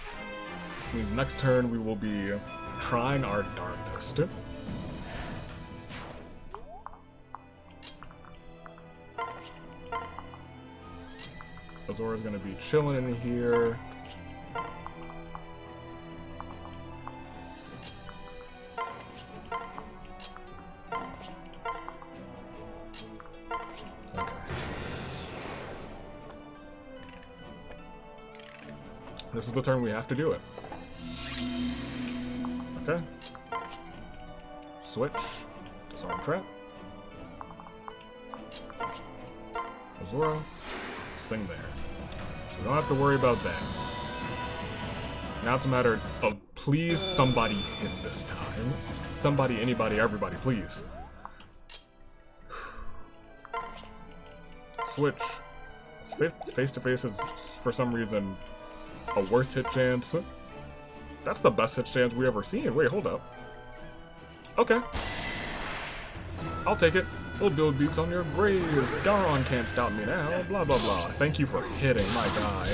Means next turn we will be trying our darndest. Azora's gonna be chilling in here. Okay. This is the turn we have to do it. Okay. Switch. Disarm trap. Azora. Sing there. We don't have to worry about that. Now it's a matter of please somebody hit this time. Somebody, anybody, everybody, please. Switch. Face-to-face is, for some reason, a worse hit chance. That's the best hit chance we ever seen. Wait, hold up. Okay. I'll take it. We'll build beats on your graves. Garon can't stop me now. Blah, blah, blah. Thank you for hitting my guy.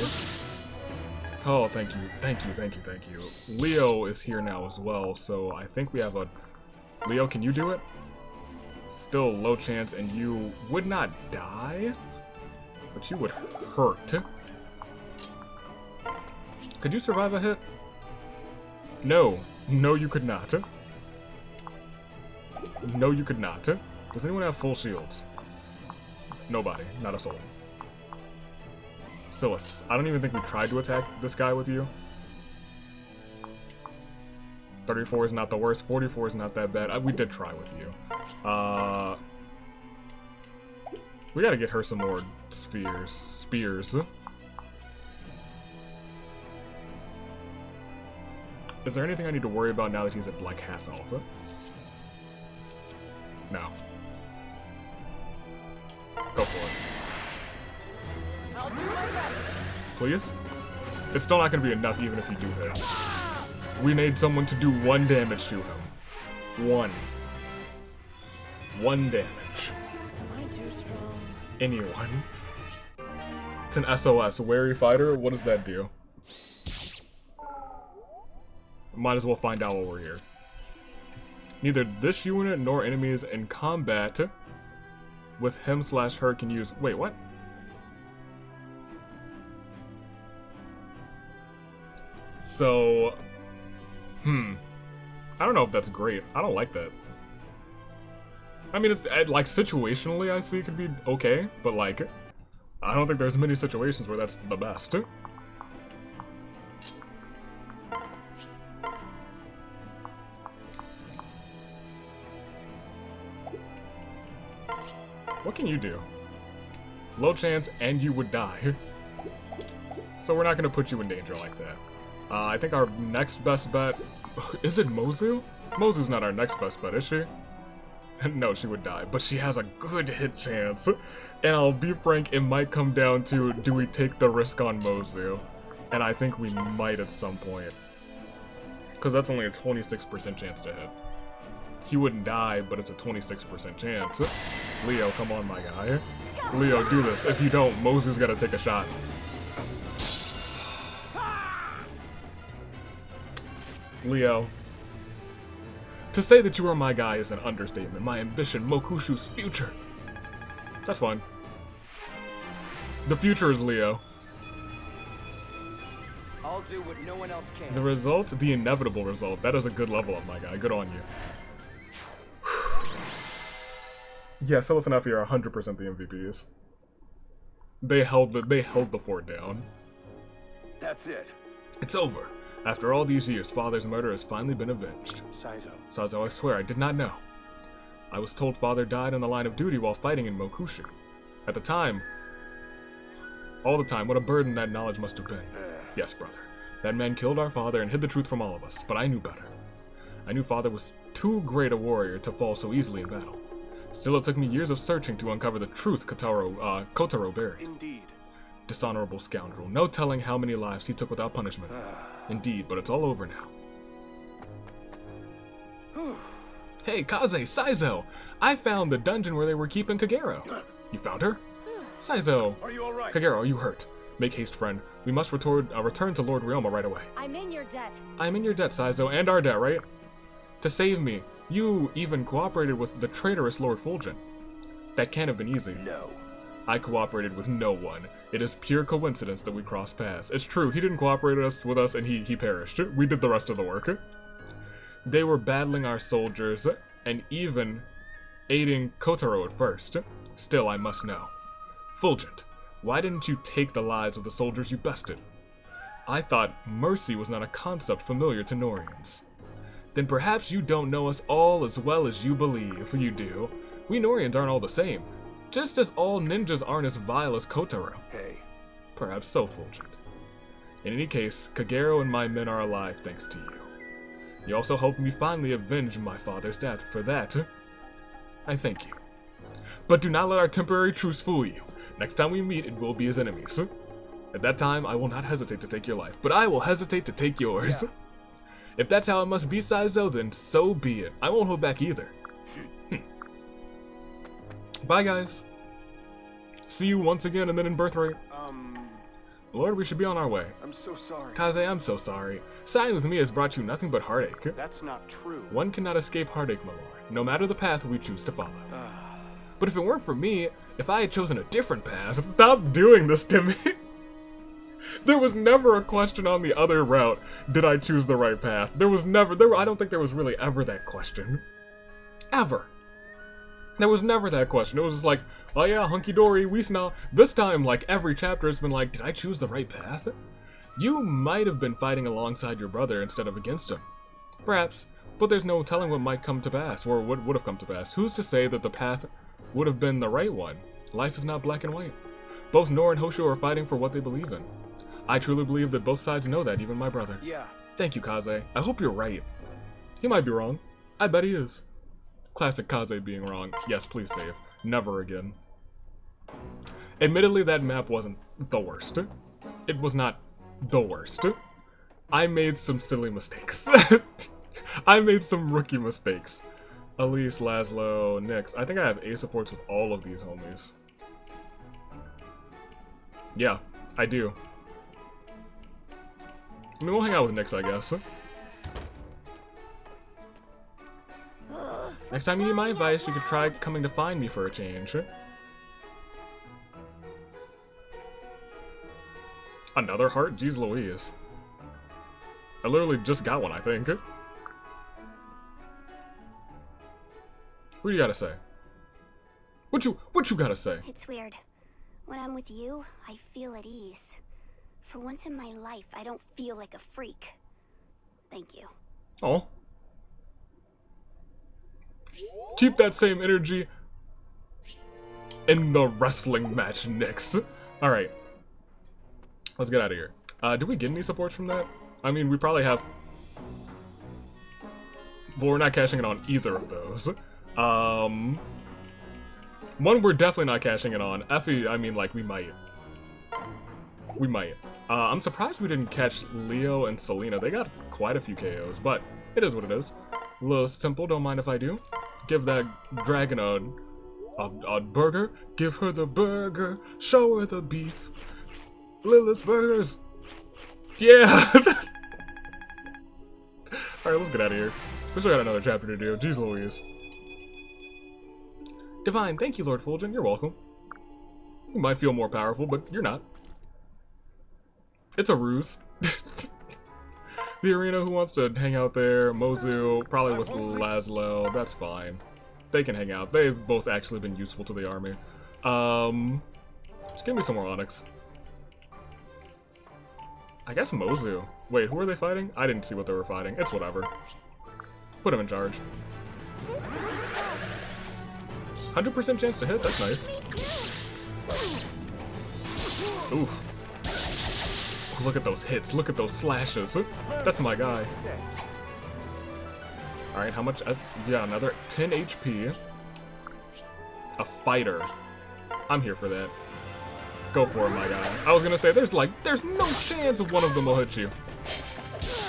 Oh, thank you. Thank you, thank you, thank you. Leo is here now as well, so I think we have a... Leo, can you do it? Still low chance, and you would not die, but you would hurt. Could you survive a hit? No. No, you could not. No, you could not. Does anyone have full shields? Nobody. Not a soul. Silas, I don't even think we tried to attack this guy with you. 34 is not the worst. 44 is not that bad. We did try with you. We gotta get her some more spears. Is there anything I need to worry about now that he's at like half health? No. Go for it. I'll do my best. Please? It's still not gonna be enough even if you do hit. We need someone to do 1 damage to him. 1. 1 damage. Am I too strong? Anyone. It's an SOS. Wary fighter? What does that do? Might as well find out while we're here. Neither this unit nor enemies in combat with him/her can use... Wait, what? So... I don't know if that's great. I don't like that. I mean, it's like situationally, I see it could be okay, but like, I don't think there's many situations where that's the best. What can you do? Low chance, and you would die. So we're not gonna put you in danger like that. I think our next best bet... Is it Mozu? Mozu's not our next best bet, is she? No, she would die, but she has a good hit chance. And I'll be frank, it might come down to, do we take the risk on Mozu? And I think we might at some point. Because that's only a 26% chance to hit. He wouldn't die, but it's a 26% chance. Leo, come on, my guy. Leo, do this. If you don't, Mozu's gotta take a shot. Leo. To say that you are my guy is an understatement. My ambition, Mokushu's future. That's fine. The future is Leo. I'll do what no one else can. The result, the inevitable result. That is a good level up, my guy. Good on you. Yeah, Silas and Effie are 100% the MVPs. They held the fort down. That's it. It's over. After all these years, Father's murder has finally been avenged. Saizo, I swear, I did not know. I was told Father died in the line of duty while fighting in Mokushu. At the time, all the time, what a burden that knowledge must have been. Yes, brother. That man killed our father and hid the truth from all of us, but I knew better. I knew Father was too great a warrior to fall so easily in battle. Still, it took me years of searching to uncover the truth Kotaro buried. Indeed. Dishonorable scoundrel. No telling how many lives he took without punishment. Indeed, but it's all over now. Hey, Kaze, Saizo! I found the dungeon where they were keeping Kagero. You found her? Saizo! Are you alright? Kagero, are you hurt? Make haste, friend. We must return to Lord Ryoma right away. I'm in your debt. I'm in your debt, Saizo, and our debt, right? To save me, you even cooperated with the traitorous Lord Fulgent. That can't have been easy. No. I cooperated with no one. It is pure coincidence that we crossed paths. It's true, he didn't cooperate with us and he perished. We did the rest of the work. They were battling our soldiers and even aiding Kotaro at first. Still, I must know. Fulgent, why didn't you take the lives of the soldiers you bested? I thought mercy was not a concept familiar to Norians. Then perhaps you don't know us all as well as you believe you do. We Norians aren't all the same. Just as all ninjas aren't as vile as Kotaro. Hey. Perhaps so, Fulgent. In any case, Kagero and my men are alive thanks to you. You also helped me finally avenge my father's death. For that, I thank you. But do not let our temporary truce fool you. Next time we meet, it will be as enemies. At that time, I will not hesitate to take your life, but I will hesitate to take yours. Yeah. If that's how it must be, Saizo, then so be it. I won't hold back either. Bye, guys. See you once again and then in Birthright. Lord, we should be on our way. I'm so sorry. Kaze, I'm so sorry. Siding with me has brought you nothing but heartache. That's not true. One cannot escape heartache, my lord, no matter the path we choose to follow. But if it weren't for me, if I had chosen a different path... Stop doing this to me! There was never a question on the other route, did I choose the right path? There was never... I don't think there was really ever that question. Ever. There was never that question. It was just like, oh yeah, hunky-dory, Wisna. This time, like, every chapter has been like, did I choose the right path? You might have been fighting alongside your brother instead of against him. Perhaps, but there's no telling what might come to pass, or what would have come to pass. Who's to say that the path would have been the right one? Life is not black and white. Both Nor and Hosho are fighting for what they believe in. I truly believe that both sides know that, even my brother. Yeah. Thank you, Kaze. I hope you're right. He might be wrong. I bet he is. Classic Kaze being wrong. Yes, please save. Never again. Admittedly, that map wasn't the worst. It was not the worst. I made some silly mistakes. I made some rookie mistakes. Elise, Laszlo, Nyx. I think I have A supports with all of these homies. Yeah, I do. I mean, we'll hang out with Nyx, I guess. Next time you need my advice, you could try coming to find me for a change. Another heart? Jeez Louise. I literally just got one, I think. What do you gotta say? What you gotta say? It's weird. When I'm with you, I feel at ease. For once in my life, I don't feel like a freak. Thank you. Oh. Keep that same energy in the wrestling match next. Alright. Let's get out of here. Do we get any supports from that? I mean, we probably have... But we're not cashing it on either of those. One we're definitely not cashing it on. Effie, I mean, like, we might. We might. I'm surprised we didn't catch Leo and Selena. They got quite a few KOs, but it is what it is. Lilith's Temple, don't mind if I do. Give that dragon a burger. Give her the burger. Show her the beef. Lilith's burgers. Yeah! Alright, let's get out of here. We still got another chapter to do. Jeez Louise. Divine, thank you, Lord Fulgent. You're welcome. You might feel more powerful, but you're not. It's a ruse. The arena, who wants to hang out there? Mozu, probably with Laszlo. That's fine. They can hang out. They've both actually been useful to the army. Just give me some more Onyx. I guess Mozu. Wait, who are they fighting? I didn't see what they were fighting. It's whatever. Put him in charge. 100% chance to hit. That's nice. Oof. Look at those hits. Look at those slashes. That's my guy. Alright, how much? Yeah, another 10 HP. A fighter. I'm here for that. Go for it, my guy. I was gonna say, there's no chance one of them will hit you.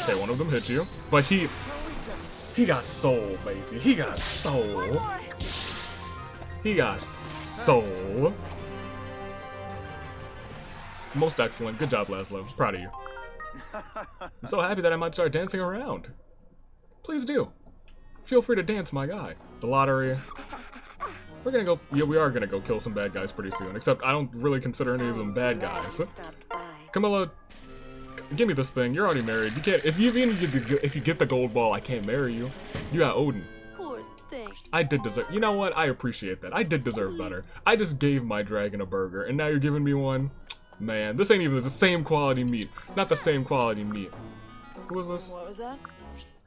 Okay, one of them hit you. But he got soul, baby. He got soul. He got soul. Most excellent. Good job, Laszlo. Proud of you. I'm so happy that I might start dancing around. Please do. Feel free to dance, my guy. The lottery. We're gonna go... Yeah, we are gonna go kill some bad guys pretty soon. Except I don't really consider any of them bad guys. Camilla, give me this thing. You're already married. You can't... If you get the gold ball, I can't marry you. You got Odin. Poor thing. I did deserve... You know what? I appreciate that. I did deserve better. I just gave my dragon a burger, and now you're giving me one? Man, this ain't even the same quality meat. Not the same quality meat. Who is this? What was that?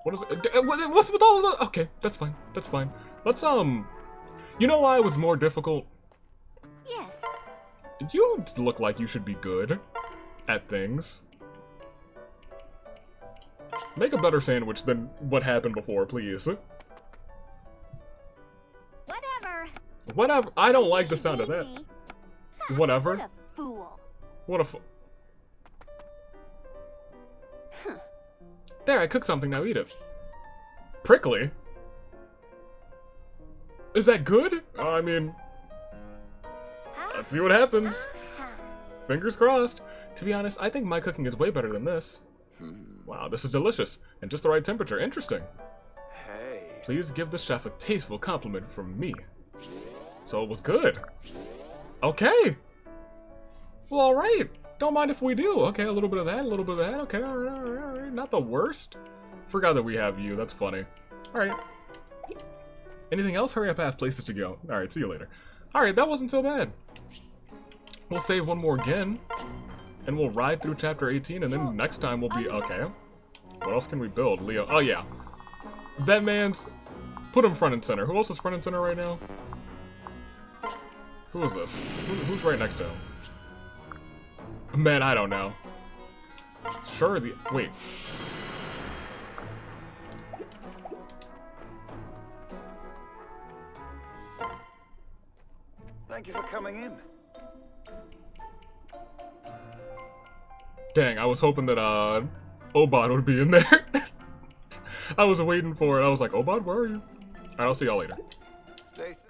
What is it? What's with all of the... Okay, that's fine. That's fine. Let's, You know why it was more difficult? Yes. You look like you should be good at things. Make a better sandwich than what happened before, please. Whatever. Whatever. I don't like the sound of that. Whatever. What a fool. What a There, I cooked something, now eat it. Prickly? Is that good? I mean... Let's see what happens. Fingers crossed. To be honest, I think my cooking is way better than this. Wow, this is delicious. And just the right temperature. Interesting. Hey. Please give the chef a tasteful compliment from me. So it was good. Okay. Well, alright. Don't mind if we do. Okay, a little bit of that, a little bit of that. Okay, alright. Not the worst. Forgot that we have you. That's funny. Alright. Anything else? Hurry up, I have places to go. Alright, see you later. Alright, that wasn't so bad. We'll save one more again. And we'll ride through chapter 18, and then next time we'll be... Okay. What else can we build? Leo. Oh, yeah. That man's... Put him front and center. Who else is front and center right now? Who is this? Who's right next to him? Man, I don't know. Sure, the... Wait. Thank you for coming in. Dang, I was hoping that, Obad would be in there. I was waiting for it. I was like, Obad, where are you? Alright, I'll see y'all later. Stay safe.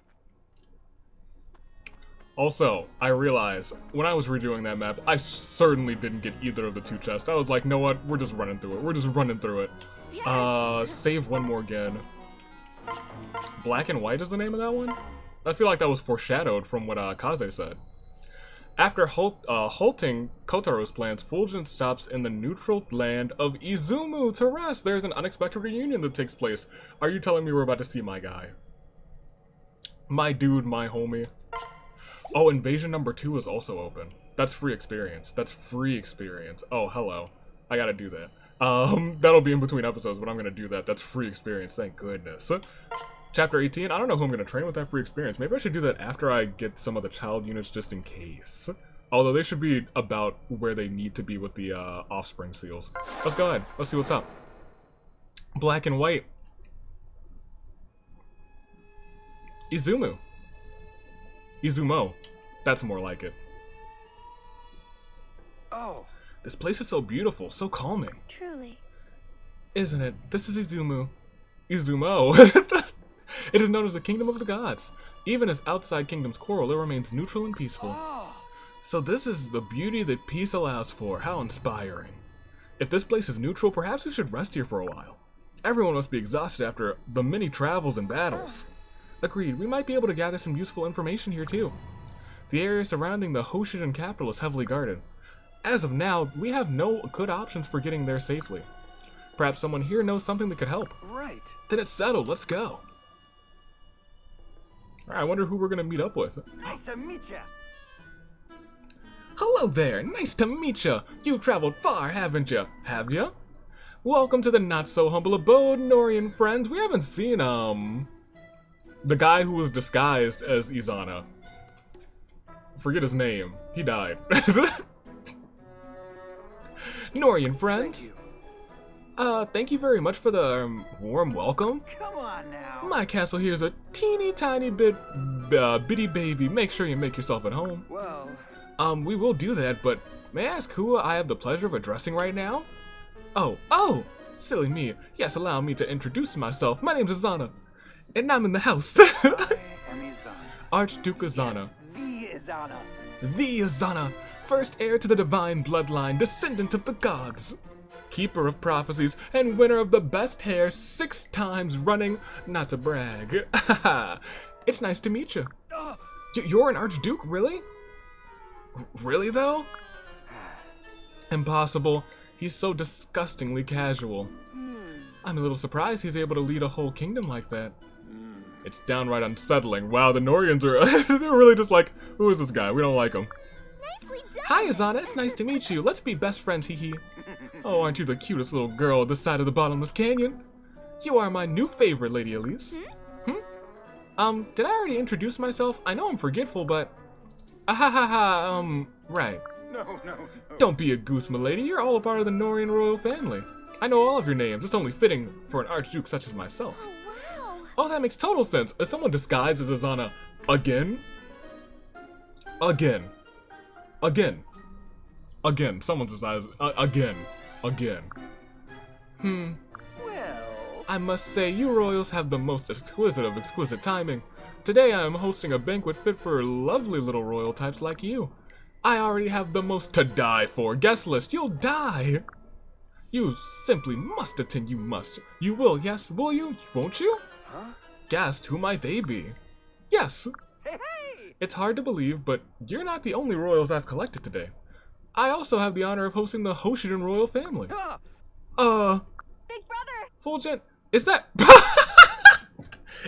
Also, I realized, when I was redoing that map, I certainly didn't get either of the two chests. I was like, know what? We're just running through it. We're just running through it. Yes. Save one more again. Black and White is the name of that one? I feel like that was foreshadowed from what, Kaze said. After halting Kotaro's plans, Fulgent stops in the neutral land of Izumu to rest. There's an unexpected reunion that takes place. Are you telling me we're about to see my guy? My dude, my homie. Oh, Invasion number 2 is also open. That's free experience. That's free experience. Oh, hello. I gotta do that. That'll be in between episodes, but I'm gonna do that. That's free experience, thank goodness. Chapter 18, I don't know who I'm gonna train with that free experience. Maybe I should do that after I get some of the child units just in case. Although they should be about where they need to be with the offspring seals. Let's go ahead. Let's see what's up. Black and white. Izumo. Izumo. That's more like it. Oh. This place is so beautiful, so calming. Truly. Isn't it? This is Izumo. Izumo. It is known as the Kingdom of the Gods. Even as outside kingdoms quarrel, it remains neutral and peaceful. So this is the beauty that peace allows for. How inspiring. If this place is neutral, perhaps we should rest here for a while. Everyone must be exhausted after the many travels and battles. Agreed, we might be able to gather some useful information here too. The area surrounding the Hoshidan capital is heavily guarded. As of now, we have no good options for getting there safely. Perhaps someone here knows something that could help. Right. Then it's settled, let's go. Alright, I wonder who we're gonna meet up with. Nice to meet ya. Hello there, nice to meet ya. You've traveled far, haven't ya? Have ya? Welcome to the not-so-humble abode, Norian friends. We haven't seen, the guy who was disguised as Izana. Forget his name. He died. Norian friends. Thank you very much for the warm welcome. Come on now. My castle here is a teeny tiny bit bitty baby. Make sure you make yourself at home. Well, We will do that, but may I ask who I have the pleasure of addressing right now? Oh, silly me. Yes, allow me to introduce myself. My name's Izana, and I'm in the house. I am Izana. Archduke Izana. Yes, the Izana. The Izana, first heir to the divine bloodline, descendant of the gods. Keeper of prophecies, and winner of the best hair 6 times running, not to brag. It's nice to meet you. You're an Archduke, really? Really, though? Impossible. He's so disgustingly casual. I'm a little surprised he's able to lead a whole kingdom like that. It's downright unsettling. Wow, the Norians are they're really just like, who is this guy? We don't like him. Nicely done. Hi, Izana. It's nice to meet you. Let's be best friends, hee hee. Oh, aren't you the cutest little girl at the side of the bottomless canyon? You are my new favorite, Lady Elise. Did I already introduce myself? I know I'm forgetful, but... right. No. Don't be a goose, milady. You're all a part of the Norian royal family. I know all of your names. It's only fitting for an Archduke such as myself. Oh, wow. Oh, that makes total sense. Is someone disguised as Izana again? Again. Someone's disguised again. Well, I must say, you royals have the most exquisite of exquisite timing. Today I am hosting a banquet fit for lovely little royal types like you. I already have the most to die for guest list. You'll die. You simply must attend, you must. You will, yes, will you? Won't you? huh? Guest, who might they be? Yes. Hey! It's hard to believe, but you're not the only royals I've collected today. I also have the honor of hosting the Hoshidan royal family. Ah, Big brother! Fulgent, is that...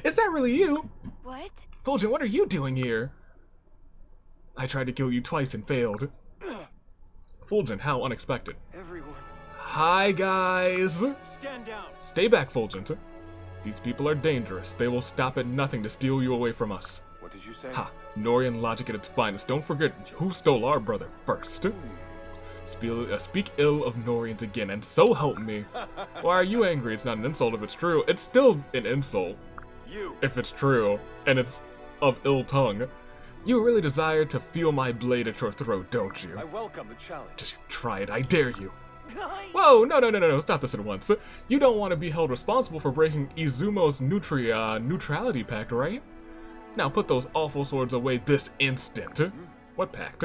Is that really you? What? Fulgent, what are you doing here? I tried to kill you twice and failed. Fulgent, how unexpected. everyone. Hi, guys. Stand down. Stay back, Fulgent. These people are dangerous. They will stop at nothing to steal you away from us. What did you say? Ha, Norian logic at its finest. Don't forget who stole our brother first. Speak ill of Norians again, and so help me. Why are you angry? It's not an insult if it's true. It's still an insult You. if it's true, and it's of ill tongue. You really desire to feel my blade at your throat, don't you? I welcome the challenge. Just try it, I dare you. Whoa, no, stop this at once. You don't want to be held responsible for breaking Izumo's neutrality pact, right? Now put those awful swords away this instant. What pact?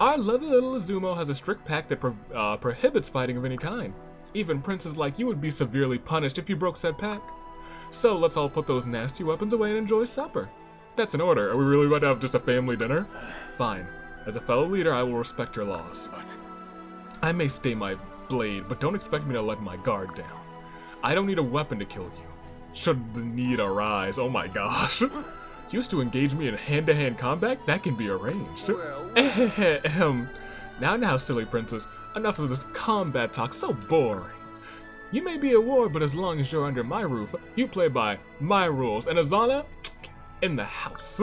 Our lovely little Izumo has a strict pact that prohibits fighting of any kind. Even princes like you would be severely punished if you broke said pact. So let's all put those nasty weapons away and enjoy supper. That's an order. Are we really about to have just a family dinner? Fine. As a fellow leader, I will respect your laws. But I may stay my blade, but don't expect me to let my guard down. I don't need a weapon to kill you, should the need arise. Oh my gosh. Used to engage me in hand-to-hand combat? That can be arranged. Now, silly princess. Enough of this combat talk, so boring. You may be a ward, but as long as you're under my roof, you play by my rules. And Azana, in the house.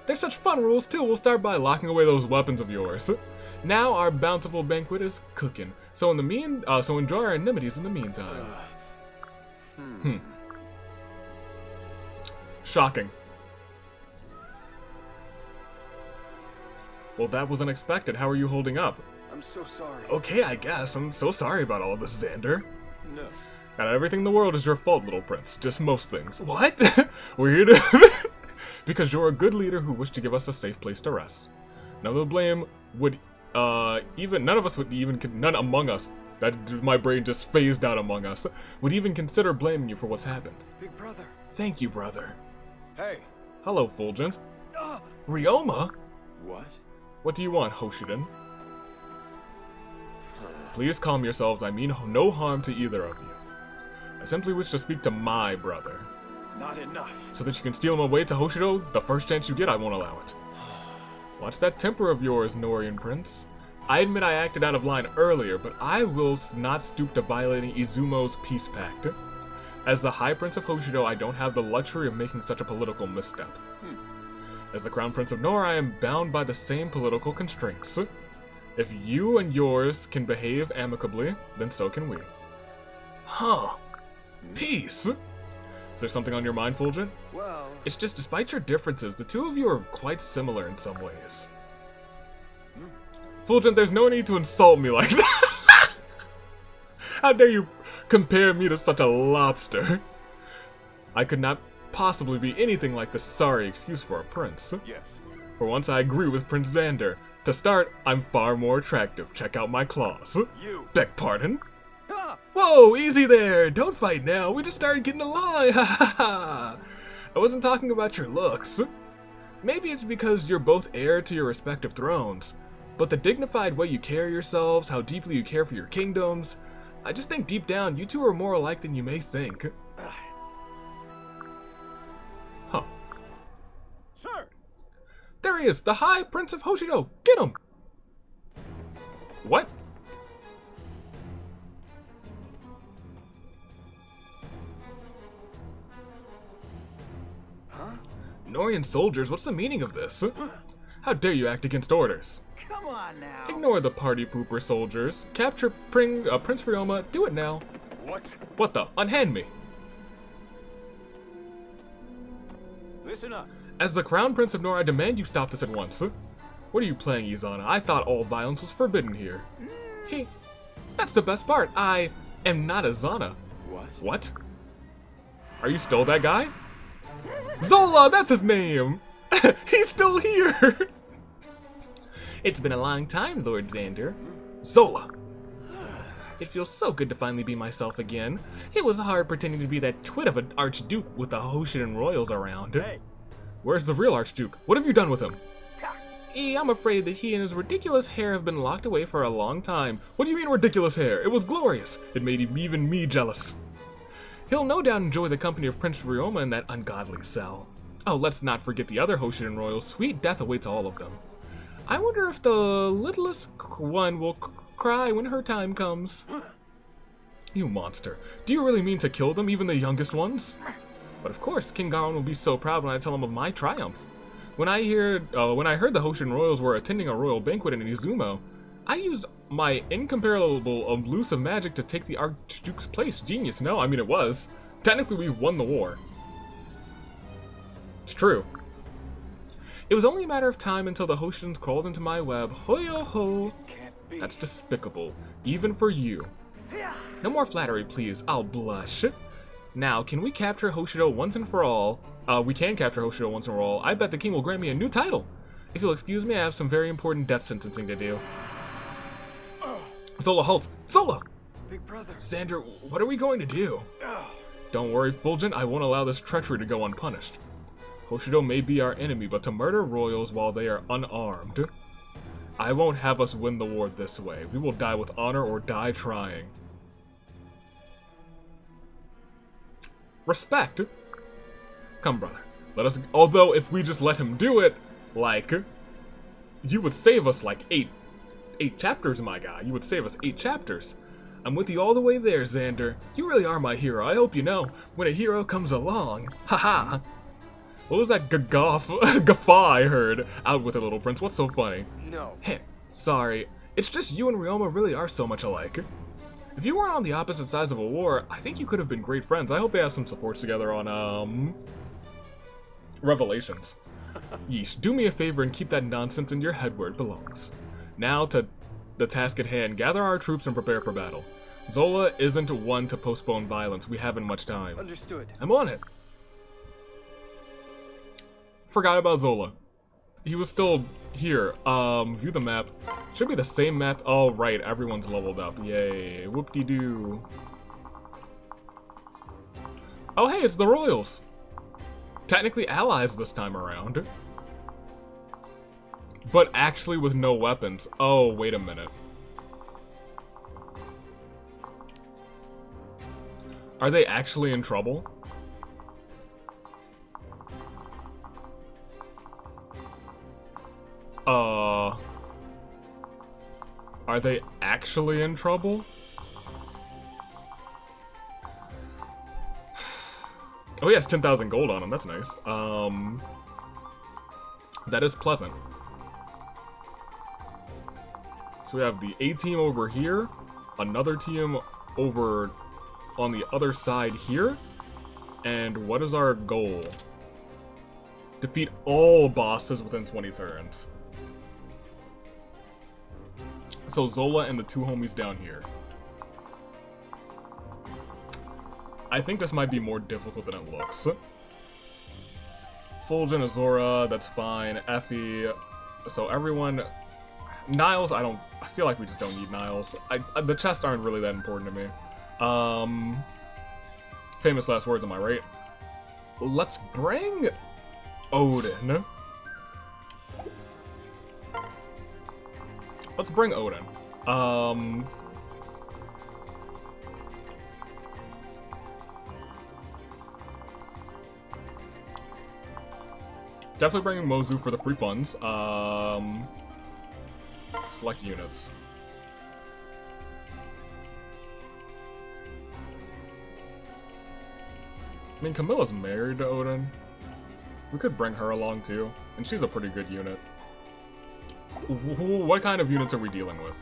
There's such fun rules too. We'll start by locking away those weapons of yours. Now our bountiful banquet is cooking. So enjoy our amenities in the meantime. Shocking. Well, that was unexpected. How are you holding up? I'm so sorry. Okay, I guess. I'm so sorry about all this, Xander. No. Not everything in the world is your fault, little prince. Just most things. What? We're here to... Because you're a good leader who wished to give us a safe place to rest. None of the blame would, none of us would even, none among us, that my brain just phased out among us, would even consider blaming you for what's happened. Big brother. Thank you, brother. Hey. Hello, Fulgent. Ryoma? What? What do you want, Hoshiden? Please calm yourselves. I mean no harm to either of you. I simply wish to speak to my brother. Not enough. So that you can steal him away to Hoshido? The first chance you get, I won't allow it. Watch that temper of yours, Norian Prince. I admit I acted out of line earlier, but I will not stoop to violating Izumo's peace pact. As the High Prince of Hoshido, I don't have the luxury of making such a political misstep. As the Crown Prince of Nor, I am bound by the same political constraints. If you and yours can behave amicably, then so can we. Huh. Peace? Is there something on your mind, Fulgent? Well... It's just, despite your differences, the two of you are quite similar in some ways. Fulgent, there's no need to insult me like that. How dare you compare me to such a lobster? I could not possibly be anything like the sorry excuse for a prince. Yes. For once, I agree with Prince Xander. To start, I'm far more attractive. Check out my claws. You. Beg pardon? Ah! Whoa, easy there! Don't fight now, we just started getting along, ha ha ha! I wasn't talking about your looks. Maybe it's because you're both heir to your respective thrones, but the dignified way you carry yourselves, how deeply you care for your kingdoms, I just think deep down you two are more alike than you may think. Huh. Sir! There he is, the High Prince of Hoshido! Get him! What? Norian soldiers, what's the meaning of this? How dare you act against orders? Come on now. Ignore the party pooper soldiers. Capture Prince Ryoma. Do it now. What? What the? Unhand me. Listen up. As the Crown Prince of Nor, I demand you stop this at once. What are you playing, Izana? I thought all violence was forbidden here. Hey, that's the best part. I am not Izana. What? What? Are you still that guy? Zola, that's his name! He's still here! It's been a long time, Lord Xander. Zola! It feels so good to finally be myself again. It was hard pretending to be that twit of an Archduke with the Hoshidan royals around. Hey. Where's the real Archduke? What have you done with him? I'm afraid that he and his ridiculous hair have been locked away for a long time. What do you mean ridiculous hair? It was glorious. It made even me jealous. He'll no doubt enjoy the company of Prince Ryoma in that ungodly cell. Oh, let's not forget the other Hoshidan royals. Sweet death awaits all of them. I wonder if the littlest one will cry when her time comes. You monster. Do you really mean to kill them, even the youngest ones? But of course, King Garon will be so proud when I tell him of my triumph. When I heard the Hoshidan royals were attending a royal banquet in Izumo, I used my incomparable elusive magic to take the Archduke's place. Genius, no? I mean, it was. Technically, we won the war. It's true. It was only a matter of time until the Hoshidans crawled into my web. Ho-yo-ho. Can't be. That's despicable. Even for you. No more flattery, please. I'll blush. Now, can we capture Hoshido once and for all? We can capture Hoshido once and for all. I bet the king will grant me a new title. If you'll excuse me, I have some very important death sentencing to do. Zola, halt! Zola! Big brother. Xander, what are we going to do? Don't worry, Fulgent, I won't allow this treachery to go unpunished. Hoshido may be our enemy, but to murder royals while they are unarmed, I won't have us win the war this way. We will die with honor or die trying. Respect? Come, brother. Although, if we just let him do it, like, you would save us, like, eight chapters, my guy. You would save us 8 chapters. I'm with you all the way there, Xander. You really are my hero. I hope you know. When a hero comes along. Haha. What was that guffaw I heard? Out with it, little prince. What's so funny? No. Heh. Sorry. It's just you and Ryoma really are so much alike. If you weren't on the opposite sides of a war, I think you could have been great friends. I hope they have some supports together on, Revelations. Yeesh, do me a favor and keep that nonsense in your head where it belongs. Now to the task at hand. Gather our troops and prepare for battle. Zola isn't one to postpone violence. We haven't much time. Understood. I'm on it. Forgot about Zola. He was still here. View the map. Should be the same map. Oh, right. Everyone's leveled up. Yay. Whoop-de-doo. Oh, hey, it's the Royals. Technically allies this time around. But actually with no weapons. Oh, wait a minute. Are they actually in trouble? Are they actually in trouble? Oh, he has 10,000 gold on him. That's nice. That is pleasant. So we have the A team over here, another team over on the other side here, and what is our goal? Defeat all bosses within 20 turns. So Zola and the 2 homies down here. I think this might be more difficult than it looks. Fulgent, Azora, that's fine. Effie, so everyone... Niles, I feel like we just don't need Niles. The chests aren't really that important to me. Famous last words, am I right? Let's bring Odin. Let's bring Odin. Definitely bringing Mozu for the free funds. Select units. I mean, Camilla's married to Odin. We could bring her along too, and she's a pretty good unit. What kind of units are we dealing with?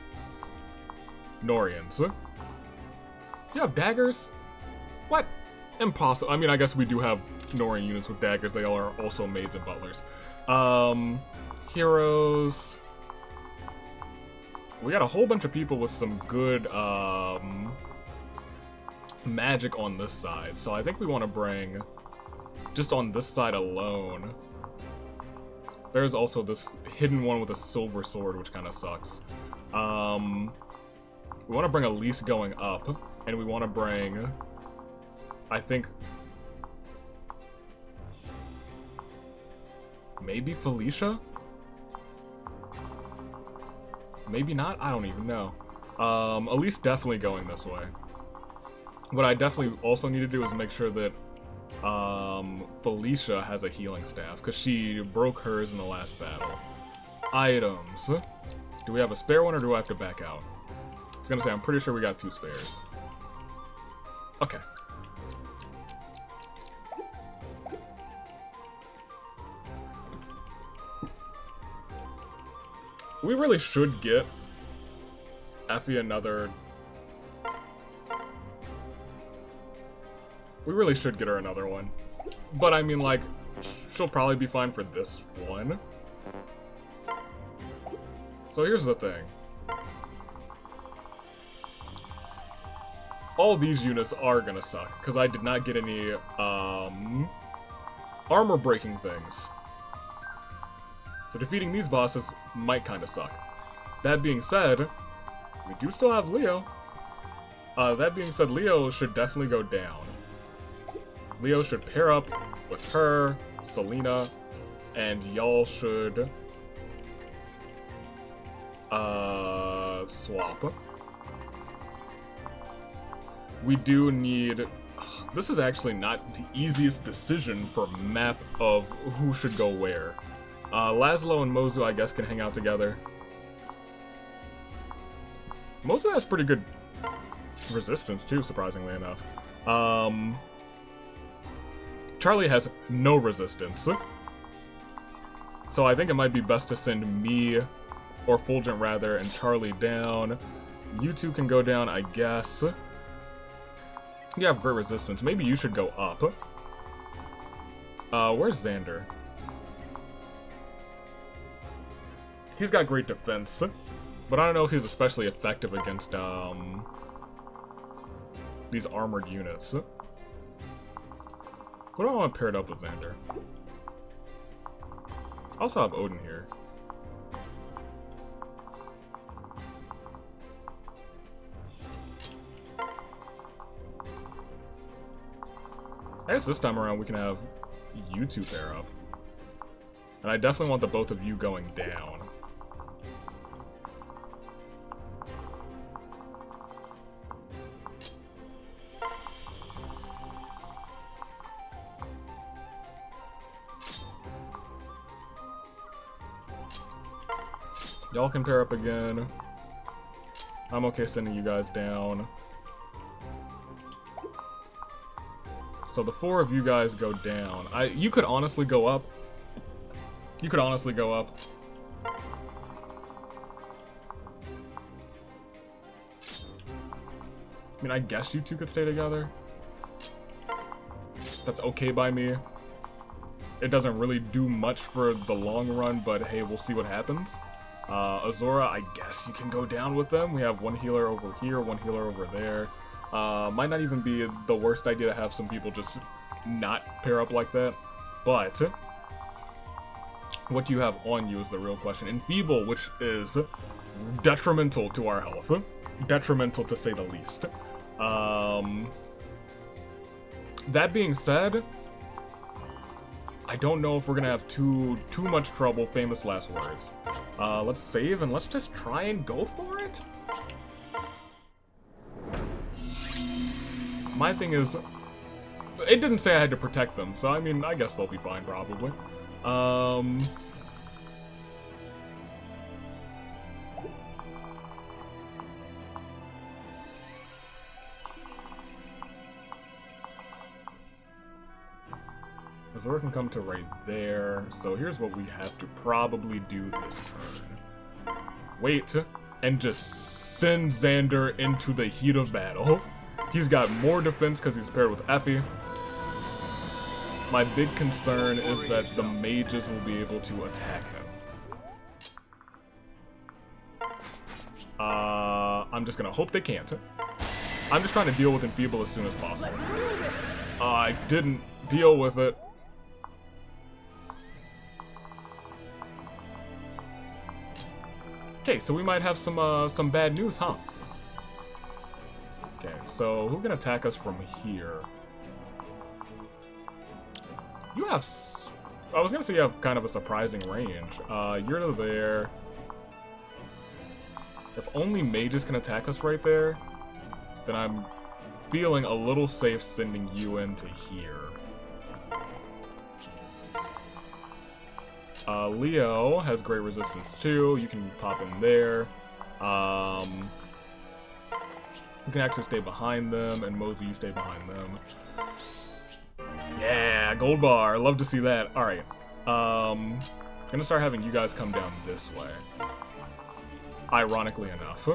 Norians. You have daggers? What? Impossible. I mean, I guess we do have Norian units with daggers. They all are also maids and butlers. Heroes. We got a whole bunch of people with some good magic on this side. So I think we want to bring, just on this side alone, there's also this hidden one with a silver sword, which kind of sucks. We want to bring Elise going up, and we want to bring, I think, maybe Felicia? Maybe not? I don't even know. Elise definitely going this way. What I definitely also need to do is make sure that Felicia has a healing staff, because she broke hers in the last battle. Items. Do we have a spare one, or do I have to back out? I was gonna say, I'm pretty sure we got 2 spares. Okay. We really should get Effie another... We really should get her another one. But I mean, like, she'll probably be fine for this one. So here's the thing. All these units are gonna suck, because I did not get any, armor-breaking things. So defeating these bosses might kind of suck. That being said, we do still have Leo. That being said, Leo should definitely go down. Leo should pair up with her, Selena, and y'all should swap. We do need... This is actually not the easiest decision for map of who should go where. Laszlo and Mozu, I guess, can hang out together. Mozu has pretty good resistance, too, surprisingly enough. Charlie has no resistance. So I think it might be best to send me, or Fulgent rather, and Charlie down. You two can go down, I guess. You have great resistance. Maybe you should go up. Where's Xander? He's got great defense, but I don't know if he's especially effective against, these armored units. What do I want paired up with Xander? I also have Odin here. I guess this time around we can have you two pair up. And I definitely want the both of you going down. Y'all can pair up again. I'm okay sending you guys down. So the 4 of you guys go down. You could honestly go up. You could honestly go up. I mean, I guess you two could stay together. That's okay by me. It doesn't really do much for the long run, but hey, we'll see what happens. Azora, I guess you can go down with them. We have one healer over here, one healer over there. Might not even be the worst idea to have some people just not pair up like that. But what you have on you is the real question. Enfeeble, which is detrimental to our health. Detrimental to say the least. That being said, I don't know if we're gonna have too much trouble. Famous last words. Let's save and let's just try and go for it. My thing is, it didn't say I had to protect them, so I mean, I guess they'll be fine probably. Azora can come to right there, so here's what we have to probably do this turn. Wait, and just send Xander into the heat of battle. He's got more defense because he's paired with Effie. My big concern is that the mages will be able to attack him. I'm just gonna hope they can't. I'm just trying to deal with Enfeeble as soon as possible. I didn't deal with it. Okay, so we might have some bad news, huh? Okay, so who can attack us from here? You have... I was gonna say you have kind of a surprising range. You're there. If only mages can attack us right there, then I'm feeling a little safe sending you into here. Leo has great resistance too. You can pop in there. You can actually stay behind them, and Mozu, you stay behind them. Yeah, gold bar. Love to see that. Alright. I'm gonna start having you guys come down this way. Ironically enough.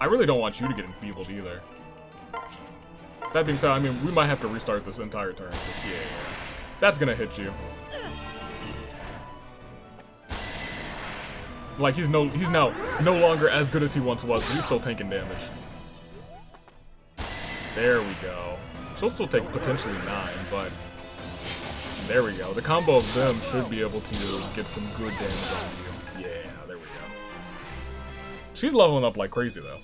I really don't want you to get enfeebled either. That being said, I mean, we might have to restart this entire turn. Yeah. That's gonna hit you. Like, he's now no longer as good as he once was, but he's still taking damage. There we go. She'll still take potentially 9, but there we go. The combo of them should be able to get some good damage on you. Yeah, there we go. She's leveling up like crazy, though.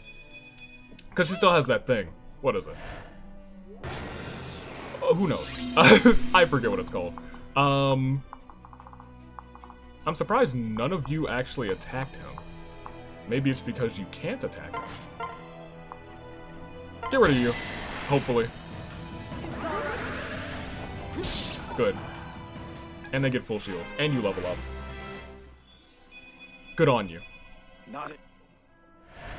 Because she still has that thing. What is it? Who knows? I forget what it's called. I'm surprised none of you actually attacked him. Maybe it's because you can't attack him. Get rid of you. Hopefully. Good. And they get full shields. And you level up. Good on you. Not it.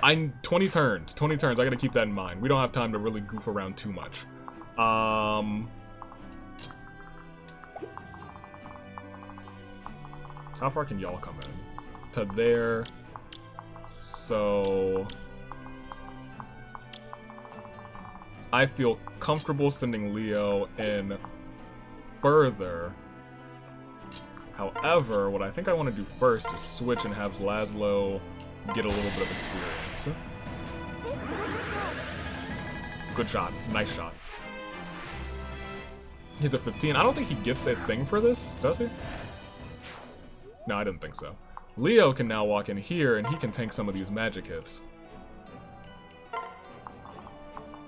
I'm 20 turns. 20 turns. I gotta keep that in mind. We don't have time to really goof around too much. How far can y'all come in? To there. So I feel comfortable sending Leo in further. However, what I think I want to do first is switch and have Laszlo get a little bit of experience. Good shot. Nice shot. He's a 15. I don't think he gets a thing for this, does he? No, I didn't think so. Leo can now walk in here and he can tank some of these magic hits.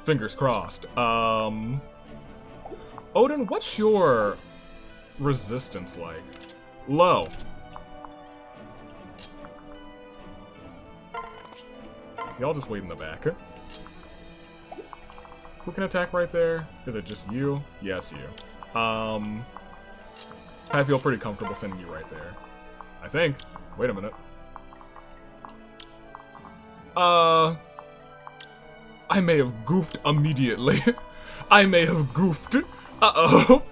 Fingers crossed. Odin, what's your resistance like? Low. Y'all just wait in the back. Who can attack right there? Is it just you? Yes, you. I feel pretty comfortable sending you right there. I think. Wait a minute. I may have goofed immediately. I may have goofed. Uh-oh.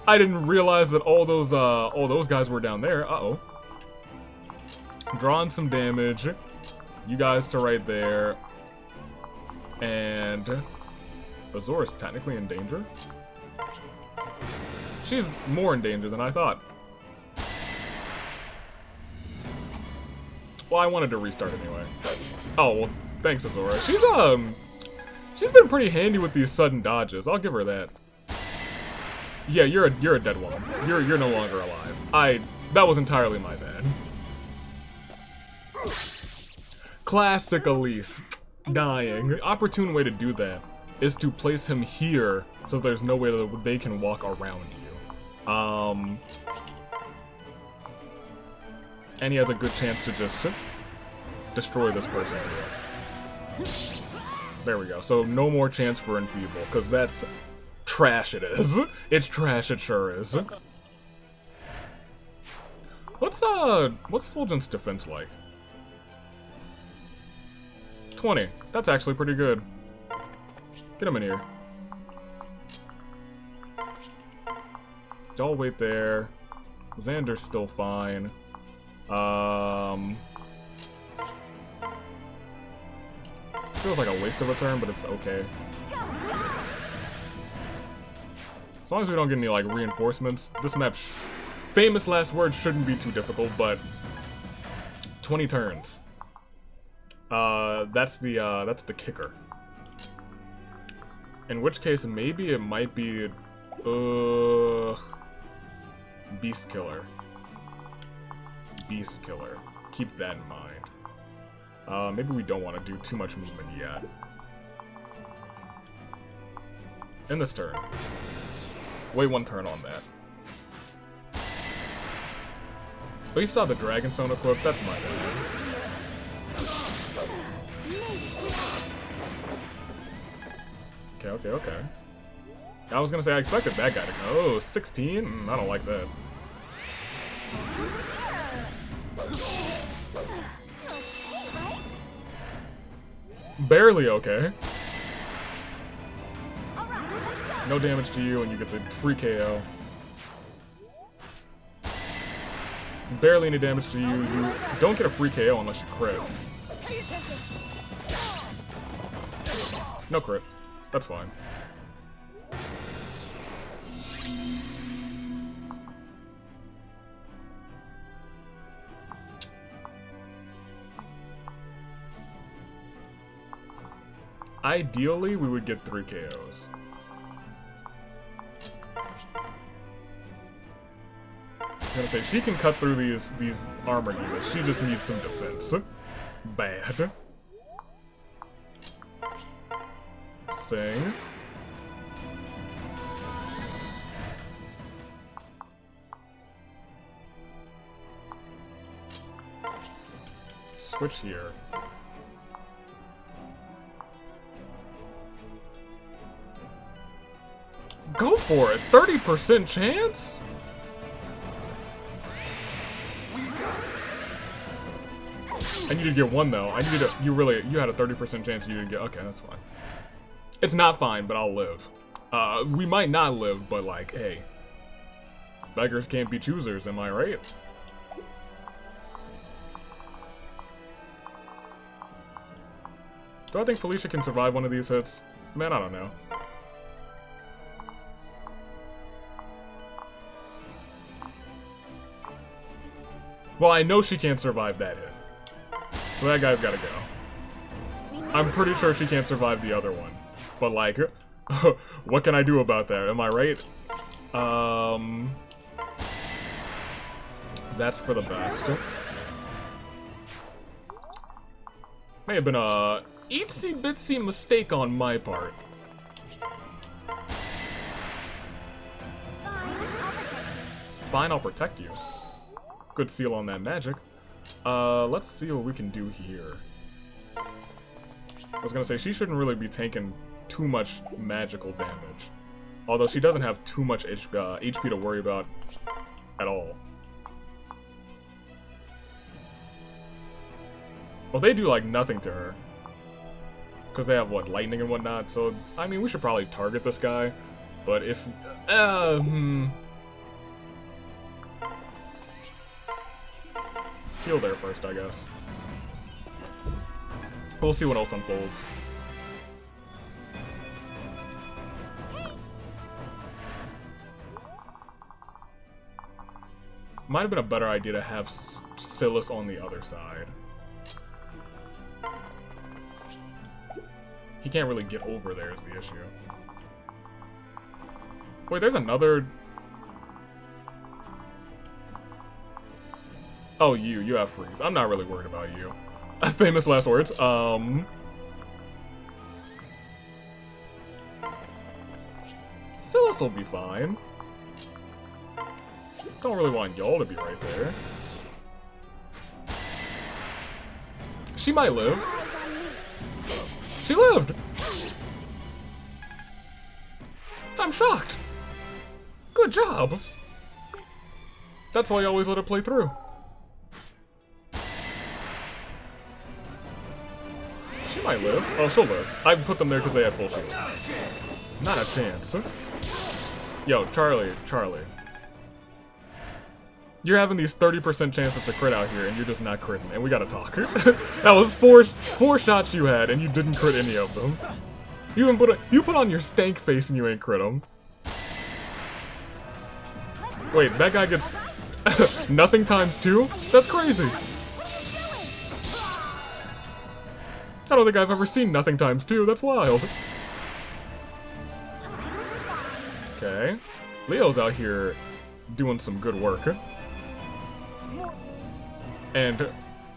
I didn't realize that all those guys were down there. Uh-oh. Drawing some damage. You guys to right there. And Azora's technically in danger. She's more in danger than I thought. Well, I wanted to restart anyway. Oh, well, thanks, Azora. She's been pretty handy with these sudden dodges. I'll give her that. Yeah, you're a dead woman. You're no longer alive. That was entirely my bad. Classic Elise. Dying. The opportune way to do that is to place him here so there's no way that they can walk around you. And he has a good chance to just destroy this person here. There we go. So no more chance for Enfeeble, because that's trash it is. It's trash, it sure is. What's Fulgent's defense like? 20. That's actually pretty good. Get him in here. Y'all wait there. Xander's still fine. Feels like a waste of a turn, but it's okay. As long as we don't get any, like, reinforcements, this map, famous last words, shouldn't be too difficult, but 20 turns. That's the kicker. In which case, maybe it might be, Beast Killer. Beast Killer. Keep that in mind. Maybe we don't want to do too much movement yet. In this turn. Wait one turn on that. Oh, you saw the Dragonstone equipped? That's my bad. Okay. I was gonna say I expected that guy to go. Oh, 16? I don't like that. Barely okay. No damage to you, and you get the free KO. Barely any damage to you. You don't get a free KO unless you crit. No crit. That's fine. Ideally, we would get 3 KOs. I'm gonna say, she can cut through these armor units. She just needs some defense. Bad. Sing. Switch here. for it. 30% chance? I need to get one though. You had a 30% chance you didn't get. Okay, that's fine. It's not fine, but I'll live. We might not live, but like, hey. Beggars can't be choosers, am I right? Do I think Felicia can survive one of these hits? Man, I don't know. Well, I know she can't survive that hit. So that guy's gotta go. I'm pretty sure she can't survive the other one. But like, what can I do about that? Am I right? That's for the best. May have been a itsy bitsy mistake on my part. Fine, I'll protect you. Good seal on that magic. Let's see what we can do here. I was gonna say, she shouldn't really be taking too much magical damage. Although she doesn't have too much HP to worry about at all. Well, they do, like, nothing to her. Because they have, what, lightning and whatnot, so, I mean, we should probably target this guy. But if... Heal there first, I guess. We'll see what else unfolds. Might have been a better idea to have Silas on the other side. He can't really get over there is the issue. Wait, there's another... Oh, you have freeze. I'm not really worried about you. Famous last words. Silas will be fine. Don't really want y'all to be right there. She might live. She lived! I'm shocked! Good job! That's why you always let her play through. She might live. Oh, she'll live. I put them there because they had full shields. Not a chance. Yo, Charlie. You're having these 30% chances to crit out here, and you're just not critting, and we gotta talk. That was four shots you had, and you didn't crit any of them. You put on your stank face and you ain't crit them. Wait, that guy gets nothing times 2? That's crazy. I don't think I've ever seen nothing times 2. That's wild. Okay, Leo's out here doing some good work. And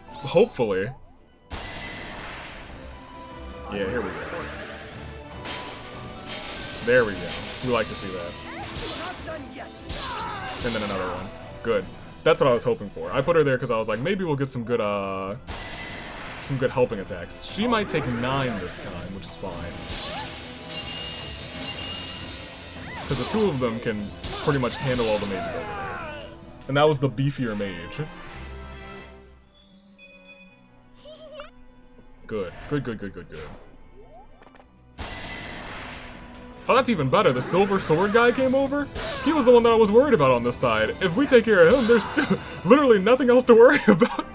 hopefully... Yeah, here we go. There we go. We like to see that. And then another one. Good. That's what I was hoping for. I put her there because I was like, maybe we'll get some good helping attacks. She might take 9 this time, which is fine. Because the 2 of them can pretty much handle all the mages over there. And that was the beefier mage. Good. Good. Oh, that's even better. The silver sword guy came over? He was the one that I was worried about on this side. If we take care of him, there's literally nothing else to worry about.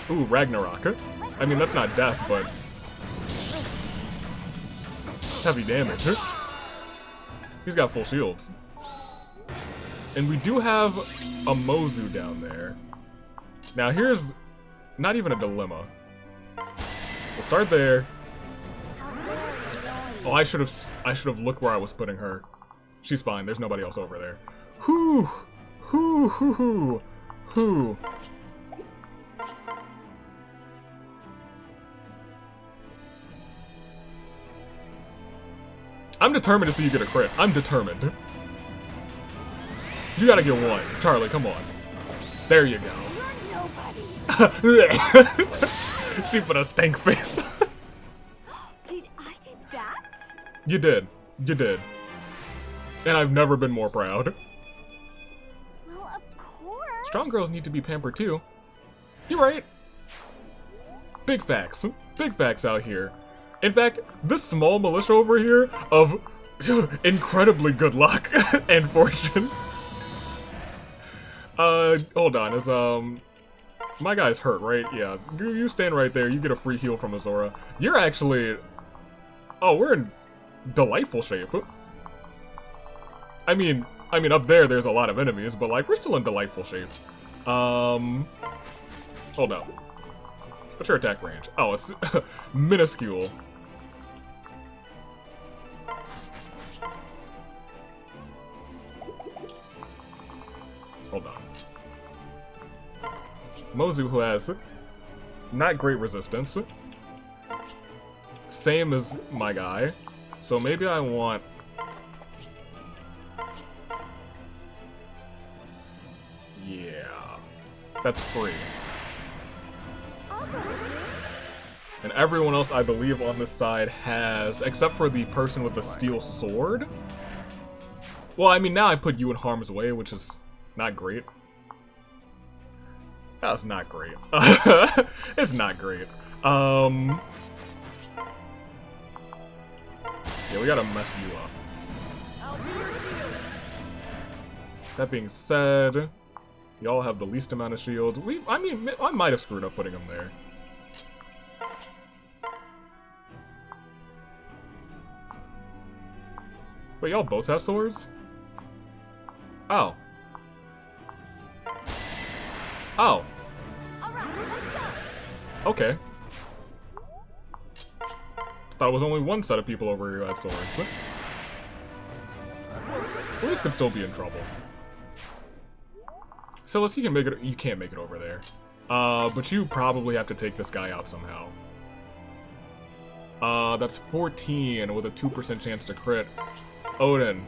Ooh, Ragnarok. I mean, that's not death, but... it's heavy damage. He's got full shields. And we do have a Mozu down there. Now here's not even a dilemma. We'll start there. Oh, I should have looked where I was putting her. She's fine. There's nobody else over there. Whoo. I'm determined to see you get a crit. I'm determined. You gotta get one. Charlie, come on. There you go. She put a stank face. Did I do that? You did. You did. And I've never been more proud. Well, of course. Strong girls need to be pampered too. You're right. Big facts. Big facts out here. In fact, this small militia over here of incredibly good luck and fortune. Hold on, is, my guy's hurt, right? Yeah, you stand right there, you get a free heal from Azora. You're actually... Oh, we're in delightful shape. I mean, up there's a lot of enemies, but, like, we're still in delightful shape. Hold up. What's your attack range? Oh, it's minuscule. Hold on. Mozu, who has not great resistance. Same as my guy. So maybe I want... Yeah. That's free. And everyone else, I believe, on this side has... Except for the person with the steel sword. Well, I mean, now I put you in harm's way, which is not great. That's not great. It's not great. Yeah, we gotta mess you up. That being said, y'all have the least amount of shields. I mean, I might have screwed up putting them there. Wait, y'all both have swords? Oh. Oh. Okay. Thought it was only one set of people over here who had swords. Elise could still be in trouble. Silas, you can make it. You can't make it over there. But you probably have to take this guy out somehow. That's 14 with a 2% chance to crit. Odin.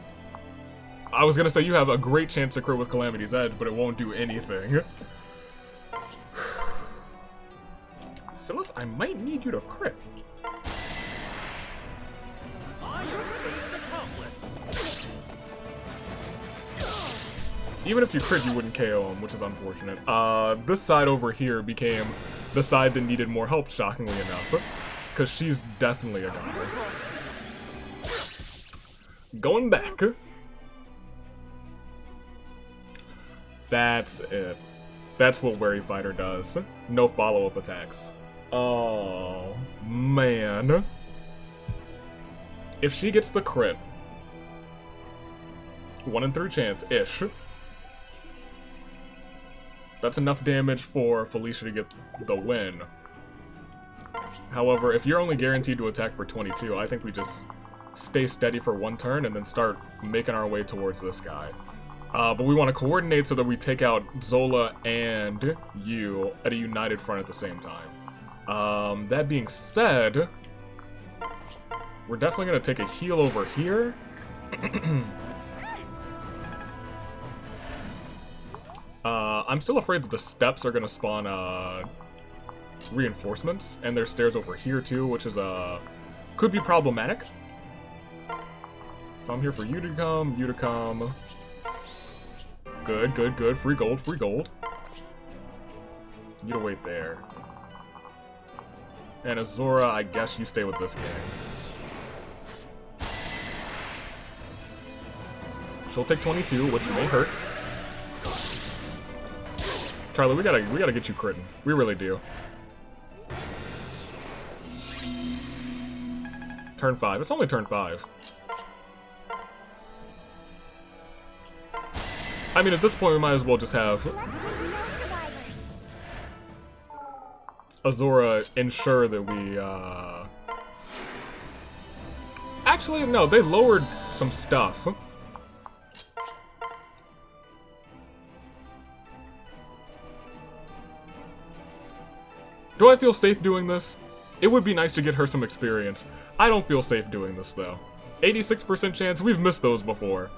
I was gonna say you have a great chance to crit with Calamity's Edge, but it won't do anything. Silas, I might need you to crit. Even if you crit, you wouldn't KO him, which is unfortunate. This side over here became the side that needed more help, shockingly enough. Because she's definitely a goner. Going back. That's it. That's what Wary Fighter does. No follow-up attacks. Oh, man. If she gets the crit, 1 in 3 chance-ish. That's enough damage for Felicia to get the win. However, if you're only guaranteed to attack for 22, I think we just stay steady for 1 turn and then start making our way towards this guy. But we want to coordinate so that we take out Zola and you at a united front at the same time. That being said, we're definitely going to take a heal over here. I'm still afraid that the steps are going to spawn reinforcements, and there's stairs over here too, which is could be problematic. So I'm here for you to come, Good, good, good. Free gold, free gold. You to wait there. And Azora, I guess you stay with this gang. She'll take 22, which may hurt. Charlie, we gotta get you critting. We really do. Turn 5. It's only turn 5. I mean, at this point, we might as well just have Azora ensure that we, Actually, no, they lowered some stuff. Do I feel safe doing this? It would be nice to get her some experience. I don't feel safe doing this, though. 86% chance, we've missed those before.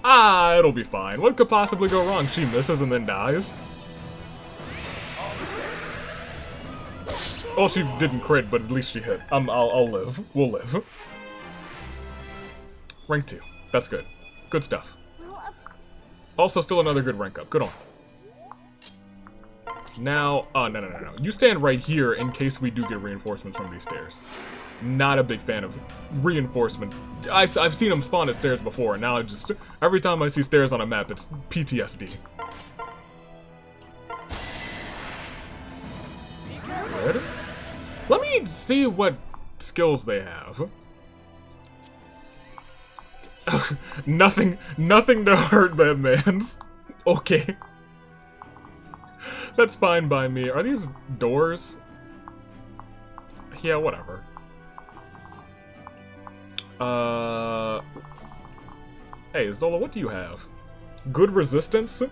Ah, it'll be fine. What could possibly go wrong? She misses and then dies? Well, she didn't crit, but at least she hit. I'll live. We'll live. Rank 2. That's good. Good stuff. Well, Also, still another good rank up. Good on. Now, no. You stand right here in case we do get reinforcements from these stairs. Not a big fan of reinforcement. I've seen them spawn at stairs before, and now I just... Every time I see stairs on a map, it's PTSD. Good. Let me see what skills they have. nothing to hurt that man's. Okay. That's fine by me. Are these doors? Yeah, whatever. Hey, Zola, what do you have? Good resistance? An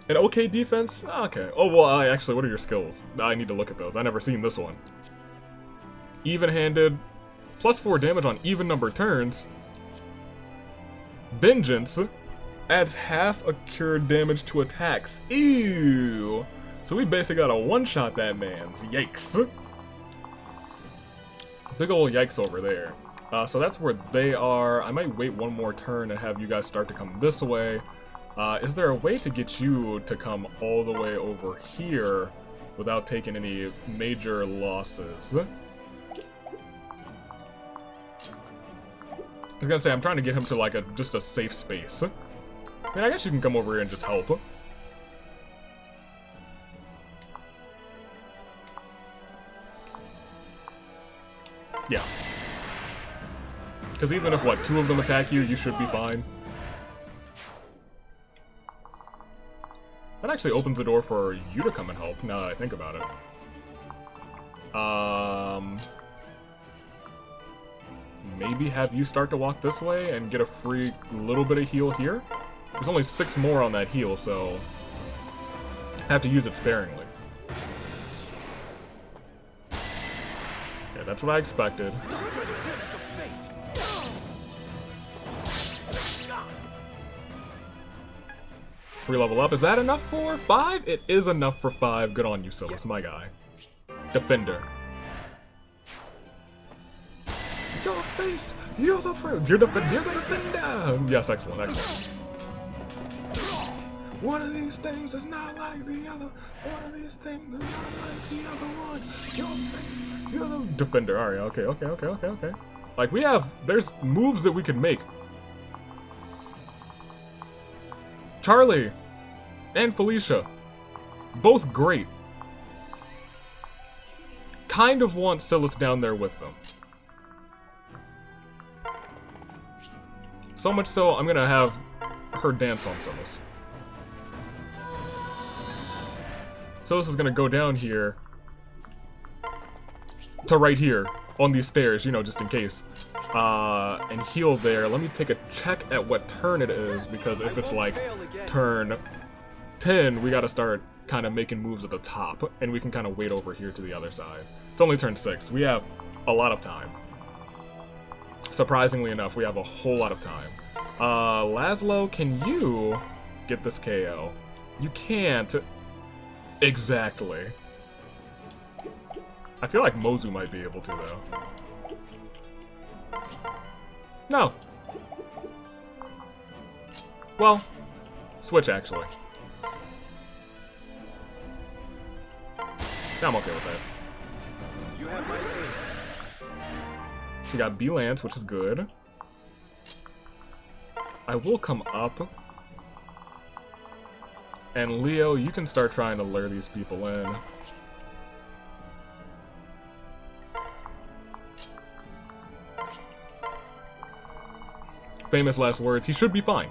okay defense? Okay. Oh, well, actually, what are your skills? I need to look at those. I've never seen this one. Even-handed. +4 damage on even-numbered turns. Vengeance. Adds half a cured damage to attacks. Ew. So we basically got a one-shot that man's. Yikes. Big ol' yikes over there. So that's where they are. I might wait one more turn and have you guys start to come this way. Is there a way to get you to come all the way over here without taking any major losses? I was gonna say, I'm trying to get him to like just a safe space. I mean, I guess you can come over here and just help. Yeah. Because even if, what, 2 of them attack you, you should be fine. That actually opens the door for you to come and help, now that I think about it. Maybe have you start to walk this way and get a free little bit of heal here? There's only 6 more on that heal, so... have to use it sparingly. Yeah, that's what I expected. Free level up. Is that enough for 5? It is enough for 5. Good on you, Silas, my guy. Defender. Your face! You're the defender! Yes, excellent, excellent. One of these things is not like the other. One of these things is not like the other one. You're the defender. Alright, okay. Like, there's moves that we can make. Charlie and Felicia, both great. Kind of want Silas down there with them. So much so, I'm gonna have her dance on Silas. Silas is gonna go down here to right here on these stairs, you know, just in case. And heal there. Let me take a check at what turn it is, because if it's like turn 10, we gotta start kind of making moves at the top, and we can kind of wait over here to the other side. It's only turn 6. We have a lot of time. Surprisingly enough, we have a whole lot of time. Laszlo, can you get this KO? You can't. Exactly. I feel like Mozu might be able to, though. No. Well, switch, actually. Yeah, I'm okay with that. You have my aid. We got B-Lance, which is good. I will come up. And Leo, you can start trying to lure these people in. Famous last words. He should be fine.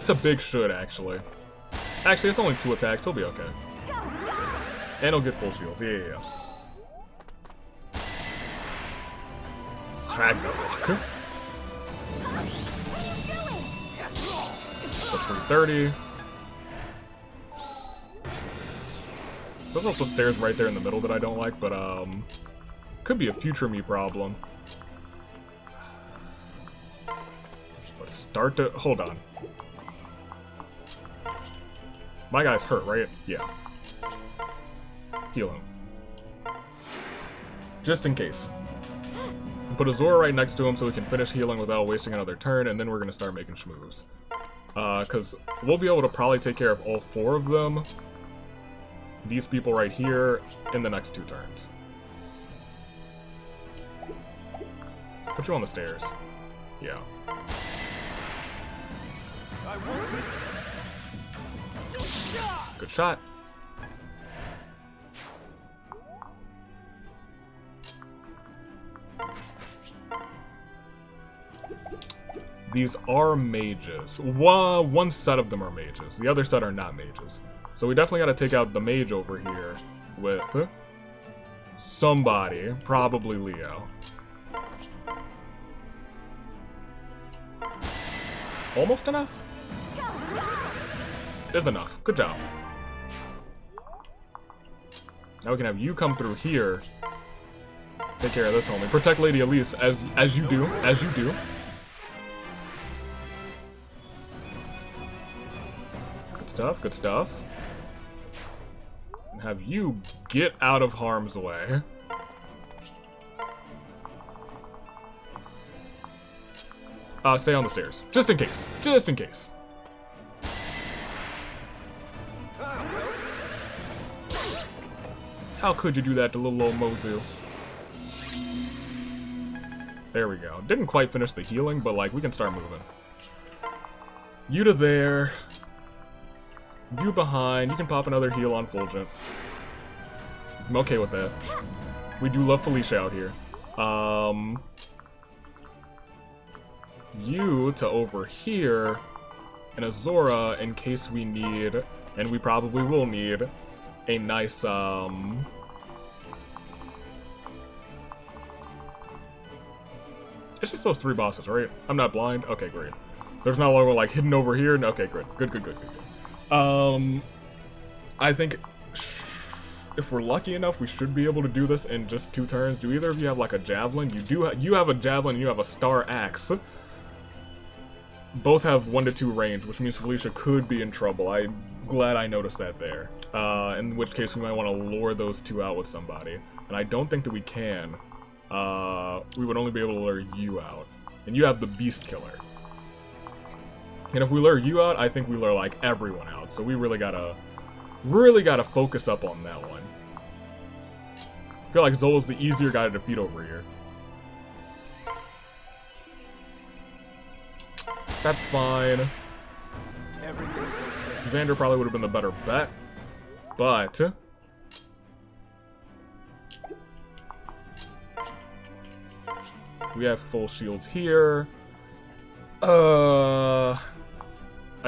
It's a big should, actually. Actually, it's only 2 attacks. He'll be okay. And he'll get full shields. Yeah. Ragnarok. So 330. There's also stairs right there in the middle that I don't like, but could be a future me problem. Let's start to hold on. My guy's hurt, right? Yeah. Heal him. just in case. Put a Zora right next to him so we can finish healing without wasting another turn, and then we're gonna start making schmoves. Because we'll be able to probably take care of all 4 of them, these people right here, in the next 2 turns. Put you on the stairs. Yeah. Good shot. These are mages. One set of them are mages. The other set are not mages. So we definitely got to take out the mage over here with somebody, probably Leo. Almost enough? Is enough. Good job. Now we can have you come through here. Take care of this homie. Protect Lady Elise as you do. As you do. Good stuff, good stuff. And have you get out of harm's way. Stay on the stairs. Just in case. Just in case. How could you do that to little old Mozu? There we go. Didn't quite finish the healing, but like we can start moving. You to there. You behind. You can pop another heal on Fulgent. I'm okay with that. We do love Felicia out here. You to over here, and a Zora in case we need, and we probably will need, a nice, It's just those 3 bosses, right? I'm not blind? Okay, great. There's not one like hidden over here? Okay, good. Good. I think if we're lucky enough, we should be able to do this in just 2 turns. Do either of you have like a javelin? You have a javelin and you have a star axe. Both have 1 to 2 range, which means Felicia could be in trouble. I'm glad I noticed that there. In which case we might want to lure those 2 out with somebody. And I don't think that we can. We would only be able to lure you out. And you have the Beast Killer. And if we lure you out, I think we lure like everyone out. So we really gotta focus up on that one. I feel like Zola's the easier guy to defeat over here. That's fine. Everything's okay. Xander probably would have been the better bet, but we have full shields here. I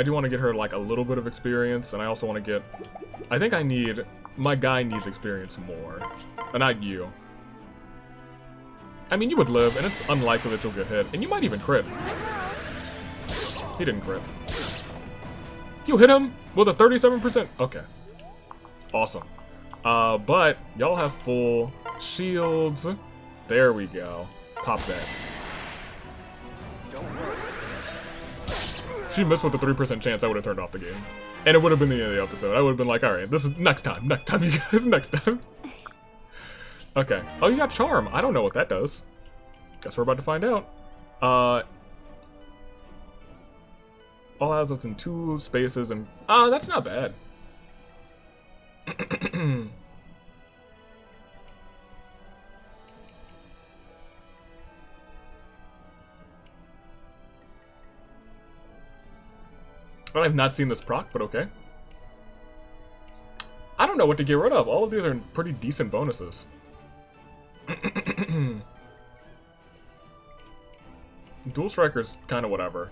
do want to get her like a little bit of experience, and I also want to get. I think my guy needs experience more, not you. I mean, you would live, and it's unlikely that you'll get hit, and you might even crit. He didn't crit. You hit him with a 37%. Okay. Awesome. But y'all have full shields. There we go. Pop that. Don't worry. If she missed with a 3% chance, I would have turned off the game. And it would have been the end of the episode. I would have been like, alright, this is next time, you guys, next time. Okay. Oh, you got Charm. I don't know what that does. Guess we're about to find out. All assets in 2 spaces, and that's not bad. Well, I've not seen this proc, but okay. I don't know what to get rid of. All of these are pretty decent bonuses. Dual Striker's kind of whatever.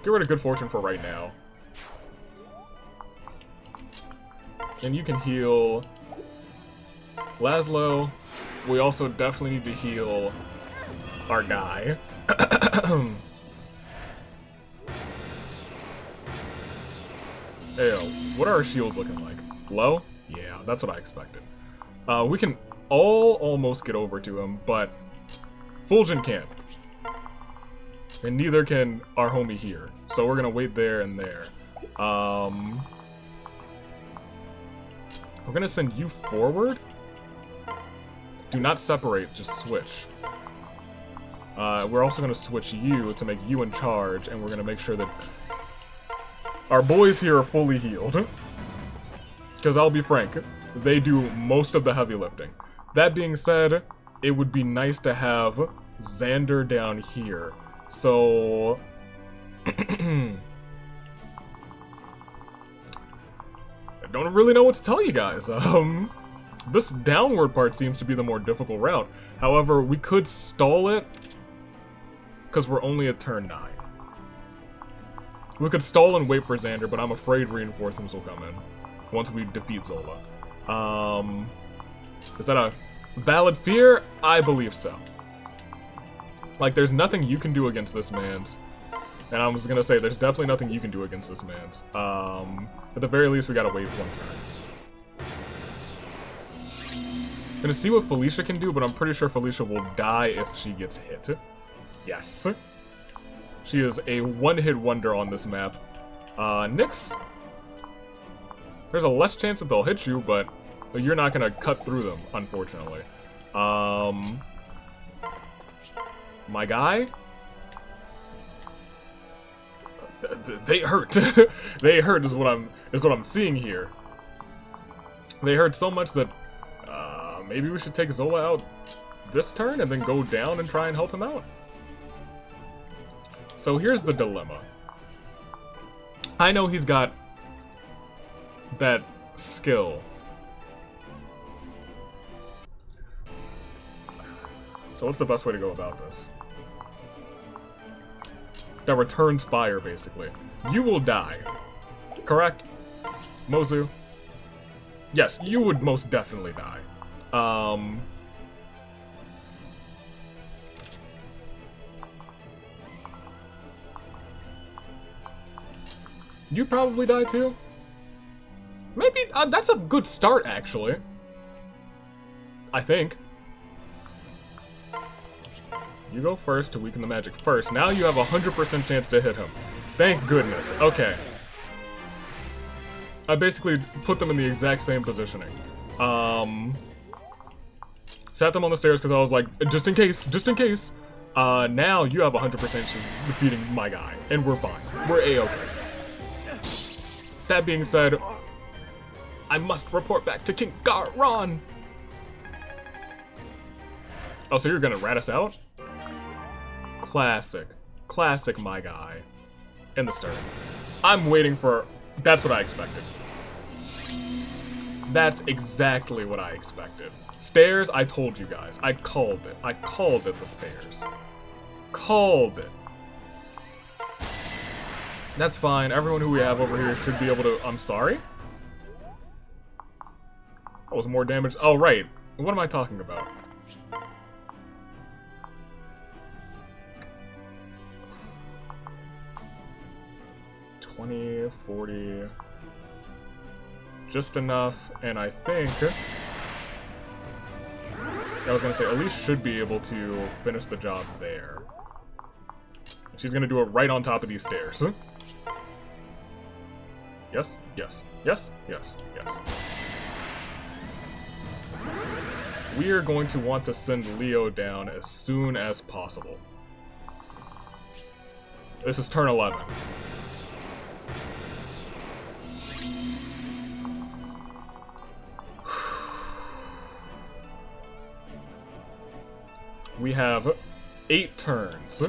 Get rid of Good Fortune for right now. And you can heal Laszlo. We also definitely need to heal our guy. Ew, what are our shields looking like? Low? Yeah, that's what I expected. We can all almost get over to him, but Fulgent can't. And neither can our homie here. So we're gonna wait there and there. We're gonna send you forward. Do not separate, just switch. We're also gonna switch you to make you in charge, and we're gonna make sure that our boys here are fully healed. Because I'll be frank, they do most of the heavy lifting. That being said, it would be nice to have Xander down here. So... I don't really know what to tell you guys. This downward part seems to be the more difficult route. However, we could stall it because we're only at turn 9. We could stall and wait for Xander, but I'm afraid reinforcements will come in once we defeat Zola. Is that a valid fear? I believe so. Like, there's nothing you can do against this man's. And I was gonna say, there's definitely nothing you can do against this man's. At the very least, we gotta wait one turn. Gonna see what Felicia can do, but I'm pretty sure Felicia will die if she gets hit. Yes. She is a one-hit wonder on this map. Nyx, there's a less chance that they'll hit you, but you're not gonna cut through them, unfortunately. My guy? They hurt. They hurt is what I'm seeing here. They hurt so much that maybe we should take Zola out this turn and then go down and try and help him out. So here's the dilemma. I know he's got that skill. So what's the best way to go about this? That returns fire, basically. You will die. Correct? Mozu? Yes, you would most definitely die. You probably die too? Maybe, that's a good start, actually. I think. You go first to weaken the magic first. Now you have a 100% chance to hit him. Thank goodness. Okay. I basically put them in the exact same positioning. Sat them on the stairs because I was like, just in case, just in case. Now you have 100% defeating my guy, and we're fine. We're A-okay. That being said, I must report back to King Garon. Oh, so you're gonna rat us out? Classic. Classic my guy. In the stern. I'm waiting for... That's what I expected. That's exactly what I expected. Stairs, I told you guys. I called it. I called it the stairs. Called it. That's fine. Everyone who we have over here should be able to... I'm sorry? That was more damage. Oh, right. What am I talking about? $20, $40... Just enough, and I think... I was gonna say, Elise should be able to finish the job there. She's gonna do it right on top of these stairs. Yes, yes, yes, yes, yes. We are going to want to send Leo down as soon as possible. This is turn 11. We have 8 turns.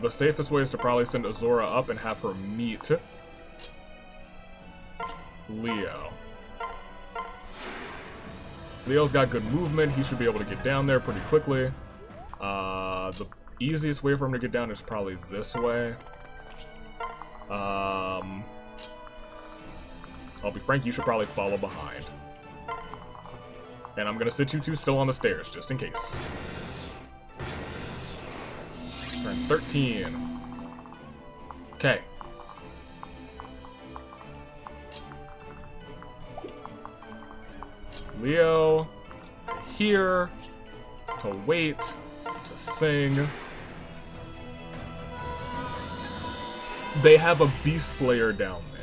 The safest way is to probably send Azora up and have her meet Leo. Leo's got good movement. He should be able to get down there pretty quickly. The easiest way for him to get down is probably this way. I'll be frank, you should probably follow behind. And I'm gonna sit you two still on the stairs, just in case. Turn 13. Okay. Leo, to here, to wait, to to sing. They have a Beast Slayer down there.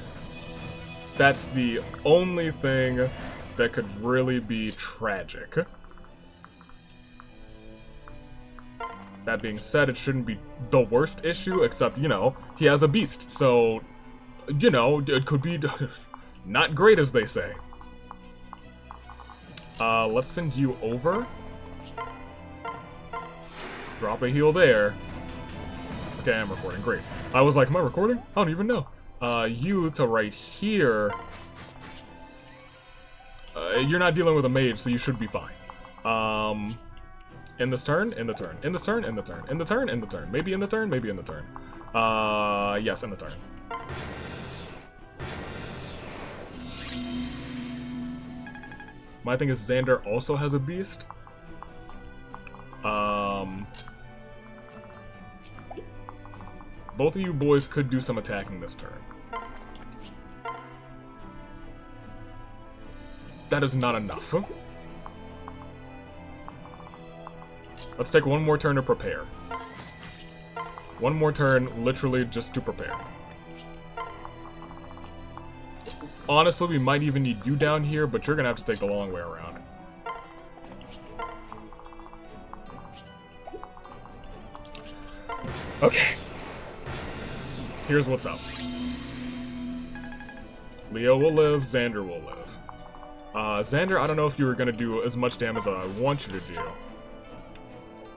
That's the only thing that could really be tragic. That being said, it shouldn't be the worst issue, except, you know, he has a beast, so, you know, it could be not great, as they say. Let's send you over. Drop a heal there. Okay, I'm recording, great. I was like, am I recording? I don't even know. You to right here. You're not dealing with a mage, so you should be fine. In this turn, in the turn, in this turn, in the turn, in the turn, in the turn. Maybe in the turn, maybe in the turn. Yes, in the turn. My thing is Xander also has a beast. Both of you boys could do some attacking this turn. That is not enough. Let's take one more turn to prepare. One more turn, literally just to prepare. Honestly, we might even need you down here, but you're gonna have to take the long way around. Okay. Here's what's up. Leo will live, Xander will live. Xander, I don't know if you were gonna do as much damage as I want you to do.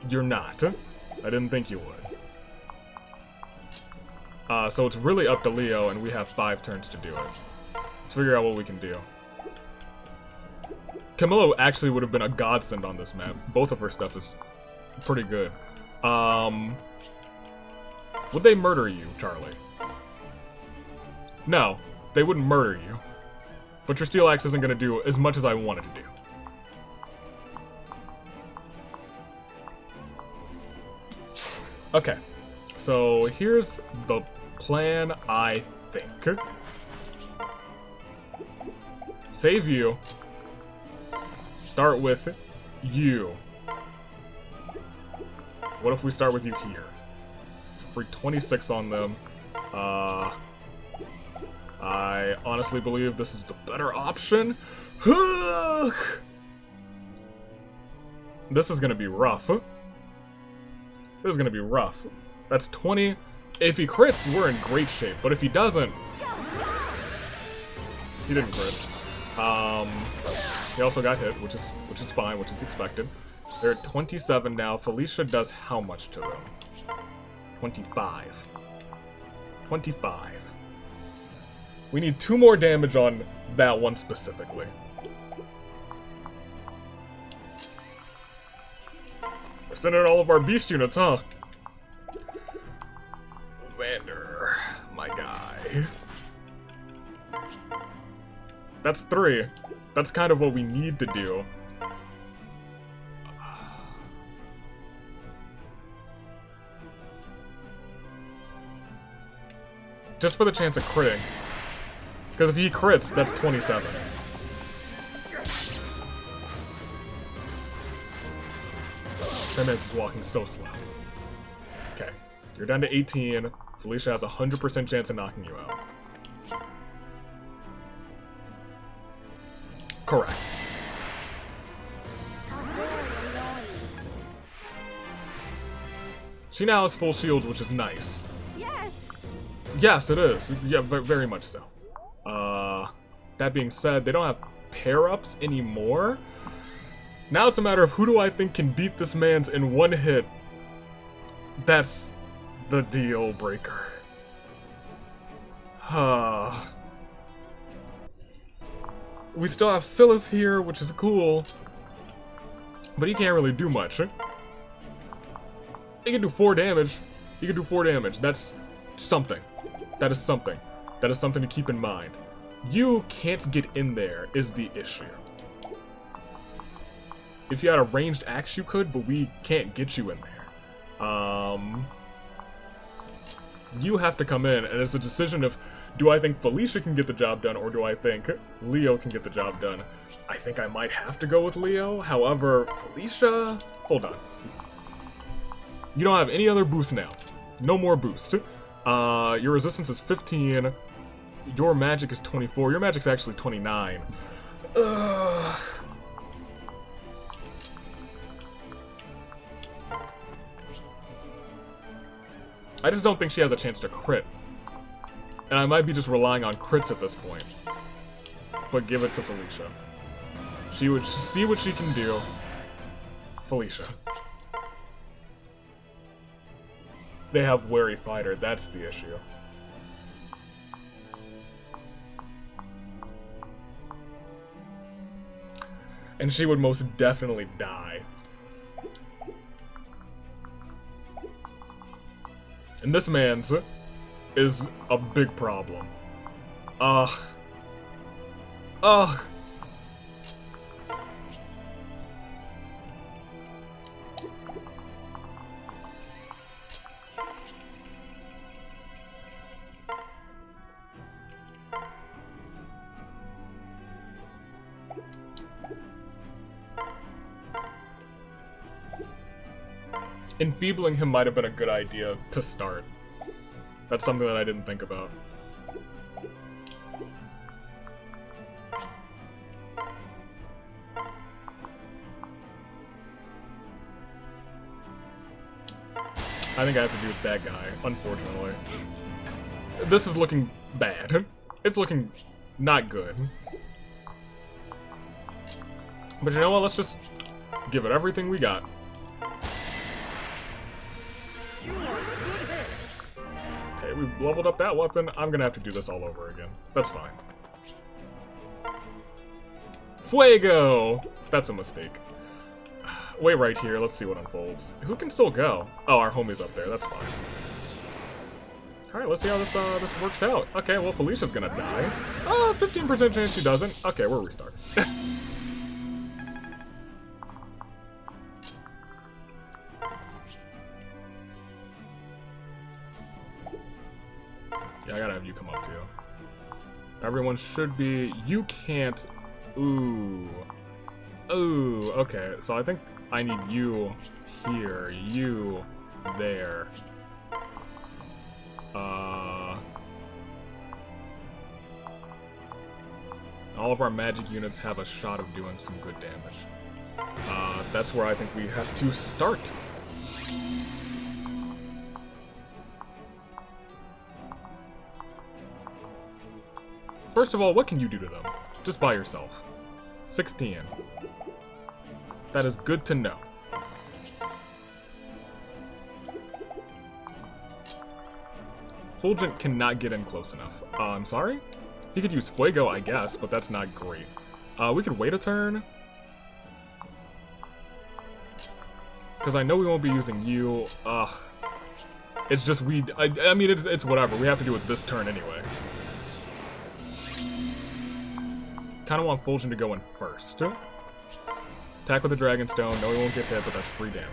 You're not. I didn't think you would. So it's really up to Leo, and we have 5 turns to do it. Let's figure out what we can do. Camilla actually would have been a godsend on this map. Both of her stuff is pretty good. Would they murder you, Charlie? No, they wouldn't murder you. But your steel axe isn't going to do as much as I wanted to do. Okay, so here's the plan, I think. Save you. Start with you. What if we start with you here? It's a free 26 on them. I honestly believe this is the better option. This is gonna be rough. This is gonna be rough. That's 20. If he crits, we're in great shape. But if he doesn't, he didn't crit. He also got hit, which is fine, which is expected. They're at 27 now. Felicia does how much to them? 25. 25. We need 2 more damage on that one specifically. We're sending in all of our beast units, huh? Xander, my guy. That's 3. That's kind of what we need to do. Just for the chance of critting. Because if he crits, that's 27. That man's just walking so slow. Okay, you're down to 18. Felicia has a 100% chance of knocking you out. Correct. She now has full shields, which is nice. Yes. Yes, it is. Yeah, very much so. That being said, they don't have pair-ups anymore. Now it's a matter of who do I think can beat this man's in one hit. That's the deal breaker. We still have Silas here, which is cool. But he can't really do much. He can do 4 damage. He can do 4 damage. That's something. That is something. That is something to keep in mind. You can't get in there is the issue. If you had a ranged axe, you could, but we can't get you in there. You have to come in, and it's a decision of, do I think Felicia can get the job done, or do I think Leo can get the job done? I think I might have to go with Leo. However, Felicia... Hold on. You don't have any other boost now. No more boost. Your resistance is 15. Your magic is 24. Your magic's actually 29. Ugh. I just don't think she has a chance to crit. And I might be just relying on crits at this point. But give it to Felicia. She would see what she can do. Felicia. They have Wary Fighter, that's the issue. And she would most definitely die. And this man's is a big problem. Ugh. Ugh. Enfeebling him might have been a good idea to start. That's something that I didn't think about. I think I have to do with that guy, unfortunately. This is looking bad. It's looking not good. But you know what? Let's just give it everything we got. Okay, we've leveled up that weapon. I'm gonna have to do this all over again. That's fine. Fuego! That's a mistake. Wait right here, let's see what unfolds. Who can still go? Oh, our homie's up there, that's fine. Alright, let's see how this works out. Okay, well, Felicia's gonna die. 15% chance she doesn't. Okay, we'll restart. Yeah, I gotta have you come up too. Everyone should be... You can't... Ooh. Ooh, okay. So I think I need you here, you there. All of our magic units have a shot of doing some good damage. That's where I think we have to start. First of all, what can you do to them? Just by yourself. 16. That is good to know. Fulgent cannot get in close enough. I'm sorry? He could use Fuego, I guess, but that's not great. We could wait a turn. Because I know we won't be using you. Ugh. It's just I mean, it's whatever. We have to do it this turn anyway. Kind of want Fulgent to go in first. Attack with the Dragonstone. No, he won't get hit, but that's free damage.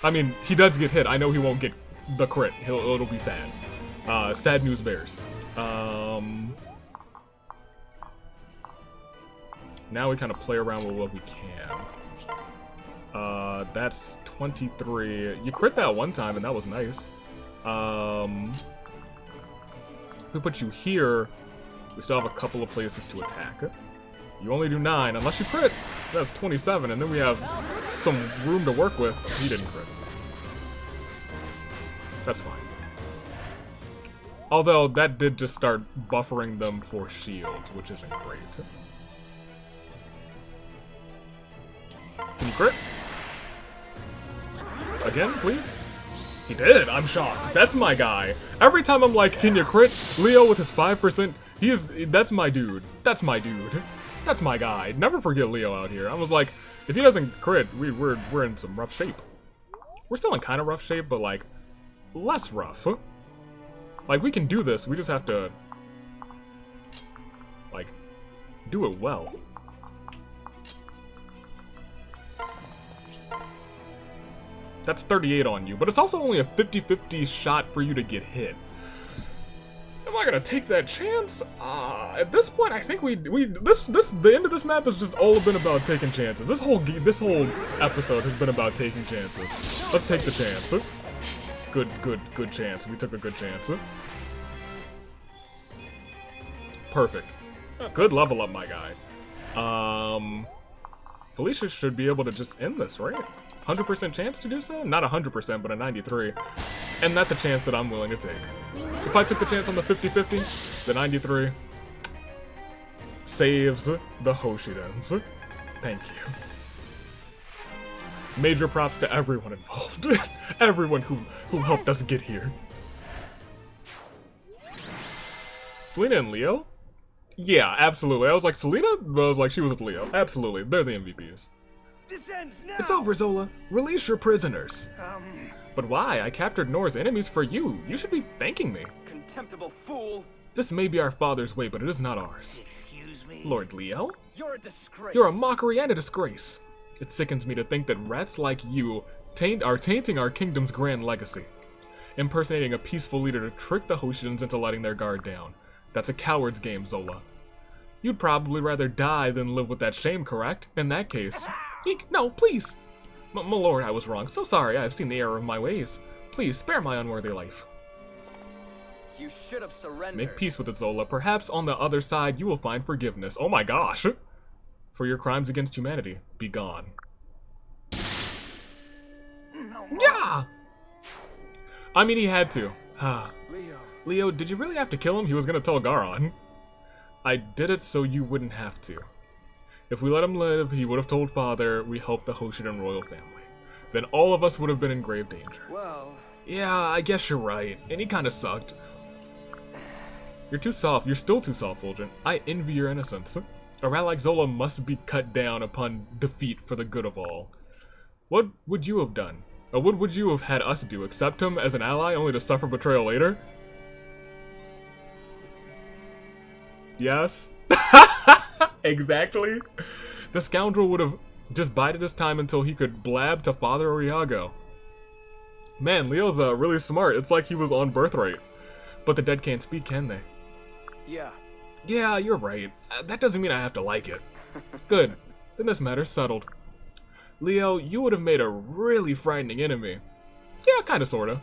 I mean, he does get hit. I know he won't get the crit. It'll be sad. Sad news bears. Now we kind of play around with what we can. That's 23. You crit that one time, and that was nice. If we put you here, we still have a couple of places to attack. You only do 9, unless you crit. That's 27, and then we have some room to work with. He didn't crit. That's fine. Although, that did just start buffering them for shields, which isn't great. Can you crit? Again, please? He did! I'm shocked. That's my guy. Every time I'm like, can you crit? Leo with his 5%, that's my dude. That's my dude. That's my guy. Never forget Leo out here. I was like, if he doesn't crit, we're in some rough shape. We're still in kind of rough shape, but like, less rough. Like, we can do this, we just have to, like, do it well. That's 38 on you, but it's also only a 50-50 shot for you to get hit. Come I gonna take that chance? At this point, I think the end of this map has just all been about taking chances. This whole episode has been about taking chances. Let's take the chance. Good chance. We took a good chance. Perfect. Good level up, my guy. Felicia should be able to just end this, right? 100% chance to do so? Not 100%, but a 93. And that's a chance that I'm willing to take. If I took the chance on the 50-50, the 93 saves the Hoshidans. Thank you. Major props to everyone involved. Everyone who helped us get here. Selena and Leo? Yeah, absolutely. I was like, Selena? But I was like, she was with Leo. Absolutely. They're the MVPs. This ends now. It's over, Zola. Release your prisoners. But why? I captured Nora's enemies for you. You should be thanking me. Contemptible fool. This may be our father's way, but it is not ours. Excuse me. Lord Leo? You're a disgrace. You're a mockery and a disgrace. It sickens me to think that rats like you are tainting our kingdom's grand legacy. Impersonating a peaceful leader to trick the Hoshidans into letting their guard down. That's a coward's game, Zola. You'd probably rather die than live with that shame, correct? In that case. Eek, no, please. My lord, I was wrong. So sorry, I have seen the error of my ways. Please, spare my unworthy life. You should have surrendered. Make peace with it, Zola. Perhaps on the other side you will find forgiveness. Oh my gosh! For your crimes against humanity, be gone. No. Yeah! I mean, he had to. Leo. Leo, did you really have to kill him? He was gonna tell Garon. I did it so you wouldn't have to. If we let him live, he would have told Father we helped the Hoshidan royal family. Then all of us would have been in grave danger. Well, Yeah, I guess you're right. And he kinda sucked. You're too soft. You're still too soft, Fulgent. I envy your innocence. A rat like Zola must be cut down upon defeat for the good of all. What would you have done? Or what would you have had us do? Accept him as an ally only to suffer betrayal later? Yes. Exactly. The scoundrel would have just bided his time until he could blab to Father Oriago. Man, Leo's really smart. It's like he was on Birthright. But the dead can't speak, can they? yeah. Yeah, you're right. That doesn't mean I have to like it. Good. Then this matter's settled. Leo, you would have made a really frightening enemy. Yeah, kinda sorta.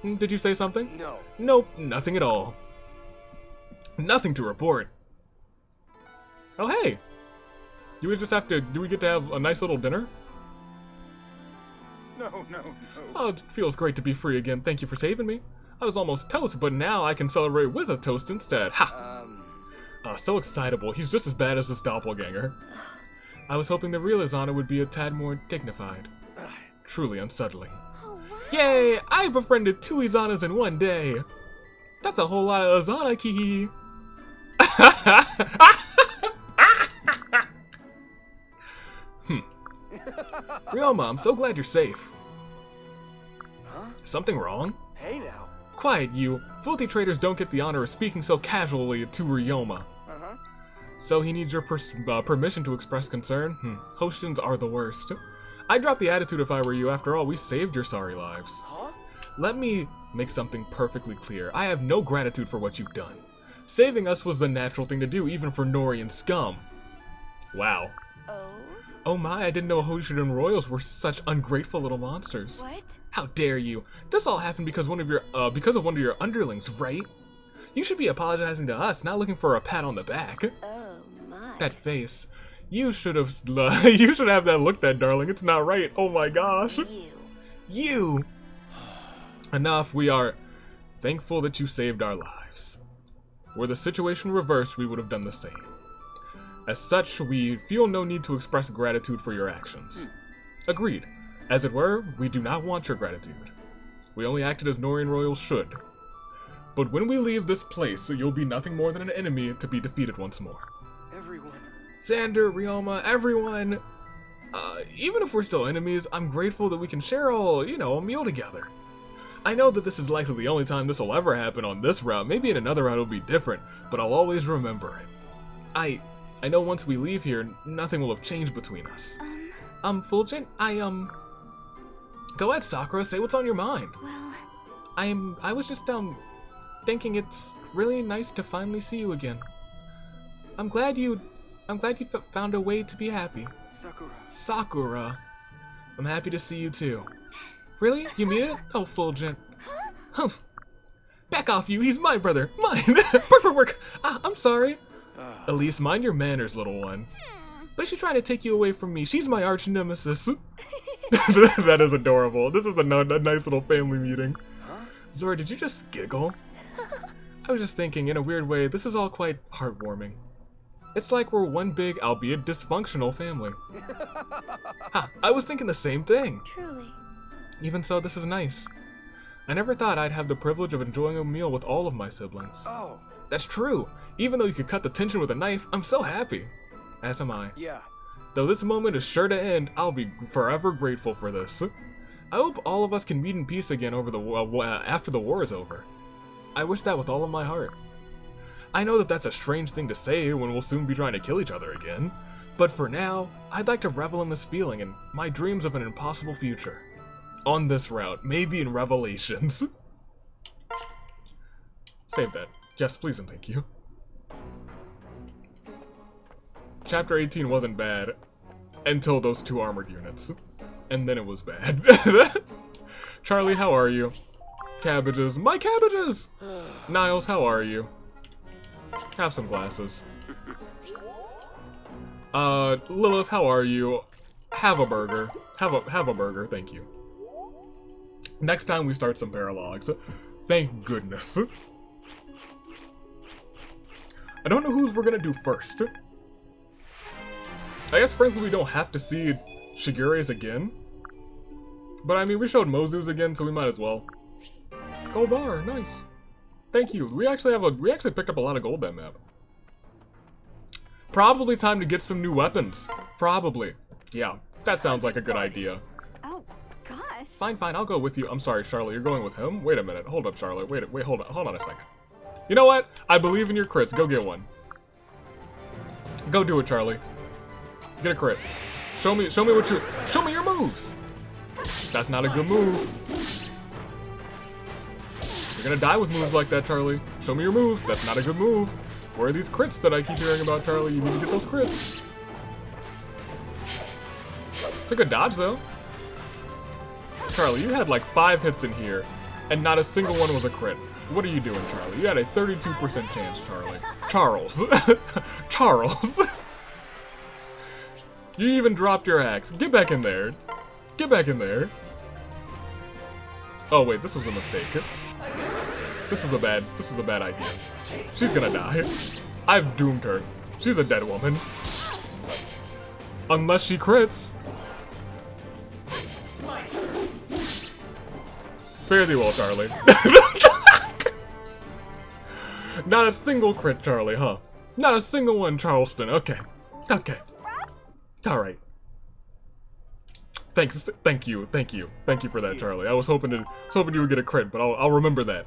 Did you say something? No. Nope, nothing at all. Nothing to report. Oh, hey. Do we get to have a nice little dinner? No. Oh, it feels great to be free again. Thank you for saving me. I was almost toast, but now I can celebrate with a toast instead. Ha! So excitable. He's just as bad as this doppelganger. I was hoping the real Izana would be a tad more dignified. Truly unsettling. Oh, wow. Yay! I befriended 2 Izanas in one day. That's a whole lot of Izana, Kiki. Ryoma, I'm so glad you're safe. Huh? Something wrong? Hey now. Quiet, you. Filthy traders don't get the honor of speaking so casually to Ryoma. So he needs your permission to express concern? Hoshidans are the worst. I'd drop the attitude if I were you. After all, we saved your sorry lives. Huh? Let me make something perfectly clear. I have no gratitude for what you've done. Saving us was the natural thing to do, even for Norian scum. Wow. Oh? Oh my, I didn't know Hoshidan royals were such ungrateful little monsters. What? How dare you? This all happened because one of your underlings, right? You should be apologizing to us, not looking for a pat on the back. Oh, my. That face. You should have you should have that looked at, darling. It's not right. Oh my gosh. You. Enough. We are thankful that you saved our lives. Were the situation reversed, we would have done the same. As such, we feel no need to express gratitude for your actions. Agreed. As it were, we do not want your gratitude. We only acted as Norian royals should. But when we leave this place, you'll be nothing more than an enemy to be defeated once more. Everyone. Xander, Ryoma, everyone. Even if we're still enemies, I'm grateful that we can share a meal together. I know that this is likely the only time this will ever happen on this route. Maybe in another route it'll be different, but I'll always remember it. I know once we leave here, nothing will have changed between us. Fulgent, Go ahead, Sakura, say what's on your mind. Well... I was just, thinking it's really nice to finally see you again. I'm glad you found a way to be happy. Sakura. Sakura. I'm happy to see you too. Really? You mean it? Oh, Fulgent. Humph. Back off you, he's my brother. Mine. Work. I'm sorry. Elise, mind your manners, little one. But she's trying to take you away from me. She's my arch nemesis. That is adorable. This is a nice little family meeting. Huh? Zora, did you just giggle? I was just thinking, in a weird way, this is all quite heartwarming. It's like we're one big, albeit dysfunctional family. Ha, I was thinking the same thing. Truly. Even so, this is nice. I never thought I'd have the privilege of enjoying a meal with all of my siblings. Oh. That's true. Even though you could cut the tension with a knife, I'm so happy. As am I. Yeah. Though this moment is sure to end, I'll be forever grateful for this. I hope all of us can meet in peace again over after the war is over. I wish that with all of my heart. I know that that's a strange thing to say when we'll soon be trying to kill each other again, but for now, I'd like to revel in this feeling and my dreams of an impossible future. On this route, maybe in Revelations. Save that. Yes, please and thank you. Chapter 18 wasn't bad until those 2 armored units. And then it was bad. Charlie, how are you? Cabbages. My cabbages! Niles, how are you? Have some glasses. Lilith, how are you? Have a burger. Have a burger, thank you. Next time we start some paralogs. Thank goodness. I don't know whose we're gonna do first. I guess frankly we don't have to see Shigure's again. But I mean we showed Mozu's again, so we might as well. Gold bar, nice. Thank you. We actually picked up a lot of gold that map. Probably time to get some new weapons. Probably. Yeah, that sounds like a good idea. Oh, gosh. Fine, I'll go with you. I'm sorry, Charlotte, you're going with him? Wait a minute. Hold up, Charlotte. Wait, hold on a second. You know what? I believe in your crits. Go get one. Go do it, Charlie. Get a crit. Show me your moves. That's not a good move. You're gonna die with moves like that, Charlie. Show me your moves. That's not a good move. Where are these crits that I keep hearing about, Charlie? You need to get those crits. It's a good dodge, though. Charlie, you had like 5 hits in here, and not a single one was a crit. What are you doing, Charlie? You had a 32% chance, Charlie. Charles. Charles. You even dropped your axe. Get back in there. Get back in there. Oh wait, this was a mistake. This is a bad idea. She's gonna die. I've doomed her. She's a dead woman. Unless she crits. Fare thee well, Charlie. Not a single crit, Charlie, huh? Not a single one, Charleston. Okay. Okay. Alright. Thank you for that, Charlie. I was hoping you would get a crit, but I'll remember that.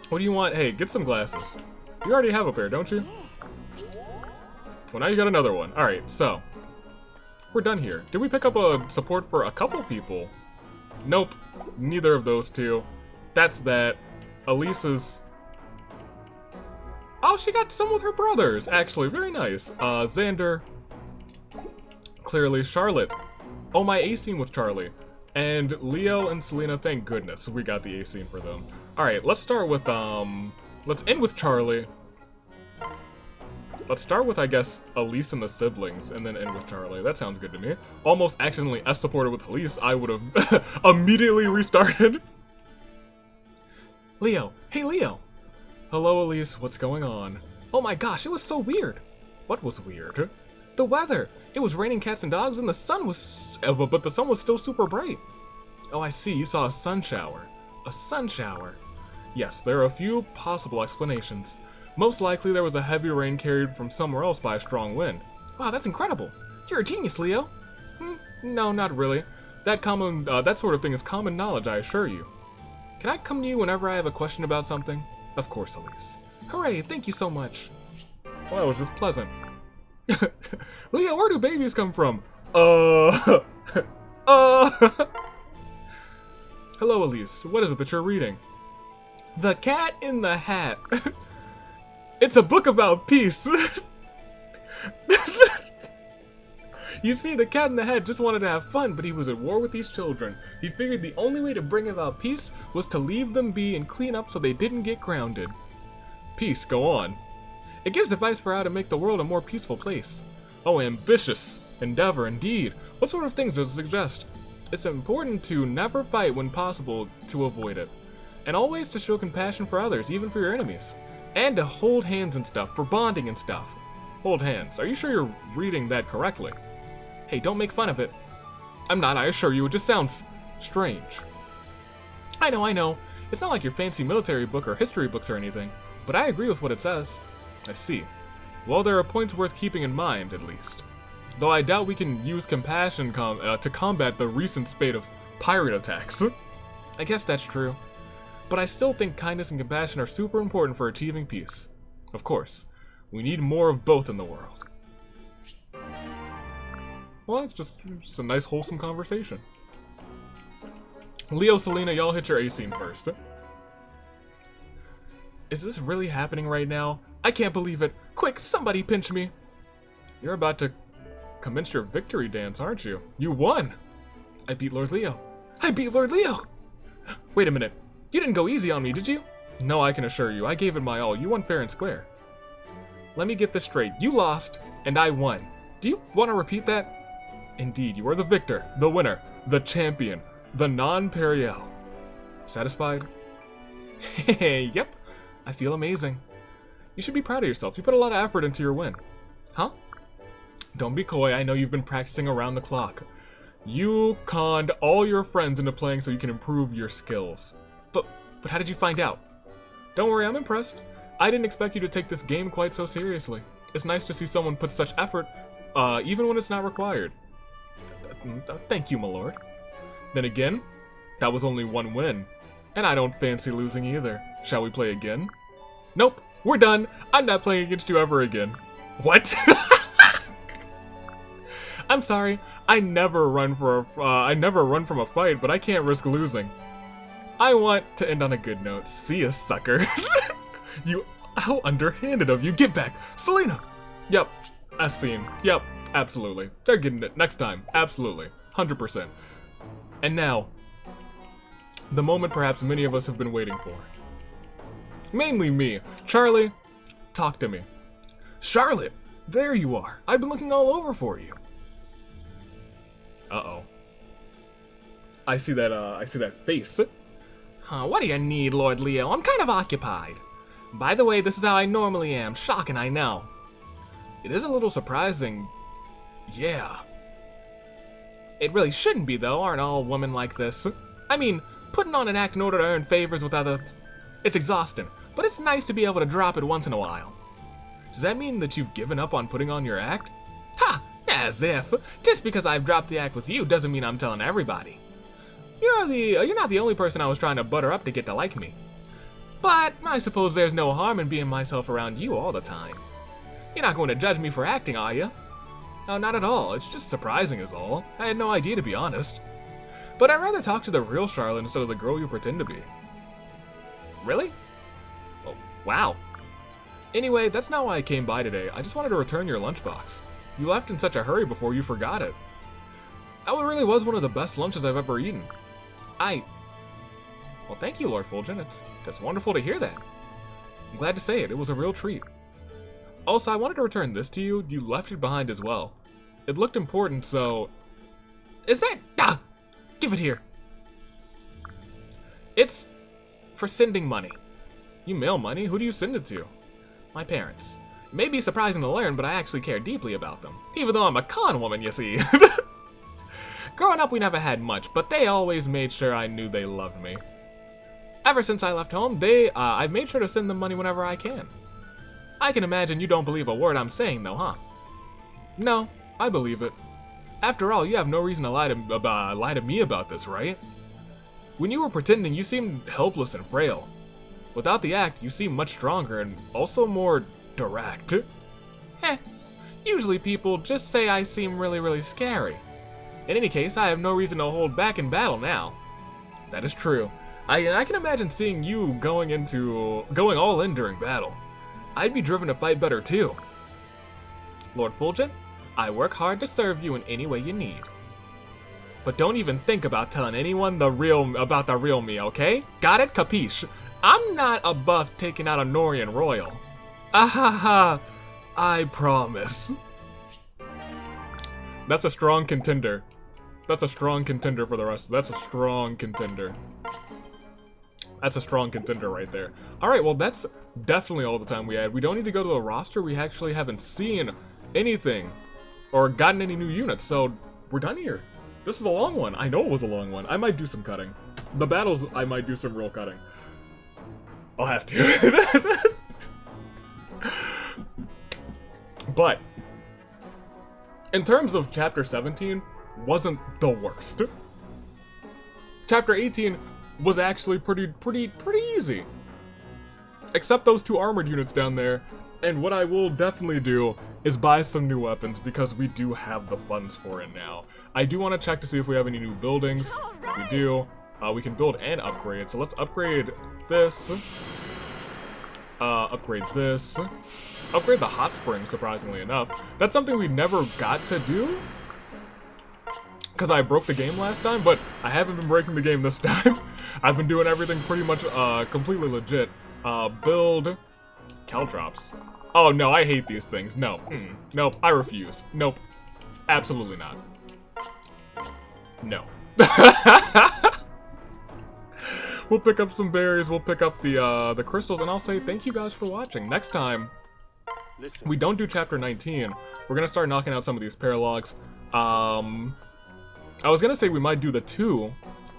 What do you want? Hey, get some glasses. You already have a pair, don't you? Well, now you got another one. Alright, so. We're done here. Did we pick up a support for a couple people? Nope. Neither of those two. That's that. Elise's... Oh, she got some with her brothers, actually. Very nice. Xander. Clearly Charlotte. Oh, my A scene with Charlie. And Leo and Selena, thank goodness we got the A scene for them. Alright, let's start with, let's end with Charlie. Let's start with, I guess, Elise and the siblings, and then end with Charlie. That sounds good to me. Almost accidentally S-supported with Elise, I would have immediately restarted. Leo. Hey, Leo. Hello, Elise. What's going on? Oh my gosh, it was so weird. What was weird? The weather. It was raining cats and dogs, and the sun was... but the sun was still super bright. Oh, I see. You saw a sun shower. A sun shower. Yes, there are a few possible explanations. Most likely there was a heavy rain carried from somewhere else by a strong wind. Wow, that's incredible. You're a genius, Leo. No, not really. That sort of thing is common knowledge, I assure you. Can I come to you whenever I have a question about something? Of course, Elise. Hooray, thank you so much. Well, that was just pleasant. Leo, where do babies come from? Hello, Elise. What is it that you're reading? The Cat in the Hat. It's a book about peace. You see, the Cat in the Hat just wanted to have fun, but he was at war with these children. He figured the only way to bring about peace was to leave them be and clean up so they didn't get grounded. Peace, go on. It gives advice for how to make the world a more peaceful place. Oh, ambitious endeavor indeed. What sort of things does it suggest? It's important to never fight when possible to avoid it. And always to show compassion for others, even for your enemies. And to hold hands and stuff, for bonding and stuff. Hold hands. Are you sure you're reading that correctly? Hey, don't make fun of it. I'm not, I assure you, it just sounds strange. I know. It's not like your fancy military book or history books or anything, but I agree with what it says. I see. Well, there are points worth keeping in mind, at least. Though I doubt we can use compassion to combat the recent spate of pirate attacks. I guess that's true. But I still think kindness and compassion are super important for achieving peace. Of course, we need more of both in the world. Well, it's just a nice, wholesome conversation. Leo, Selena, y'all hit your A scene first. Is this really happening right now? I can't believe it. Quick, somebody pinch me. You're about to commence your victory dance, aren't you? You won! I beat Lord Leo. I beat Lord Leo! Wait a minute. You didn't go easy on me, did you? No, I can assure you. I gave it my all. You won fair and square. Let me get this straight. You lost, and I won. Do you want to repeat that? Indeed, you are the victor, the winner, the champion, the non-Betrayal. Satisfied? Yep. I feel amazing. You should be proud of yourself. You put a lot of effort into your win. Huh? Don't be coy. I know you've been practicing around the clock. You conned all your friends into playing so you can improve your skills. But how did you find out? Don't worry, I'm impressed. I didn't expect you to take this game quite so seriously. It's nice to see someone put such effort, even when it's not required. Thank you, my lord. Then again, that was only one win. And I don't fancy losing either. Shall we play again? Nope, we're done. I'm not playing against you ever again. What? I'm sorry. I never run from a fight, but I can't risk losing. I want to end on a good note. See ya, sucker. How underhanded of you. Get back. Selena! Yep, as seen. Yep, absolutely. They're getting it. Next time. Absolutely. 100%. And now, the moment perhaps many of us have been waiting for. Mainly me. Charlie, talk to me. Charlotte, there you are. I've been looking all over for you. Uh-oh. I see that face. What do you need, Lord Leo? I'm kind of occupied. By the way, this is how I normally am. Shocking, I know. It is a little surprising. Yeah. It really shouldn't be, though. Aren't all women like this? I mean, putting on an act in order to earn favors with others, it's exhausting. But it's nice to be able to drop it once in a while. Does that mean that you've given up on putting on your act? Ha! As if. Just because I've dropped the act with you doesn't mean I'm telling everybody. You're not the only person I was trying to butter up to get to like me. But I suppose there's no harm in being myself around you all the time. You're not going to judge me for acting, are you? No, not at all. It's just surprising is all. I had no idea, to be honest. But I'd rather talk to the real Charlotte instead of the girl you pretend to be. Really? Oh, wow. Anyway, that's not why I came by today. I just wanted to return your lunchbox. You left in such a hurry before you forgot it. That one really was one of the best lunches I've ever eaten. Well, thank you, Lord Fulgent. That's wonderful to hear that. I'm glad to say it. It was a real treat. Also, I wanted to return this to you. You left it behind as well. It looked important, so... Is that... Ah! Give it here. It's for sending money. You mail money? Who do you send it to? My parents. It may be surprising to learn, but I actually care deeply about them. Even though I'm a con woman, you see. Growing up, we never had much, but they always made sure I knew they loved me. Ever since I left home, I've made sure to send them money whenever I can. I can imagine you don't believe a word I'm saying, though, huh? No, I believe it. After all, you have no reason to lie to me about this, right? When you were pretending, you seemed helpless and frail. Without the act, you seem much stronger and also more direct. Usually people just say I seem really, really scary. In any case, I have no reason to hold back in battle now. That is true. I can imagine seeing you going all in during battle. I'd be driven to fight better too. Lord Fulgent, I work hard to serve you in any way you need. But don't even think about telling anyone about the real me, okay? Got it? Capiche? I'm not above taking out a Norian royal. Ahaha, I promise. That's a strong contender. That's a strong contender for the rest. That's a strong contender. That's a strong contender right there. Alright, well that's definitely all the time we had. We don't need to go to the roster. We actually haven't seen anything or gotten any new units, so we're done here. This is a long one. I know it was a long one. I might do some cutting. The battles, I might do some real cutting. I'll have to. But in terms of Chapter 17, wasn't the worst. Chapter 18 was actually pretty easy. Except those 2 armored units down there. And what I will definitely do is buy some new weapons because we do have the funds for it now. I do want to check to see if we have any new buildings. We do. We can build and upgrade. So let's upgrade this. Upgrade this. Upgrade the hot spring, surprisingly enough. That's something we never got to do. Because I broke the game last time, but I haven't been breaking the game this time. I've been doing everything pretty much completely legit. Build Caltrops. Oh no, I hate these things. No. Nope, I refuse. Nope. Absolutely not. No. We'll pick up some berries, we'll pick up the crystals, and I'll say thank you guys for watching. Next time, we don't do Chapter 19. We're gonna start knocking out some of these paralogs. I was gonna say we might do the two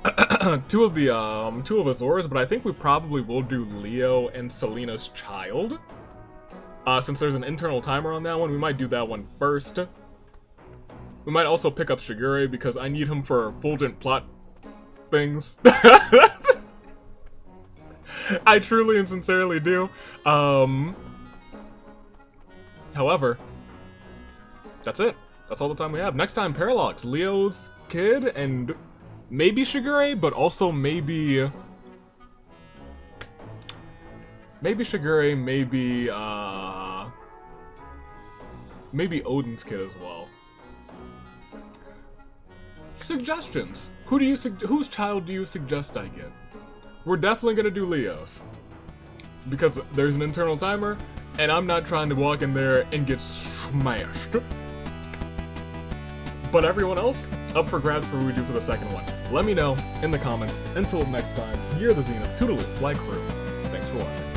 of Azor's, but I think we probably will do Leo and Selena's child. Since there's an internal timer on that one, we might do that one first. We might also pick up Shigure because I need him for Fulgent plot things. I truly and sincerely do. However, that's it. That's all the time we have. Next time, Paralogs, Leo's kid, and maybe Shigure, but also maybe Shigure, maybe Odin's kid as well. Suggestions. Whose child do you suggest I get? We're definitely gonna do Leo's. Because there's an internal timer, and I'm not trying to walk in there and get smashed. But everyone else, up for grabs for who we do for the second one. Let me know in the comments. Until next time, you're the Zenith Toodaloo Flight Crew. Thanks for watching.